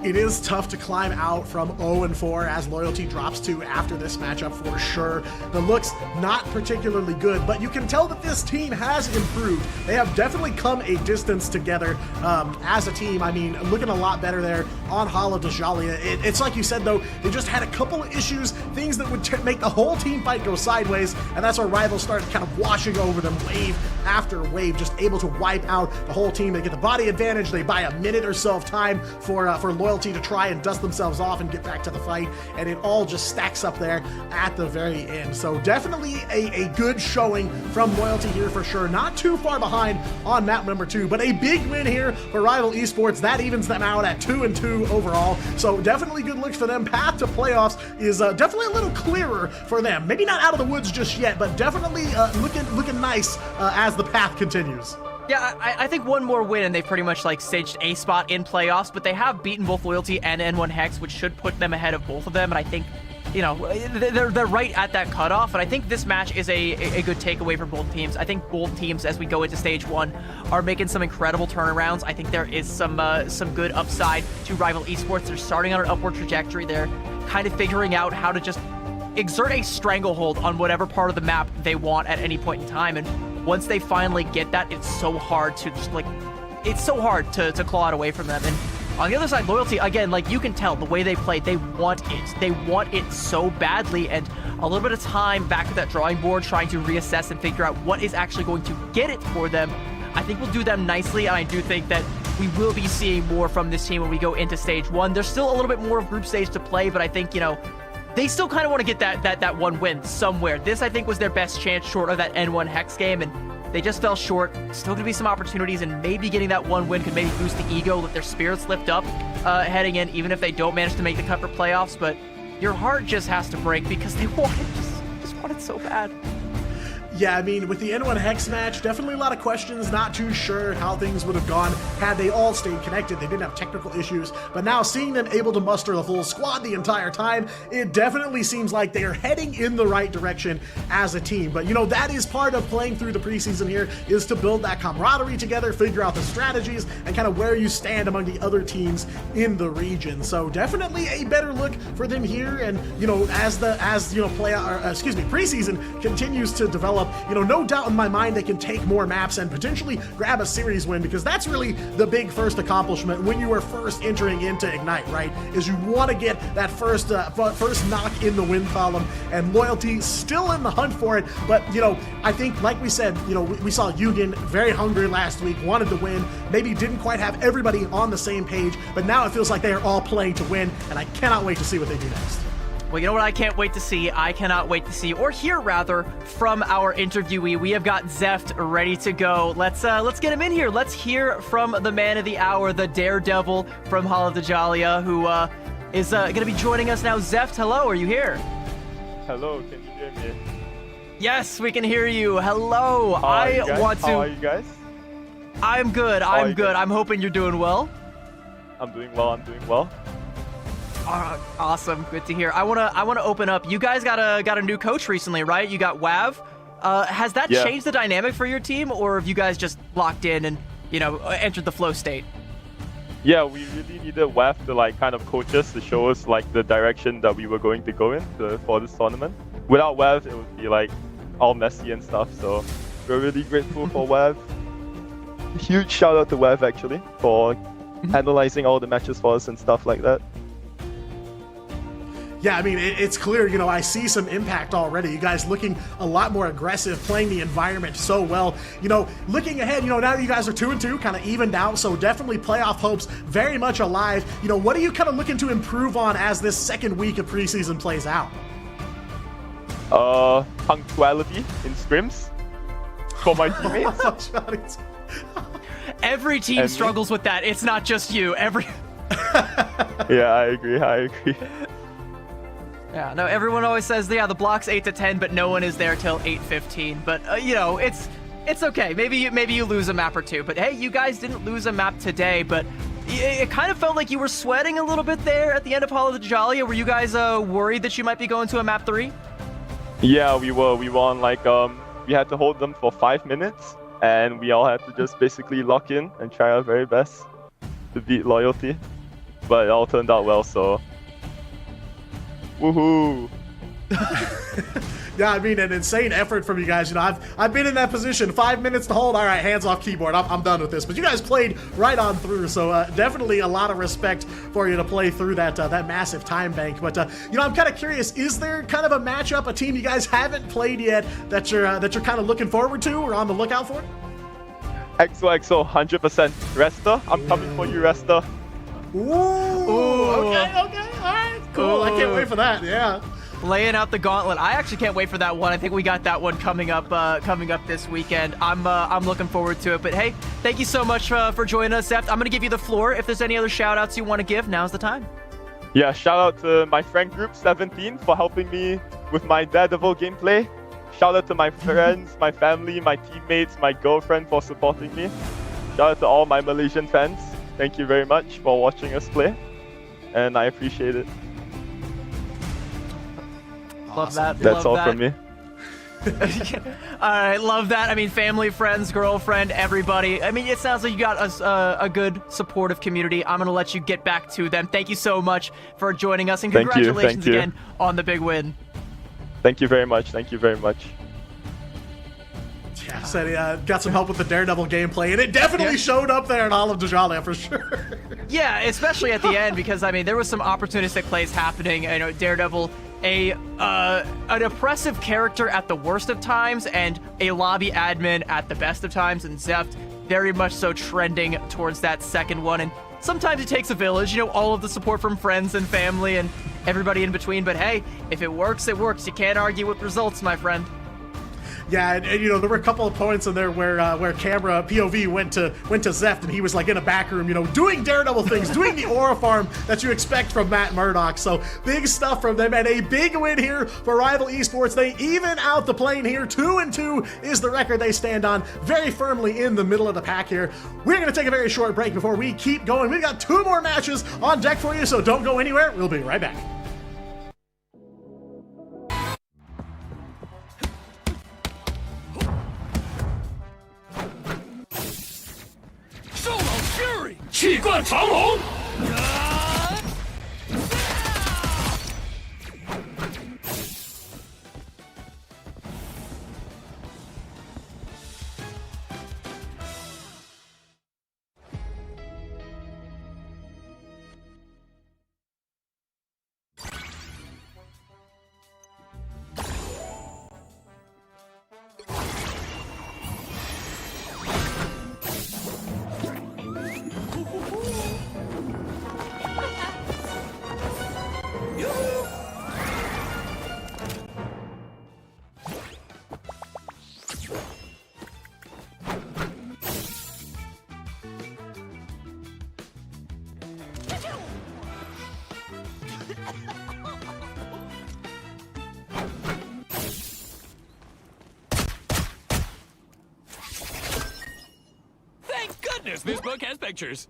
It is tough to climb out from 0-4 as Loyalty drops to after this matchup for sure. The looks not particularly good, but you can tell that this team has improved. They have definitely come a distance together as a team. I mean, looking a lot better there on Hala Dajalia. It's like you said, though, they just had a couple of issues, things that would make the whole team fight go sideways, and that's where Rivals started kind of washing over them wave after wave, just able to wipe out the whole team. They get the body advantage. They buy a minute or so of time for Loyalty to try and dust themselves off and get back to the fight, and it all just stacks up there at the very end. So definitely a good showing from Loyalty here for sure. Not too far behind on map number 2, but a big win here for Rival Esports. That evens them out at 2-2 overall. So definitely good looks for them. Path to playoffs is definitely a little clearer for them. Maybe not out of the woods just yet, but definitely looking nice as the path continues. Yeah, I think one more win and they've pretty much like cinched a spot in playoffs, but they have beaten both Loyalty and N1 Hex, which should put them ahead of both of them. And I think, you know, they're right at that cutoff. And I think this match is a good takeaway for both teams. I think both teams, as we go into stage 1, are making some incredible turnarounds. I think there is some good upside to Rival Esports. They're starting on an upward trajectory. They're kind of figuring out how to just exert a stranglehold on whatever part of the map they want at any point in time. And once they finally get that, it's so hard to just like, it's so hard to claw it away from them. And on the other side, Loyalty, again, like you can tell the way they play, they want it. They want it so badly. And a little bit of time back at that drawing board, trying to reassess and figure out what is actually going to get it for them, I think will do them nicely. And I do think that we will be seeing more from this team when we go into stage 1. There's still a little bit more of group stage to play, but I think, you know, they still kind of want to get that one win somewhere. This, I think, was their best chance short of that N1 Hex game, and they just fell short. Still going to be some opportunities, and maybe getting that one win could maybe boost the ego, let their spirits lift up heading in, even if they don't manage to make the cut for playoffs. But your heart just has to break because they want it, just want it so bad. Yeah, I mean, with the N1 Hex match, definitely a lot of questions, not too sure how things would have gone had they all stayed connected. They didn't have technical issues, but now seeing them able to muster the full squad the entire time, it definitely seems like they are heading in the right direction as a team. But, you know, that is part of playing through the preseason here, is to build that camaraderie together, figure out the strategies, and kind of where you stand among the other teams in the region. So definitely a better look for them here, and, you know, as preseason continues to develop, you know, no doubt in my mind they can take more maps and potentially grab a series win, because that's really the big first accomplishment when you are first entering into Ignite, right? Is you want to get that first knock in the win column, and Loyalty still in the hunt for it. But, you know, I think, like we said, you know, we saw Yugen very hungry last week, wanted to win, maybe didn't quite have everybody on the same page, but now it feels like they are all playing to win, and I cannot wait to see what they do next. Well, you know what I can't wait to see? I cannot wait to see, or hear rather, from our interviewee. We have got Zeft ready to go. Let's get him in here. Let's hear from the man of the hour, the daredevil from Hall of the Jalia, who is going to be joining us now. Zeft, hello, are you here? Hello, can you hear me? Yes, we can hear you. Hello. How are you guys? I'm good. I'm good. I'm hoping you're doing well. I'm doing well. Awesome, good to hear. I wanna open up. You guys got a new coach recently, right? You got Wav. Has that changed the dynamic for your team, or have you guys just locked in and, you know, entered the flow state? Yeah, we really needed Wav to like kind of coach us, to show us like the direction that we were going to go in for this tournament. Without Wav, it would be like all messy and stuff. So we're really grateful for Wav. Huge shout out to Wav actually for analyzing all the matches for us and stuff like that. Yeah, I mean, it's clear, you know, I see some impact already. You guys looking a lot more aggressive, playing the environment so well. You know, looking ahead, you know, now you guys are 2-2, kind of evened out, so definitely playoff hopes very much alive. You know, what are you kind of looking to improve on as this second week of preseason plays out? Punctuality in scrims for my teammates. Every team struggles with that. It's not just you. Yeah, I agree. Yeah, no, everyone always says, yeah, the block's 8 to 10, but no one is there till 8:15. But, you know, it's okay. Maybe you lose a map or two. But, hey, you guys didn't lose a map today, but it kind of felt like you were sweating a little bit there at the end of Hall of the Jalia. Were you guys worried that you might be going to a map 3? Yeah, we were on, like, we had to hold them for 5 minutes, and we all had to just basically lock in and try our very best to beat Loyalty. But it all turned out well, so... Woohoo! Yeah, I mean, an insane effort from you guys. You know, I've been in that position. 5 minutes to hold. All right, hands off keyboard. I'm done with this. But you guys played right on through, so definitely a lot of respect for you to play through that massive time bank. But you know, I'm kind of curious. Is there kind of a matchup, a team you guys haven't played yet that you're kind of looking forward to or on the lookout for? XOXO, 100%. Resta, I'm coming for you, Resta. Ooh, okay, all right, cool. I can't wait for that. Yeah, laying out the gauntlet. I actually can't wait for that one. I think we got that one coming up this weekend. I'm looking forward to it. But hey, thank you so much for joining us, Zeft. I'm gonna give you the floor. If there's any other shout outs you want to give, now's the time. Yeah, shout out to my friend group 17 for helping me with my Daredevil gameplay. shout out to my friends, my family, my teammates, my girlfriend for supporting me. Shout out to all my Malaysian fans. Thank you very much for watching us play, and I appreciate it. Love that. That's love all that. from me. I love that. I mean, family, friends, girlfriend, everybody. I mean, it sounds like you got a good, supportive community. I'm going to let you get back to them. Thank you so much for joining us, and Thank you, congratulations thank you. again on the big win. Thank you very much. Thank you very much. Yeah, said he got some help with the Daredevil gameplay, and it definitely showed up there in All of Dajala for sure. Yeah, especially at the end, because, I mean, there was some opportunistic plays happening. You know, Daredevil, an oppressive character at the worst of times, and a lobby admin at the best of times, and Zeft very much so trending towards that second one. And sometimes it takes a village, you know, all of the support from friends and family and everybody in between. But hey, if it works, it works. You can't argue with results, my friend. Yeah, and you know, there were a couple of points in there where camera POV went to Zeft, and he was like in a back room, you know, doing Daredevil things, doing the aura farm that you expect from Matt Murdock. So big stuff from them, and a big win here for Rival Esports. They even out the plane here. 2-2 is the record they stand on, very firmly in the middle of the pack here. We're going to take a very short break before we keep going. We've got 2 more matches on deck for you, so don't go anywhere. We'll be right back. Fury! 气贯长龙！ Thank goodness this book has pictures.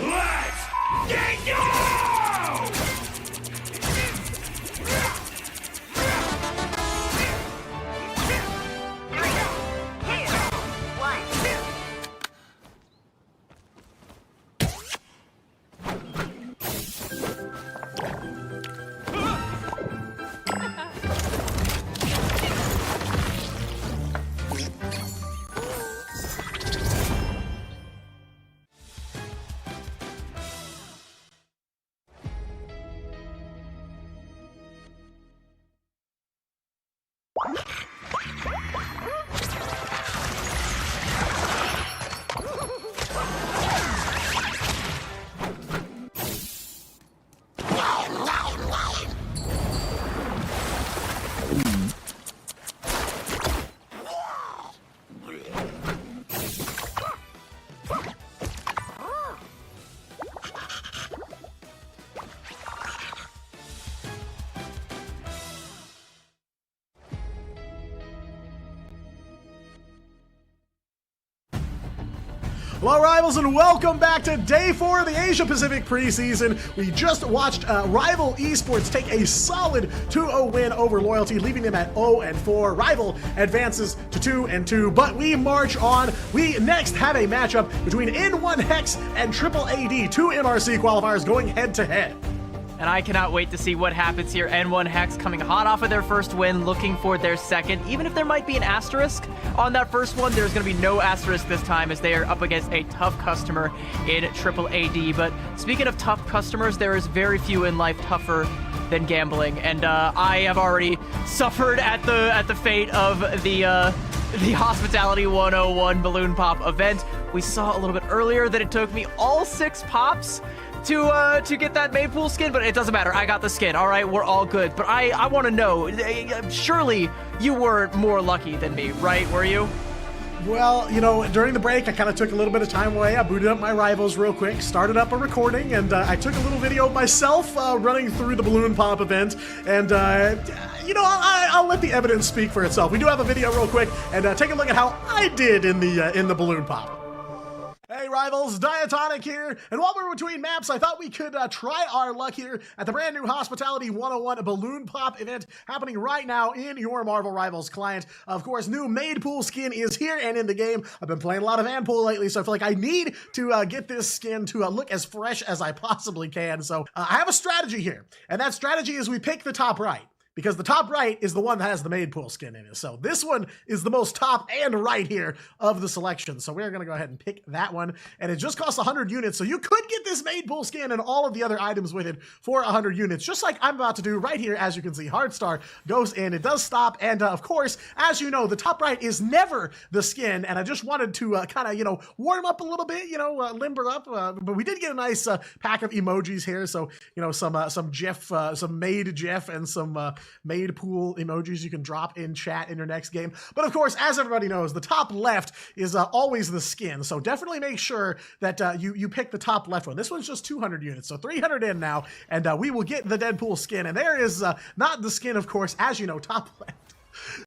Let's get go! Hello, Rivals, and welcome back to Day 4 of the Asia Pacific preseason. We just watched Rival Esports take a solid 2-0 win over Loyalty, leaving them at 0-4. Rival advances to 2-2, but we march on. We next have a matchup between N1 Hex and Triple AD, 2 MRC qualifiers going head-to-head. And I cannot wait to see what happens here. N1 Hex coming hot off of their first win, looking for their second. Even if there might be an asterisk on that first one, there's going to be no asterisk this time, as they are up against a tough customer in Triple AD. But speaking of tough customers, there is very few in life tougher than gambling. And I have already suffered at the fate of the Hospitality 101 Balloon Pop event. We saw a little bit earlier that it took me all 6 pops to get that Maypool skin, but it doesn't matter. I got the skin. All right, we're all good. But I want to know, surely you were more lucky than me, right? Were you? Well, you know, during the break, I kind of took a little bit of time away. I booted up my rivals real quick, started up a recording, and I took a little video of myself running through the balloon pop event. And, you know, I'll let the evidence speak for itself. We do have a video real quick, and take a look at how I did in the balloon pop. Hey rivals, Diatonic here, and while we're between maps, I thought we could try our luck here at the brand new Hospitality 101 Balloon Pop event happening right now in your Marvel Rivals client. Of course, new Made Pool skin is here and in the game. I've been playing a lot of Vanpool lately, so I feel like I need to get this skin to look as fresh as I possibly can. So I have a strategy here, and that strategy is we pick the top right, because the top right is the one that has the Made Pool skin in it. So this one is the most top and right here of the selection. So we're going to go ahead and pick that one. And it just costs 100 units. So you could get this Made Pool skin and all of the other items with it for 100 units, just like I'm about to do right here. As you can see, Hardstar goes in. It does stop. And of course, as you know, the top right is never the skin. And I just wanted to kind of, you know, warm up a little bit, you know, limber up. But we did get a nice pack of emojis here. So, you know, some Jeff, some Made Jeff and some Made Pool emojis you can drop in chat in your next game. But of course, as everybody knows, the top left is always the skin. So definitely make sure that you pick the top left one. This one's just 200 units, so 300 in now, and we will get the Deadpool skin. And there is not the skin, of course, as you know, top left.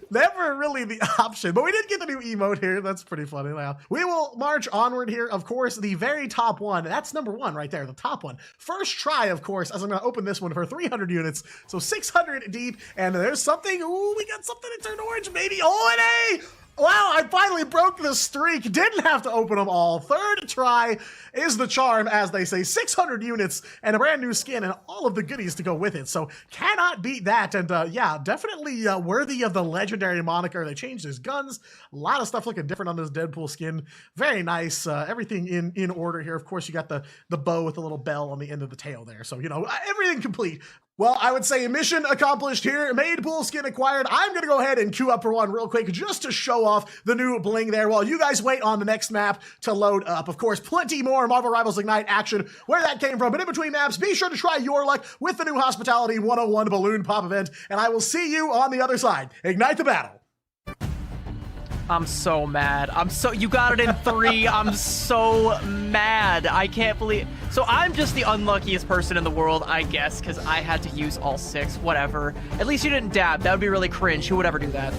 Never really the option, but we did get the new emote here. That's pretty funny. Now we will march onward here. Of course, the very top one, that's number one right there, the top one. First try, of course, as I'm going to open this one for 300 units, so 600 deep, and there's something. Ooh, we got something that turned orange, baby. Oh, and a wow, I finally broke the streak. Didn't have to open them all. Third try is the charm, as they say. 600 units and a brand new skin and all of the goodies to go with it. So cannot beat that. And yeah, definitely worthy of the legendary moniker. They changed his guns. A lot of stuff looking different on this Deadpool skin. Very nice. Everything in order here. Of course, you got the bow with a little bell on the end of the tail there. So, you know, everything complete. Well, I would say mission accomplished here. Made Pool skin acquired. I'm going to go ahead and queue up for one real quick just to show off the new bling there while you guys wait on the next map to load up. Of course, plenty more Marvel Rivals Ignite action where that came from. But in between maps, be sure to try your luck with the new Hospitality 101 Balloon Pop event. And I will see you on the other side. Ignite the battle. I'm so mad. You got it in 3. I'm so mad. I can't believe. So I'm just the unluckiest person in the world, I guess, because I had to use all 6. Whatever. At least you didn't dab. That would be really cringe. Who would ever do that?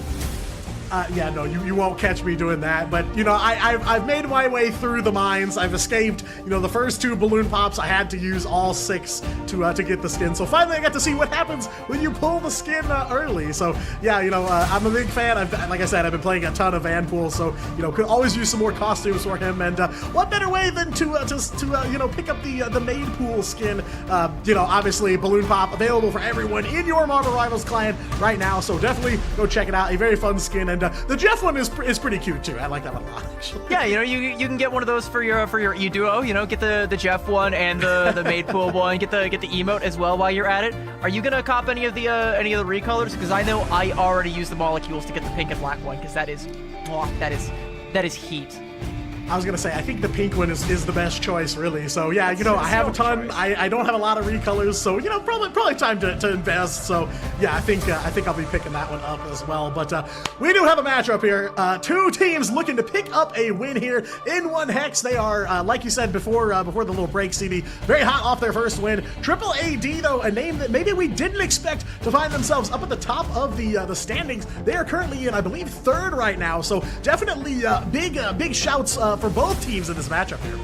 Yeah, no, you won't catch me doing that, but, you know, I've made my way through the mines. I've escaped, you know, the first 2 balloon pops. I had to use all 6 to get the skin, so finally I got to see what happens when you pull the skin early. So, yeah, you know, I'm a big fan. Like I said, I've been playing a ton of Vanpool, so, you know, could always use some more costumes for him, and what better way than to you know, pick up the Made Pool skin. You know, obviously, balloon pop available for everyone in your Marvel Rivals client right now, so definitely go check it out. A very fun skin, and the Jeff one is pretty cute too. I like that one a lot, actually. Yeah, you know, you can get one of those for your e-duo. You know, get the Jeff one and the Made Pool one. Get the emote as well while you're at it. Are you gonna cop any of the recolors? Because I know I already used the molecules to get the pink and black one. Because that is heat. I was gonna say, I think the pink one is the best choice, really. So yeah, you know, I have a ton. I don't have a lot of recolors, so you know, probably time to invest. So yeah, I think I'll be picking that one up as well. But we do have a matchup here. 2 teams looking to pick up a win here in 1 hex. They are, like you said before the little break, CD, very hot off their first win. Triple AD though, a name that maybe we didn't expect to find themselves up at the top of the standings. They are currently in, I believe, 3rd right now. So definitely big shouts for both teams in this matchup here.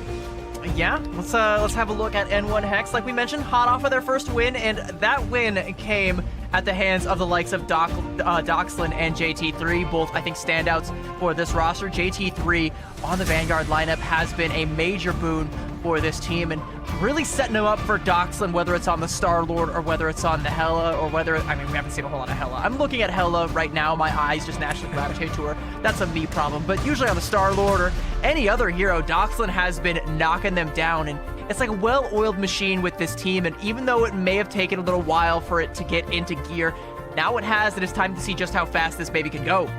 Yeah, let's have a look at N1 Hex. Like we mentioned, hot off of their first win, and that win came at the hands of the likes of Doxlin and JT3, both, I think, standouts for this roster. JT3 on the Vanguard lineup has been a major boon for this team, and really setting them up for Doxlin, whether it's on the Star-Lord or whether it's on the Hela, or whether, I mean, we haven't seen a whole lot of Hela. I'm looking at Hela right now, my eyes just naturally gravitate to her. That's a me problem, but usually on the Star-Lord or any other hero, Doxlin has been knocking them down, and it's like a well-oiled machine with this team, and even though it may have taken a little while for it to get into gear, now it has, and it's time to see just how fast this baby can go.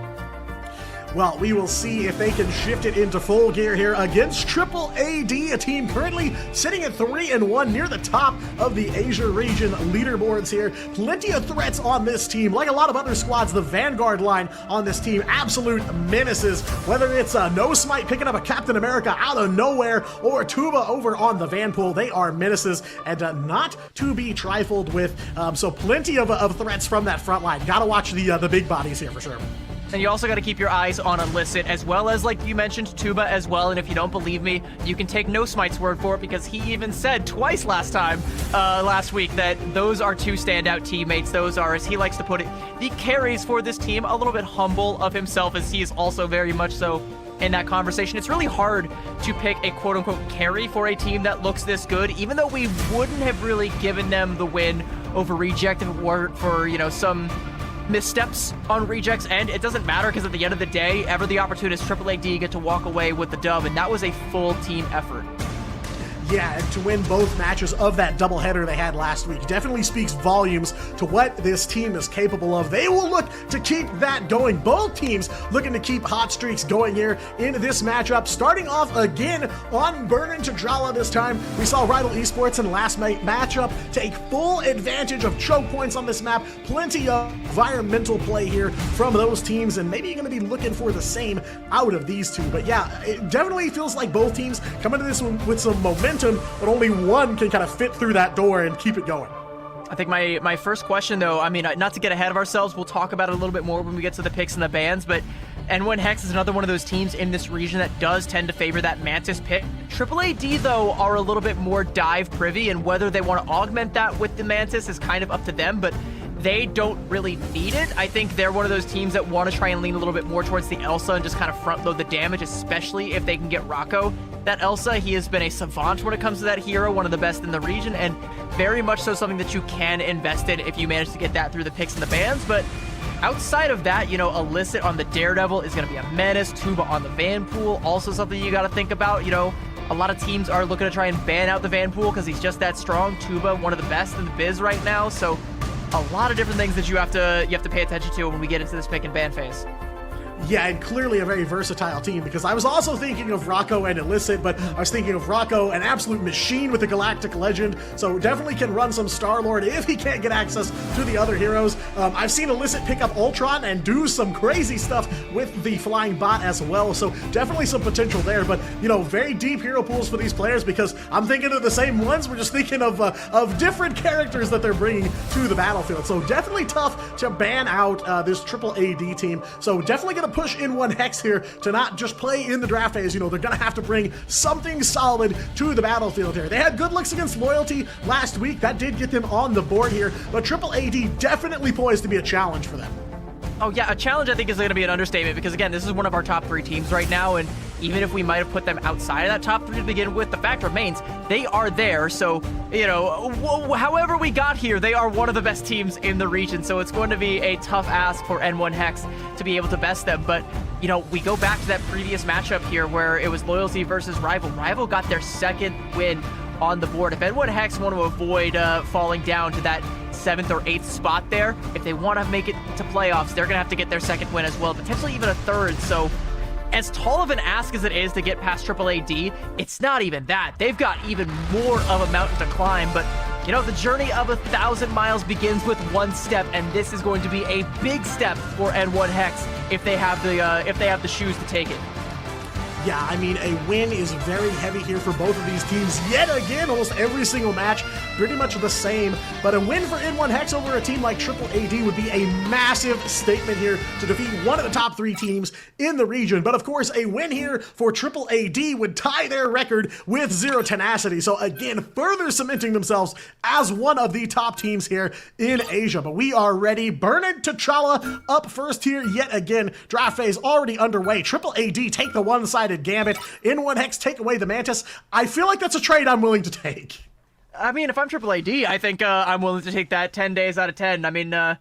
Well, we will see if they can shift it into full gear here against Triple AD, a team currently sitting at 3-1 near the top of the Asia region leaderboards here. Plenty of threats on this team. Like a lot of other squads, the Vanguard line on this team, absolute menaces. Whether it's No Smite picking up a Captain America out of nowhere or Tuba over on the Vanpool, they are menaces and not to be trifled with. So plenty of threats from that front line. Gotta watch the big bodies here for sure. And you also got to keep your eyes on Illicit, as well as, like you mentioned, Tuba as well. And if you don't believe me, you can take No Smite's word for it, because he even said twice last week, that those are two standout teammates. Those are, as he likes to put it, the carries for this team. A little bit humble of himself, as he is also very much so in that conversation. It's really hard to pick a quote-unquote carry for a team that looks this good, even though we wouldn't have really given them the win over Reject if it weren't for, you know, some missteps on Reject's end. It doesn't matter, because at the end of the day, ever the opportunist, Triple AD get to walk away with the dub, and that was a full team effort. Yeah, and to win both matches of that doubleheader they had last week definitely speaks volumes to what this team is capable of. They will look to keep that going. Both teams looking to keep hot streaks going here in this matchup. Starting off again on Burnin' T'Challa this time. We saw Rival Esports in last matchup take full advantage of choke points on this map. Plenty of environmental play here from those teams, and maybe you're going to be looking for the same out of these two. But yeah, it definitely feels like both teams come into this one with some momentum, but only one can kind of fit through that door and keep it going. I think my first question, though, I mean, not to get ahead of ourselves, we'll talk about it a little bit more when we get to the picks and the bans, but N1 Hex is another one of those teams in this region that does tend to favor that Mantis pick. Triple AD, though, are a little bit more dive privy, and whether they want to augment that with the Mantis is kind of up to them, but they don't really need it. I think they're one of those teams that want to try and lean a little bit more towards the Elsa and just kind of front load the damage, especially if they can get Rocco. That Elsa, he has been a savant when it comes to that hero, one of the best in the region, and very much so something that you can invest in if you manage to get that through the picks and the bans. But outside of that, you know, Illicit on the Daredevil is going to be a menace. Tuba on the Vanpool, also something you got to think about. You know, a lot of teams are looking to try and ban out the Vanpool because he's just that strong. Tuba, one of the best in the biz right now, so a lot of different things that you have to pay attention to when we get into this pick and ban phase. Yeah, and clearly a very versatile team, because I was also thinking of Rocco and Illicit, but I was thinking of Rocco, an absolute machine with the Galactic Legend, so definitely can run some Star-Lord if he can't get access to the other heroes. I've seen Illicit pick up Ultron and do some crazy stuff with the Flying Bot as well, so definitely some potential there, but, you know, very deep hero pools for these players, because I'm thinking of the same ones, we're just thinking of different characters that they're bringing to the battlefield, so definitely tough to ban out this Triple AD team, so definitely gonna push N1 Hex here to not just play in the draft phase. You know, they're gonna have to bring something solid to the battlefield here. They had good looks against Loyalty last week. That did get them on the board here, but Triple AD definitely poised to be a challenge for them. Oh yeah, a challenge I think is going to be an understatement, because again, this is one of our top 3 teams right now, and even if we might have put them outside of that top 3 to begin with, the fact remains they are there. So, you know, however we got here, they are one of the best teams in the region, so it's going to be a tough ask for N1 Hex to be able to best them. But, you know, we go back to that previous matchup here where it was Loyalty versus Rival. Rival got their second win on the board. If N1 Hex want to avoid falling down to that 7th or 8th spot there, if they want to make it to playoffs, they're going to have to get their second win as well, potentially even a third. So as tall of an ask as it is to get past Triple AD, it's not even that. They've got even more of a mountain to climb, but you know, the journey of 1,000 miles begins with one step, and this is going to be a big step for N1 Hex if they have the shoes to take it. Yeah, I mean, a win is very heavy here for both of these teams. Yet again, almost every single match, pretty much the same. But a win for N1 Hex over a team like Triple AD would be a massive statement here to defeat one of the top 3 teams in the region. But of course, a win here for Triple AD would tie their record with Zero Tenacity. So again, further cementing themselves as one of the top teams here in Asia. But we are ready. Burnin' T'Challa up first here yet again. Draft phase already underway. Triple AD take the one-sided gambit. N1 Hex take away the Mantis. I feel like that's a trade I'm willing to take. I mean, if I'm Triple AD, I think I'm willing to take that 10 days out of 10. I mean, we're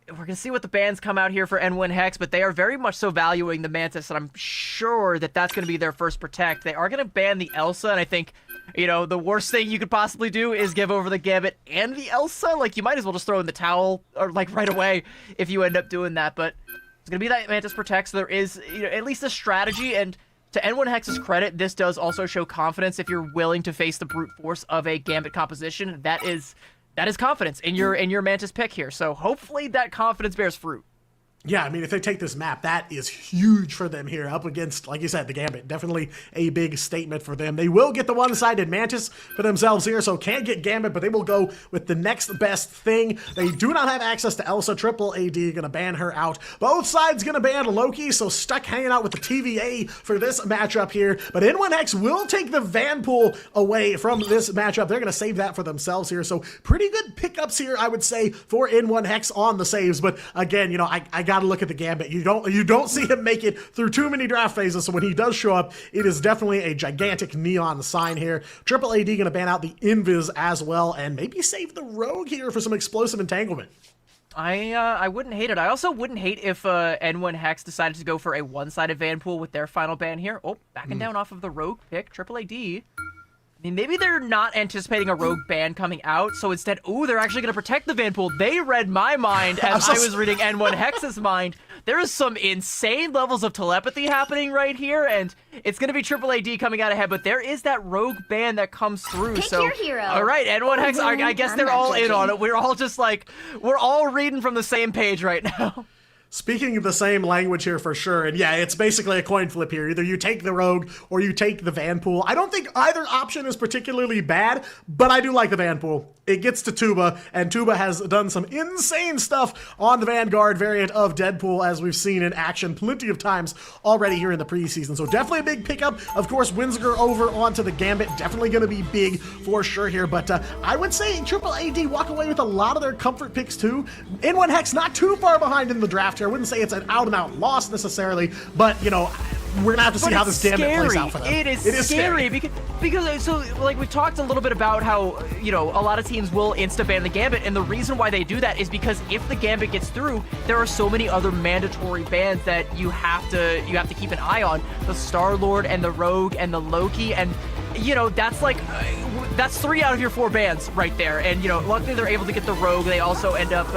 going to see what the bans come out here for N1 Hex, but they are very much so valuing the Mantis, and I'm sure that that's going to be their first protect. They are going to ban the Elsa, and I think, you know, the worst thing you could possibly do is give over the Gambit and the Elsa. Like, you might as well just throw in the towel, or like right away, if you end up doing that, but It's going to be that Mantis Protect, so there is at least a strategy, and to N1 Hex's credit, this does also show confidence if you're willing to face the brute force of a Gambit composition. That is confidence in your Mantis pick here, so hopefully that confidence bears fruit. Yeah, I mean, if they take this map, that is huge for them here up against, like you said, the Gambit. Definitely a big statement for them. They will get the one-sided Mantis for themselves here, so can't get Gambit, but they will go with the next best thing. They do not have access to Elsa. Triple AD going to ban her out. Both sides going to ban Loki, so stuck hanging out with the TVA for this matchup here. But N1X will take the Vanpool away from this matchup. They're going to save that for themselves here, so pretty good pickups here, I would say, for N1X on the saves. But again, you know, I got to look at the Gambit. You don't see him make it through too many draft phases, so when he does show up, it is definitely a gigantic neon sign here. Triple AD gonna ban out the Invis as well, and maybe save the Rogue here for some explosive entanglement. I wouldn't hate it. I also wouldn't hate if N1 Hex decided to go for a one-sided Vanpool with their final ban here. Oh, backing down off of the Rogue pick, Triple AD. I mean, maybe they're not anticipating a Rogue ban coming out, so instead, ooh, they're actually going to protect the Vanpool. They read my mind as I was reading N1 Hex's mind. There is some insane levels of telepathy happening right here, and it's going to be Triple AD coming out ahead, but there is that Rogue ban that comes through. Pick so, your hero. All right, N1 Hex, I guess they're all in on it. We're all just like, we're all reading from the same page right now. Speaking of the same language here for sure, and yeah, it's basically a coin flip here. Either you take the Rogue or you take the Vanpool. I don't think either option is particularly bad, but I do like the Vanpool. It gets to Tuba, and Tuba has done some insane stuff on the Vanguard variant of Deadpool, as we've seen in action plenty of times already here in the preseason. So definitely a big pickup. Of course, Winziger over onto the Gambit, definitely going to be big for sure here. But I would say Triple AD walk away with a lot of their comfort picks too. N1 Hex not too far behind in the draft here. I wouldn't say it's an out-and-out loss necessarily, but, you know, we're gonna have to see how this Gambit plays out for them. It is scary because so like we talked a little bit about how, you know, a lot of teams will insta-ban the Gambit, and the reason why they do that is because if the Gambit gets through, there are so many other mandatory bans that you have to keep an eye on. The Star-Lord and the Rogue and the Loki, and you know, that's like that's 3 out of your 4 bans right there. And you know, luckily they're able to get the Rogue. They also end up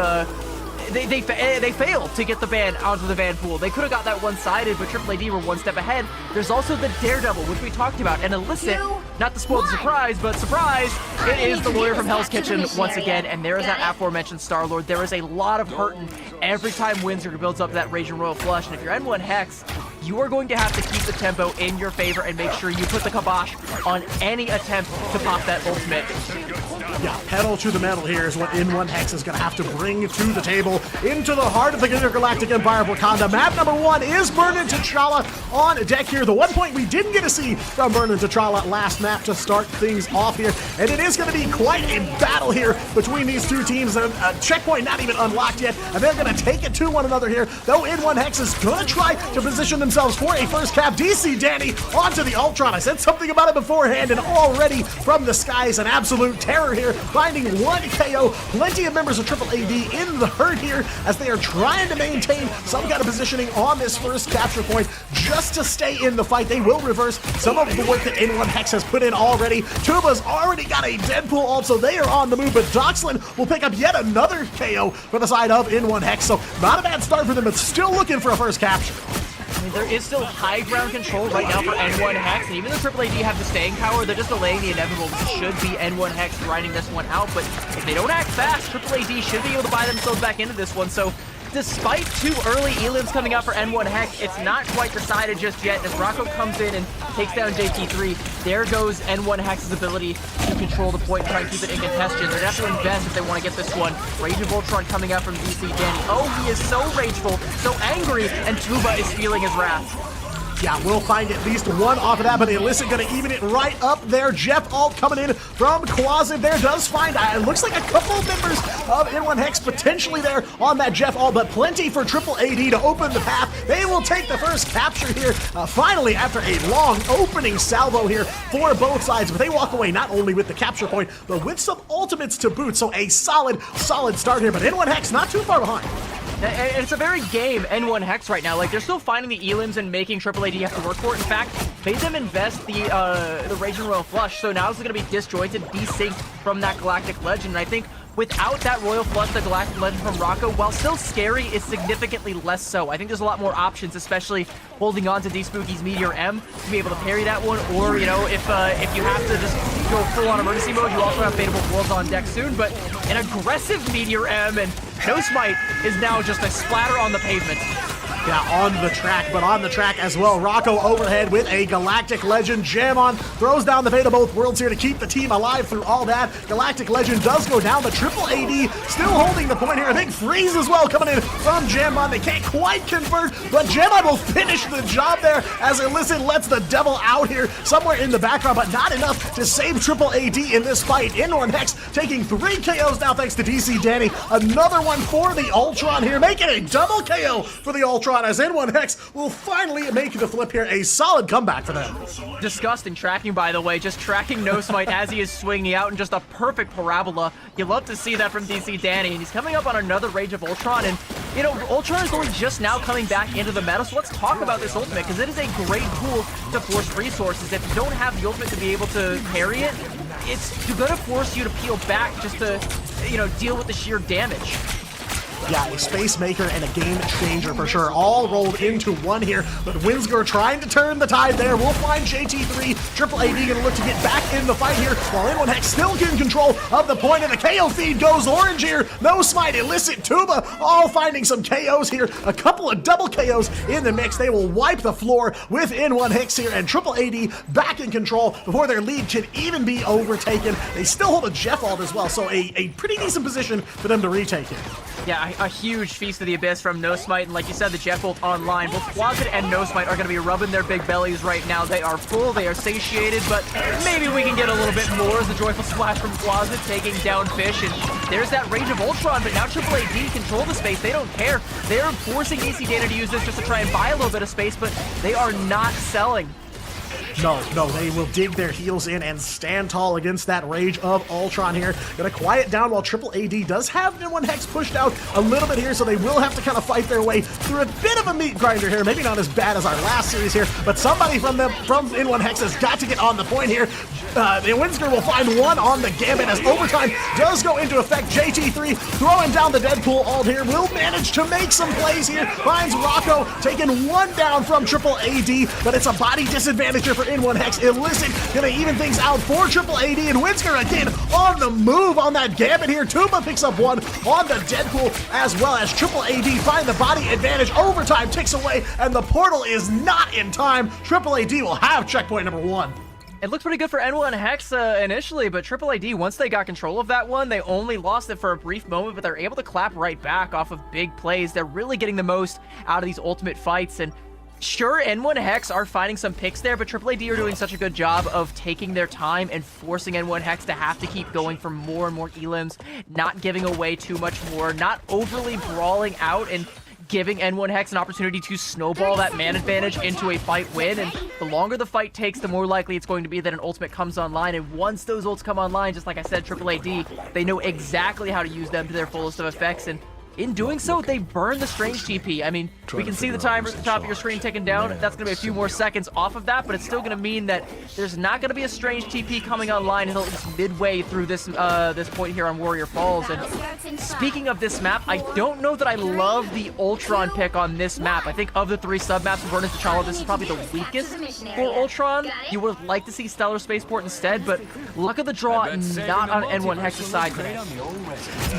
They failed to get the ban onto the Vanpool. They could have got that one-sided, but Triple AD were one step ahead. There's also the Daredevil, which we talked about. And Illicit, not to spoil the surprise, but surprise, it is the lawyer from Hell's Kitchen once again. And there is that aforementioned Star-Lord. There is a lot of hurting every time Windsor builds up that Raging Royal Flush. And if you're N1 Hex, you are going to have to keep the tempo in your favor and make sure you put the kibosh on any attempt to pop that ultimate. Yeah, pedal to the metal here is what N1 Hex is going to have to bring to the table into the heart of the Intergalactic Empire of Wakanda. Map number 1 is Burnin' T'Challa on deck here. The one point we didn't get to see from Burnin' T'Challa last map to start things off here. And it is going to be quite a battle here between these two teams. A checkpoint not even unlocked yet, and they're going to take it to one another here. Though N1 Hex is going to try to position themselves for a first cap. DC Danny onto the Ultron. I said something about it beforehand, and already from the skies, an absolute terror here, finding 1 KO. Plenty of members of Triple AD in the herd here as they are trying to maintain some kind of positioning on this first capture point just to stay in the fight. They will reverse some of the work that N1 Hex has put in already. Tuba's already got a Deadpool ult, so they are on the move, but Doxlin will pick up yet another KO for the side of N1 Hex, so not a bad start for them, but still looking for a first capture. I mean, there is still high ground control right now for N1 Hex, and even though Triple AD have the staying power, they're just delaying the inevitable. This should be N1 Hex grinding this one out, but if they don't act fast, Triple AD should be able to buy themselves back into this one. So despite 2 early elims coming out for N1 Hex, it's not quite decided just yet. As Rocco comes in and takes down JT3, there goes N1 Hex's ability to control the point and try and keep it in contention. They're going to have to invest if they want to get this one. Rage of Voltron coming out from DC Danny. Oh, he is so rageful, so angry, and Tuba is feeling his wrath. Yeah, we'll find at least 1 off of that, but the Illicit gonna even it right up there. Jeff Alt coming in from Quasid there does find, it looks like a couple of members of N1 Hex potentially there on that Jeff Alt, but plenty for Triple AD to open the path. They will take the first capture here, finally, after a long opening salvo here for both sides, but they walk away not only with the capture point, but with some ultimates to boot, so a solid start here, but N1 Hex not too far behind. And it's a very game N1 Hex right now. Like, they're still finding the elims and making Triple AD have to work for it. In fact, made them invest the Raging Royal Flush, so now it's going to be disjointed, desynced from that Galactic Legend. And I think without that Royal Flush, the Galactic Legend from Rocco, while still scary, it's significantly less so. I think there's a lot more options, especially holding on to D-Spooky's Meteor M to be able to parry that one, or, you know, if you have to just go full-on emergency mode, you also have Fateable Worlds on deck soon, but an aggressive Meteor M, and No Smite is now just a splatter on the pavement. Yeah, on the track, but on the track as well. Rocco overhead with a Galactic Legend. Jamon throws down the fate of both worlds here to keep the team alive through all that. Galactic Legend does go down, but Triple AD still holding the point here. I think Freeze as well coming in from Jamon. They can't quite convert, but Jamon will finish the job there as Illicit lets the devil out here somewhere in the background, but not enough to save Triple AD in this fight. N1 Hex taking 3 KOs now thanks to DC Danny. Another one for the Ultron here, making a double KO for the Ultron, as N1 Hex will finally make the flip here. A solid comeback for them. Disgusting tracking, by the way. Just tracking No Smite as he is swinging out in just a perfect parabola. You love to see that from DC Danny, and he's coming up on another Rage of Ultron, and, you know, Ultron is only just now coming back into the meta, so let's talk about this ultimate, because it is a great tool to force resources. If you don't have the ultimate to be able to parry it, it's going to force you to peel back just to, you know, deal with the sheer damage. Yeah, a space maker and a game changer for sure, all rolled into one here, but Winsger trying to turn the tide there. We'll find JT3, Triple AD gonna look to get back in the fight here, while N1 Hex still in control of the point, and the KO feed goes orange here. No Smite, Illicit, Tuba, all finding some KOs here, a couple of double KOs in the mix. They will wipe the floor with N1 Hex here, and Triple AD back in control before their lead can even be overtaken. They still hold a Jeff ult as well, so a pretty decent position for them to retake it. Yeah, a huge Feast of the Abyss from No Smite, and like you said, the Jeff ult online. Both Quasit and No Smite are going to be rubbing their big bellies right now. They are full, they are satiated, but maybe we can get a little bit more as the Joyful Splash from Quasit taking down Fish, and there's that Rage of Ultron, but now Triple AD control the space. They don't care. They're forcing DC Data to use this just to try and buy a little bit of space, but they are not selling. No, they will dig their heels in and stand tall against that Rage of Ultron here. Gonna quiet down while Triple AD does have N1 Hex pushed out a little bit here, so they will have to kind of fight their way through a bit of a meat grinder here. Maybe not as bad as our last series here, but somebody from N1 Hex has got to get on the point here. The Winsker will find one on the Gambit as overtime does go into effect. JT3 throwing down the Deadpool ult here, will manage to make some plays here. Finds Rocco taking one down from Triple AD, but it's a body disadvantage here for N1 Hex. Illicit gonna even things out for Triple AD, and Winsker again on the move on that Gambit here. Tuba picks up one on the Deadpool, as well as Triple AD find the body advantage. Overtime ticks away, and the portal is not in time. Triple AD will have checkpoint number 1. It looked pretty good for N1 Hex initially, but Triple AD, once they got control of that one, they only lost it for a brief moment, but they're able to clap right back off of big plays. They're really getting the most out of these ultimate fights, and sure, N1 Hex are finding some picks there, but Triple AD are doing such a good job of taking their time and forcing N1 Hex to have to keep going for more and more elims, not giving away too much more, not overly brawling out, and giving N1 Hex an opportunity to snowball that man advantage into a fight win. And the longer the fight takes, the more likely it's going to be that an ultimate comes online. And once those ults come online, just like I said, Triple AD, they know exactly how to use them to their fullest of effects. And in doing so, they burn the Strange TP. I mean, we can see the timer at the top of your screen ticking down. That's going to be a few more seconds off of that, but it's still going to mean that there's not going to be a Strange TP coming online until it's midway through this this point here on Warrior Falls. And speaking of this map, I don't know that I love the Ultron pick on this map. I think of the 3 sub-maps in Burning T'Challa, this is probably the weakest for Ultron. You would like to see Stellar Spaceport instead, but luck of the draw, not on N1 Hex's side today.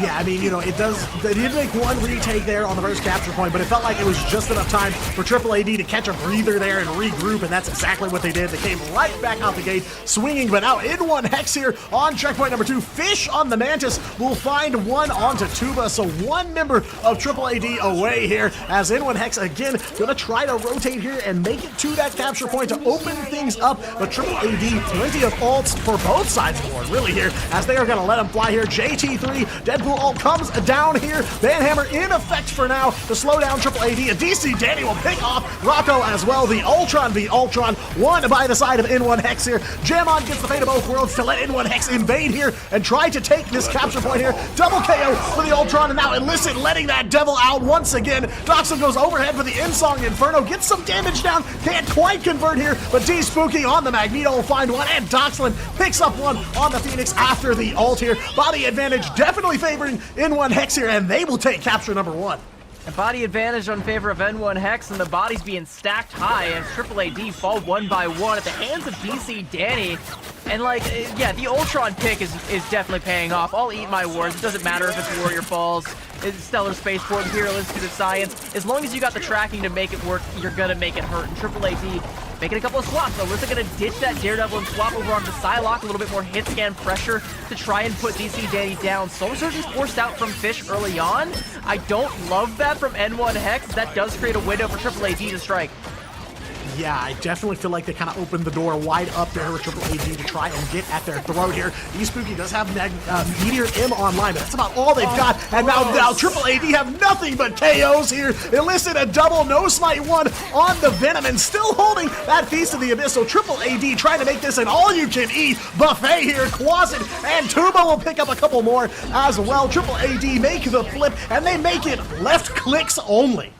Yeah, I mean, you know, they did make one retake there on the first capture point, but it felt like it was just enough time for Triple AD to catch a breather there and regroup, and that's exactly what they did. They came right back out the gate swinging, but now N1 Hex here on checkpoint number 2. Fish on the Mantis will find one onto Tuba, so one member of Triple AD away here, as N1 Hex again gonna try to rotate here and make it to that capture point to open things up, but Triple AD, plenty of ults for both sides of the board, really here, as they are gonna let him fly here. JT3, Deadpool ult comes down here. Banhammer in effect for now to slow down Triple AD, and DC Danny will pick off Rocco as well. The Ultron v Ultron, won by the side of N1 Hex here. Jamon gets the fate of both worlds to let N1 Hex invade here and try to take this capture point here. Double KO for the Ultron, and now Illicit letting that devil out once again. Doxson goes overhead for the Insong Inferno, gets some damage down, can't quite convert here, but D Spooky on the Magneto will find one, and Doxlin picks up one on the Phoenix after the ult here. Body advantage definitely favoring N1 Hex here, and they will take capture number 1. A body advantage on favor of N1 Hex, and the bodies being stacked high, and Triple AD fall one by one at the hands of DC Danny. And like, yeah, the Ultron pick is definitely paying off. I'll eat my words. It doesn't matter if it's Warrior Falls, it's Stellar Spaceport, Imperial Institute of Science. As long as you got the tracking to make it work, you're gonna make it hurt. And Triple AD making a couple of swaps. Alyssa gonna ditch that Daredevil and swap over onto Psylocke. A little bit more hit scan pressure to try and put DC Danny down. Soul Surgeon's forced out from Fish early on. I don't love that from N1 Hex. That does create a window for Triple AD to strike. Yeah, I definitely feel like they kind of opened the door wide up there with Triple AD to try and get at their throat here. E-Spooky does have Meteor M online, but that's about all they've got. And now Triple AD have nothing but KOs here. Illicit a double, no smite one on the Venom, and still holding that Feast of the Abyss. So Triple AD trying to make this an all-you-can-eat buffet here. Quasit and Tuba will pick up a couple more as well. Triple AD make the flip, and they make it left clicks only.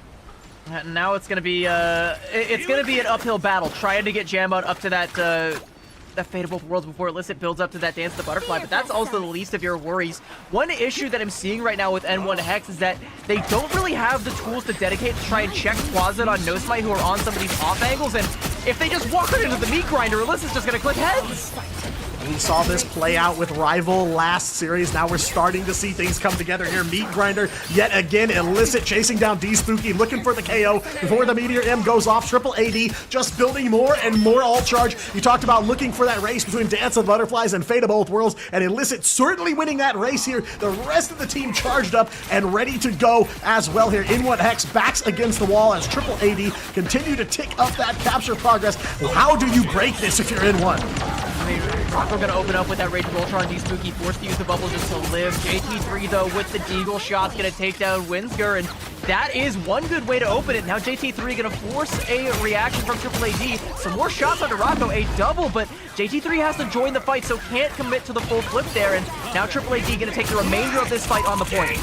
Now it's gonna be an uphill battle trying to get Jamon up to that Fate of Both Worlds before Illicit builds up to that Dance of the Butterfly, but that's also the least of your worries. One issue that I'm seeing right now with N1 Hex is that they don't really have the tools to dedicate to try and check Quasit on No Smite, who are on some of these off angles, and if they just walk right into the meat grinder, Illicit's just gonna click heads. We saw this play out with Rival last series. Now we're starting to see things come together here. Meat Grinder, yet again, Illicit chasing down D-Spooky, looking for the KO before the Meteor M goes off. Triple AD just building more and more ult charge. You talked about looking for that race between Dance of the Butterflies and Fate of Both Worlds, and Illicit certainly winning that race here. The rest of the team charged up and ready to go as well here. N1 Hex backs against the wall as Triple AD continue to tick up that capture progress. How do you break this if you're N1? I mean, Rocco gonna open up with that Rage of Ultron, D-Spooky forced to use the bubble just to live. JT3 though with the Deagle shots gonna take down Winsger, and that is one good way to open it. Now JT3 gonna force a reaction from Triple AD. Some more shots onto Rocco, a double, but JT3 has to join the fight, so can't commit to the full flip there, and now Triple AD gonna take the remainder of this fight on the point.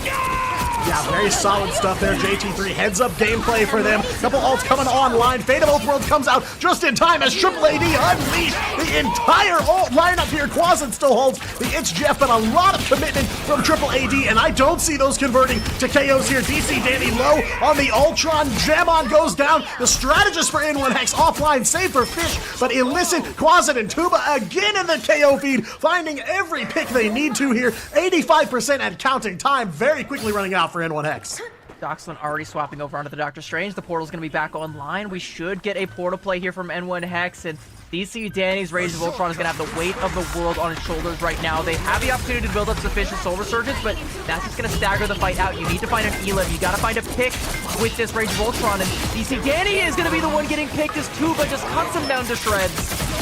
Yeah, very solid stuff there. JT3 heads up gameplay for them. Couple ults coming online. Fate of Both Worlds comes out just in time as Triple AD unleashed the entire ult lineup here. Quasit still holds the It's Jeff, but a lot of commitment from Triple AD, and I don't see those converting to KOs here. DC Danny low on the Ultron. Jamon goes down. The strategist for N1 Hex offline, save for Fish, but Illicit, Quasit, and Tuba again in the KO feed, finding every pick they need to here. 85% at counting time, very quickly running out for N1 Hex. Doxlin already swapping over onto the Doctor Strange. The portal's going to be back online. We should get a portal play here from N1 Hex, and DC Danny's Rage of Ultron is going to have the weight of the world on his shoulders right now. They have the opportunity to build up sufficient Soul Resurgence, but that's just going to stagger the fight out. You need to find an Elim. You got to find a pick with this Rage of Ultron, and DC Danny is going to be the one getting picked as Tuba just cuts him down to shreds.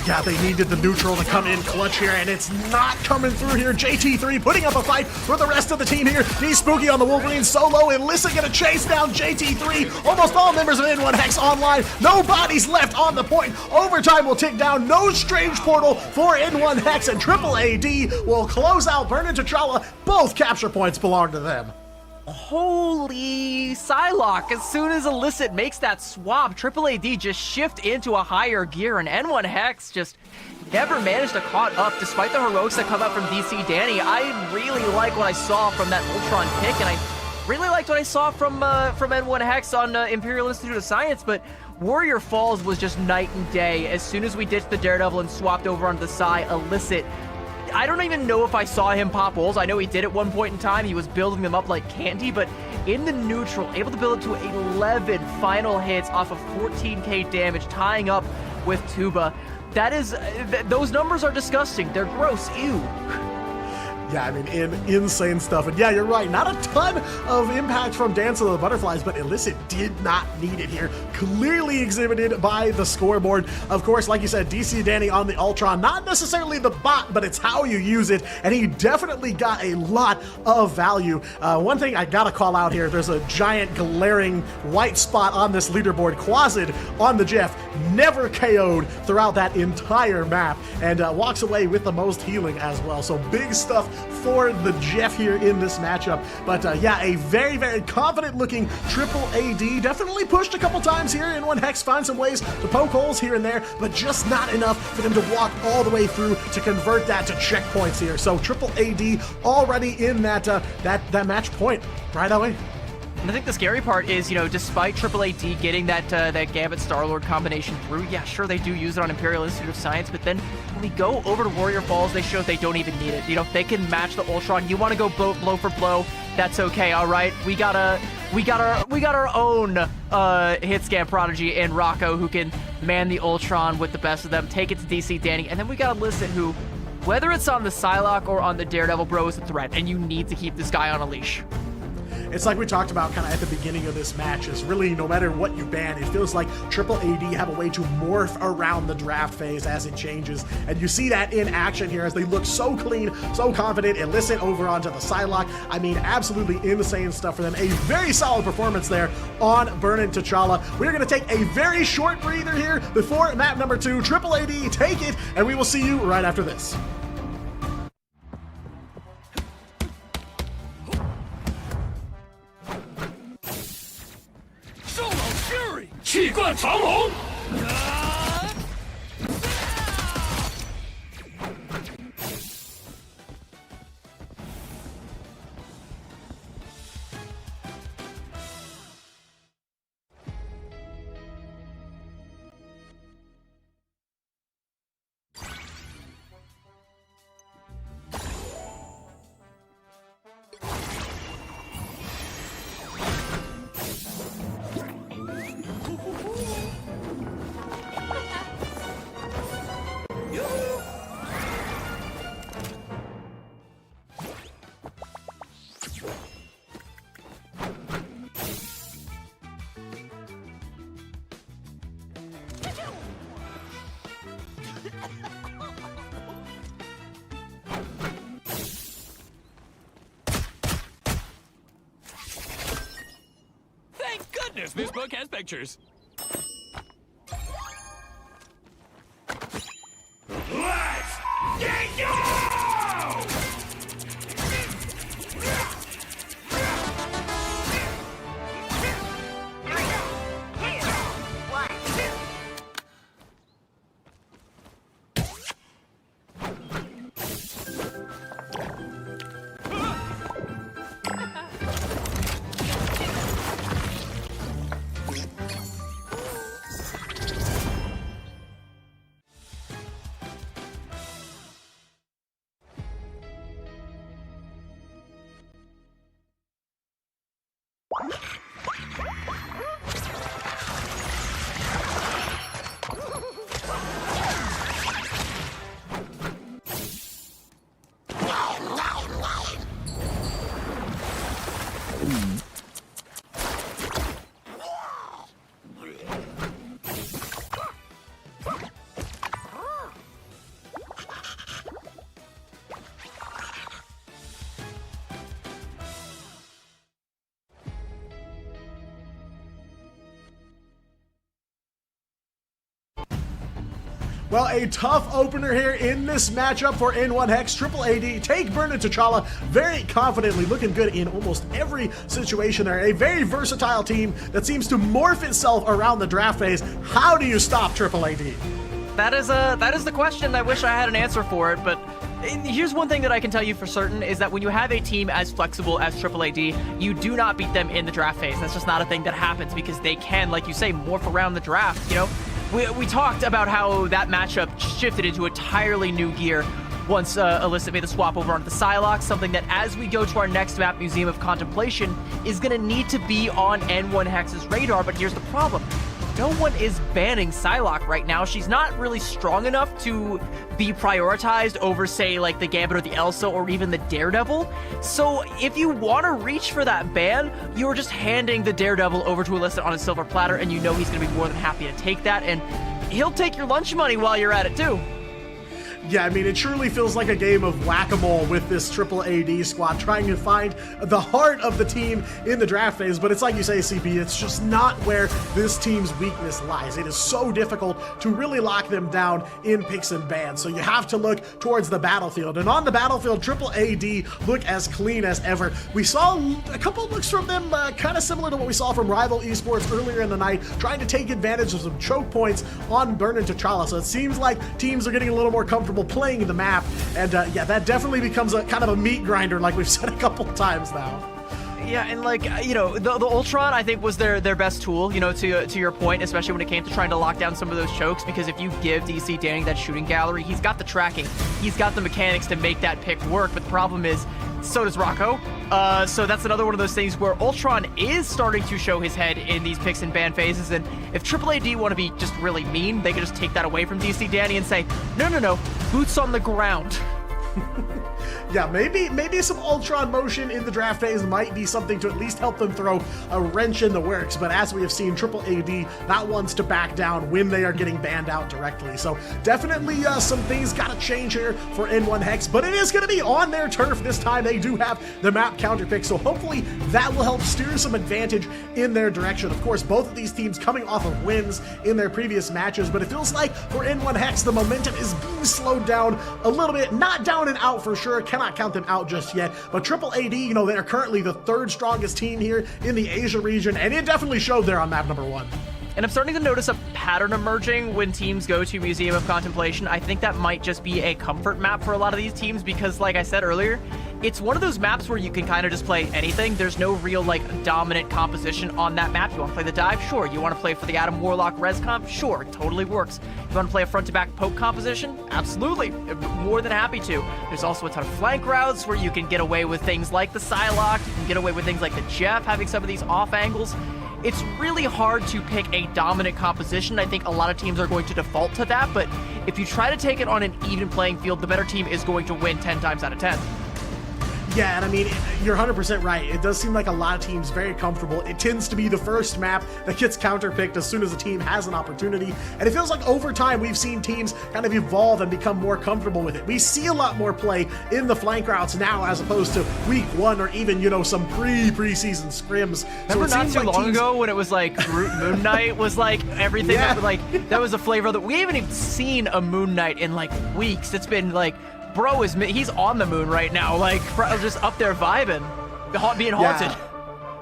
Yeah, they needed the neutral to come in clutch here, and it's not coming through here. JT3 putting up a fight for the rest of the team here. D-Spooky on the Wolverine solo, and Lissa gonna chase down JT3. Almost all members of N1 Hex online. No bodies left on the point. Overtime will tick down. No Strange Portal for N1 Hex, and Triple AD will close out Burn and T'Challa. Both capture points belong to them. Holy Psylocke, as soon as Illicit makes that swap, Triple AD just shift into a higher gear, and N1 Hex just never managed to caught up despite the heroics that come out from DC Danny. I really like what I saw from that Ultron pick, and I really liked what I saw from N1 Hex on Imperial Institute of Science, but Warrior Falls was just night and day. As soon as we ditched the Daredevil and swapped over onto the Psy, Illicit, I don't even know if I saw him pop ults. I know he did at one point in time. He was building them up like candy, but in the neutral, able to build it to 11 final hits off of 14k damage, tying up with Tuba. That is, those numbers are disgusting. They're gross. Ew. Yeah, I mean, insane stuff. And yeah, you're right. Not a ton of impact from Dance of the Butterflies, but Illicit did not need it here. Clearly exhibited by the scoreboard. Of course, like you said, DC Danny on the Ultron. Not necessarily the bot, but it's how you use it. And he definitely got a lot of value. One thing I gotta call out here, there's a giant glaring white spot on this leaderboard. Quasid on the Jeff, never KO'd throughout that entire map, and walks away with the most healing as well. So big stuff for the Jeff here in this matchup. But yeah, a very, very confident looking triple AD. Definitely pushed a couple times here in 1hex, find some ways to poke holes here and there, but just not enough for them to walk all the way through to convert that to checkpoints here. So triple AD already in that that match point right away. And I think the scary part is, you know, despite Triple AD getting that Gambit Star-Lord combination through, yeah, sure, they do use it on Imperial Institute of Science, but then when we go over to Warrior Falls, they show they don't even need it. You know, they can match the Ultron. You want to go blow for blow, that's okay, all right? We got our own hit scan prodigy in Rocco who can man the Ultron with the best of them, take it to DC Danny, and then we got Illicit who, whether it's on the Psylocke or on the Daredevil, bro, is a threat, and you need to keep this guy on a leash. It's like we talked about kind of at the beginning of this match, is really no matter what you ban, it feels like Triple AD have a way to morph around the draft phase as it changes. And you see that in action here as they look so clean, so confident. Illicit over onto the Psylocke. I mean, absolutely insane stuff for them. A very solid performance there on Burnin' T'Challa. We're going to take a very short breather here before map number 2. Triple AD, take it, and we will see you right after this. Solo Fury! 气贯长虹！ Thank goodness this book has pictures. Let's get go! Well, a tough opener here in this matchup for N1hex. Triple AD take Burnin' T'Challa very confidently, looking good in almost every situation there. A very versatile team that seems to morph itself around the draft phase. How do you stop Triple AD? That is the question. I wish I had an answer for it, but here's one thing that I can tell you for certain is that when you have a team as flexible as Triple AD, you do not beat them in the draft phase. That's just not a thing that happens because they can, like you say, morph around the draft, you know? We talked about how that matchup shifted into entirely new gear once Illicit made the swap over onto the Psylocke, something that as we go to our next map, Museum of Contemplation, is going to need to be on N1hex's radar. But here's the problem. no one is banning Psylocke right now. She's not really strong enough to be prioritized over, say, like the Gambit or the Elsa or even the Daredevil. So if you want to reach for that ban, you're just handing the Daredevil over to Alyssa on a silver platter, and you know he's going to be more than happy to take that, and he'll take your lunch money while you're at it too. Yeah, I mean, it truly feels like a game of whack-a-mole with this triple AD squad, trying to find the heart of the team in the draft phase, but it's like you say, CP, it's just not where this team's weakness lies. It is so difficult to really lock them down in picks and bans, so you have to look towards the battlefield, and on the battlefield, triple AD look as clean as ever. We saw a couple of looks from them kind of similar to what we saw from Rival Esports earlier in the night, trying to take advantage of some choke points on Burn and T'Challa, so it seems like teams are getting a little more comfortable playing the map, and yeah, that definitely becomes a kind of a meat grinder, like we've said a couple times now. Yeah, and like, you know, the Ultron, I think, was their best tool, you know, to your point, especially when it came to trying to lock down some of those chokes, because if you give DC Danny that shooting gallery, he's got the tracking, he's got the mechanics to make that pick work, but the problem is, so does Rocco. So that's another one of those things where Ultron is starting to show his head in these picks and ban phases, and if Triple AD want to be just really mean, they can just take that away from DC Danny and say, no, boots on the ground. Yeah, maybe some Ultron motion in the draft phase might be something to at least help them throw a wrench in the works, but as we have seen, Triple AD not wants to back down when they are getting banned out directly, so definitely some things gotta change here for N1 Hex, but it is gonna be on their turf this time. They do have the map counter pick, so hopefully that will help steer some advantage in their direction. Of course, both of these teams coming off of wins in their previous matches, but it feels like for N1 Hex, the momentum is being slowed down a little bit, not down and out for sure, cannot count them out just yet, but Triple AD, you know, they're currently the third strongest team here in the Asia region, and it definitely showed there on map number 1. And I'm starting to notice a pattern emerging when teams go to Museum of Contemplation. I think that might just be a comfort map for a lot of these teams because, like I said earlier, it's one of those maps where you can kind of just play anything. There's no real, like, dominant composition on that map. You want to play the dive? Sure. You want to play for the Adam Warlock res comp? Sure. It totally works. You want to play a front-to-back poke composition? Absolutely. More than happy to. There's also a ton of flank routes where you can get away with things like the Psylocke. You can get away with things like the Jeff, having some of these off angles. It's really hard to pick a dominant composition. I think a lot of teams are going to default to that, but if you try to take it on an even playing field, the better team is going to win 10 times out of 10. Yeah, and I mean, you're 100% right. It does seem like a lot of teams very comfortable. It tends to be the first map that gets counterpicked as soon as a team has an opportunity. And it feels like over time we've seen teams kind of evolve and become more comfortable with it. We see a lot more play in the flank routes now as opposed to week 1 or even, you know, some preseason scrims. Remember not too long ago when it was like Moon Knight was like everything, yeah. that was a flavor that we haven't even seen a Moon Knight in like weeks. It's been like, bro, he's on the moon right now, like just up there vibing, being haunted. Yeah.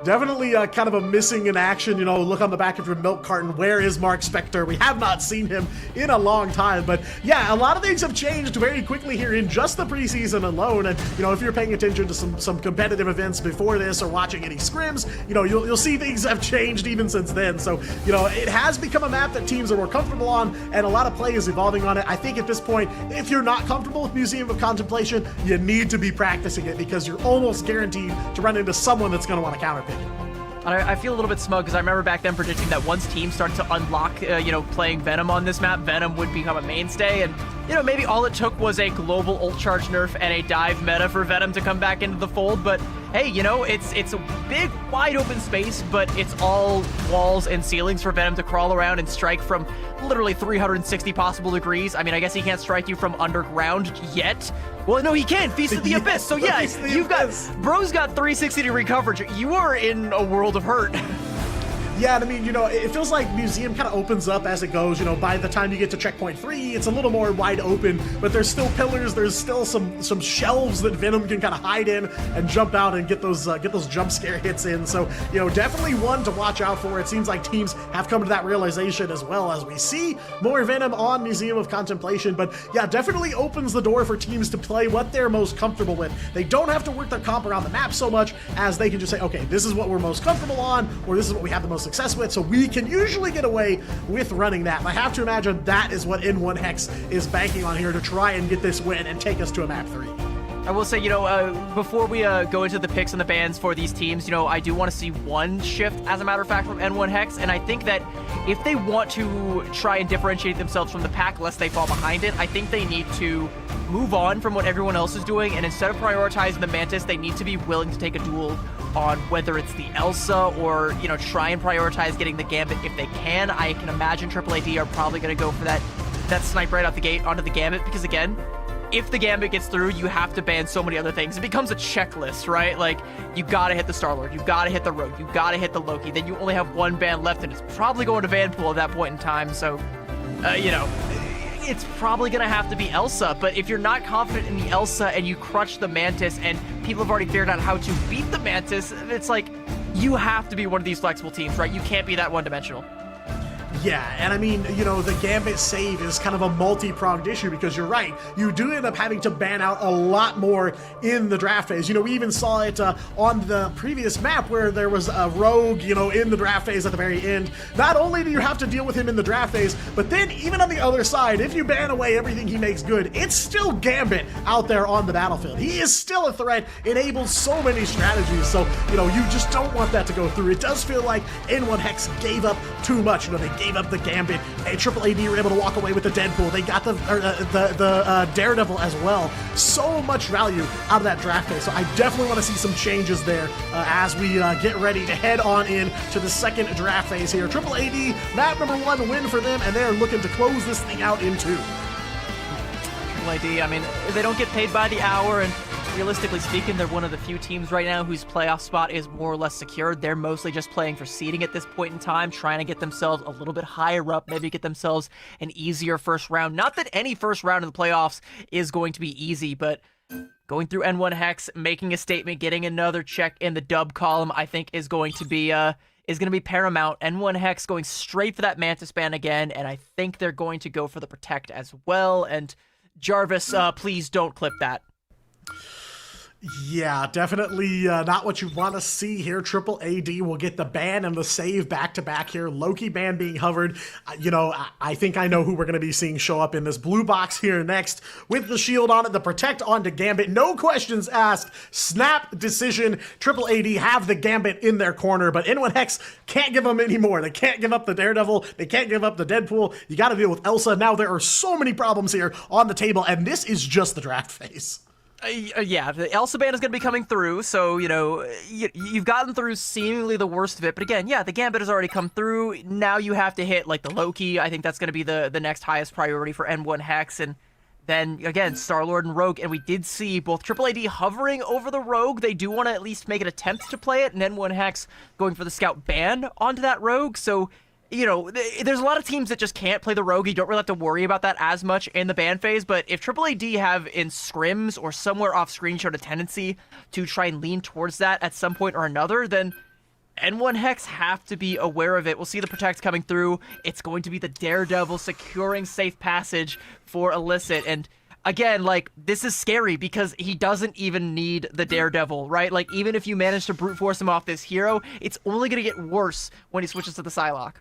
Definitely kind of a missing in action, you know, look on the back of your milk carton, where is Mark Spector? We have not seen him in a long time, but yeah, a lot of things have changed very quickly here in just the preseason alone, and you know, if you're paying attention to some competitive events before this or watching any scrims, you know, you'll see things have changed even since then, so, you know, it has become a map that teams are more comfortable on, and a lot of play is evolving on it. I think at this point, if you're not comfortable with Museum of Contemplation, you need to be practicing it because you're almost guaranteed to run into someone that's going to want to counterpick it. I feel a little bit smug because I remember back then predicting that once teams start to unlock, you know, playing Venom on this map, Venom would become a mainstay, and, you know, maybe all it took was a global ult charge nerf and a dive meta for Venom to come back into the fold, but hey, you know, it's a big, wide open space, but it's all walls and ceilings for Venom to crawl around and strike from literally 360 possible degrees. I mean, I guess he can't strike you from underground yet. Well, no, he can. Feast of the Abyss. So yeah, bro's got 360 degree coverage. You are in a world of hurt. Yeah, and I mean, you know, it feels like Museum kind of opens up as it goes. You know, by the time you get to checkpoint 3, it's a little more wide open, but there's still pillars. There's still some shelves that Venom can kind of hide in and jump out and get those jump scare hits in. So, you know, definitely one to watch out for. It seems like teams have come to that realization as well as we see more Venom on Museum of Contemplation. But yeah, definitely opens the door for teams to play what they're most comfortable with. They don't have to work their comp around the map so much as they can just say, okay, this is what we're most comfortable on, or this is what we have the most success with, so we can usually get away with running that. And I have to imagine that is what N1 Hex is banking on here to try and get this win and take us to a map 3. I will say, before we go into the picks and the bans for these teams, I do want to see one shift, as a matter of fact, from N1 Hex. And I think that if they want to try and differentiate themselves from the pack, lest they fall behind it, I think they need to move on from what everyone else is doing. And instead of prioritizing the Mantis, they need to be willing to take a duel on whether it's the Elsa or, try and prioritize getting the Gambit if they can. I can imagine AAAD are probably going to go for that snipe right out the gate onto the Gambit because, again, if the Gambit gets through, you have to ban so many other things. It becomes a checklist, right? Like, you gotta hit the Star-Lord, you gotta hit the Rogue, you gotta hit the Loki, then you only have one ban left, and it's probably going to Vanpool at that point in time, so, it's probably gonna have to be Elsa, but if you're not confident in the Elsa and you crutch the Mantis, and people have already figured out how to beat the Mantis, it's like, you have to be one of these flexible teams, right? You can't be that one-dimensional. Yeah, and I mean, the Gambit save is kind of a multi-pronged issue because you're right. You do end up having to ban out a lot more in the draft phase. We even saw it on the previous map where there was a Rogue, in the draft phase at the very end. Not only do you have to deal with him in the draft phase, but then even on the other side, if you ban away everything he makes good, it's still Gambit out there on the battlefield. He is still a threat, enables so many strategies, so, you just don't want that to go through. It does feel like N1 Hex gave up too much. They gave up the Gambit. AAAD were able to walk away with the Deadpool. They got the Daredevil as well. So much value out of that draft phase. So I definitely want to see some changes there as we get ready to head on in to the second draft phase here. AAAD, map number 1 win for them, and they're looking to close this thing out in 2. AAAD, I mean, they don't get paid by the hour, and realistically speaking, they're one of the few teams right now whose playoff spot is more or less secured. They're mostly just playing for seeding at this point in time, trying to get themselves a little bit higher up, maybe get themselves an easier first round. Not that any first round of the playoffs is going to be easy, but going through N1 Hex, making a statement, getting another check in the dub column, I think is going to be paramount. N1 Hex going straight for that Mantis ban again, and I think they're going to go for the Protect as well. And Jarvis, please don't clip that. Yeah, definitely not what you want to see here. AAAD will get the ban and the save back-to-back here. Loki ban being hovered. I think I know who we're going to be seeing show up in this blue box here next with the shield on it, the Protect onto Gambit. No questions asked. Snap decision. AAAD have the Gambit in their corner, but N1 Hex can't give them any more. They can't give up the Daredevil. They can't give up the Deadpool. You got to deal with Elsa. Now there are so many problems here on the table, and this is just the draft phase. Yeah, the Elsa ban is going to be coming through, so, you've gotten through seemingly the worst of it, but again, yeah, the Gambit has already come through. Now you have to hit, like, the Loki. I think that's going to be the next highest priority for N1 Hex, and then, again, Star-Lord and Rogue, and we did see both AAAD hovering over the Rogue. They do want to at least make an attempt to play it, and N1 Hex going for the Scout ban onto that Rogue, so there's a lot of teams that just can't play the Rogue. You don't really have to worry about that as much in the ban phase, but if AAAD have in scrims or somewhere off screen showed a tendency to try and lean towards that at some point or another, then N1 Hex have to be aware of it. We'll see the Protect coming through. It's going to be the Daredevil securing safe passage for Illicit, and again, like, this is scary because he doesn't even need the Daredevil, right? Like, even if you manage to brute force him off this hero, it's only going to get worse when he switches to the Psylocke.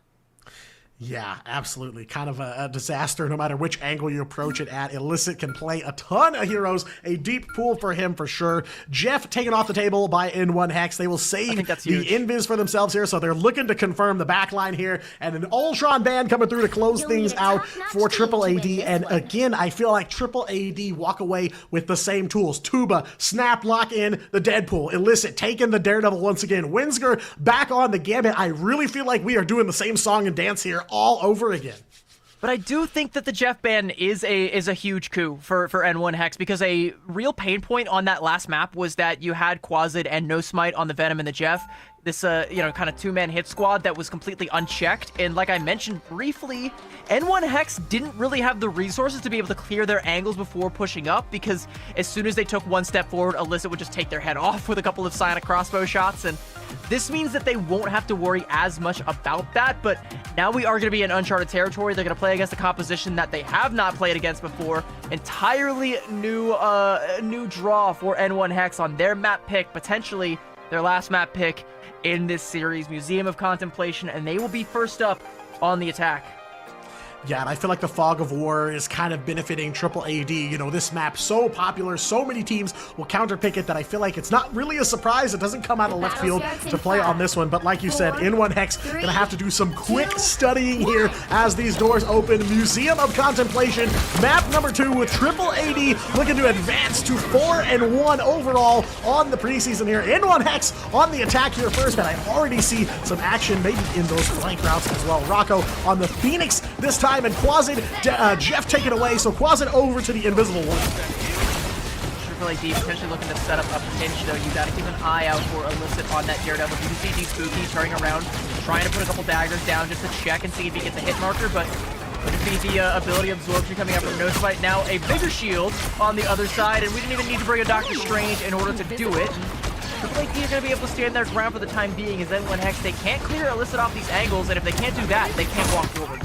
Yeah, absolutely. Kind of a disaster no matter which angle you approach it at. Illicit can play a ton of heroes. A deep pool for him for sure. Jeff taken off the table by N1 Hex. They will save the invis for themselves here, so they're looking to confirm the backline here. And an Ultron ban coming through to close things out for AAAD. And again, I feel like AAAD walk away with the same tools. Tuba, Snap, lock in the Deadpool. Illicit taking the Daredevil once again. Winsker back on the Gambit. I really feel like we are doing the same song and dance here all over again. But I do think that the Jeff ban is a huge coup for N1 Hex, because a real pain point on that last map was that you had Quasid and No Smite on the Venom and the Jeff. This, kind of two-man hit squad that was completely unchecked. And like I mentioned briefly, N1 Hex didn't really have the resources to be able to clear their angles before pushing up, because as soon as they took one step forward, Illicit would just take their head off with a couple of psionic crossbow shots. And this means that they won't have to worry as much about that, but now we are going to be in uncharted territory. They're going to play against a composition that they have not played against before. Entirely new draw for N1 Hex on their map pick, potentially their last map pick in this series, Museum of Contemplation, and they will be first up on the attack. Yeah, and I feel like the Fog of War is kind of benefiting Triple AD. You know, this map so popular, so many teams will counterpick it that I feel like it's not really a surprise. It doesn't come out of left field to play on this one, but like you said, N1 Hex gonna have to do some quick studying here as these doors open. Museum of Contemplation, map number 2 with Triple AD looking to advance to 4-1 overall on the preseason here. N1 Hex on the attack here first, and I already see some action maybe in those flank routes as well. Rocco on the Phoenix this time, and Quasit, Jeff taken away, so Quasit over to the Invisible One. Triple AD potentially looking to set up a pinch, though. You gotta keep an eye out for Illicit on that Daredevil. You can see D-Spooky turning around, trying to put a couple daggers down just to check and see if he gets a hit marker, but look at the ability absorption coming up from Nosebite. Now a bigger shield on the other side, and we didn't even need to bring a Doctor Strange in order to do it. Triple AD is going to be able to stand their ground for the time being, as N1 Hex, they can't clear Illicit off these angles, and if they can't do that, they can't walk forward.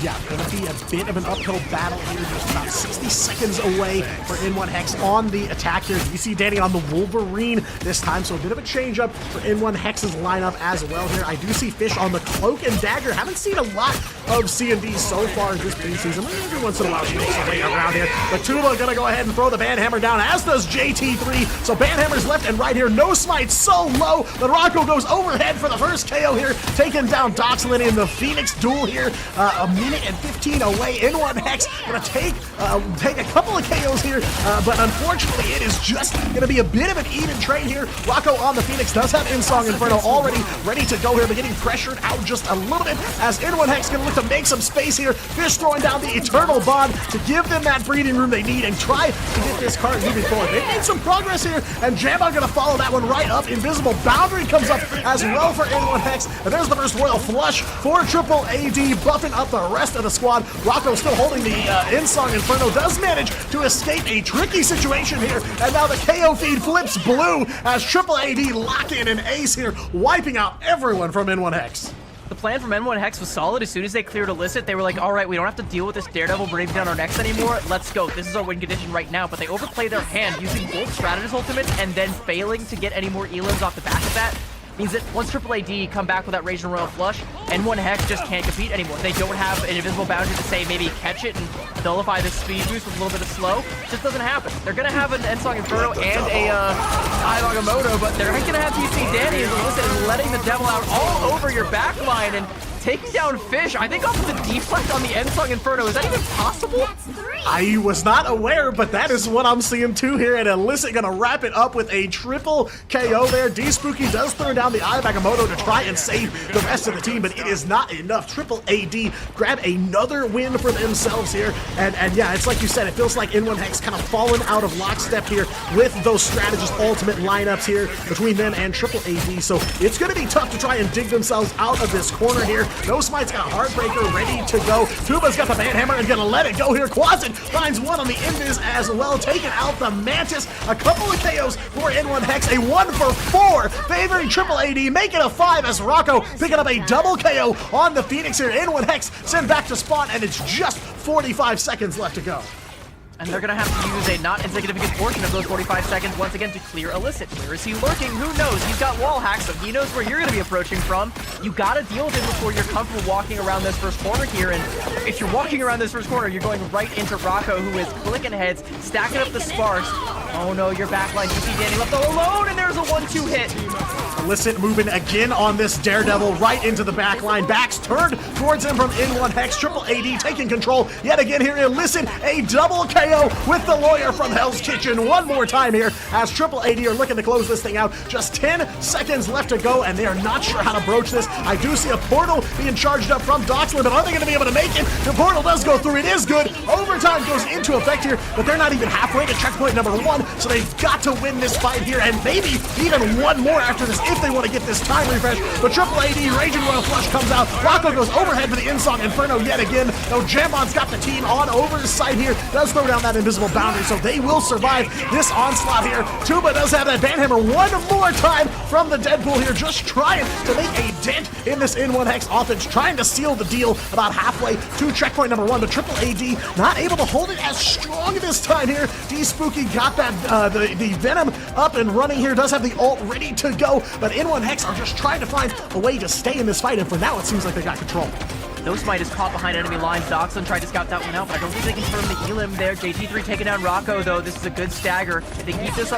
Yeah, gonna be a bit of an uphill battle here, just about 60 seconds away for N1 Hex on the attack here. You see Danny on the Wolverine this time, so a bit of a change up for N1 Hex's lineup as well here. I do see Fish on the Cloak and Dagger. Haven't seen a lot of C&D so far this preseason. Every once in a while she makes her way around here. But Tuba gonna go ahead and throw the Banhammer down, as does JT3. So Banhammer's left and right here. No Smite so low, but Rocco goes overhead for the first KO here, taking down Doxlin in the Phoenix duel here. A minute and 15 away. N1 Hex gonna take a couple of KOs here, but unfortunately it is just gonna be a bit of an even trade here. Rocco on the Phoenix does have Insong Inferno already ready to go here, but getting pressured out just a little bit as N1 Hex gonna look to make some space here. Fish throwing down the Eternal Bond to give them that breathing room they need and try to get this card moving forward. They've made some progress here, and Jamba gonna follow that one right up. Invisible Boundary comes up as well for N1 Hex, and there's the first Royal Flush for Triple AD, buffing up the rest of the squad. Rocco still holding the Insong Inferno, does manage to escape a tricky situation here, and now the KO feed flips blue as Triple AD lock in an ace here, wiping out everyone from N1 Hex. The plan from N1 Hex was solid. As soon as they cleared Illicit, they were like, all right, we don't have to deal with this Daredevil breathing down our necks anymore. Let's go. This is our win condition right now. But they overplay their hand using both Strategist ultimates and then failing to get any more elims off the back of that. Means that once Triple AD come back with that Rage and Royal Flush, N1 Hex just can't compete anymore. They don't have an Invisible Boundary to say maybe catch it and nullify the speed boost with a little bit of slow. It just doesn't happen. They're going to have an Ensong Inferno and a Agamotto, but they're going to have TC Danny as Illicit and letting the devil out all over your backline and taking down Fish. I think off of the deflect on the Ensong Inferno. Is that even possible? I was not aware, but that is what I'm seeing too here, and Illicit gonna wrap it up with a triple KO there. D-Spooky does throw down the Eye of Agamotto to try and save the rest of the team, but it is not enough. Triple AD grab another win for themselves here, and yeah, it's like you said, it feels like N1 Hex kind of fallen out of lockstep here with those Strategist ultimate lineups here between them and Triple AD, so it's gonna be tough to try and dig themselves out of this corner here. No Smite's got a Heartbreaker ready to go. Tuba's got the Banhammer and gonna let it go here. Quasit finds one on the Invis as well, taking out the Mantis. A couple of KOs for N1 Hex, a 1 for 4, favoring Triple AD, making a 5 as Rocco picking up a double KO on the Phoenix here. N1 Hex sent back to spawn, and it's just 45 seconds left to go. And they're going to have to use a not insignificant portion of those 45 seconds once again to clear Illicit. Where is he lurking? Who knows? He's got wall hacks, so he knows where you're going to be approaching from. You got to deal with him before you're comfortable walking around this first corner here. And if you're walking around this first corner, you're going right into Rocco, who is clicking heads, stacking up the sparks. Oh no, your backline. You see Danny left alone, and there's a 1-2 hit. Illicit moving again on this Daredevil right into the backline. Backs turned towards him from N1 Hex. Triple AD taking control yet again here. Illicit, a double KO with the Lawyer from Hell's Kitchen one more time here as Triple AD are looking to close this thing out. Just 10 seconds left to go, and they are not sure how to broach this. I do see a portal being charged up from Doxlin, but are they going to be able to make it? The portal does go through. It is good. Overtime goes into effect here, but they're not even halfway to checkpoint number 1, so they've got to win this fight here, and maybe even one more after this if they want to get this time refresh. But Triple AD, Raging Royal Flush comes out. Rocco goes overhead for the Insong Inferno yet again, though Jambon's got the team on oversight here. Does throw down that Invisible Boundary, so they will survive this onslaught here. Tuba does have that Banhammer one more time from the Deadpool here, just trying to make a dent in this N1 Hex offense, trying to seal the deal about halfway to checkpoint number 1, but Triple AD not able to hold it as strong this time here. D-Spooky got that the Venom up and running here, does have the ult ready to go, but N1 Hex are just trying to find a way to stay in this fight, and for now it seems like they got control. No Smite is caught behind enemy lines. Doxlin tried to scout that one out, but I don't think they confirm the Elim there. JT3 taking down Rocco, though. This is a good stagger. If they keep this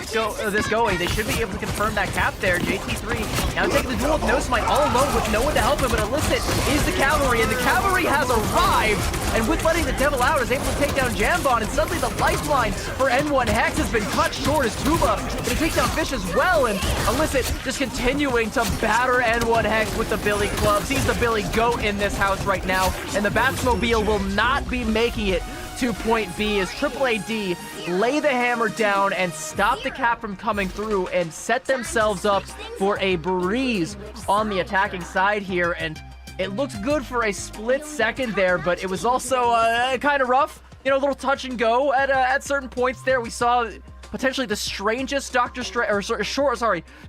going, they should be able to confirm that cap there. JT3 now taking the duel with No Smite all alone with no one to help him, but Illicit is the cavalry, and the cavalry has arrived, and with letting the devil out, is able to take down Jambon, and suddenly the lifeline for N1 Hex has been cut short as Tuba gonna take down Fish as well, and Illicit just continuing to batter N1 Hex with the Billy clubs. He's the Billy Goat in this house right now, and the Batsmobile will not be making it to point B as Triple AD lay the hammer down and stop the cap from coming through and set themselves up for a breeze on the attacking side here. And it looked good for a split second there, but it was also kind of rough. You know, a little touch and go at certain points there. We saw potentially the strangest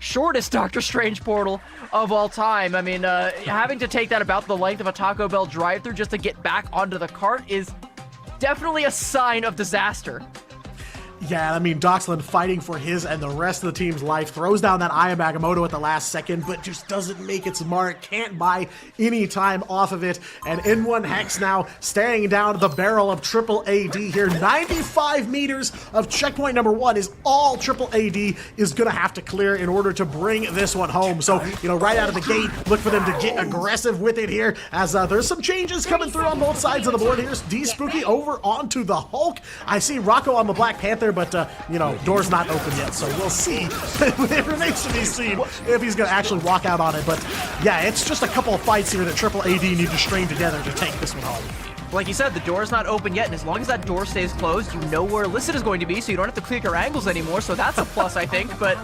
shortest Doctor Strange portal of all time. I mean, having to take that about the length of a Taco Bell drive-thru just to get back onto the cart is definitely a sign of disaster. Yeah, I mean, Doxlin fighting for his and the rest of the team's life, throws down that Aya Agamotto at the last second, but just doesn't make its mark, can't buy any time off of it, and N1 Hex now staring down the barrel of Triple AD here. 95 meters of checkpoint number 1 is all Triple AD is gonna have to clear in order to bring this one home. So, you know, right out of the gate, look for them to get aggressive with it here, as there's some changes coming through on both sides of the board here. D Spooky over onto the Hulk. I see Rocco on the Black Panther, but you know, door's not open yet, so we'll see. It remains to be seen if he's gonna actually walk out on it. But yeah, it's just a couple of fights here that Triple AD need to string together to take this one home. Like you said, the door is not open yet, and as long as that door stays closed, you know where Illicit is going to be, so you don't have to click your angles anymore, so that's a plus, I think. But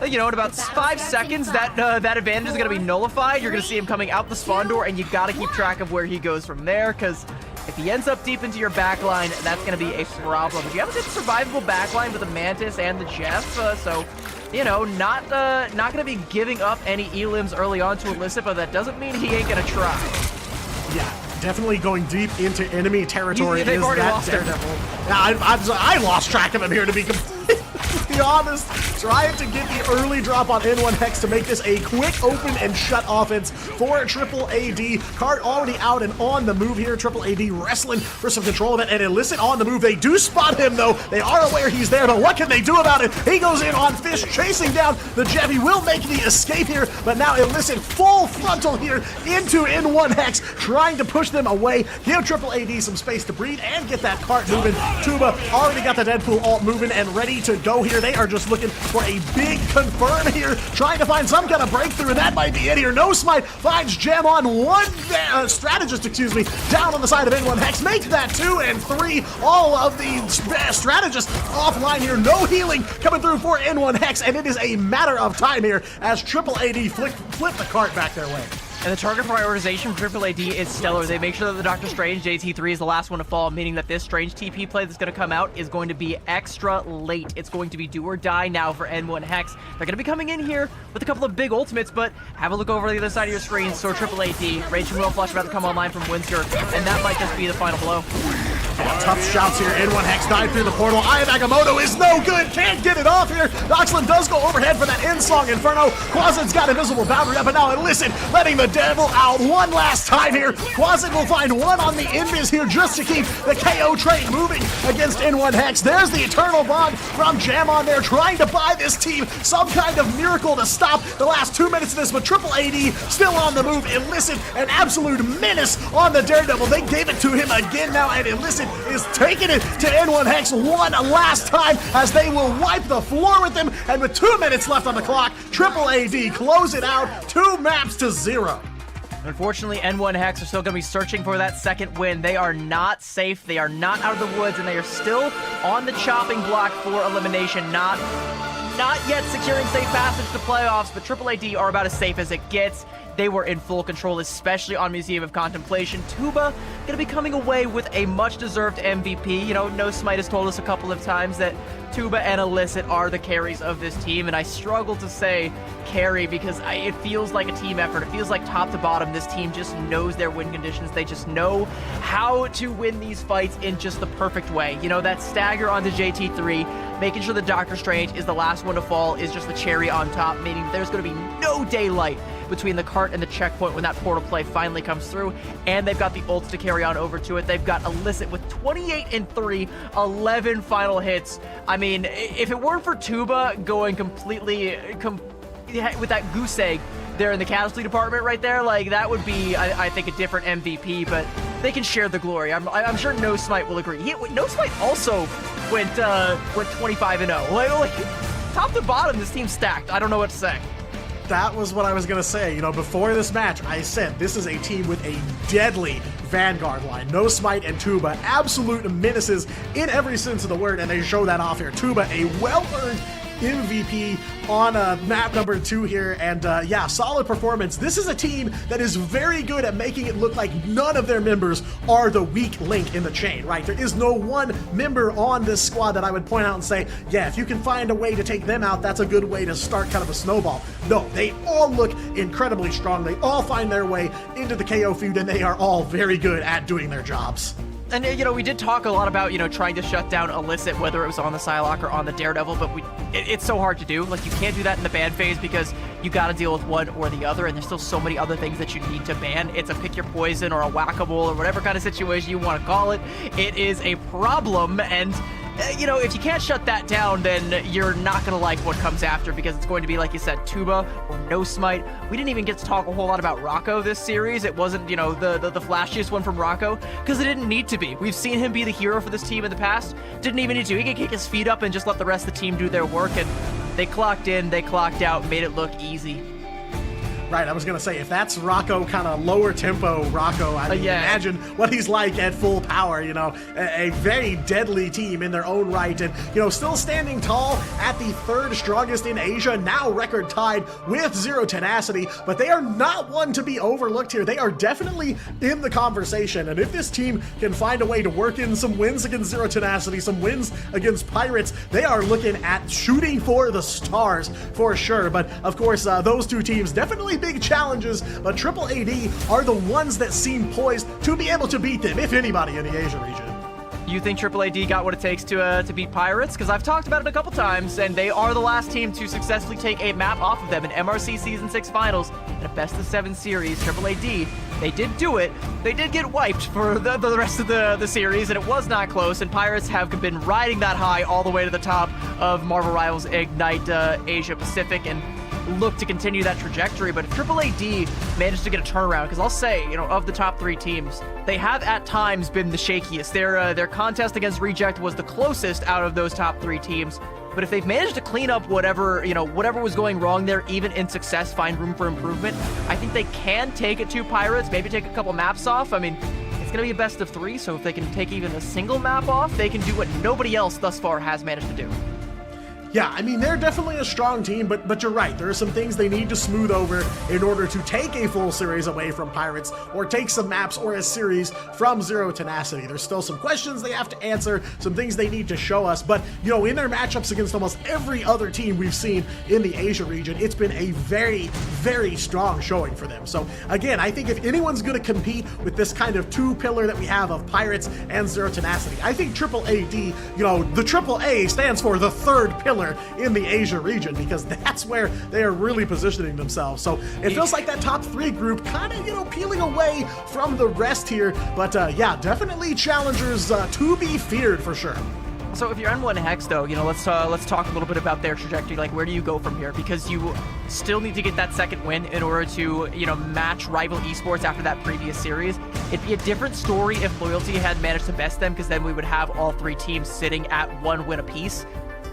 you know, in about 5 seconds, that advantage is going to be nullified. You're going to see him coming out the spawn door, and you got to keep track of where he goes from there, because if he ends up deep into your backline, that's going to be a problem. You have a good survivable backline with the Mantis and the Jeff, so, you know, not going to be giving up any Elims early on to Illicit, but that doesn't mean he ain't going to try. Yeah, definitely going deep into enemy territory. They've already that lost Daredevil. Yeah, I lost track of him here, to be completely honest. Trying to get the early drop on N1 Hex to make this a quick open and shut offense for Triple AD. Cart already out and on the move here. Triple AD wrestling for some control of it, and Illicit on the move. They do spot him, though. They are aware he's there, but what can they do about it? He goes in on Fish, chasing down the Jeff. He will make the escape here, but now Illicit full frontal here into N1 Hex, trying to push them away, give Triple AD some space to breathe and get that cart moving. Tuba already got the Deadpool ult moving and ready to go here. They are just looking for a big confirm here, trying to find some kind of breakthrough, and that might be it here. No Smite finds Gem on one strategist, down on the side of N1 Hex. Make that 2 and 3. All of the strategists offline here. No healing coming through for N1 Hex, and it is a matter of time here as Triple AD flip the cart back their way. And the target prioritization for Triple AD is stellar. They make sure that the Doctor Strange JT3 is the last one to fall, meaning that this Strange TP play that's going to come out is going to be extra late. It's going to be do or die now for N1 Hex. They're going to be coming in here with a couple of big ultimates, but have a look over the other side of your screen. So Triple AD, Rage and Will Flush about to come online from Windsor, and that might just be the final blow. Yeah, tough shots here. N1 Hex dive through the portal. Aya Agamotto is no good. Can't get it off here. Doxlin does go overhead for that Insong Inferno. Quasid's got invisible boundary up, and now Illicit letting the devil out one last time here. Quasid will find one on the invis here just to keep the KO train moving against N1 Hex. There's the Eternal Bond from Jam on there, trying to buy this team some kind of miracle to stop the last 2 minutes of this, but Triple AD still on the move. Illicit, an absolute menace on the Daredevil. They gave it to him again now, and Illicit is taking it to N1 Hex one last time as they will wipe the floor with him, and with 2 minutes left on the clock, Triple AD close it out 2 maps to 0. Unfortunately, N1 Hex are still going to be searching for that second win. They are not safe. They are not out of the woods, and they are still on the chopping block for elimination. Not yet securing safe passage to playoffs, but Triple AD are about as safe as it gets. They were in full control, especially on Museum of Contemplation. Tuba going to be coming away with a much-deserved MVP. You know, No Smite has told us a couple of times that Tuba and Illicit are the carries of this team, and I struggle to say carry because it feels like a team effort. It feels like top to bottom, this team just knows their win conditions. They just know how to win these fights in just the perfect way. You know, that stagger onto JT3, making sure that Doctor Strange is the last one to fall is just the cherry on top, meaning there's going to be no daylight between the cart and the checkpoint when that portal play finally comes through, and they've got the ults to carry on over to it. They've got Illicit with 28 and 3, 11 final hits. I mean, if it weren't for Tuba going completely with that goose egg there in the casualty department right there, like that would be, I think, a different MVP, but they can share the glory. I'm sure No Smite will agree. No Smite also went 25 and 0. Like, top to bottom, this team's stacked. I don't know what to say. That was what I was going to say. You know, before this match, I said this is a team with a deadly Vanguard line. No Smite and Tuba, absolute menaces in every sense of the word, and they show that off here. Tuba, a well-earned MVP on map number 2 here, and yeah, solid performance. This is a team that is very good at making it look like none of their members are the weak link in the chain, right? There is no one member on this squad that I would point out and say, yeah, if you can find a way to take them out, that's a good way to start kind of a snowball. No, they all look incredibly strong. They all find their way into the KO feud, and they are all very good at doing their jobs. And, you know, we did talk a lot about, you know, trying to shut down Illicit, whether it was on the Psylocke or on the Daredevil, but it's so hard to do. Like, you can't do that in the ban phase because you got to deal with one or the other, and there's still so many other things that you need to ban. It's a pick your poison or a whack-a-mole or whatever kind of situation you want to call it. It is a problem, and you know, if you can't shut that down, then you're not going to like what comes after, because it's going to be, like you said, Tuba or No Smite. We didn't even get to talk a whole lot about Rocco this series. It wasn't, you know, the flashiest one from Rocco, because it didn't need to be. We've seen him be the hero for this team in the past. Didn't even need to. He could kick his feet up and just let the rest of the team do their work, and they clocked in, they clocked out, made it look easy. Right, I was going to say, if that's Rocco, kind of lower tempo Rocco, I mean, imagine what he's like at full power, you know, a very deadly team in their own right, and, you know, still standing tall at the 3rd strongest in Asia, now record tied with Zero Tenacity, but they are not one to be overlooked here. They are definitely in the conversation, and if this team can find a way to work in some wins against Zero Tenacity, some wins against Pirates, they are looking at shooting for the stars for sure. But, of course, those two teams definitely big challenges, but Triple AD are the ones that seem poised to be able to beat them, if anybody, in the Asia region. You think Triple AD got what it takes to beat Pirates? Because I've talked about it a couple times, and they are the last team to successfully take a map off of them in MRC Season 6 Finals in a best-of-7 series. Triple AD, they did do it. They did get wiped for the rest of the series, and it was not close, and Pirates have been riding that high all the way to the top of Marvel Rivals Ignite Asia Pacific, and look to continue that trajectory. But if Triple AD managed to get a turnaround, because I'll say, you know, of the top 3 teams, they have at times been the shakiest. Their contest against Reject was the closest out of those top 3 teams. But if they've managed to clean up whatever was going wrong there, even in success, find room for improvement, I think they can take it to Pirates, maybe take a couple maps off. I mean, it's going to be a best of 3, so if they can take even a single map off, they can do what nobody else thus far has managed to do. Yeah, I mean, they're definitely a strong team, but you're right. There are some things they need to smooth over in order to take a full series away from Pirates, or take some maps or a series from Zero Tenacity. There's still some questions they have to answer, some things they need to show us, but, you know, in their matchups against almost every other team we've seen in the Asia region, it's been a very, very strong showing for them. So, again, I think if anyone's going to compete with this kind of 2-pillar that we have of Pirates and Zero Tenacity, I think Triple AD, you know, the Triple A stands for the 3rd pillar in the Asia region, because that's where they are really positioning themselves. So it feels like that top 3 group kind of, you know, peeling away from the rest here, but yeah, definitely challengers to be feared for sure. So if you're N1 Hex, though, you know, let's talk a little bit about their trajectory. Like, where do you go from here? Because you still need to get that second win in order to, you know, match rival esports after that previous series. It'd be a different story if Loyalty had managed to best them, because then we would have all 3 teams sitting at 1 win apiece.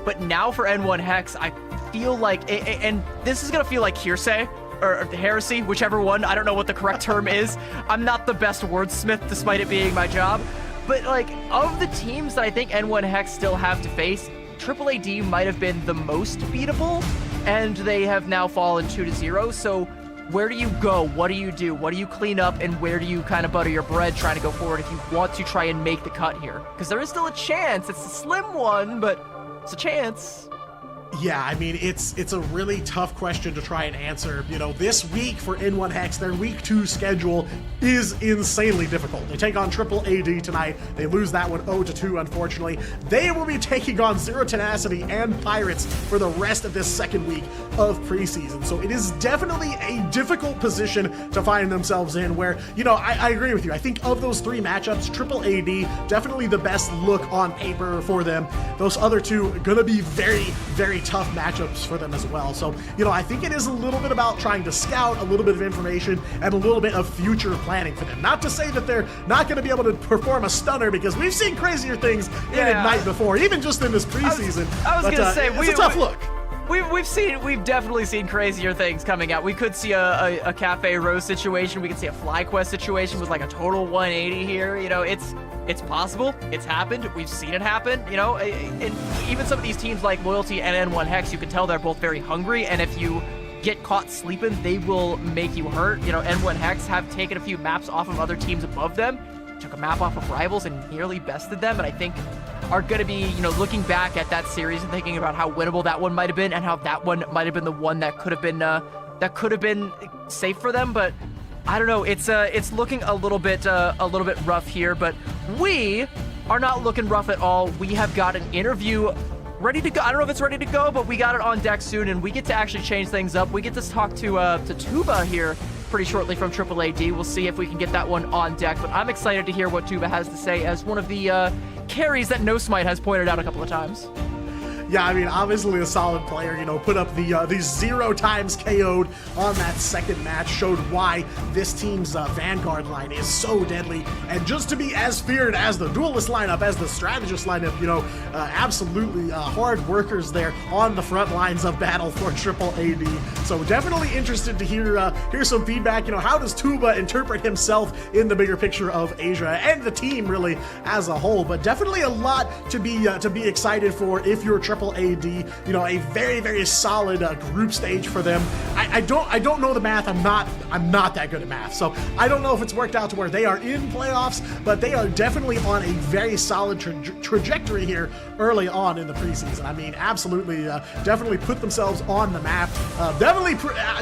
But now for N1 Hex, I feel like, and this is going to feel like hearsay, or heresy, whichever one, I don't know what the correct term is. I'm not the best wordsmith, despite it being my job. But, like, of the teams that I think N1 Hex still have to face, Triple AD might have been the most beatable, and they have now fallen 2-0. So where do you go? What do you do? What do you clean up? And where do you kind of butter your bread trying to go forward if you want to try and make the cut here? Because there is still a chance. It's a slim one, but it's a chance. Yeah, I mean, it's a really tough question to try and answer. You know, this week for N1 Hex, their week 2 schedule is insanely difficult. They take on Triple AD tonight. They lose that one 0-2, unfortunately. They will be taking on Zero Tenacity and Pirates for the rest of this second week of preseason. So it is definitely a difficult position to find themselves in where, you know, I agree with you. I think of those 3 matchups, Triple AD, definitely the best look on paper for them. Those other 2 gonna be very, very tough matchups for them as well. So, you know, I think it is a little bit about trying to scout a little bit of information and a little bit of future planning for them. Not to say that they're not going to be able to perform a stunner, because we've seen crazier things in Ignite before, even just in this preseason. I was gonna say, it's a tough look. We've definitely seen crazier things coming out. We could see a Cafe Rose situation. We could see a FlyQuest situation with like a total 180 here. You know, it's possible. It's happened. We've seen it happen. You know, and even some of these teams like Loyalty and N1 Hex, you can tell they're both very hungry. And if you get caught sleeping, they will make you hurt. You know, N1 Hex have taken a few maps off of other teams above them, took a map off of Rivals and nearly bested them. And I think are going to be, you know, looking back at that series and thinking about how winnable that one might have been and how that one might have been the one that could have been safe for them. But I don't know. It's looking a little bit rough here, but we are not looking rough at all. We have got an interview ready to go. I don't know if it's ready to go, but we got it on deck soon, and we get to actually change things up. We get to talk to Tuba here pretty shortly from Triple AD. We'll see if we can get that one on deck, but I'm excited to hear what Tuba has to say as one of the carries that No Smite has pointed out a couple of times. Yeah, I mean, obviously a solid player, you know, put up the 0 times KO'd on that second match, showed why this team's Vanguard line is so deadly, and just to be as feared as the Duelist lineup, as the Strategist lineup, you know, absolutely hard workers there on the front lines of battle for Triple AD. So definitely interested to hear some feedback. You know, how does Tuba interpret himself in the bigger picture of Asia and the team really as a whole? But definitely a lot to be excited for if you're Triple AD. You know, a very, very solid group stage for them. I don't know the math. I'm not that good at math, so I don't know if it's worked out to where they are in playoffs, but they are definitely on a very solid trajectory here early on in the preseason. I mean, absolutely, definitely put themselves on the map. Definitely,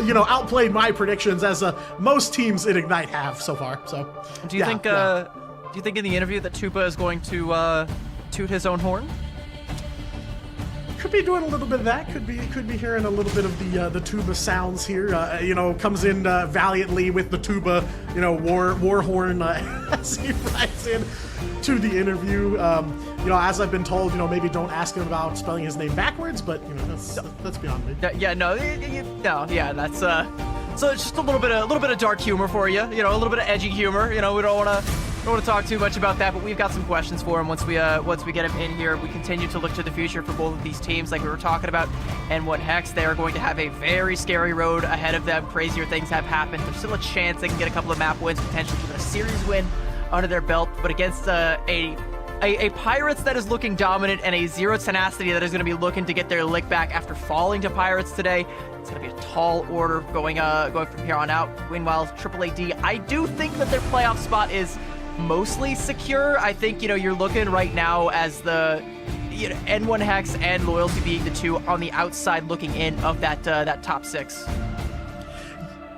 you know, outplayed my predictions as most teams in Ignite have so far. So, do you think in the interview that Tuba is going to toot his own horn? Could be doing a little bit of that. Could be hearing a little bit of the tuba sounds here. You know, comes in valiantly with the tuba, you know, war horn as he rides in to the interview. You know, as I've been told, you know, maybe don't ask him about spelling his name backwards, but you know, that's beyond me. Yeah, that's so it's just a little bit of dark humor for you. You know, a little bit of edgy humor. You know, we don't want to talk too much about that, but we've got some questions for him once we get him in here. We continue to look to the future for both of these teams, like we were talking about. N1 Hex, they are going to have a very scary road ahead of them. Crazier things have happened. There's still a chance they can get a couple of map wins, potentially even a series win under their belt, but against a Pirates that is looking dominant and a Zero Tenacity that is going to be looking to get their lick back after falling to Pirates today. It's going to be a tall order going from here on out. Meanwhile, Triple AD, I do think that their playoff spot is mostly secure. I think, you know, you're looking right now as the, you know, N1 Hex and Loyalty being the 2 on the outside looking in of that top 6.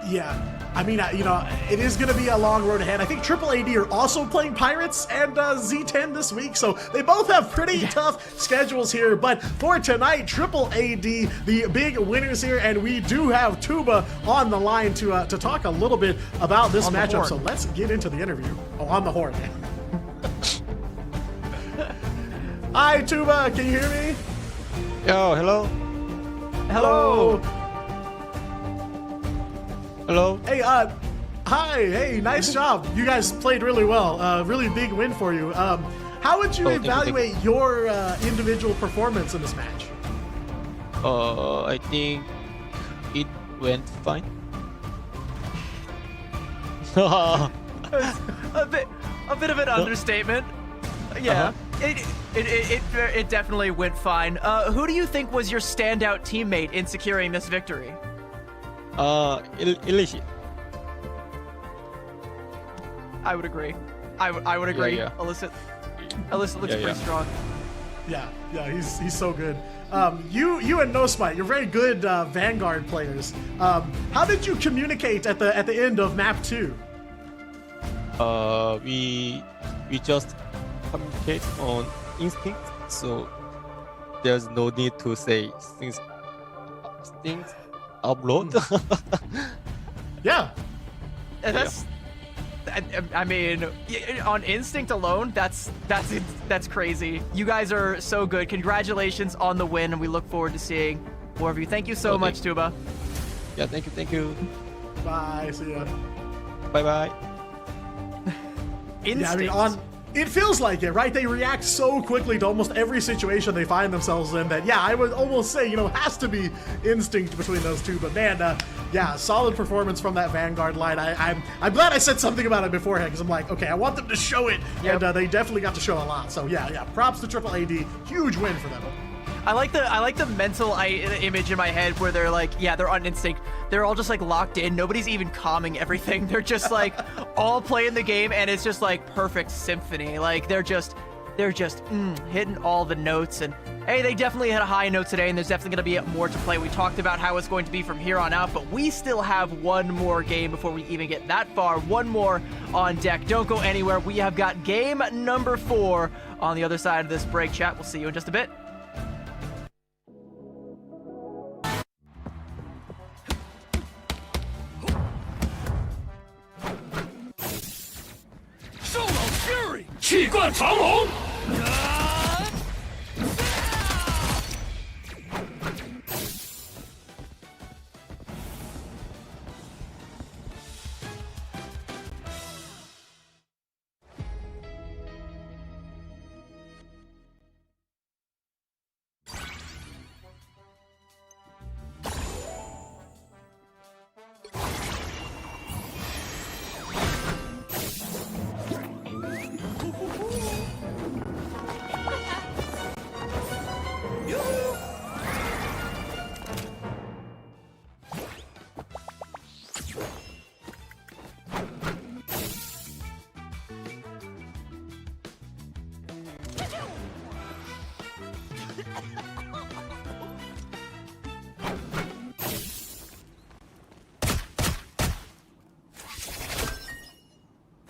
Yeah. I mean, you know, it is going to be a long road ahead. I think Triple AD are also playing Pirates and Z10 this week, so they both have pretty tough schedules here. But for tonight, Triple AD, the big winners here, and we do have Tuba on the line to talk a little bit about this matchup. So let's get into the interview. Oh, on the horn. Hi, Tuba. Can you hear me? Yo, hello. Hello. Hello. Hey, hi. Hey, nice job. You guys played really well. Really big win for you. How would you evaluate your individual performance in this match? I think it went fine. a bit of an understatement. Yeah. It definitely went fine. Who do you think was your standout teammate in securing this victory? Ilishi. I would agree. I would agree. Yeah. Alyssa looks pretty strong. Yeah, he's so good. You and No Spite, you're very good Vanguard players. How did you communicate at the end of map 2? We just communicate on instinct, so there's no need to say things upload. Yeah. That's. I mean, on instinct alone, that's crazy. You guys are so good. Congratulations on the win, and we look forward to seeing more of you. Thank you so much, Tuba. Yeah, thank you. Bye. See ya. Bye. Instinct. Yeah, I mean, it feels like it, right? They react so quickly to almost every situation they find themselves in that, yeah, I would almost say, has to be instinct between those two. But man, yeah, solid performance from that Vanguard line. I'm glad I said something about it beforehand, because I'm like, okay, I want them to show it, Yep. and they definitely got to show a lot. So yeah, props to Triple AD, huge win for them. I like the mental image in my head where they're like, yeah, they're on instinct. They're all just like locked in. Nobody's even calming everything. They're just like all playing the game, and it's just like perfect symphony. Like they're just hitting all the notes. And hey, they definitely hit a high note today, and there's definitely going to be more to play. We talked about how it's going to be from here on out, but we still have one more game before we even get that far. One more on deck. Don't go anywhere. We have got game number 4 on the other side of this break. Chat, we'll see you in just a bit. Fury! 气贯长龙！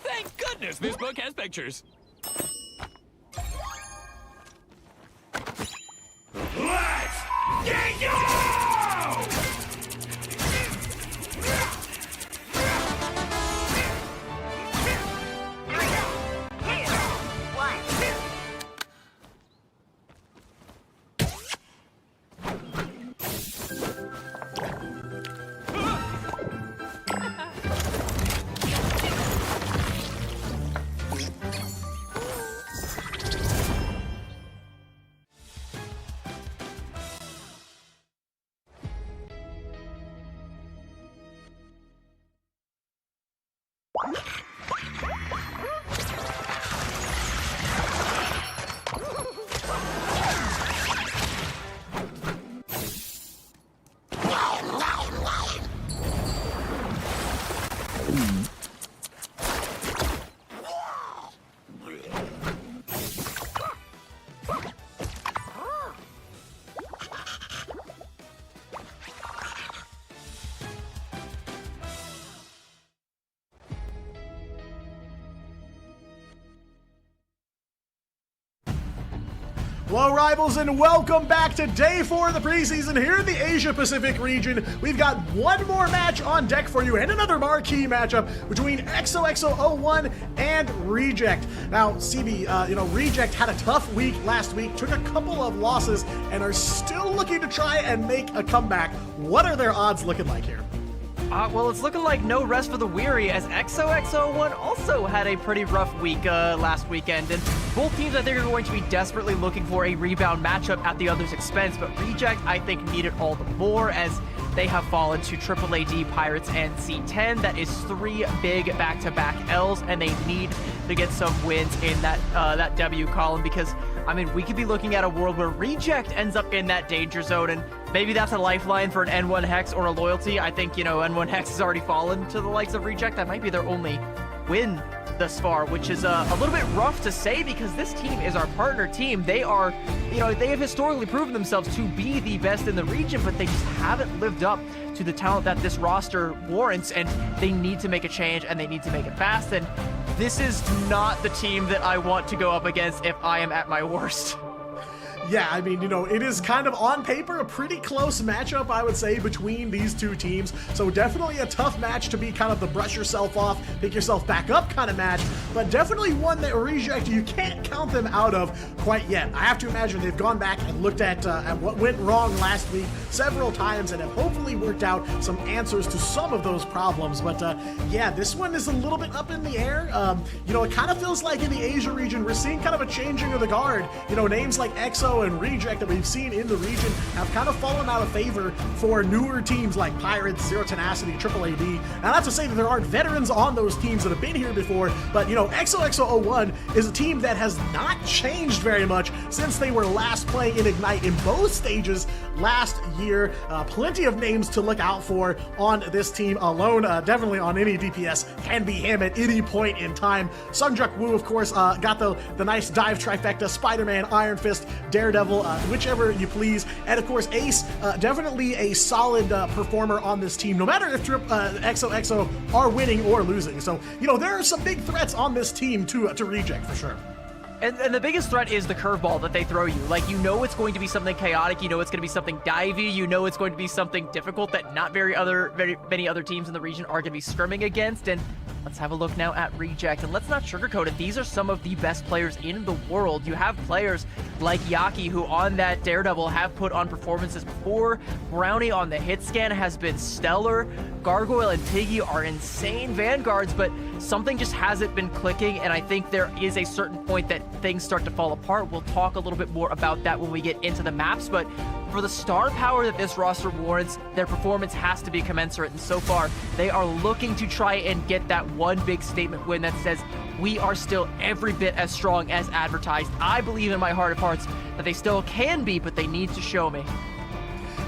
Thank goodness this book has pictures. Let's get go! Hello, rivals, and welcome back to day 4 of the preseason here in the Asia-Pacific region. We've got one more match on deck for you and another marquee matchup between XOXO01 and Reject. Now, CB, Reject had a tough week last week, took a couple of losses, and are still looking to try and make a comeback. What are their odds looking like here? Well, it's looking like no rest for the weary, as XOXO1 also had a pretty rough week last weekend, and both teams I think are going to be desperately looking for a rebound matchup at the other's expense, but Reject I think need it all the more as they have fallen to Triple AD, Pirates, and C10. That is 3 big back-to-back L's, and they need to get some wins in that W column because, I mean, we could be looking at a world where Reject ends up in that danger zone, and maybe that's a lifeline for an N1 Hex or a Loyalty. I think, N1 Hex has already fallen to the likes of Reject. That might be their only win thus far, which is a little bit rough to say because this team is our partner team. They are, they have historically proven themselves to be the best in the region, but they just haven't lived up to the talent that this roster warrants, and they need to make a change, and they need to make it fast, and this is not the team that I want to go up against if I am at my worst. Yeah, I mean, it is kind of on paper a pretty close matchup, I would say, between these two teams. So definitely a tough match to be kind of the brush yourself off, pick yourself back up kind of match, but definitely one that Reject, you can't count them out of quite yet. I have to imagine they've gone back and looked at what went wrong last week several times and have hopefully worked out some answers to some of those problems. But yeah, this one is a little bit up in the air. It kind of feels like in the Asia region, we're seeing kind of a changing of the guard. Names like EXO and Reject that we've seen in the region have kind of fallen out of favor for newer teams like Pirates, Zero Tenacity, Triple AD. Now, not to say that there aren't veterans on those teams that have been here before, but XOXO01 is a team that has not changed very much since they were last playing in Ignite in both stages last year. Plenty of names to look out for on this team alone. Definitely on any DPS can be him at any point in time. Sunjuk Woo, of course, got the nice dive trifecta, Spider-Man, Iron Fist, Daredevil, whichever you please. And of course, Ace, definitely a solid performer on this team, no matter if XOXO are winning or losing. So, there are some big threats on this team to Reject for sure. And the biggest threat is the curveball that they throw you. Like, it's going to be something chaotic, it's going to be something divey, it's going to be something difficult that not very many other teams in the region are going to be scrimming against. And let's have a look now at Reject, and let's not sugarcoat it. These are some of the best players in the world. You have players like Yaki, who on that Daredevil have put on performances before. Brownie on the hit scan has been stellar. Gargoyle and Piggy are insane vanguards, but something just hasn't been clicking, and I think there is a certain point that things start to fall apart. We'll talk a little bit more about that when we get into the maps, but for the star power that this roster warrants, their performance has to be commensurate, and so far, they are looking to try and get that one big statement win that says, we are still every bit as strong as advertised. I believe in my heart of hearts that they still can be, but they need to show me.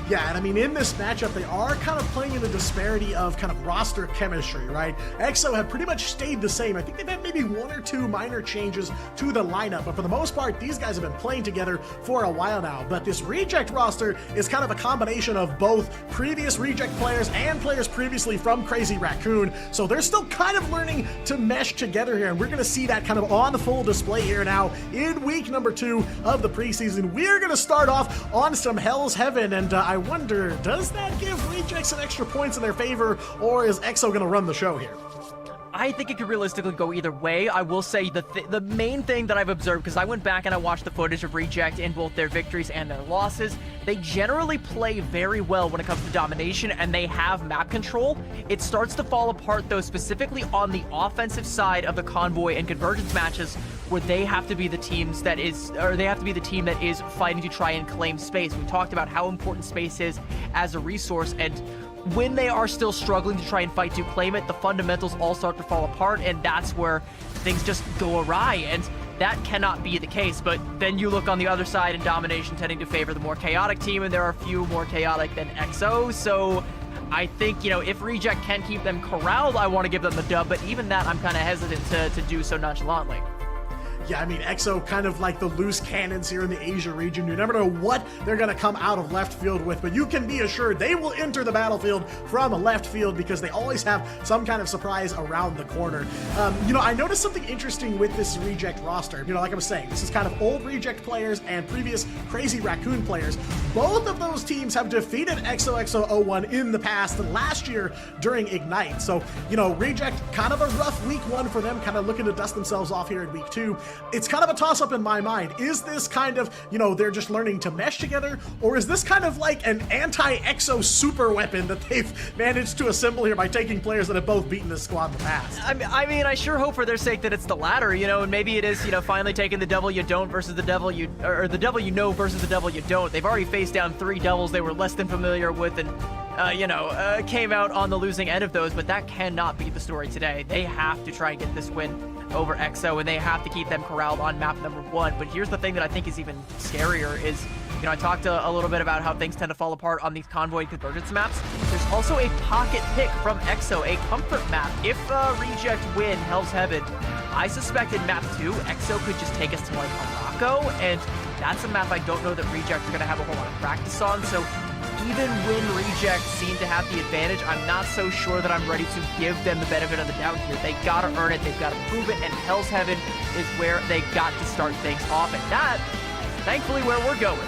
Yeah, and I mean, in this matchup, they are kind of playing in the disparity of kind of roster chemistry, right? EXO have pretty much stayed the same. I think they've had maybe one or two minor changes to the lineup, but for the most part, these guys have been playing together for a while now. But this Reject roster is kind of a combination of both previous Reject players and players previously from Crazy Raccoon, so they're still kind of learning to mesh together here, and we're going to see that kind of on full display here now in week number 2 of the preseason. We're going to start off on some Hell's Heaven, and I wonder, does that give Reject some extra points in their favor, or is EXO going to run the show here? I think it could realistically go either way. I will say the main thing that I've observed, because I went back and I watched the footage of Reject in both their victories and their losses, they generally play very well when it comes to domination, and they have map control. It starts to fall apart, though, specifically on the offensive side of the Convoy and Convergence matches, where they have to be the teams that is, or they have to be the team that is fighting to try and claim space. We talked about how important space is as a resource, and when they are still struggling to try and fight to claim it, the fundamentals all start to fall apart, and that's where things just go awry, and that cannot be the case. But then you look on the other side, and domination tending to favor the more chaotic team, and there are a few more chaotic than EXO, so I think, if Reject can keep them corralled, I want to give them the dub, but even that, I'm kind of hesitant to do so nonchalantly. Yeah, I mean, EXO kind of like the loose cannons here in the Asia region. You never know what they're going to come out of left field with, but you can be assured they will enter the battlefield from left field because they always have some kind of surprise around the corner. I noticed something interesting with this Reject roster. Like I was saying, this is kind of old Reject players and previous Crazy Raccoon players. Both of those teams have defeated XOXO01 in the past, last year during Ignite. So, Reject, kind of a rough week 1 for them, kind of looking to dust themselves off here in week 2. It's kind of a toss-up in my mind. Is this kind of, they're just learning to mesh together, or is this kind of like an anti-EXO super weapon that they've managed to assemble here by taking players that have both beaten this squad in the past? I mean, I sure hope for their sake that it's the latter, and maybe it is, finally taking the devil you don't versus the devil you, or the devil you know versus the devil you don't. They've already faced down 3 devils they were less than familiar with, and came out on the losing end of those, but that cannot be the story today. They have to try and get this win over EXO, and they have to keep them corralled on map number 1. But here's the thing that I think is even scarier is, you know, I talked a little bit about how things tend to fall apart on these convoy convergence maps. There's also a pocket pick from EXO, a comfort map. If Reject win Hell's Heaven, I suspect in map 2, EXO could just take us to like Morocco, and that's a map I don't know that Reject are going to have a whole lot of practice on. So even when Reject seem to have the advantage, I'm not so sure that I'm ready to give them the benefit of the doubt here. They got to earn it, they've got to prove it, and Hell's Heaven is where they got to start things off, and that, thankfully, where we're going.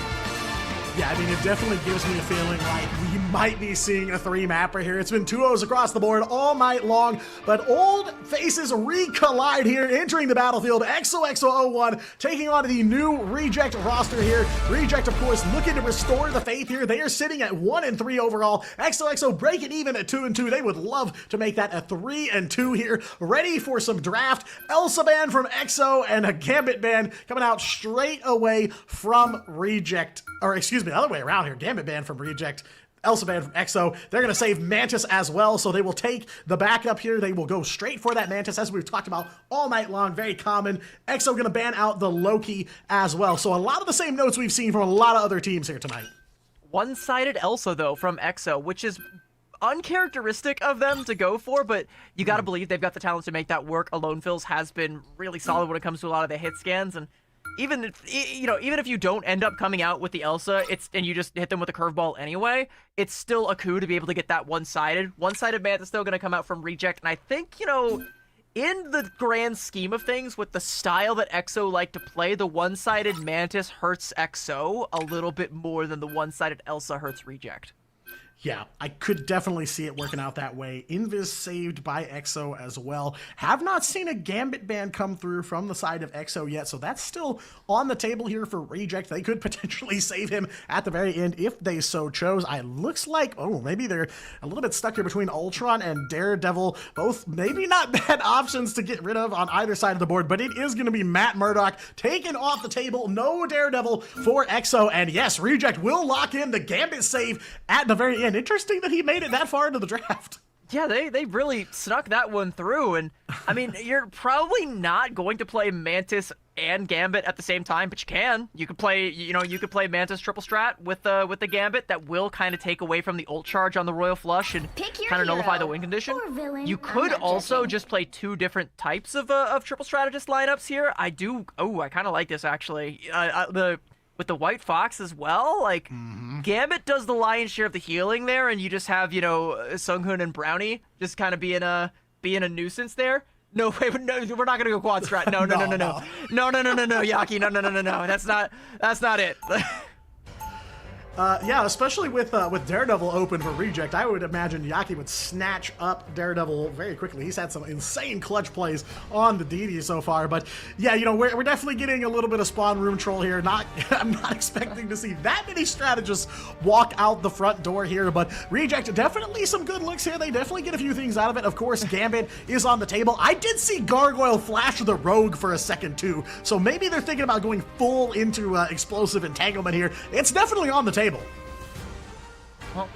Yeah, I mean, it definitely gives me a feeling like we might be seeing a 3-mapper here. It's been 2-0s across the board all night long, but old faces re-collide here, entering the battlefield. XOXO01 taking on the new Reject roster here. Reject, of course, looking to restore the faith here. They are sitting at 1-3 overall. XOXO breaking even at 2-2. They would love to make that a 3-2 here. Ready for some draft. Elsa ban from EXO and a Gambit ban coming out straight away from Reject. Or excuse me, the other way around here. Gambit ban from Reject. Elsa ban from EXO. They're going to save Mantis as well, so they will take the backup here. They will go straight for that Mantis, as we've talked about all night long. Very common. EXO going to ban out the Loki as well. So a lot of the same notes we've seen from a lot of other teams here tonight. One-sided Elsa, though, from EXO, which is uncharacteristic of them to go for, but you got to believe they've got the talent to make that work. Alone Fills has been really solid when it comes to a lot of the hit scans, and even if you don't end up coming out with the Elsa, and you just hit them with a curveball anyway, it's still a coup to be able to get that one-sided. One-sided Mantis still going to come out from Reject, and I think, you know, in the grand scheme of things, with the style that EXO like to play, the one-sided Mantis hurts EXO a little bit more than the one-sided Elsa hurts Reject. Yeah, I could definitely see it working out that way. Invis saved by EXO as well. Have not seen a Gambit ban come through from the side of EXO yet, so that's still on the table here for Reject. They could potentially save him at the very end if they so chose. Looks like, oh, maybe they're a little bit stuck here between Ultron and Daredevil. Both maybe not bad options to get rid of on either side of the board, but it is going to be Matt Murdock taken off the table. No Daredevil for EXO, and yes, Reject will lock in the Gambit save at the very end. Interesting that he made it that far into the draft. Yeah, they really snuck that one through, and I mean, you're probably not going to play Mantis and Gambit at the same time, but you can. You could play, you could play Mantis triple strat with the Gambit. That will kind of take away from the ult charge on the Royal Flush and kind of nullify the win condition. You could also just play 2 different types of triple strategist lineups here. I kind of like this actually. With the White Fox as well, like, Gambit does the lion's share of the healing there, and you just have, Sunghun and Brownie just kind of being a nuisance there. No, wait, no, we're not gonna go quad strat. No, Yaki, no. That's not it. Yeah, especially with Daredevil open for Reject, I would imagine Yaki would snatch up Daredevil very quickly. He's had some insane clutch plays on the DD so far, but yeah, we're definitely getting a little bit of spawn room troll here. I'm not expecting to see that many strategists walk out the front door here, but Reject, definitely some good looks here. They definitely get a few things out of it. Of course, Gambit is on the table. I did see Gargoyle flash the Rogue for a second too, so maybe they're thinking about going full into explosive entanglement here. It's definitely on the table. Well,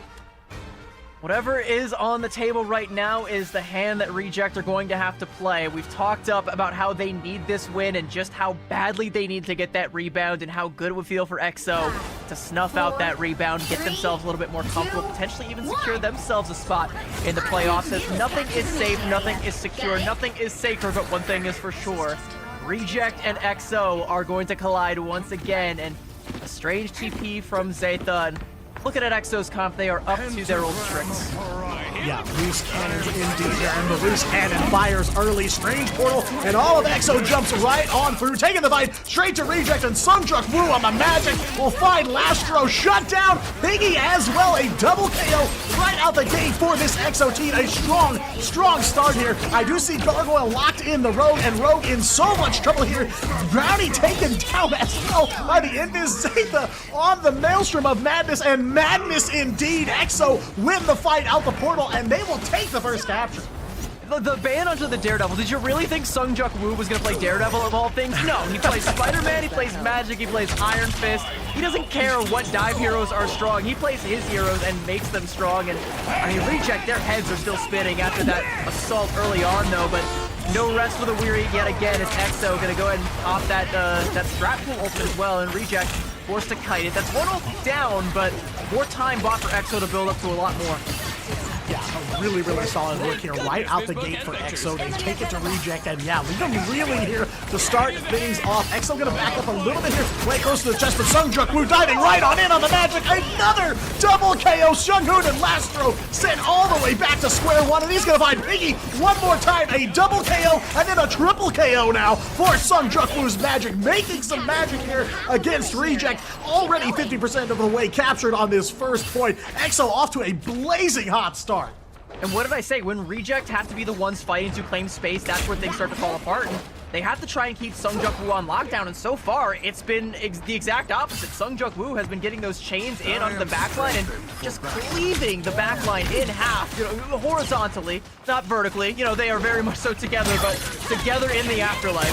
whatever is on the table right now is the hand that Reject are going to have to play. We've talked up about how they need this win and just how badly they need to get that rebound and how good it would feel for EXO to snuff out that rebound, get themselves a little bit more comfortable, potentially even secure themselves a spot in the playoffs, as nothing is safe, nothing is secure, nothing is sacred, but one thing is for sure. Reject and EXO are going to collide once again, and a strange TP from Zeta, and looking at EXO's comp, they are up to their old tricks. Yeah, loose cannons indeed, and the loose cannon fires early. Strange portal, and all of EXO jumps right on through, taking the fight straight to Reject, and Sunjuk Wu on the magic will find Lastro shut down. Biggie as well, a double KO right out the gate for this EXO team. A strong start here. I do see Gargoyle locked in the Rogue, and Rogue in so much trouble here. Brownie taken down as well by the Invis Zeta on the Maelstrom of Madness, and madness indeed. EXO win the fight out the portal, and they will take the first capture. The ban onto the Daredevil, did you really think Sunjuk Wu was going to play Daredevil of all things? No, he plays Spider-Man, he plays Magic, he plays Iron Fist. He doesn't care what dive heroes are strong. He plays his heroes and makes them strong. And I mean, Reject, their heads are still spinning after that assault early on, though. But No rest for the weary yet again. It's EXO gonna go ahead and off that strap pull ultimate as well, and Reject forced to kite it. That's one ult down, but more time bought for EXO to build up to a lot more. Yeah, a really, really solid work here right out the gate for EXO. They take it to Reject, and yeah, leave them reeling here to start things off. EXO gonna back up a little bit here, way close to the chest, but Sungjuk Woo diving right on in on the Magic. Another double KO. Sunghoon and Lastro sent all the way back to square one, and he's gonna find Piggy one more time. A double KO, and then a triple KO now for Sungjuk Woo's Magic, making some magic here against Reject. Already 50% of the way captured on this first point. EXO off to a blazing hot start. And what did I say? When Reject have to be the ones fighting to claim space, that's where things start to fall apart. And they have to try and keep Sungjuk Woo on lockdown, and so far, it's been the exact opposite. Sungjuk Woo has been getting those chains in onto the backline and just cleaving the backline in half, you know, horizontally, not vertically. You know, they are very much so together, but together in the afterlife.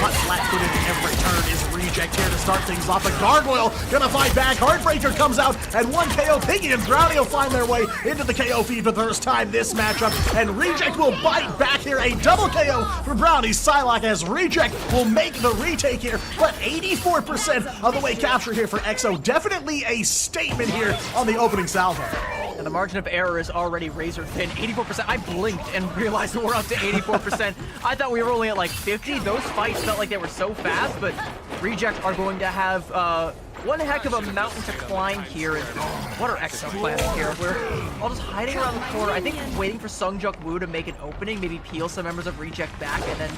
But flat-footed every turn is Reject here to start things off. A Gargoyle gonna fight back. Heartbreaker comes out, and one KO. Piggy and Brownie will find their way into the KO feed for the first time this matchup, and Reject will bite back here. A double KO for Brownie. Psylocke as Reject will make the retake here, but 84% of the way capture here for EXO. Definitely a statement here on the opening salvo. And the margin of error is already razor thin. 84%. I blinked and realized we're up to 84%. I thought we were only at like 50. Those fights felt like they were so fast, but Reject are going to have one heck of a mountain to climb here. And what are EXO plans here? We're all just hiding around the corner. I think waiting for Sungjuk Woo to make an opening, maybe peel some members of Reject back, and then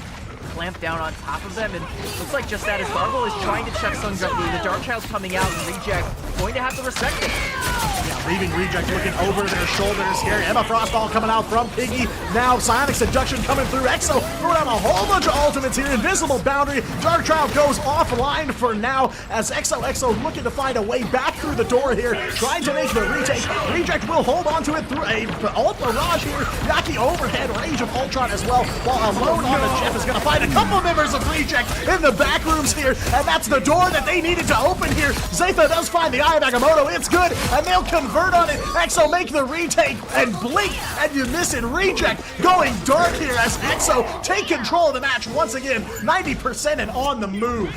clamp down on top of them. And looks like just that as Gargoyle is trying to check Sungjuk Woo. The Dark Child's coming out, and Reject going to have to respect it. Yeah, leaving Reject looking over their shoulders here. Emma Frostball coming out from Piggy. Now Psionic Seduction coming through. EXO throwing out a whole bunch of ultimates here. Invisible Boundary. Dark Child goes offline for now as EXO looking to find a way back through the door here, trying to make the retake. Reject will hold on to it through a ult barrage here. Yaki overhead range of Ultron as well, while alone on the Jeff is going to find a couple members of Reject in the back rooms here, and that's the door that they needed to open here. Zaytha does find the Eye of Agamotto. It's good, and they'll convert on it. EXO make the retake and blink, and you miss it. Reject going dark here as EXO take control of the match once again. 90% and on the move.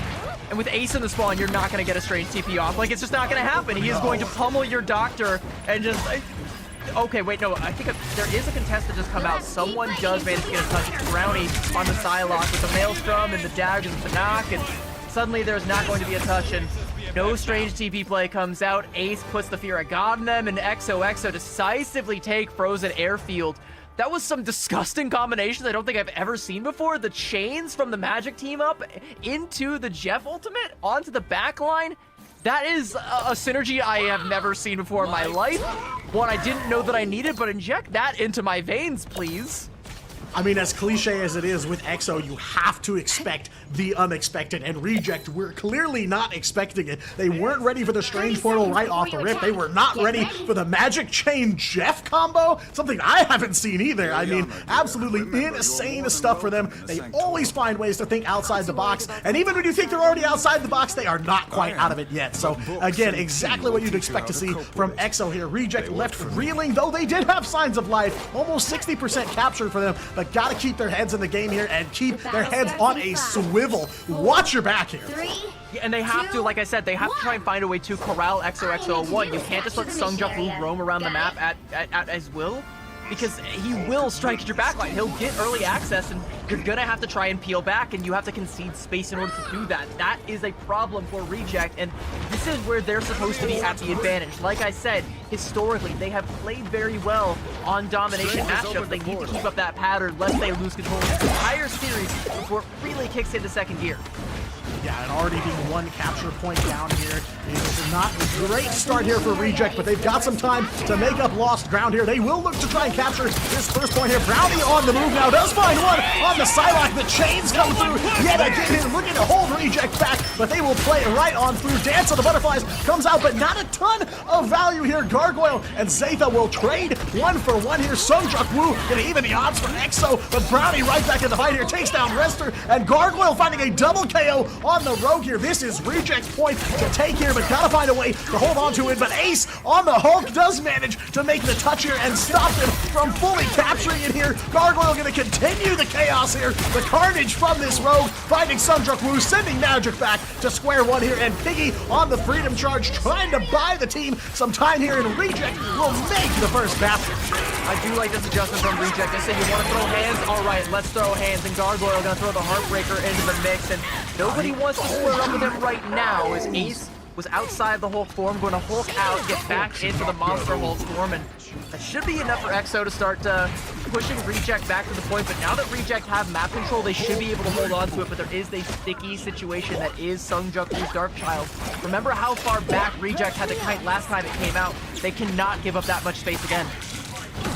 And with Ace in the spawn, you're not going to get a strange TP off. Like, it's just not going to happen. He is going to pummel your doctor and just... Okay, wait, no, I think there is a contest that just come out. Someone does manage to get a touch. It's Brownie on the Psylocke with the Maelstrom and the daggers and the knock, and suddenly there's not going to be a touch, and no strange TP play comes out. Ace puts the Fear of God in them, and EXO decisively take Frozen Airfield. That was some disgusting combinations I don't think I've ever seen before. The chains from the Magic team up into the Jeff ultimate onto the back line. That is a synergy I have never seen before in my life. One I didn't know that I needed, but inject that into my veins, please. I mean, as cliche as it is with EXO, you have to expect the unexpected, and Reject were clearly not expecting it. They weren't ready for the Strange Portal right off the rip. They were not ready for the Magic Chain Jeff combo, something I haven't seen either. I mean, absolutely insane stuff for them. They always find ways to think outside the box, and even when you think they're already outside the box, they are not quite out of it yet. So, again, exactly what you'd expect to see from EXO here. Reject left reeling, though they did have signs of life. Almost 60% captured for them, but gotta keep their heads in the game here and keep their heads on a swivel. Watch your back here. Yeah, and they have to, like I said, they have to try and find a way to corral EXO-X01. You can't just let Sungjuk Woo roam around the map at his will, because he will strike at your backline. He'll get early access, and you're gonna have to try and peel back, and you have to concede space in order to do that. That is a problem for Reject, and this is where they're supposed to be at the advantage. Like I said, historically, they have played very well on domination matchups. They need to keep up that pattern lest they lose control of the entire series before it really kicks into second gear. Yeah, and already being one capture point down here. It is not a great start here for Reject, but they've got some time to make up lost ground here. They will look to try and capture this first point here. Brownie on the move now, does find one on the Psylocke. The chains come through yet again, looking to hold Reject back, but they will play right on through. Dance of the Butterflies comes out, but not a ton of value here. Gargoyle and Zaytha will trade 1 for 1 here. Sungjuk Woo gonna even the odds for EXO, but Brownie right back in the fight here, takes down Rester, and Gargoyle finding a double KO on the Rogue here. This is Reject's point to take here, but gotta find a way to hold on to it. But Ace on the Hulk, does manage to make the touch here and stop him from fully capturing it here. Gargoyle going to continue the chaos here. The carnage from this rogue, finding Sungjuk Woo, sending Magic back to square one here, and Piggy on the freedom charge, trying to buy the team some time here, and Reject will make the first basket. I do like this adjustment from Reject. They say, you want to throw hands? All right, let's throw hands. And Gargoyle going to throw the Heartbreaker into the mix, and nobody wants to square up with him right now as Ace was outside the Hulk form, going to Hulk out, get back into the Monster Hulk form, and that should be enough for EXO to start pushing Reject back to the point. But now that Reject have map control, they should be able to hold on to it, but there is a sticky situation that is Sungjuk Woo's Darkchild. Remember how far back Reject had to kite last time it came out? They cannot give up that much space again.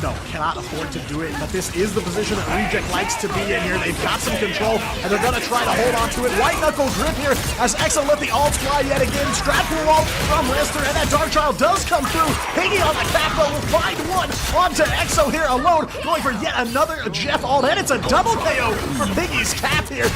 No, cannot afford to do it, but this is the position that Reject likes to be in here. They've got some control, and they're going to try to hold on to it. White Knuckle grip here as EXO let the ult fly yet again. Strapful ult from Lester, and that Darkchild does come through. Piggy on the cap, though, will find one onto EXO here alone, going for yet another Jeff ult, and it's a double KO for Piggy's cap here.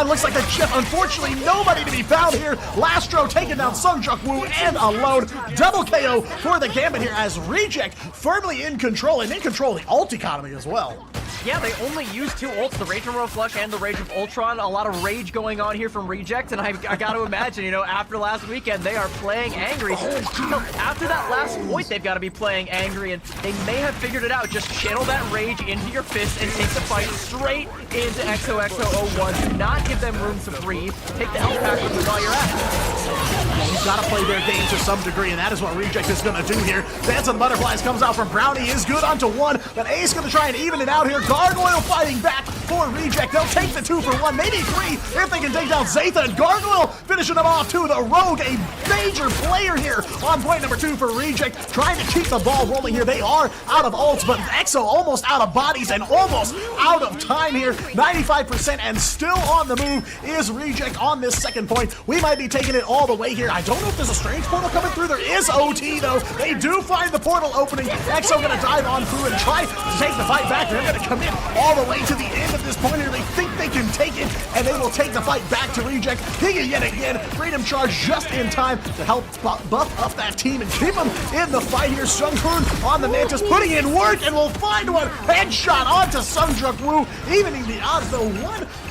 Looks like the Jeff, unfortunately, nobody to be found here. Lastro taking down Sungjuk Woo and alone. Double KO for the Gambit here as Reject firmly in control, and in control of the ult economy as well. Yeah, they only use two ults, the Rage and Royal Flush and the Rage of Ultron. A lot of rage going on here from Reject, and I got to imagine, you know, after last weekend, they are playing angry. After that last point, they've got to be playing angry, and they may have figured it out. Just channel that rage into your fist and take the fight straight into XOXO01. Do not give them room to breathe. Take the health pack with you while you're at it. You've got to play their game to some degree, and that is what Reject is going to do here. Dance of the Butterflies comes out from Brownie, is good onto one, but Ace going to try and even it out here. Gargoyle fighting back for Reject. They'll take the 2 for 1, maybe 3 if they can take down Zatha, and Gargoyle finishing them off too. The Rogue, a major player here on point number 2 for Reject, trying to keep the ball rolling here. They are out of ults, but EXO almost out of bodies and almost out of time here. 95% and still on the move is Reject on this second point. We might be taking it all the way here. I don't know if there's a strange portal coming through. There is OT though. They do find the portal opening. EXO gonna dive on through and try to take the fight back. They're gonna come in all the way to the end of this point here. They think they can take it, and they will take the fight back to Reject. Piggy yet again. Freedom charge just in time to help buff up that team and keep them in the fight here. Sunghoon on the Mantis putting in work, and will find one. Headshot onto Sungjuk Woo, evening the odds though.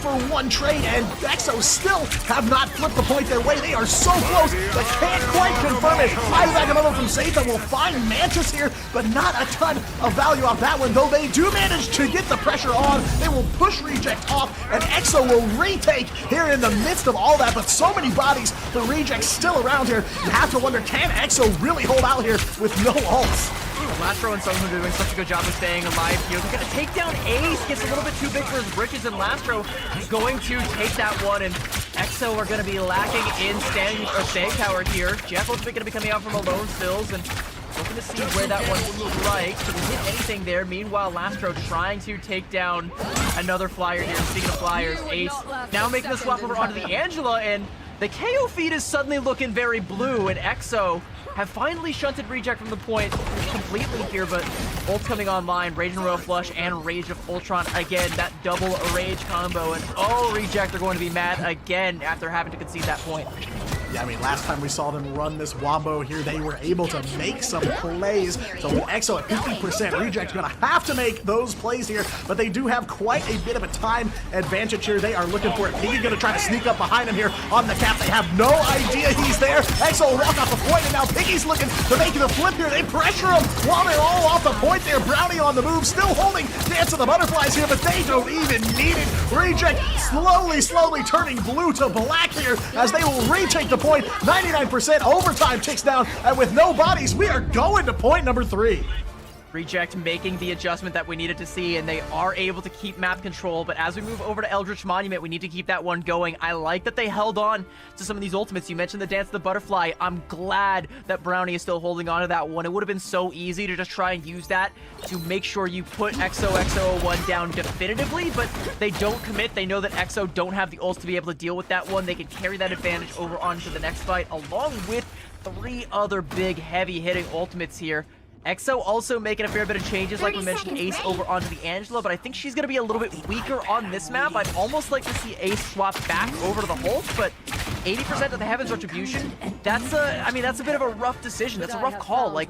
1-for-1 trade, and EXO still have not flipped the point their way. They are so close, but can't quite confirm it. Flies back another from Zatha, will find Mantis here, but not a ton of value off that one, though they do manage to get the pressure on. They will push Reject off, and EXO will retake here in the midst of all that, but so many bodies for Reject still around here. You have to wonder, can EXO really hold out here with no ults? Lastro and Sunghoon are doing such a good job of staying alive here. They're going to take down Ace. Gets a little bit too big for his britches, and Lastro is going to take that one, and EXO are going to be lacking in staying power here. Jeff ultimately going to be coming out from alone stills, and looking to see where that one strikes. Did he hit anything there? Meanwhile, Lastro trying to take down another flyer here. Speaking of flyers, Ace now making the swap over onto the Angela, and the KO feed is suddenly looking very blue, and EXO have finally shunted Reject from the point completely here, but ult coming online, Rage and Royal Flush and Rage of Ultron again, that double Rage combo, and oh, Reject are going to be mad again after having to concede that point. Yeah, I mean, last time we saw them run this wombo here, they were able to make some plays. So with EXO at 50%, Reject's gonna have to make those plays here, but they do have quite a bit of a time advantage here. They are looking for it. Piggy gonna try to sneak up behind him here on the cap. They have no idea he's there. EXO will walk off the point, and now Piggy's looking to make the flip here. They pressure him while they're all off the point there. Brownie on the move, still holding Dance of the Butterflies here, but they don't even need it. Reject slowly turning blue to black here as they will retake the point. 99% overtime ticks down, and with no bodies, we are going to point number 3. Reject making the adjustment that we needed to see, and they are able to keep map control, but as we move over to Eldritch Monument, we need to keep that one going. I like that they held on to some of these ultimates. You mentioned the Dance of the Butterfly. I'm glad that Brownie is still holding on to that one. It would have been so easy to just try and use that to make sure you put XOXO01 down definitively, but they don't commit. They know that EXO don't have the ults to be able to deal with that one. They can carry that advantage over onto the next fight, along with 3 other big heavy-hitting ultimates here. EXO also making a fair bit of changes, like we mentioned, Ace over onto the Angela, but I think she's going to be a little bit weaker on this map. I'd almost like to see Ace swap back over to the Hulk, but 80% of the Heaven's Retribution, that's a bit of a rough decision. That's a rough call. Like,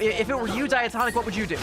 if it were you, Diatonic, what would you do?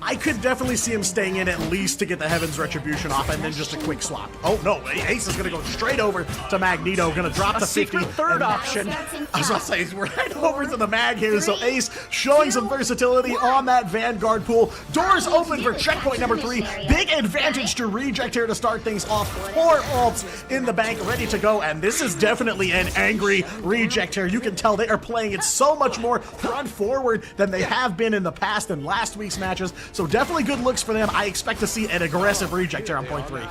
I could definitely see him staying in at least to get the Heaven's Retribution off and then just a quick swap. Oh no, Ace is gonna go straight over to Magneto, gonna drop A to 50. secret third option. I was gonna say, we're right over to the Mag here, so Ace showing some versatility on that Vanguard pool. Doors open for checkpoint number 3. Big advantage to Reject here to start things off. 4 ults in the bank, ready to go, and this is definitely an angry Reject here. You can tell they are playing it so much more front forward than they have been in the past in last week's matches, so definitely good looks for them. I expect to see an aggressive Reject here on point 3.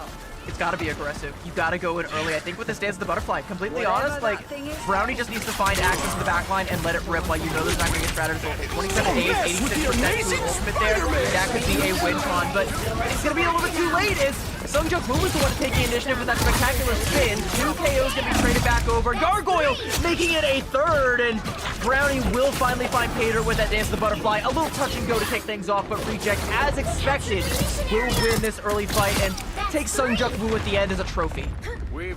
It's got to be aggressive. You got to go in early. I think with this Dance of the Butterfly, completely honest, like, Brownie just needs to find access to the backline and let it rip. Like, you know there's not going to get strategies. 27 days, 86% to ultimate there. That could be a win con, but it's going to be a little bit too late. Is Sungjuk Moo is the one to take the initiative with that spectacular spin. 2 KOs going to be traded back over. Gargoyle making it a third, and Brownie will finally find Pater with that Dance of the Butterfly. A little touch and go to kick things off, but Reject, as expected, will win this early fight and take Sungjuk Moo at the end as a trophy.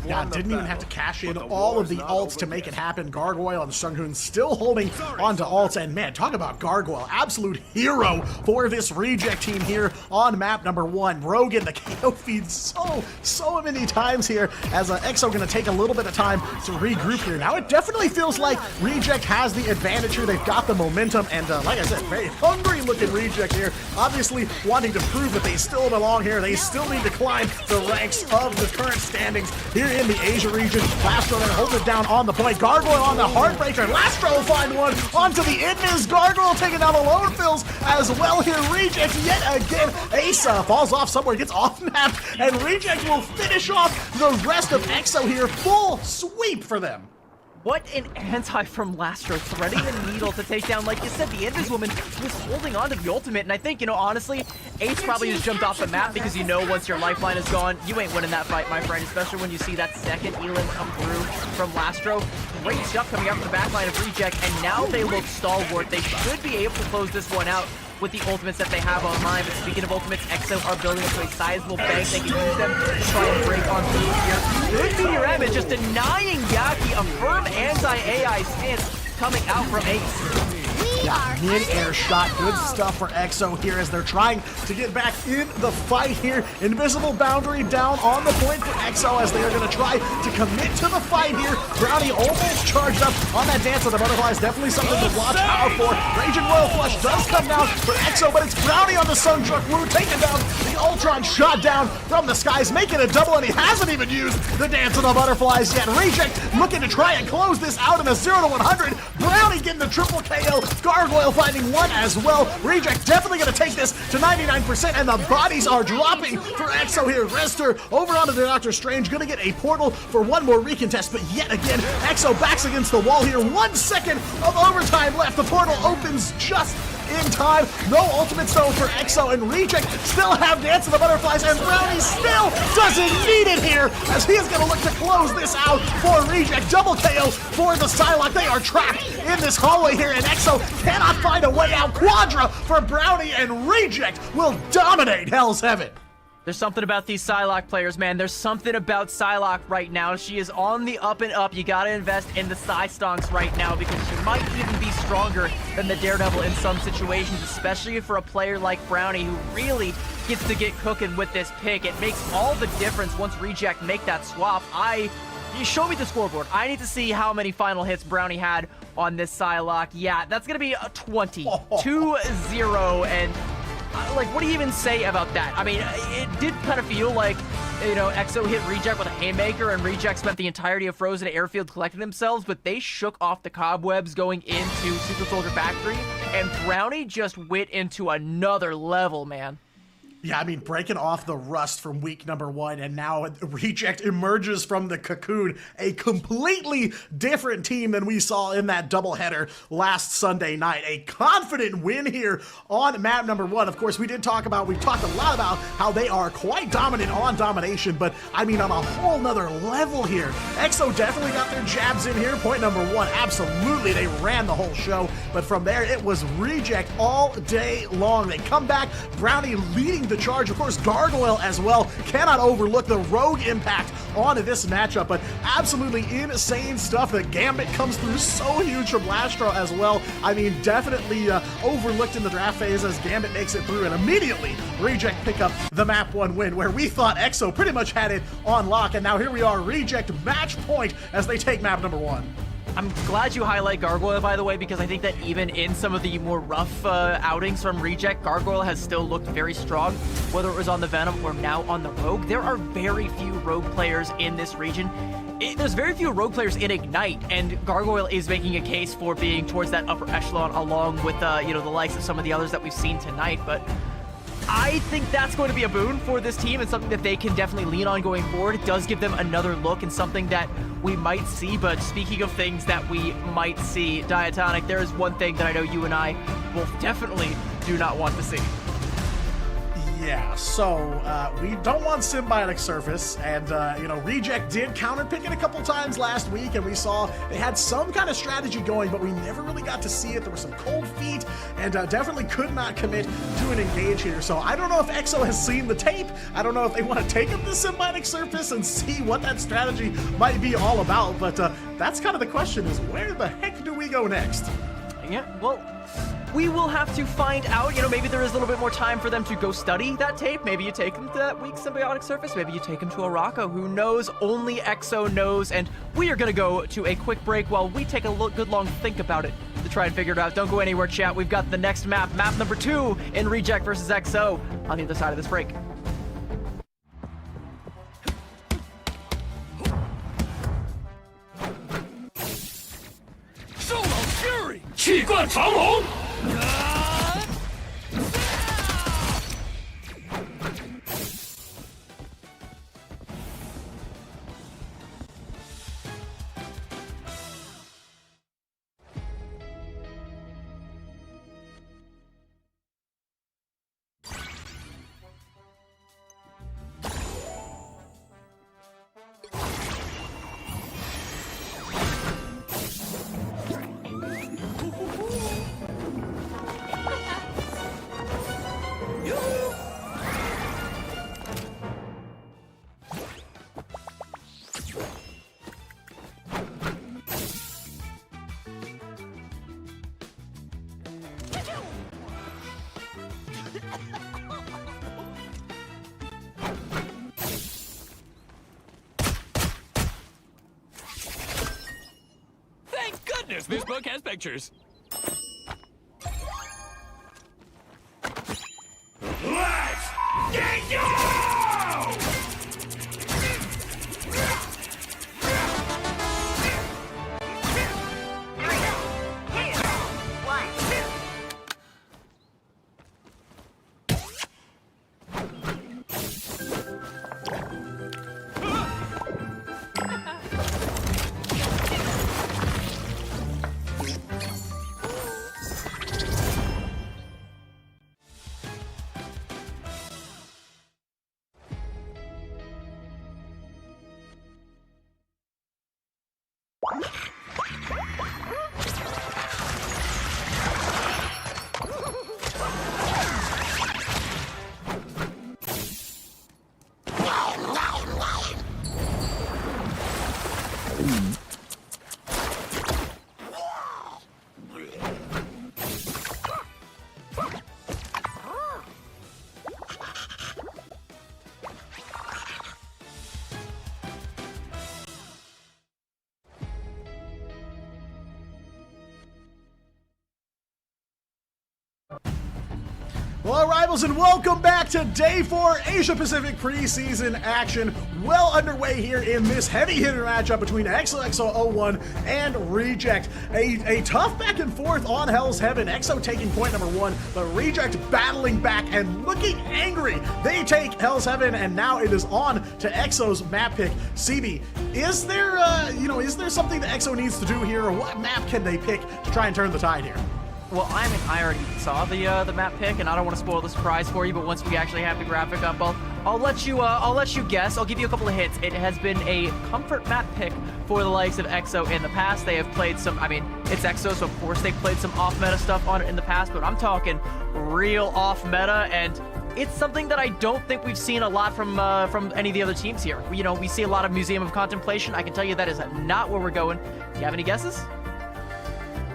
Yeah, didn't even have to cash in all of the ults to make it happen. Gargoyle and Sunghoon still holding onto ults, and man, talk about Gargoyle, absolute hero for this Reject team here on map number 1. Rogan, the KO feed so many times here as EXO gonna take a little bit of time to regroup here. Now it definitely feels like Reject has the advantage here. They've got the momentum, and like I said, very hungry looking Reject here, obviously wanting to prove that they still belong here. They still need to climb the ranks of the current standings here in the Asia region. Lastro then holds it down on the point. Gargoyle on the Heartbreaker. Lastro will find one onto the Invis. Gargoyle taking down the lower fills as well here. Reject yet again. Ace falls off somewhere, gets off map, and Reject will finish off the rest of EXO here. Full sweep for them. What an anti from Lastro, threading the needle to take down, like you said, the Invis woman was holding on to the ultimate, and I think, you know, honestly, Ace probably just jumped off the map because you know once your lifeline is gone, you ain't winning that fight, my friend, especially when you see that second Elan come through from Lastro. Great stuff coming out from the backline of Reject, and now they look stalwart. They should be able to close this one out with the ultimates that they have online. But speaking of ultimates, EXO are building up to a sizable bank. They can use them to try and break on through here. Good Meteor M is just denying Yaki a firm anti-AI stance coming out from Ace. Yeah, mid-air shot. Good stuff for EXO here as they're trying to get back in the fight here. Invisible boundary down on the point for EXO as they are going to try to commit to the fight here. Brownie almost charged up on that Dance of the Butterflies. Definitely something to watch out for. Raging Royal Flush does come down for EXO, but it's Brownie on the Sungjuk Moo taking down the Ultron shot down from the skies, making a double, and he hasn't even used the Dance of the Butterflies yet. Reject looking to try and close this out in a 0-100. Brownie getting the triple KO. Gargoyle finding one as well. Reject definitely going to take this to 99%, and the bodies are dropping for EXO here. Rester over onto the Doctor Strange, going to get a portal for one more recontest, but yet again, EXO backs against the wall here. 1 second of overtime left. The portal opens just in time. No ultimate stone for EXO, and Reject still have Dance of the Butterflies, and Brownie still doesn't need it here as he is going to look to close this out for Reject. Double KO for the Psylocke. They are trapped in this hallway here, and EXO cannot find a way out. Quadra for Brownie, and Reject will dominate Hell's Heaven. There's something about these Psylocke players, man. There's something about Psylocke right now. She is on the up and up. You gotta invest in the Psy Stonks right now because she might even be stronger than the Daredevil in some situations, especially for a player like Brownie who really gets to get cooking with this pick. It makes all the difference once Reject make that swap. You show me the scoreboard. I need to see how many final hits Brownie had on this Psylocke. Yeah, that's gonna be a 20. 2-0, and like, what do you even say about that? I mean, it did kind of feel like, you know, EXO hit Reject with a haymaker, and Reject spent the entirety of Frozen Airfield collecting themselves, but they shook off the cobwebs going into Super Soldier Factory, and Brownie just went into another level, man. Yeah, I mean, breaking off the rust from week number 1, and now Reject emerges from the cocoon, a completely different team than we saw in that doubleheader last Sunday night. A confident win here on map number 1. Of course, we've talked a lot about how they are quite dominant on domination, but I mean, on a whole nother level here. EXO definitely got their jabs in here. Point number 1, absolutely, they ran the whole show, but from there, it was Reject all day long. They come back, Brownie leading the charge. Of course, Gargoyle as well. Cannot overlook the rogue impact on this matchup, but absolutely insane stuff. The Gambit comes through so huge from Lastro as well. I mean, definitely overlooked in the draft phase as Gambit makes it through and immediately Reject pick up the map 1 win, where we thought EXO pretty much had it on lock, and now here we are, Reject match point as they take map number 1. I'm glad you highlight Gargoyle, by the way, because I think that even in some of the more rough outings from Reject, Gargoyle has still looked very strong, whether it was on the Venom or now on the Rogue. There are very few Rogue players in this region. There's very few Rogue players in Ignite, and Gargoyle is making a case for being towards that upper echelon along with, you know, the likes of some of the others that we've seen tonight, but I think that's going to be a boon for this team and something that they can definitely lean on going forward. It does give them another look and something that we might see, but speaking of things that we might see, Diatonic, there is one thing that I know you and I both definitely do not want to see. Yeah, so we don't want Symbiotic Surface, and you know, Reject did counterpick it a couple times last week, and we saw they had some kind of strategy going, but we never really got to see it. There were some cold feet, and definitely could not commit to an engage here. So I don't know if EXO has seen the tape. I don't know if they want to take up the Symbiotic Surface and see what that strategy might be all about, but that's kind of the question, is where the heck do we go next? Yeah, well, we will have to find out. You know, maybe there is a little bit more time for them to go study that tape. Maybe you take them to that weak Symbiotic Surface. Maybe you take them to Arako. Who knows? Only EXO knows. And we are going to go to a quick break while we take a good long think about it to try and figure it out. Don't go anywhere, chat. We've got the next map, map number 2 in Reject versus EXO on the other side of this break. Fury! 气贯长龙！ Thank goodness this book has pictures. Let's get go! Hello, rivals, and welcome back to Day 4 Asia Pacific preseason action. Well underway here in this heavy hitter matchup between EXO-01 and Reject. A tough back and forth on Hell's Heaven. EXO taking point number 1, but Reject battling back and looking angry. They take Hell's Heaven, and now it is on to EXO's map pick. CB, is there, is there something that EXO needs to do here, or what map can they pick to try and turn the tide here? Well, I already saw the map pick, and I don't want to spoil the surprise for you. But once we actually have the graphic up, I'll let you guess. I'll give you a couple of hints. It has been a comfort map pick for the likes of EXO in the past. They have played some. I mean, it's EXO, so of course they've played some off-meta stuff on it in the past. But I'm talking real off-meta, and it's something that I don't think we've seen a lot from any of the other teams here. You know, we see a lot of Museum of Contemplation. I can tell you that is not where we're going. Do you have any guesses?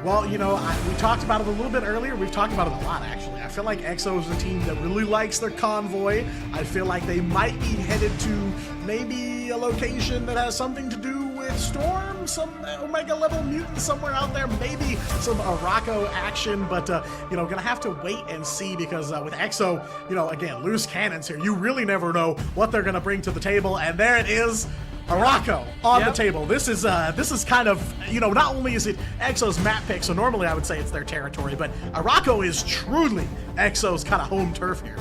Well, you know, we talked about it a little bit earlier. We've talked about it a lot, actually. I feel like EXO is a team that really likes their convoy. I feel like they might be headed to maybe a location that has something to do with Storm, some Omega level mutant somewhere out there, maybe some Arako action, but, you know, gonna have to wait and see because with EXO, you know, again, loose cannons here. You really never know what they're gonna bring to the table, and there it is. Arako on the table. This is kind of, you know, not only is it EXO's map pick, so normally I would say it's their territory, but Arako is truly EXO's kind of home turf here.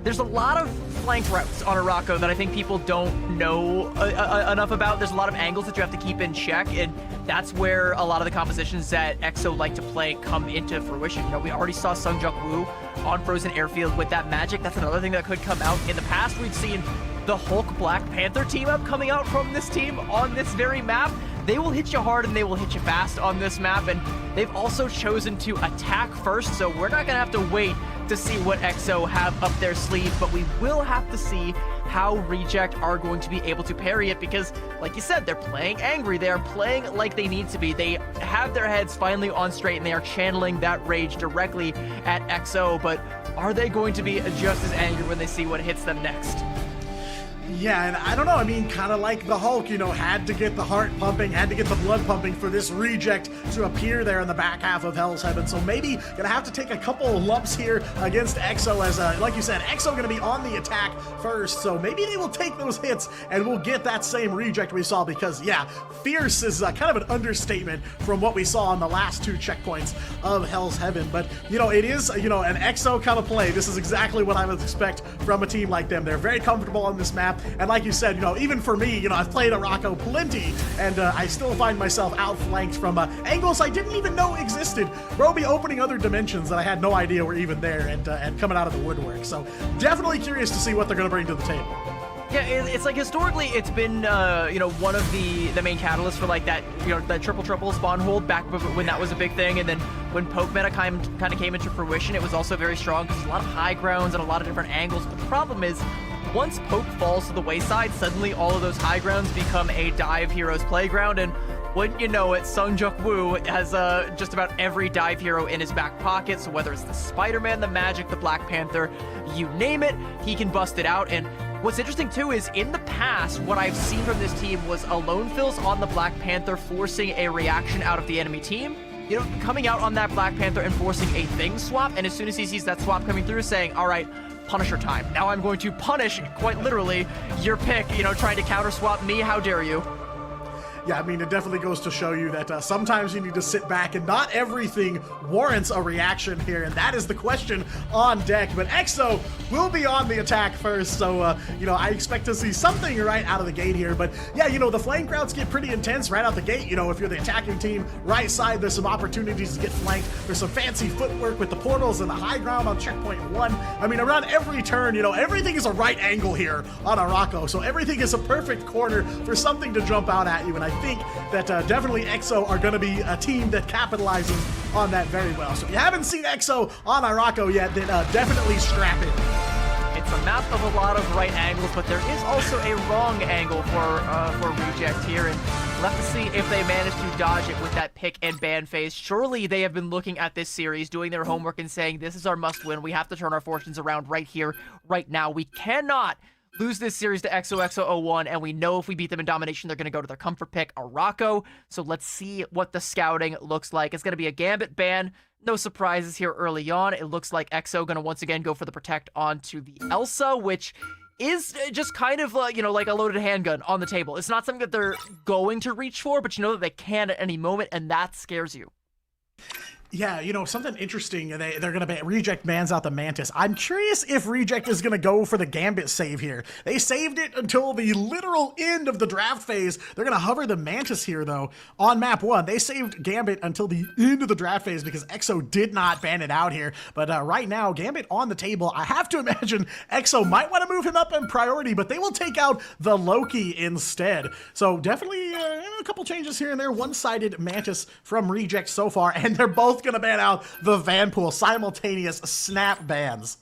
There's a lot of flank routes on Arako that I think people don't know enough about. There's a lot of angles that you have to keep in check, and that's where a lot of the compositions that EXO like to play come into fruition. You know, we already saw Sungjuk Woo on Frozen Airfield with that magic. That's another thing that could come out. In the past, we've seen the Hulk Black Panther team up coming out from this team on this very map. They will hit you hard and they will hit you fast on this map, and they've also chosen to attack first, so we're not gonna have to wait to see what EXO have up their sleeve, but we will have to see how Reject are going to be able to parry it because, like you said, they're playing angry. They are playing like they need to be. They have their heads finally on straight and they are channeling that rage directly at EXO, but are they going to be just as angry when they see what hits them next? Yeah, and I don't know, I mean, kind of like the Hulk, you know, had to get the heart pumping, had to get the blood pumping for this Reject to appear there in the back half of Hell's Heaven, so maybe gonna have to take a couple of lumps here against EXO as, like you said, EXO gonna be on the attack first, so maybe they will take those hits and we'll get that same Reject we saw because, yeah, fierce is kind of an understatement from what we saw on the last two checkpoints of Hell's Heaven, but, you know, it is, you know, an EXO kind of play. This is exactly what I would expect from a team like them. They're very comfortable on this map. And like you said, you know, even for me, you know, I've played Arako plenty, and I still find myself outflanked from angles I didn't even know existed. Roby opening other dimensions that I had no idea were even there and coming out of the woodwork. So definitely curious to see what they're going to bring to the table. Yeah, it's like historically it's been, you know, one of the main catalysts for like that, you know, that triple spawn hold back when that was a big thing. And then when poke meta kind of came into fruition, it was also very strong because there's a lot of high grounds and a lot of different angles. But the problem is, once poke falls to the wayside, suddenly all of those high grounds become a dive hero's playground, and wouldn't you know it, Sungjuk Woo has just about every dive hero in his back pocket, so whether it's the Spider-Man, the Magic, the Black Panther, you name it, he can bust it out. And what's interesting too is in the past, what I've seen from this team was alone fills on the Black Panther forcing a reaction out of the enemy team. You know, coming out on that Black Panther and forcing a thing swap, and as soon as he sees that swap coming through, saying, all right, Punisher time. Now I'm going to punish, quite literally, your pick, you know, trying to counter swap me. How dare you? Yeah, I mean, it definitely goes to show you that sometimes you need to sit back and not everything warrants a reaction here, and that is the question on deck. But EXO will be on the attack first, so, you know, I expect to see something right out of the gate here. But, yeah, you know, the flank routes get pretty intense right out the gate. You know, if you're the attacking team, right side, there's some opportunities to get flanked. There's some fancy footwork with the portals and the high ground on checkpoint 1. I mean, around every turn, you know, everything is a right angle here on Arako, so everything is a perfect corner for something to jump out at you, and I think that definitely EXO are going to be a team that capitalizes on that very well. So if you haven't seen EXO on Arako yet, then definitely strap in. It's a map of a lot of right angles, but there is also a wrong angle for Reject here, and we'll have to see if they manage to dodge it with that pick and ban phase. Surely they have been looking at this series, doing their homework, and saying, this is our must-win. We have to turn our fortunes around right here, right now. We cannot lose this series to XOXO01, and we know if we beat them in domination, they're going to go to their comfort pick, Arako. So let's see what the scouting looks like. It's going to be a Gambit ban. No surprises here early on. It looks like EXO going to once again go for the protect onto the Elsa, which is just kind of, you know, like a loaded handgun on the table. It's not something that they're going to reach for, but you know that they can at any moment, and that scares you. Yeah, you know, something interesting, they're going to Reject bans out the Mantis. I'm curious if Reject is going to go for the Gambit save here. They saved it until the literal end of the draft phase. They're going to hover the Mantis here, though, on map 1. They saved Gambit until the end of the draft phase because EXO did not ban it out here. But right now, Gambit on the table. I have to imagine EXO might want to move him up in priority, but they will take out the Loki instead. So definitely a couple changes here and there. One-sided Mantis from Reject so far, and they're both going to ban out the Vanpool. Simultaneous snap bans.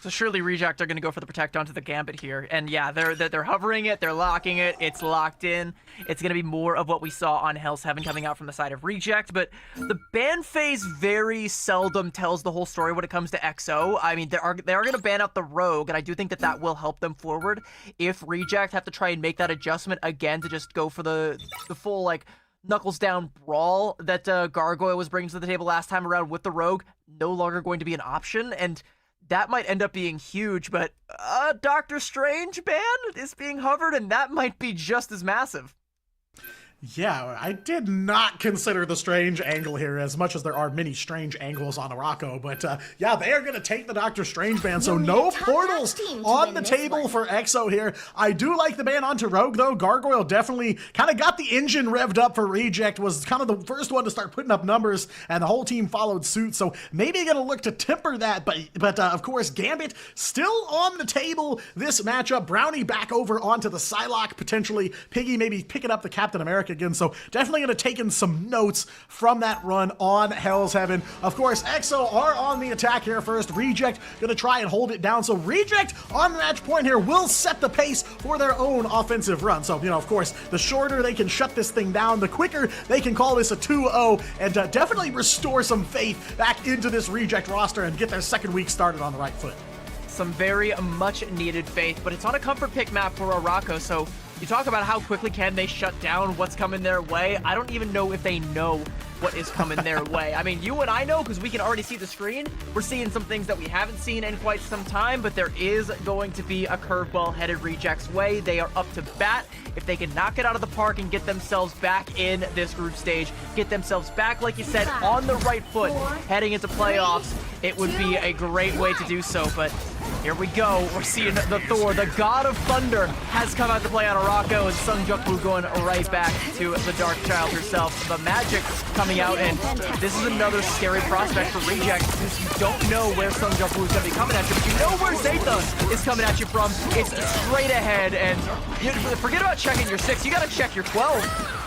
So surely Reject are going to go for the Protect onto the Gambit here. And yeah, they're hovering it, they're locking it, it's locked in. It's going to be more of what we saw on Hell's Heaven coming out from the side of Reject. But the ban phase very seldom tells the whole story when it comes to EXO. I mean, they are going to ban out the Rogue, and I do think that will help them forward. If Reject have to try and make that adjustment again to just go for the full, like, knuckles down brawl that Gargoyle was bringing to the table last time around with the Rogue, no longer going to be an option. And that might end up being huge, but Doctor Strange ban is being hovered, and that might be just as massive. Yeah, I did not consider the Strange angle here, as much as there are many strange angles on Arako, but yeah, they are going to take the Doctor Strange ban, so no portals on the table for EXO here. I do like the ban onto Rogue, though. Gargoyle definitely kind of got the engine revved up for Reject, was kind of the first one to start putting up numbers, and the whole team followed suit, so maybe going to look to temper that, but of course, Gambit still on the table this matchup. Brownie back over onto the Psylocke, potentially. Piggy maybe picking up the Captain America again, so definitely going to take in some notes from that run on Hell's Heaven. Of course, EXO are on the attack here first. Reject going to try and hold it down, so Reject on the match point here will set the pace for their own offensive run. So, you know, of course, the shorter they can shut this thing down, the quicker they can call this a 2-0 and definitely restore some faith back into this Reject roster and get their second week started on the right foot. Some very much needed faith, but it's on a comfort pick map for Arako, so you talk about how quickly can they shut down what's coming their way. I don't even know if they know what is coming their way. I mean, you and I know because we can already see the screen. We're seeing some things that we haven't seen in quite some time, but there is going to be a curveball headed Reject's way. They are up to bat. If they can knock it out of the park and get themselves back in this group stage, get themselves back, like you said, on the right foot, heading into playoffs, it would be a great way to do so. But here we go. We're seeing the Thor, the God of Thunder, has come out to play on Arako, and Sung Jung-woo going right back to the Dark Child herself. The Magic coming out, and this is another scary prospect for Reject, since you don't know where Sung Jung-woo is going to be coming at you, but you know where Zeta is coming at you from. It's straight ahead, and you forget about checking your 6. You got to check your 12.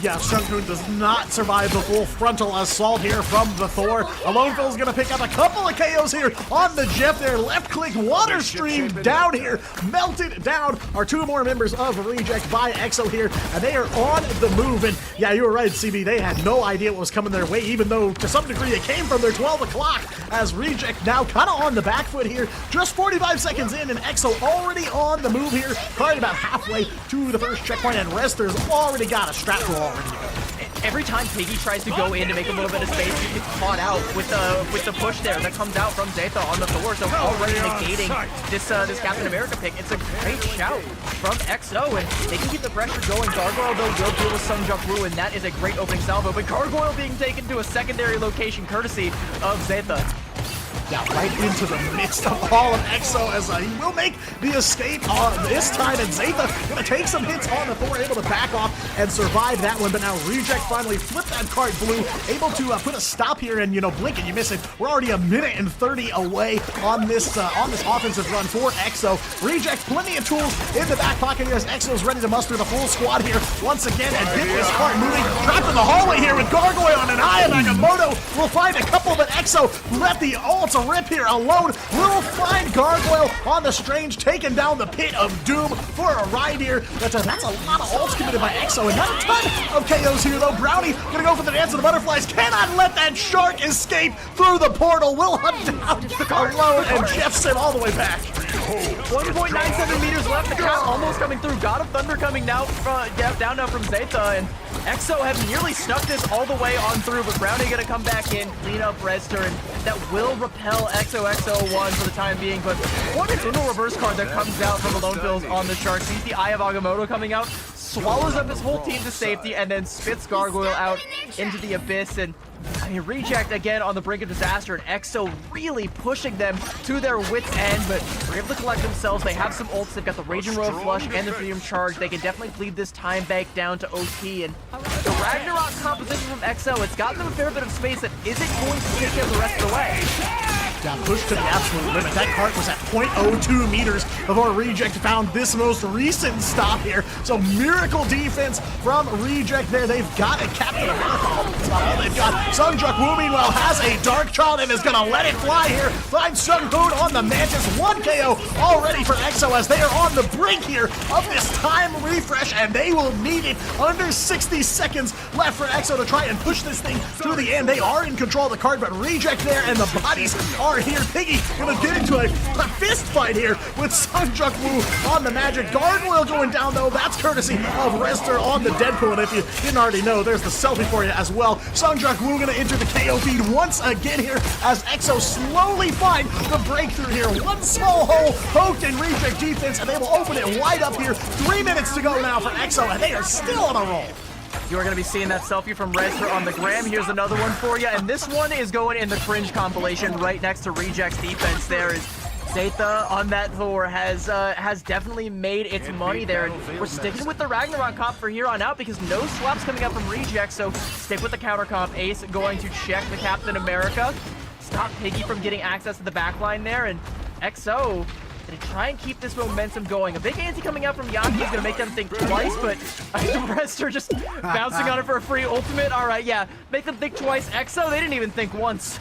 Yeah, Shungun does not survive the full frontal assault here from the Thor. Alonefill's gonna pick up a couple of KOs here on the Jeff there. Left click water stream down here. Melted down are two more members of Reject by EXO here, and they are on the move. And yeah, you were right, CB. They had no idea what was coming their way, even though to some degree it came from their 12 o'clock, as Reject now kind of on the back foot here. Just 45 seconds in, and EXO already on the move here. Probably about halfway to the first checkpoint, and Rester's already got a strap for already. Every time Piggy tries to go in to make a little bit of space, he gets caught out with the push there that comes out from Zeta on the Thor, so already negating this Captain America pick. It's a great shout from EXO, and they can keep the pressure going. Gargoyle, though, will deal with Sung Jung-woo, and that is a great opening salvo, but Gargoyle being taken to a secondary location courtesy of Zeta. Yeah, right into the midst of all of EXO, as he will make the escape this time, and Zeta gonna take some hits on the Thor, able to back off and survive that one, but now Reject finally flipped that cart blue, able to put a stop here, and you know, blink and you miss it. We're already a minute and 30 away on this offensive run for EXO. Reject, plenty of tools in the back pocket here as EXO's ready to muster the full squad here once again and get this cart moving. Trapped in the hallway here with Gargoyle and an eye of Agamotto. We'll find a couple, but EXO let the ults rip here alone. We'll find Gargoyle on the Strange, taking down the Pit of Doom for a ride here. That's a lot of ults committed by EXO, and not a ton of KOs here though. Brownie gonna go for the dance of the butterflies. Cannot let that shark escape through the portal. Will hunt down alone, and Jeffson all the way back. 1.97 meters left. The cat almost coming through. God of Thunder coming down now from Zeta, and EXO have nearly snuck this all the way on through, but Brownie gonna come back in, clean up Redster, and that will repel XOXO1 for the time being. But what an Uno reverse card that comes out from Alonefill's on the shark. Sees the Eye of Agamotto coming out, swallows up his whole team to safety, and then spits Gargoyle out into the abyss. And I mean, Reject again on the brink of disaster, and EXO really pushing them to their wits' end, but they're able to collect themselves. They have some ults. They've got the Raging Royal Flush and the Freedom Charge. They can definitely bleed this time back down to OT, and the Ragnarok composition from EXO, it's gotten them a fair bit of space that isn't going to take them the rest of the way. Got pushed to the absolute limit. That cart was at 0.02 meters before Reject found this most recent stop here. So miracle defense from Reject there. They've got a Captain America. they've got. Sung-Juk Woo, meanwhile, has a Dark Child and is going to let it fly here. Finds Sung-Hoon on the Mantis. 1 KO already for EXO as they are on the brink here of this time refresh, and they will need it. Under 60 seconds left for EXO to try and push this thing to the end. They are in control of the card, but Reject there, and the bodies are here. Piggy going to get into a fist fight here with Sung-Juk Woo on the Magic. Gargoyle going down, though. That's courtesy of Rester on the Deadpool, and if you didn't already know, there's the selfie for you as well. Sung-Juk Woo going to enter the KO feed once again here as EXO slowly find the breakthrough here. One small hole poked in Reject defense, and they will open it wide up here. 3 minutes to go now for EXO, and they are still on a roll. You are going to be seeing that selfie from Rester on the gram. Here's another one for you, and this one is going in the cringe compilation right next to Reject's defense. There is Zeta on that Thor has definitely made its money there. And we're sticking with the Ragnarok comp for here on out because no swaps coming up from Reject, so stick with the counter comp. Ace going to check the Captain America. Stop Piggy from getting access to the backline there, and EXO to try and keep this momentum going. A big anti coming out from Yaki is going to make them think twice, but Rester just bouncing on it for a free ultimate. All right, yeah, make them think twice. EXO, they didn't even think once.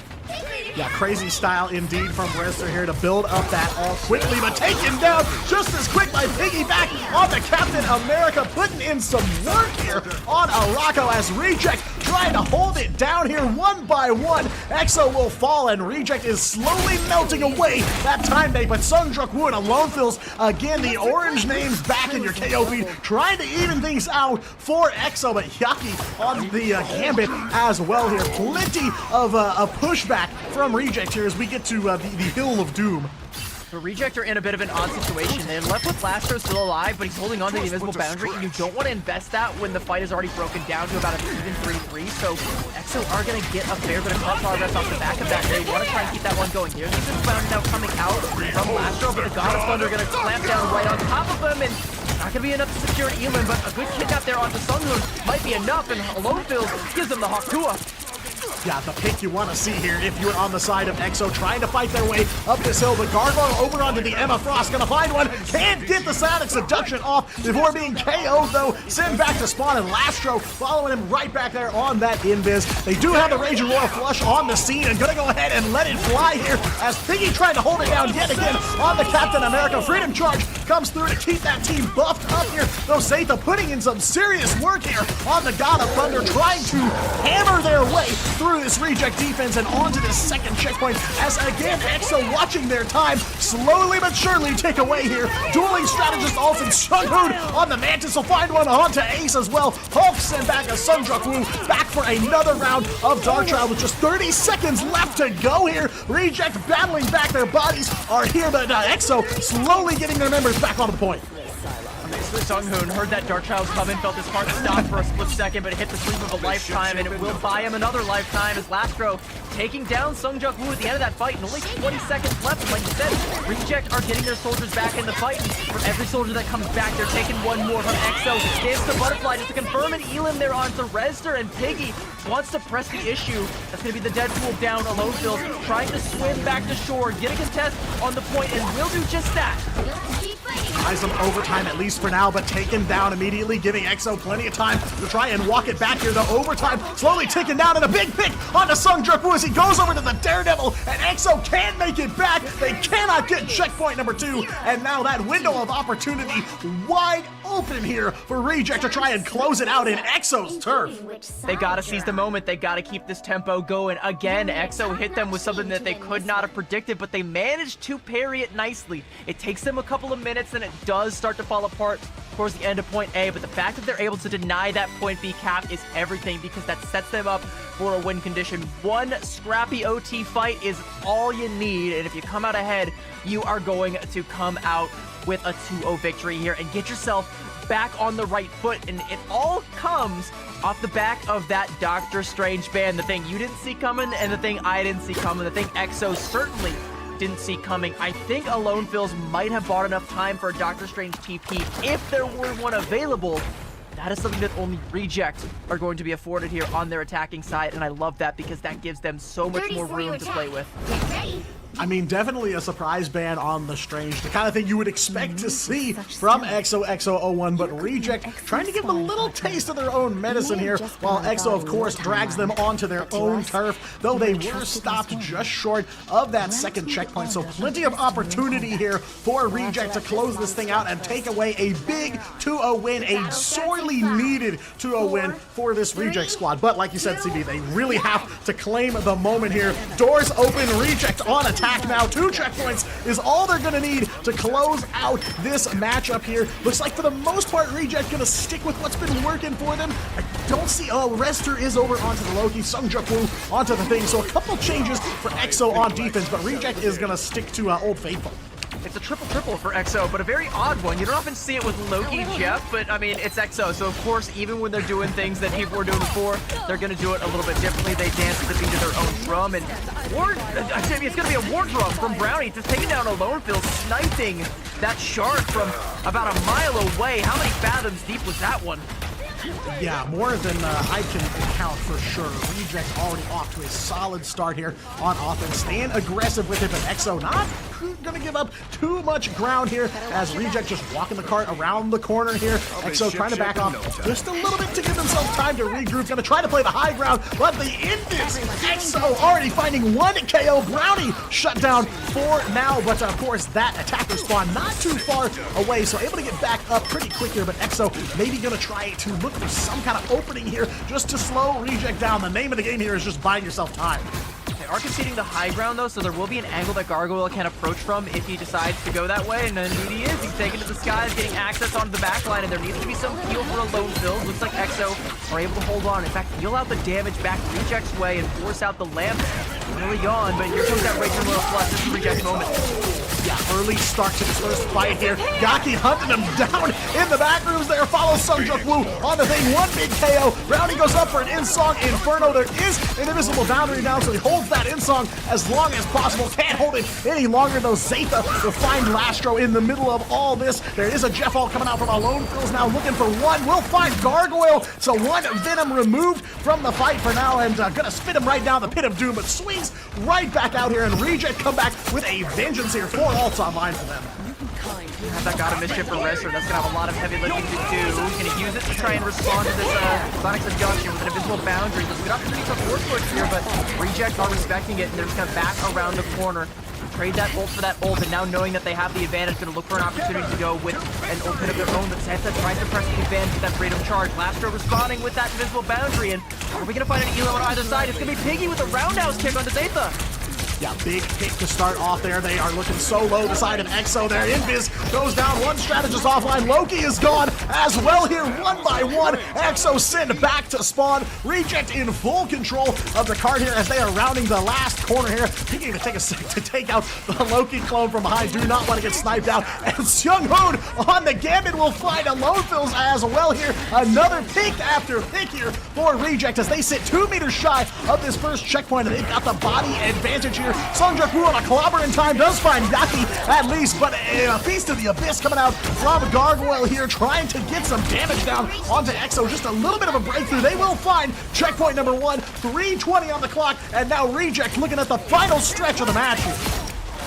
Yeah, crazy style indeed from Rester here to build up that all quickly, but taken down just as quick by Piggyback on the Captain America, putting in some work here on Arako as Reject trying to hold it down here one by one. EXO will fall, and Reject is slowly melting away that time day, but Sung-Juk Woo and Alone Fills, again, the orange names back in your KO feed, trying to even things out for EXO, but Yaki on the Gambit as well here. Plenty of pushback from Reject here as we get to the Hill of Doom. The Reject are in a bit of an odd situation. They're left with Lastro still alive, but he's holding on to the invisible boundary, and you don't want to invest that when the fight is already broken down to about an even 3-3, so EXO are going to get a fair bit of car progress off the back of that. They want to try and keep that one going here. The invisible boundary now coming out from Lastro, but the God of Thunder going to clamp down right on top of them, and not going to be enough to secure an Elin, but a good kidnap there onto Sung-Hoon might be enough, and Alone Fills gives them the Hakua. Yeah, the pick you want to see here if you're on the side of EXO trying to fight their way up this hill, but Gargoyle over onto the Emma Frost, gonna find one, can't get the Sonic Seduction off before being KO'd though, send back to spawn, and Lastro following him right back there on that invis. They do have the Rage and Roar flush on the scene and gonna go ahead and let it fly here as Piggy trying to hold it down yet again on the Captain America. Freedom Charge comes through to keep that team buffed up here, though Zeta putting in some serious work here on the God of Thunder, trying to hammer their way through this Reject defense and onto this second checkpoint as again EXO watching their time slowly but surely tick away here. Dueling strategist ult and Sung-Hoon on the Mantis will find one onto Ace as well. Hulk send back a Sung-Juk Woo back for another round of Dark Child with just 30 seconds left to go here. Reject battling back, their bodies are here, but EXO slowly getting their members back on the point. Sung-Hoon heard that Dark Child come in, felt his heart stop for a split second, but it hit the sleep of a lifetime, and it will buy him another lifetime as Lastro taking down Sung-Juk Woo at the end of that fight, and only 20 seconds left. And like you said, Reject are getting their soldiers back in the fight, and for every soldier that comes back, they're taking one more from EXO. Gives the Butterfly just to confirm an Elin there onto Rester, and Piggy wants to press the issue. That's going to be the Deadpool down, Alone Fills trying to swim back to shore, get a contest on the point, and will do just that. Buys them overtime at least for now, but taken down immediately, giving EXO plenty of time to try and walk it back here. The overtime slowly ticking down, and a big pick onto Sung-Juk Woo as he goes over to the Daredevil, and EXO can't make it back. They cannot get checkpoint number 2, and now that window of opportunity wide open here for Reject to try and close it out in EXO's turf. They gotta seize the moment. They gotta keep this tempo going. Again, EXO hit them with something that they could not have predicted, but they managed to parry it nicely. It takes them a couple of minutes, and it does start to fall apart towards the end of point A, but the fact that they're able to deny that point B cap is everything because that sets them up for a win condition. One scrappy OT fight is all you need, and if you come out ahead, you are going to come out with a 2-0 victory here and get yourself back on the right foot, and it all comes off the back of that Doctor Strange ban, the thing you didn't see coming and the thing I didn't see coming, the thing EXO certainly didn't see coming. I think Alone Fills might have bought enough time for a Doctor Strange TP if there were one available. That is something that only Reject are going to be afforded here on their attacking side, and I love that because that gives them so much more room to play with. Get ready. I mean, definitely a surprise ban on the Strange, the kind of thing you would expect to see from XOXO01, but Reject trying to give them a little taste of their own medicine here, while EXO, of course, drags them onto their own turf, though they were stopped just short of that second checkpoint, so plenty of opportunity here for Reject to close this thing out and take away a big 2-0 win, a sorely needed 2-0 win for this Reject squad. But like you said, CB, they really have to claim the moment here. Doors open, Reject on attack now. 2 checkpoints is all they're gonna need to close out this matchup here. Looks like for the most part, Reject gonna stick with what's been working for them. I don't see, oh, Rester is over onto the Loki, Sungjuk onto the thing, so a couple changes for EXO on defense, but Reject is gonna stick to Old Faithful. It's a triple-triple for EXO, but a very odd one. You don't often see it with Loki, Jeff, but I mean, it's EXO, so of course, even when they're doing things that people were doing before, they're gonna do it a little bit differently. They dance to the beat of their own drum, and it's gonna be a war drum from Brownie, just taking down a lone field, sniping that shard from about a mile away. How many fathoms deep was that one? Yeah, more than I can count for sure. Reject already off to a solid start here on offense. Staying aggressive with it, but EXO not gonna give up too much ground here as Reject just walking the cart around the corner here. EXO trying to back off just a little bit to give themselves time to regroup. Gonna try to play the high ground, but the Indus, EXO already finding 1 KO. Brownie shut down for now, but of course that attacker spawn not too far away, so able to get back up pretty quick here, but EXO maybe gonna try to look for some kind of opening here just to slow Reject down. The name of the game here is just buying yourself time. They are conceding the high ground though, so there will be an angle that Gargoyle can approach from if he decides to go that way, and indeed he is. He's taken to the skies, getting access onto the back line, and there needs to be some heal for a lone build. Looks like EXO are able to hold on. In fact, heal out the damage back Reject's way and force out the lamp early on, but here comes that Raging Royal Flush. This is Reject's moment. Yeah, early start to this first fight here. Gaki hunting him down in the back rooms there. Follows Sungjuk on the thing. 1 big KO. Brownie goes up for an in-song Inferno. There is an invisible boundary now, so he holds that in-song as long as possible. Can't hold it any longer, though. Zaytha will find Lastro in the middle of all this. There is a Jeff All coming out from Alone Fills now, looking for 1. Will find Gargoyle, so 1 Venom removed from the fight for now, and gonna spit him right down the pit of doom, but swings right back out here, and Reject come back with a vengeance here. 4 ults online for them. Have that God of Mischief for Rester. That's gonna have a lot of heavy lifting to do. He's gonna use it to try and respond to this Sonic Junction with an invisible boundary. There's a good opportunity for force push here, but Reject are respecting it, and they're just gonna back around the corner. Trade that ult for that ult, and now knowing that they have the advantage, gonna look for an opportunity to go with an ult hit of their own. But Santa tries to press the advantage with that freedom charge. Lastro responding with that invisible boundary, and are we gonna find an elo on either side? It's gonna be Piggy with a roundhouse kick onto Zaytha. Yeah, big pick to start off there. They are looking so low the side of EXO there. Invis goes down. 1 strategist offline. Loki is gone as well here, 1 by 1. EXO send back to spawn. Reject in full control of the card here as they are rounding the last corner here. Thinking to take a sec to take out the Loki clone from behind. Do not want to get sniped out. And Seung-hoon on the gambit will find a Lone Fills as well here. Another pick after pick here for Reject as they sit 2 meters shy of this first checkpoint, and they've got the body advantage here. Sungjuk on a clobber in time does find Yaki at least, but a Feast of the Abyss coming out from Gargoyle here, trying to get some damage down onto EXO. Just a little bit of a breakthrough. They will find checkpoint number 1, 3:20 on the clock, and now Reject looking at the final stretch of the match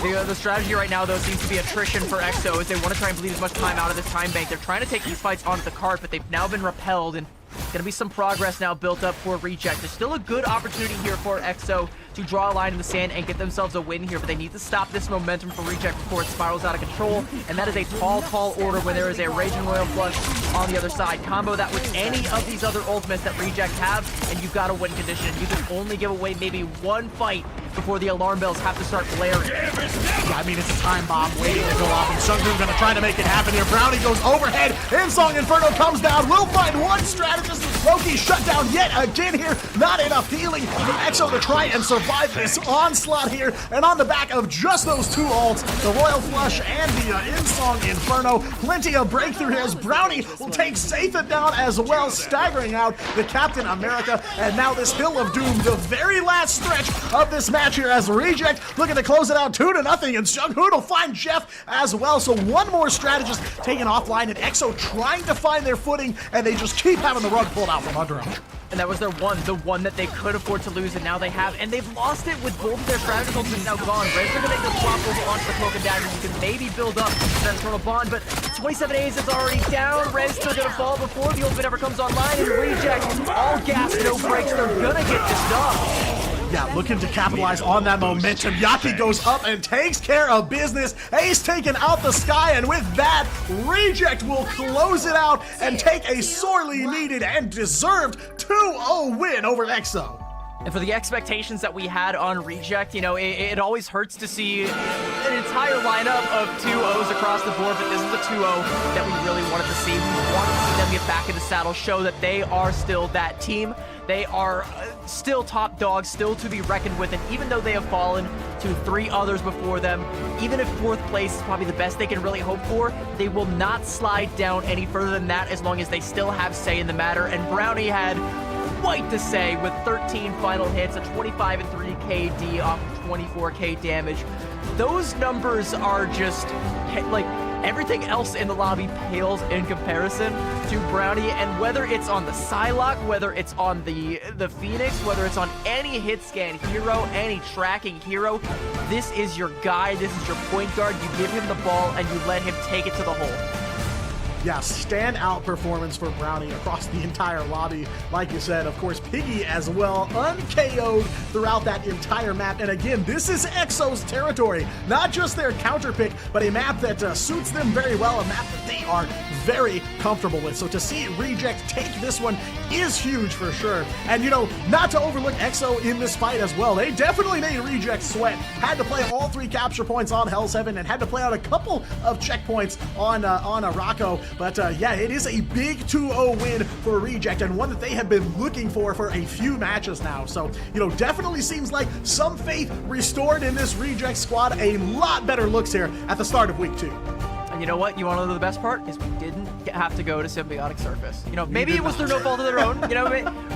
here. The strategy right now, though, seems to be attrition for EXO as they want to try and bleed as much time out of this time bank. They're trying to take these fights onto the cart, but they've now been repelled, and gonna be some progress now built up for Reject. There's still a good opportunity here for EXO to draw a line in the sand and get themselves a win here, but they need to stop this momentum for Reject before it spirals out of control, and that is a tall order when there is a Raging Royal Flush on the other side. Combo that with any of these other ultimates that Reject have, and you've got a win condition. You can only give away maybe 1 fight before the alarm bells have to start blaring. Yeah, I mean, it's a time bomb waiting to go off, and Seung-hoon gonna try to make it happen here. Brownie goes overhead, In-song Inferno comes down, will find 1 strategist. Loki shut down yet again here. Not enough healing for EXO to try and survive this onslaught here. And on the back of just those 2 ults, the Royal Flush and the In-song Inferno, plenty of breakthrough here as Brownie will take Zaytha down as well, staggering out the Captain America. And now this Hill of Doom, the very last stretch of this match here as Reject looking to close it out 2-0, and Seung-hoon will find Jeff as well. So 1 more strategist taken offline, and EXO trying to find their footing, and they just keep having the rug pulled out from under them. And that was their the one that they could afford to lose, and now they have. And they've lost it with both of their strategic ultimates now gone. Reds are going to make the swap over onto the Cloak and Dagger. You can maybe build up that Eternal Bond, but 27 A's is already down. Reds still going to fall before the ultimate ever comes online, and Reject, all gas, no brakes. They're going to get this done. Yeah, looking to capitalize on that momentum. Yaki goes up and takes care of business. Ace taken out the sky, and with that, Reject will close it out and take a sorely needed and deserved 2-0 win over EXO. And for the expectations that we had on Reject, you know, it always hurts to see an entire lineup of 2-0s across the board, but this is a 2-0 that we really wanted to see. We wanted to see them get back in the saddle, show that they are still that team. They are still top dogs, still to be reckoned with, and even though they have fallen to 3 others before them, even if 4th place is probably the best they can really hope for, they will not slide down any further than that as long as they still have say in the matter. And Brownie had quite to say with 13 final hits, a 25 and 3 KD off of 24k damage. Those numbers are just like everything else in the lobby pales in comparison to Brownie, and whether it's on the Psylocke, whether it's on the Phoenix, whether it's on any hit scan hero, any tracking hero, this is your guy, this is your point guard. You give him the ball and you let him take it to the hole. Yeah, standout performance for Brownie across the entire lobby. Like you said, of course, Piggy as well, un-KO'd throughout that entire map. And again, this is EXO's territory. Not just their counter pick, but a map that suits them very well, a map that they are very comfortable with. So to see Reject take this one is huge for sure. And, you know, not to overlook EXO in this fight as well. They definitely made Reject sweat. Had to play all 3 capture points on Hell's Heaven and had to play out a couple of checkpoints on Rocco. But yeah, it is a big 2-0 win for Reject, and one that they have been looking for a few matches now. So, you know, definitely seems like some faith restored in this Reject squad. A lot better looks here at the start of week 2. And you know what? You want to know the best part? Is we didn't have to go to Symbiotic Surface. You know, maybe it was through no fault of their own. You know,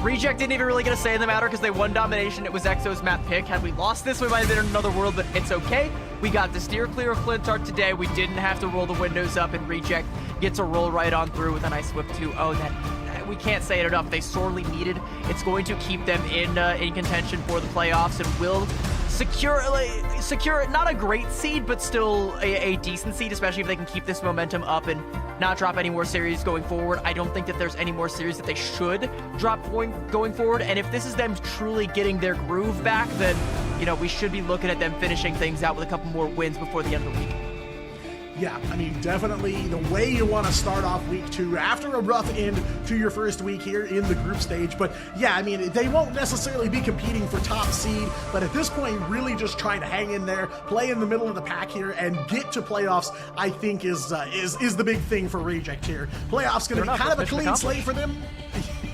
Reject didn't even really get a say in the matter because they won domination. It was EXO's map pick. Had we lost this, we might have been in another world, but it's okay. We got the steer clear of Flintark today. We didn't have to roll the windows up, and Reject gets to roll right on through with a nice whip 2-0. That we can't say it enough. They sorely needed. It's going to keep them in contention for the playoffs and will secure not a great seed, but still a decent seed, especially if they can keep this momentum up and not drop any more series going forward. I don't think that there's any more series that they should drop going forward. And if this is them truly getting their groove back, then, you know, we should be looking at them finishing things out with a couple more wins before the end of the week. Yeah, I mean, definitely the way you want to start off week 2 after a rough end to your first week here in the group stage. But yeah, I mean, they won't necessarily be competing for top seed, but at this point, really just trying to hang in there, play in the middle of the pack here, and get to playoffs, I think is the big thing for Reject here. Playoffs going to be kind of a clean slate for them.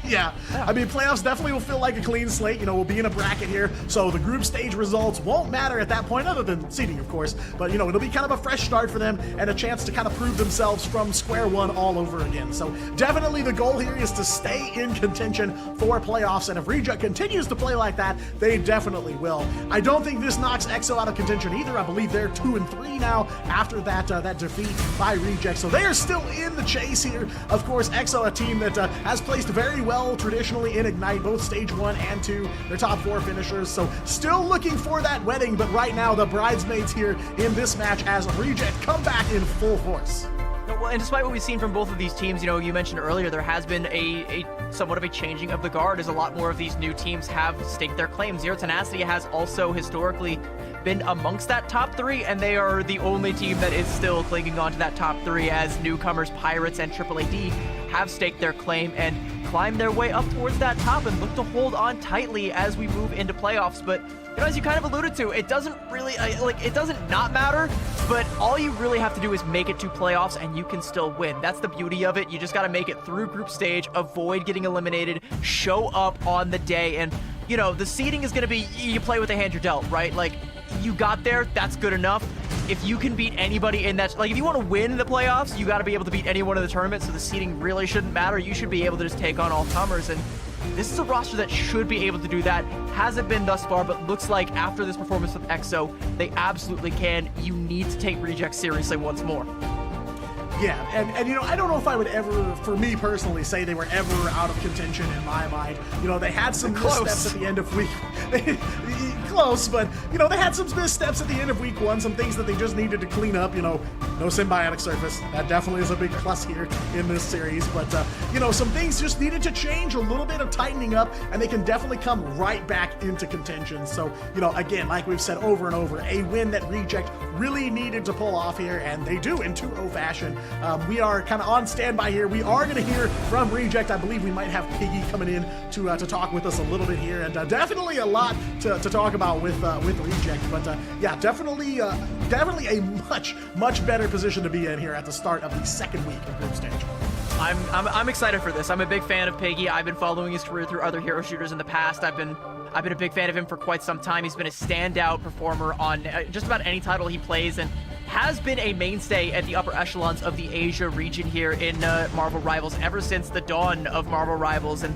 Yeah, I mean, playoffs definitely will feel like a clean slate. You know, we'll be in a bracket here, so the group stage results won't matter at that point, other than seeding, of course. But, you know, it'll be kind of a fresh start for them and a chance to kind of prove themselves from square one all over again. So definitely the goal here is to stay in contention for playoffs, and if Reject continues to play like that, they definitely will. I don't think this knocks EXO out of contention either. I believe they're 2-3 now after that defeat by Reject, so they are still in the chase here. Of course, EXO, a team that has placed very well traditionally in Ignite, both stage 1 and 2, their top 4 finishers, so still looking for that wedding, but right now the bridesmaids here in this match as Reject come back in full force. Well, and despite what we've seen from both of these teams, you know, you mentioned earlier, there has been a somewhat of a changing of the guard as a lot more of these new teams have staked their claim. Zero Tenacity has also historically been amongst that top 3, and they are the only team that is still clinging on to that top 3 as newcomers Pirates and AAAD have staked their claim and climbed their way up towards that top and look to hold on tightly as we move into playoffs. But, you know, as you kind of alluded to, it doesn't really, it doesn't not matter, but all you really have to do is make it to playoffs and you can still win. That's the beauty of it. You just got to make it through group stage, avoid getting eliminated, show up on the day, and, you know, the seeding is going to be, you play with the hand you're dealt, right? Like, you got there, that's good enough. If you can beat anybody in that, like, if you want to win the playoffs, you got to be able to beat anyone in the tournament, so the seeding really shouldn't matter. You should be able to just take on all comers, and this is a roster that should be able to do that. Hasn't been thus far, but looks like after this performance with EXO, they absolutely can. You need to take Reject seriously once more. Yeah, and you know, I don't know if I would ever, for me personally, say they were ever out of contention in my mind. You know, they had some missteps at the end of week. Close, but you know, they had some missteps at the end of week 1, some things that they just needed to clean up. You know, no symbiotic surface. That definitely is a big plus here in this series. But you know, some things just needed to change, a little bit of tightening up, and they can definitely come right back into contention. So, you know, again, like we've said over and over, a win that Reject really needed to pull off here, and they do in 2-0 fashion. We are kind of on standby here. We are going to hear from Reject. I believe we might have Piggy coming in to talk with us a little bit here, and definitely a lot to talk about with Reject. But yeah, definitely a much better position to be in here at the start of the second week of group stage. I'm excited for this. I'm a big fan of Piggy. I've been following his career through other hero shooters in the past. I've been a big fan of him for quite some time. He's been a standout performer on just about any title he plays, and has been a mainstay at the upper echelons of the Asia region here in Marvel Rivals ever since the dawn of Marvel Rivals. And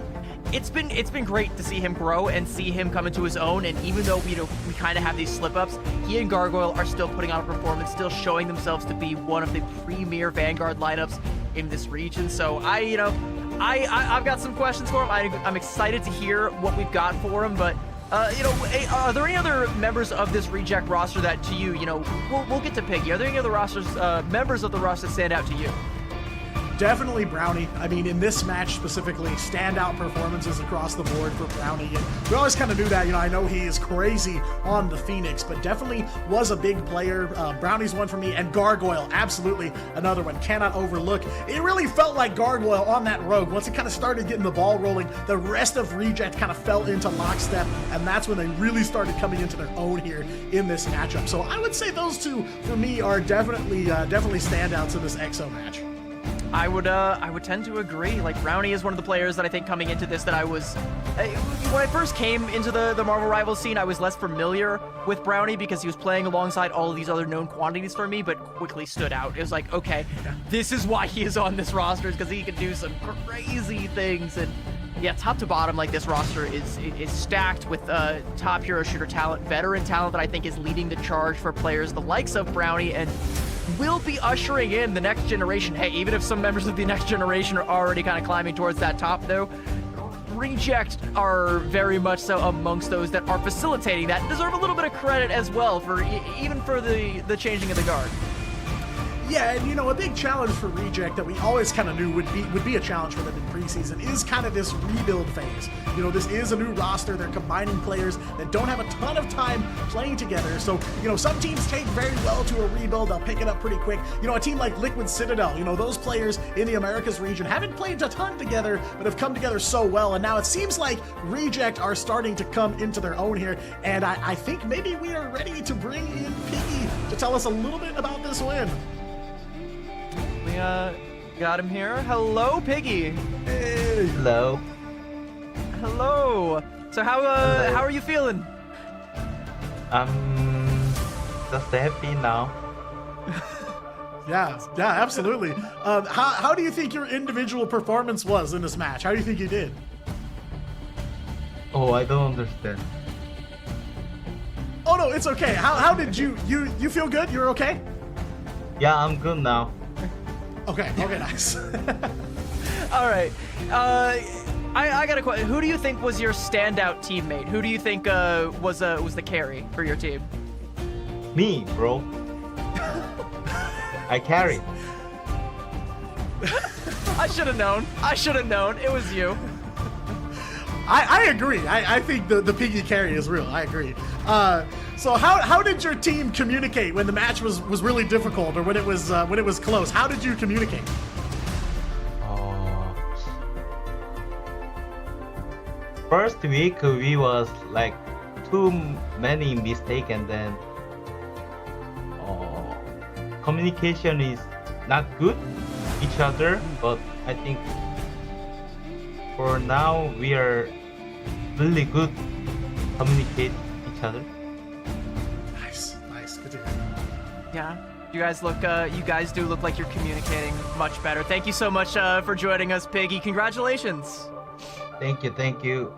it's been great to see him grow and see him come into his own. And even though we kind of have these slip-ups, he and Gargoyle are still putting on a performance, still showing themselves to be one of the premier Vanguard lineups in this region. So I've got some questions for him. I'm excited to hear what we've got for him, but you know, are there any other members of this Reject roster that to you, you know, we'll get to Piggy. Are there any other members of the roster that stand out to you? Definitely Brownie. I mean, in this match specifically, standout performances across the board for Brownie. And we always kind of knew that. You know, I know he is crazy on the Phoenix, but definitely was a big player. Brownie's one for me, and Gargoyle, absolutely another one. Cannot overlook. It really felt like Gargoyle on that rogue. Once it kind of started getting the ball rolling, the rest of Reject kind of fell into lockstep, and that's when they really started coming into their own here in this matchup. So I would say those two, for me, are definitely standouts in this EXO match. I would tend to agree. Like, Brownie is one of the players that I think coming into this that I was, when I first came into the Marvel Rivals scene, I was less familiar with Brownie because he was playing alongside all of these other known quantities for me, but quickly stood out. It was like, okay, this is why he is on this roster, is because he can do some crazy things. And yeah, top to bottom, like, this roster is stacked with top hero shooter talent, veteran talent that I think is leading the charge for players the likes of Brownie, and will be ushering in the next generation. Hey, even if some members of the next generation are already kind of climbing towards that top, though, Reject are very much so amongst those that are facilitating that and deserve a little bit of credit as well for even for the changing of the guard. Yeah, and you know, a big challenge for Reject that we always kind of knew would be a challenge for them in preseason is kind of this rebuild phase. You know, this is a new roster. They're combining players that don't have a ton of time playing together. So, you know, some teams take very well to a rebuild. They'll pick it up pretty quick. You know, a team like Liquid Citadel, you know, those players in the Americas region haven't played a ton together, but have come together so well. And now it seems like Reject are starting to come into their own here. And I think maybe we are ready to bring in Piggy to tell us a little bit about this win. We got him here. Hello, Piggy. Hey. Hello. Hello. So how are you feeling? I'm just happy now. Yeah, absolutely. How do you think your individual performance was in this match? How do you think you did? Oh, I don't understand. Oh no, it's okay. How did you feel good? You're okay? Yeah, I'm good now. Okay, nice. All right. I got a question. Who do you think was your standout teammate? Who do you think was the carry for your team? Me, bro. I carry. I should have known. It was you. I agree. I think the Piggy carry is real. I agree. So how did your team communicate when the match was really difficult or when it was close? How did you communicate? First week we was like too many mistakes, and then communication is not good each other. But I think for now we are really good communicate each other. Nice, good to hear. Yeah. You guys do look like you're communicating much better. Thank you so much for joining us, Piggy. Congratulations. Thank you.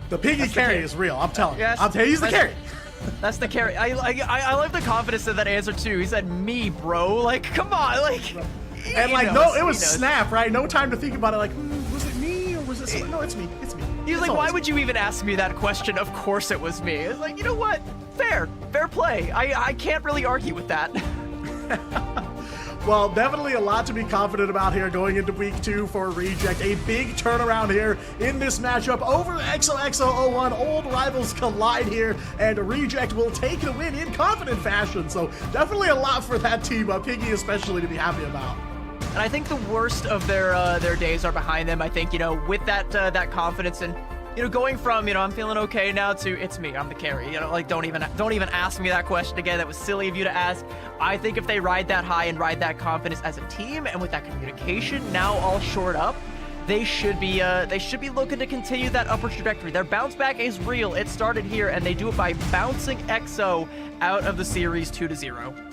The Piggy carry is real. I'm telling you. He's the carry. That's the carry. I like the confidence of that answer too. He said, "Me, bro." Like, come on, like. And he like, knows, no, it was he knows. Snap, right? No time to think about it. Like, was it me or was it someone? No, it's me. It's me. He was It's like, "Why always would you even ask me that question?" Of course it was me. It's like, you know what? Fair play. I can't really argue with that. Well, definitely a lot to be confident about here going into week 2 for Reject. A big turnaround here in this matchup over XOXO01. Old rivals collide here, and Reject will take the win in confident fashion. So definitely a lot for that team, Piggy especially, to be happy about. And I think the worst of their days are behind them. I think, with that confidence and, going from, I'm feeling okay now to it's me, I'm the carry. Like, don't even ask me that question again. That was silly of you to ask. I think if they ride that high and ride that confidence as a team and with that communication now all shored up, they should be looking to continue that upward trajectory. Their bounce back is real. It started here, and they do it by bouncing EXO out of the series 2-0.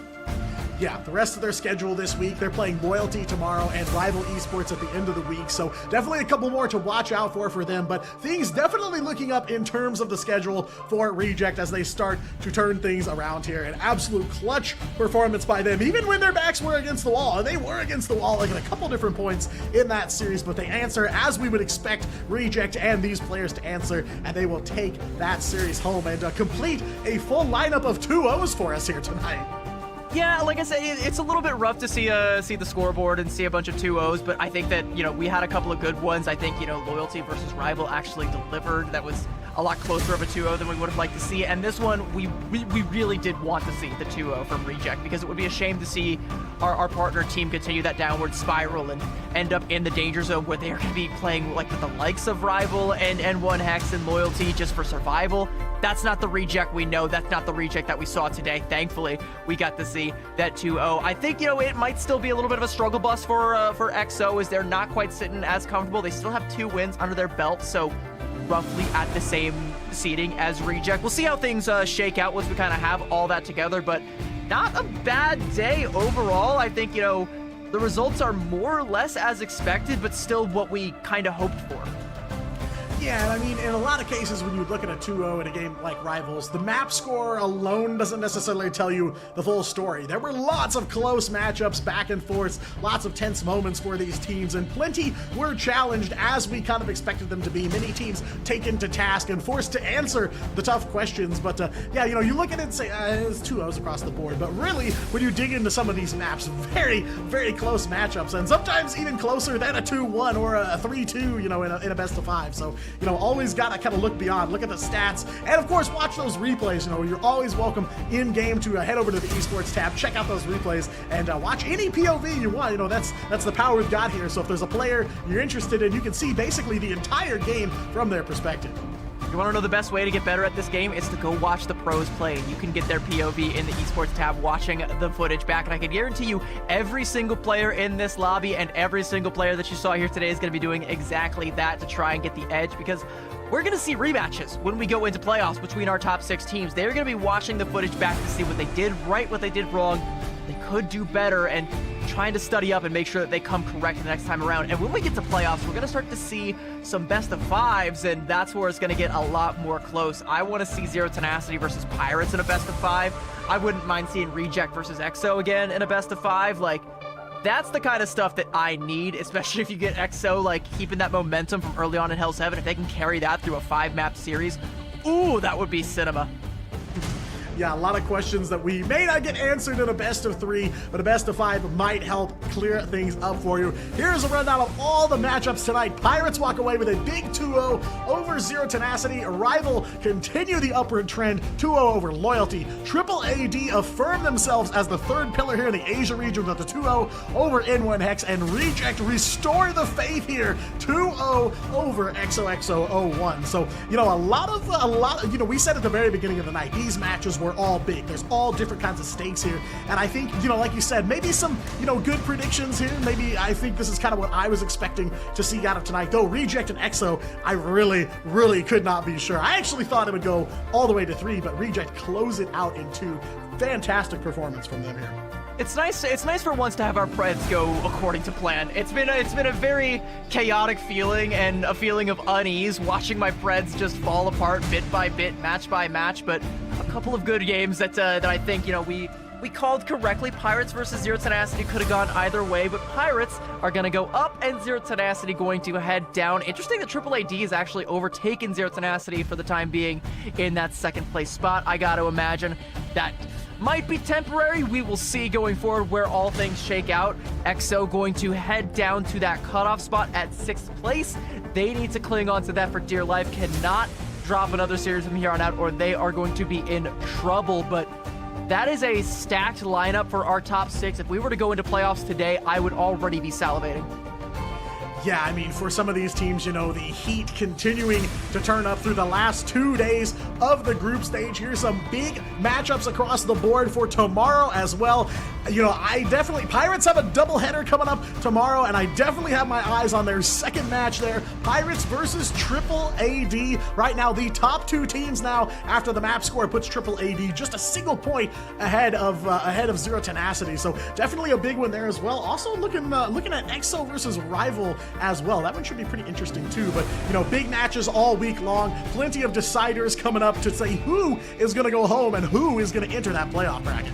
Yeah, the rest of their schedule this week, they're playing Loyalty tomorrow and Rival Esports at the end of the week, so definitely a couple more to watch out for them, but things definitely looking up in terms of the schedule for Reject as they start to turn things around here. An absolute clutch performance by them, even when their backs were against the wall, and they were against the wall like at a couple different points in that series, but they answer as we would expect Reject and these players to answer, and they will take that series home and complete a full lineup of 2-0s for us here tonight. Yeah, like I said, it's a little bit rough to see the scoreboard and see a bunch of 2-0s, but I think that, we had a couple of good ones. I think, Loyalty versus Rival actually delivered. That was a lot closer of a 2-0 than we would have liked to see. And this one, we really did want to see the 2-0 from Reject, because it would be a shame to see our partner team continue that downward spiral and end up in the danger zone where they are going to be playing like with the likes of Rival and One Hex and Loyalty just for survival. That's not the Reject we know. That's not the Reject that we saw today. Thankfully, we got to see that 2-0. I think, it might still be a little bit of a struggle bus for XO, as they're not quite sitting as comfortable. They still have 2 wins under their belt, so roughly at the same seeding as Reject. We'll see how things shake out once we kind of have all that together, but not a bad day overall. I think, the results are more or less as expected, but still what we kind of hoped for. Yeah, and I mean, in a lot of cases, when you look at a 2-0 in a game like Rivals, the map score alone doesn't necessarily tell you the full story. There were lots of close matchups, back and forth, lots of tense moments for these teams, and plenty were challenged as we kind of expected them to be. Many teams taken to task and forced to answer the tough questions, but yeah, you look at it and say, it's 2-0s across the board, but really, when you dig into some of these maps, very, very close matchups, and sometimes even closer than a 2-1 or a 3-2, in a best of 5, so always gotta kind of look beyond, look at the stats, and of course watch those replays. You're always welcome in game to head over to the esports tab, check out those replays, and watch any POV you want. That's the power we've got here. So if there's a player you're interested in, you can see basically the entire game from their perspective. You want to know the best way to get better at this game? It's to go watch the pros play. You can get their POV in the esports tab watching the footage back, and I can guarantee you every single player in this lobby and every single player that you saw here today is going to be doing exactly that to try and get the edge, because we're going to see rematches when we go into playoffs between our top 6 teams. They're going to be watching the footage back to see what they did right, what they did wrong, they could do better, and trying to study up and make sure that they come correct the next time around. And when we get to playoffs, we're going to start to see some best of 5s, and that's where it's going to get a lot more close. I want to see Zero Tenacity versus Pirates in a best of 5. I wouldn't mind seeing Reject versus EXO again in a best of 5. Like, that's the kind of stuff that I need, especially if you get EXO, like, keeping that momentum from early on in Hell's Heaven. If they can carry that through a 5-map series, ooh, that would be cinema. Yeah, a lot of questions that we may not get answered in a best of 3, but a best of 5 might help clear things up for you. Here's a rundown of all the matchups tonight. Pirates walk away with a big 2-0 over Zero Tenacity. Rival continue the upward trend, 2-0 over Loyalty. Triple AD affirm themselves as the 3rd pillar here in the Asia region with a 2-0 over N1 Hex, and Reject restore the faith here, 2-0 over XOXO01. So, a lot, we said at the very beginning of the night, these matches were all big. There's all different kinds of stakes here. And I think, like you said, maybe some, good predictions here. Maybe I think this is kind of what I was expecting to see out of tonight. Though Reject and EXO, I really, really could not be sure. I actually thought it would go all the way to 3, but Reject close it out in 2. Fantastic performance from them here. It's nice for once to have our Preds go according to plan. It's been a very chaotic feeling and a feeling of unease watching my Preds just fall apart bit by bit, match by match, but a couple of good games that I think, you know, we called correctly. Pirates versus Zero Tenacity could have gone either way, but Pirates are going to go up and Zero Tenacity going to head down. Interesting that AAAD has actually overtaken Zero Tenacity for the time being in that second place spot. I got to imagine that might be temporary. We will see going forward where all things shake out. EXO going to head down to that cutoff spot at 6th place. They need to cling on to that for dear life. Cannot drop another series from here on out or they are going to be in trouble. But that is a stacked lineup for our top 6. If we were to go into playoffs today, I would already be salivating. Yeah, I mean, for some of these teams, you know, the heat continuing to turn up through the last 2 days of the group stage. Here's some big matchups across the board for tomorrow as well. You know, Pirates have a doubleheader coming up tomorrow, and I definitely have my eyes on their second match there. Pirates versus AAAD. Right now, the top 2 teams now, after the map score, puts AAAD just a single point ahead of Zero Tenacity. So definitely a big one there as well. Also looking at EXO versus Rival as well. That one should be pretty interesting too. But, you know, big matches all week long. Plenty of deciders coming up to say who is going to go home and who is going to enter that playoff bracket.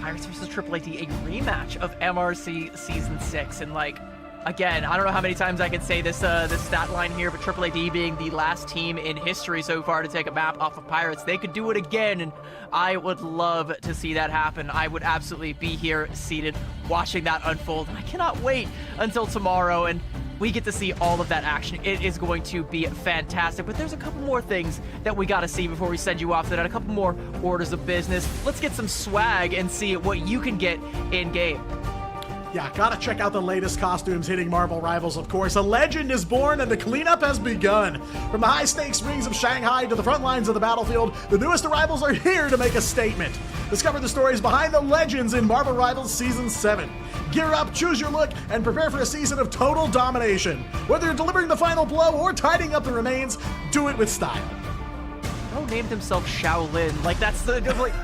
Pirates versus AAAD, a rematch of MRC Season 6. And, like, again, I don't know how many times I can say this stat line here, but AAAD being the last team in history so far to take a map off of Pirates, they could do it again, and I would love to see that happen. I would absolutely be here seated watching that unfold, and I cannot wait until tomorrow, and we get to see all of that action. It is going to be fantastic, but there's a couple more things that we got to see before we send you off to that, a couple more orders of business. Let's get some swag and see what you can get in-game. Yeah, gotta check out the latest costumes hitting Marvel Rivals, of course. A legend is born and the cleanup has begun. From the high-stakes rings of Shanghai to the front lines of the battlefield, the newest arrivals are here to make a statement. Discover the stories behind the legends in Marvel Rivals Season 7. Gear up, choose your look, and prepare for a season of total domination. Whether you're delivering the final blow or tidying up the remains, do it with style. Bro named himself Shaolin. Like, that's the... like,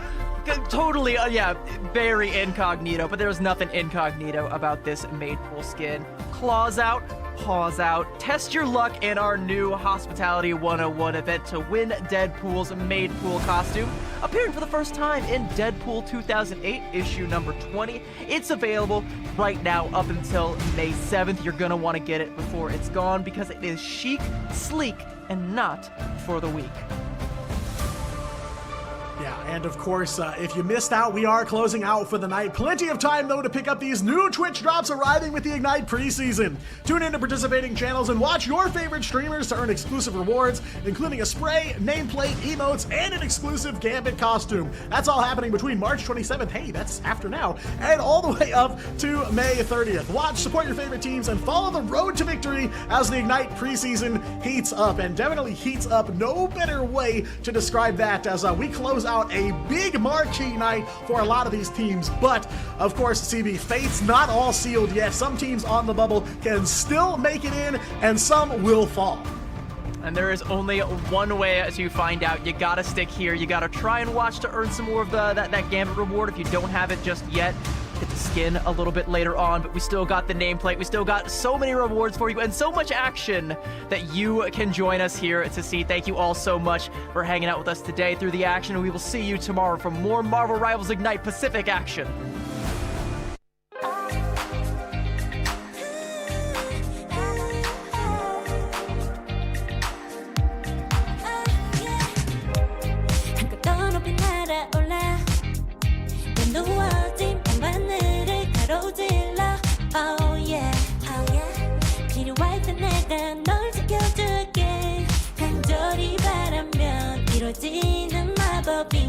totally, yeah, very incognito, but there's nothing incognito about this made pool skin. Claws out, paws out. Test your luck in our new Hospitality 101 event to win Deadpool's made pool costume. Appearing for the first time in Deadpool 2008, issue number 20. It's available right now up until May 7th. You're gonna want to get it before it's gone because it is chic, sleek, and not for the weak. Yeah, and of course, if you missed out, we are closing out for the night. Plenty of time, though, to pick up these new Twitch drops arriving with the Ignite preseason. Tune into participating channels and watch your favorite streamers to earn exclusive rewards, including a spray, nameplate, emotes, and an exclusive Gambit costume. That's all happening between March 27th, hey, that's after now, and all the way up to May 30th. Watch, support your favorite teams, and follow the road to victory as the Ignite preseason heats up, and definitely heats up. No better way to describe that as we close out a big marquee night for a lot of these teams. But of course, CB, fate's not all sealed yet. Some teams on the bubble can still make it in, and some will fall. And there is only one way to find out. You gotta stick here. You gotta try and watch to earn some more of that Gambit reward if you don't have it just yet. Get the skin a little bit later on, but we still got the nameplate. We still got so many rewards for you and so much action that you can join us here to see. Thank you all so much for hanging out with us today through the action, and we will see you tomorrow for more Marvel Rivals Ignite Pacific action. Oh yeah, 필요할 때 내가 널 지켜줄게 간절히 바라면 이루어지는 마법이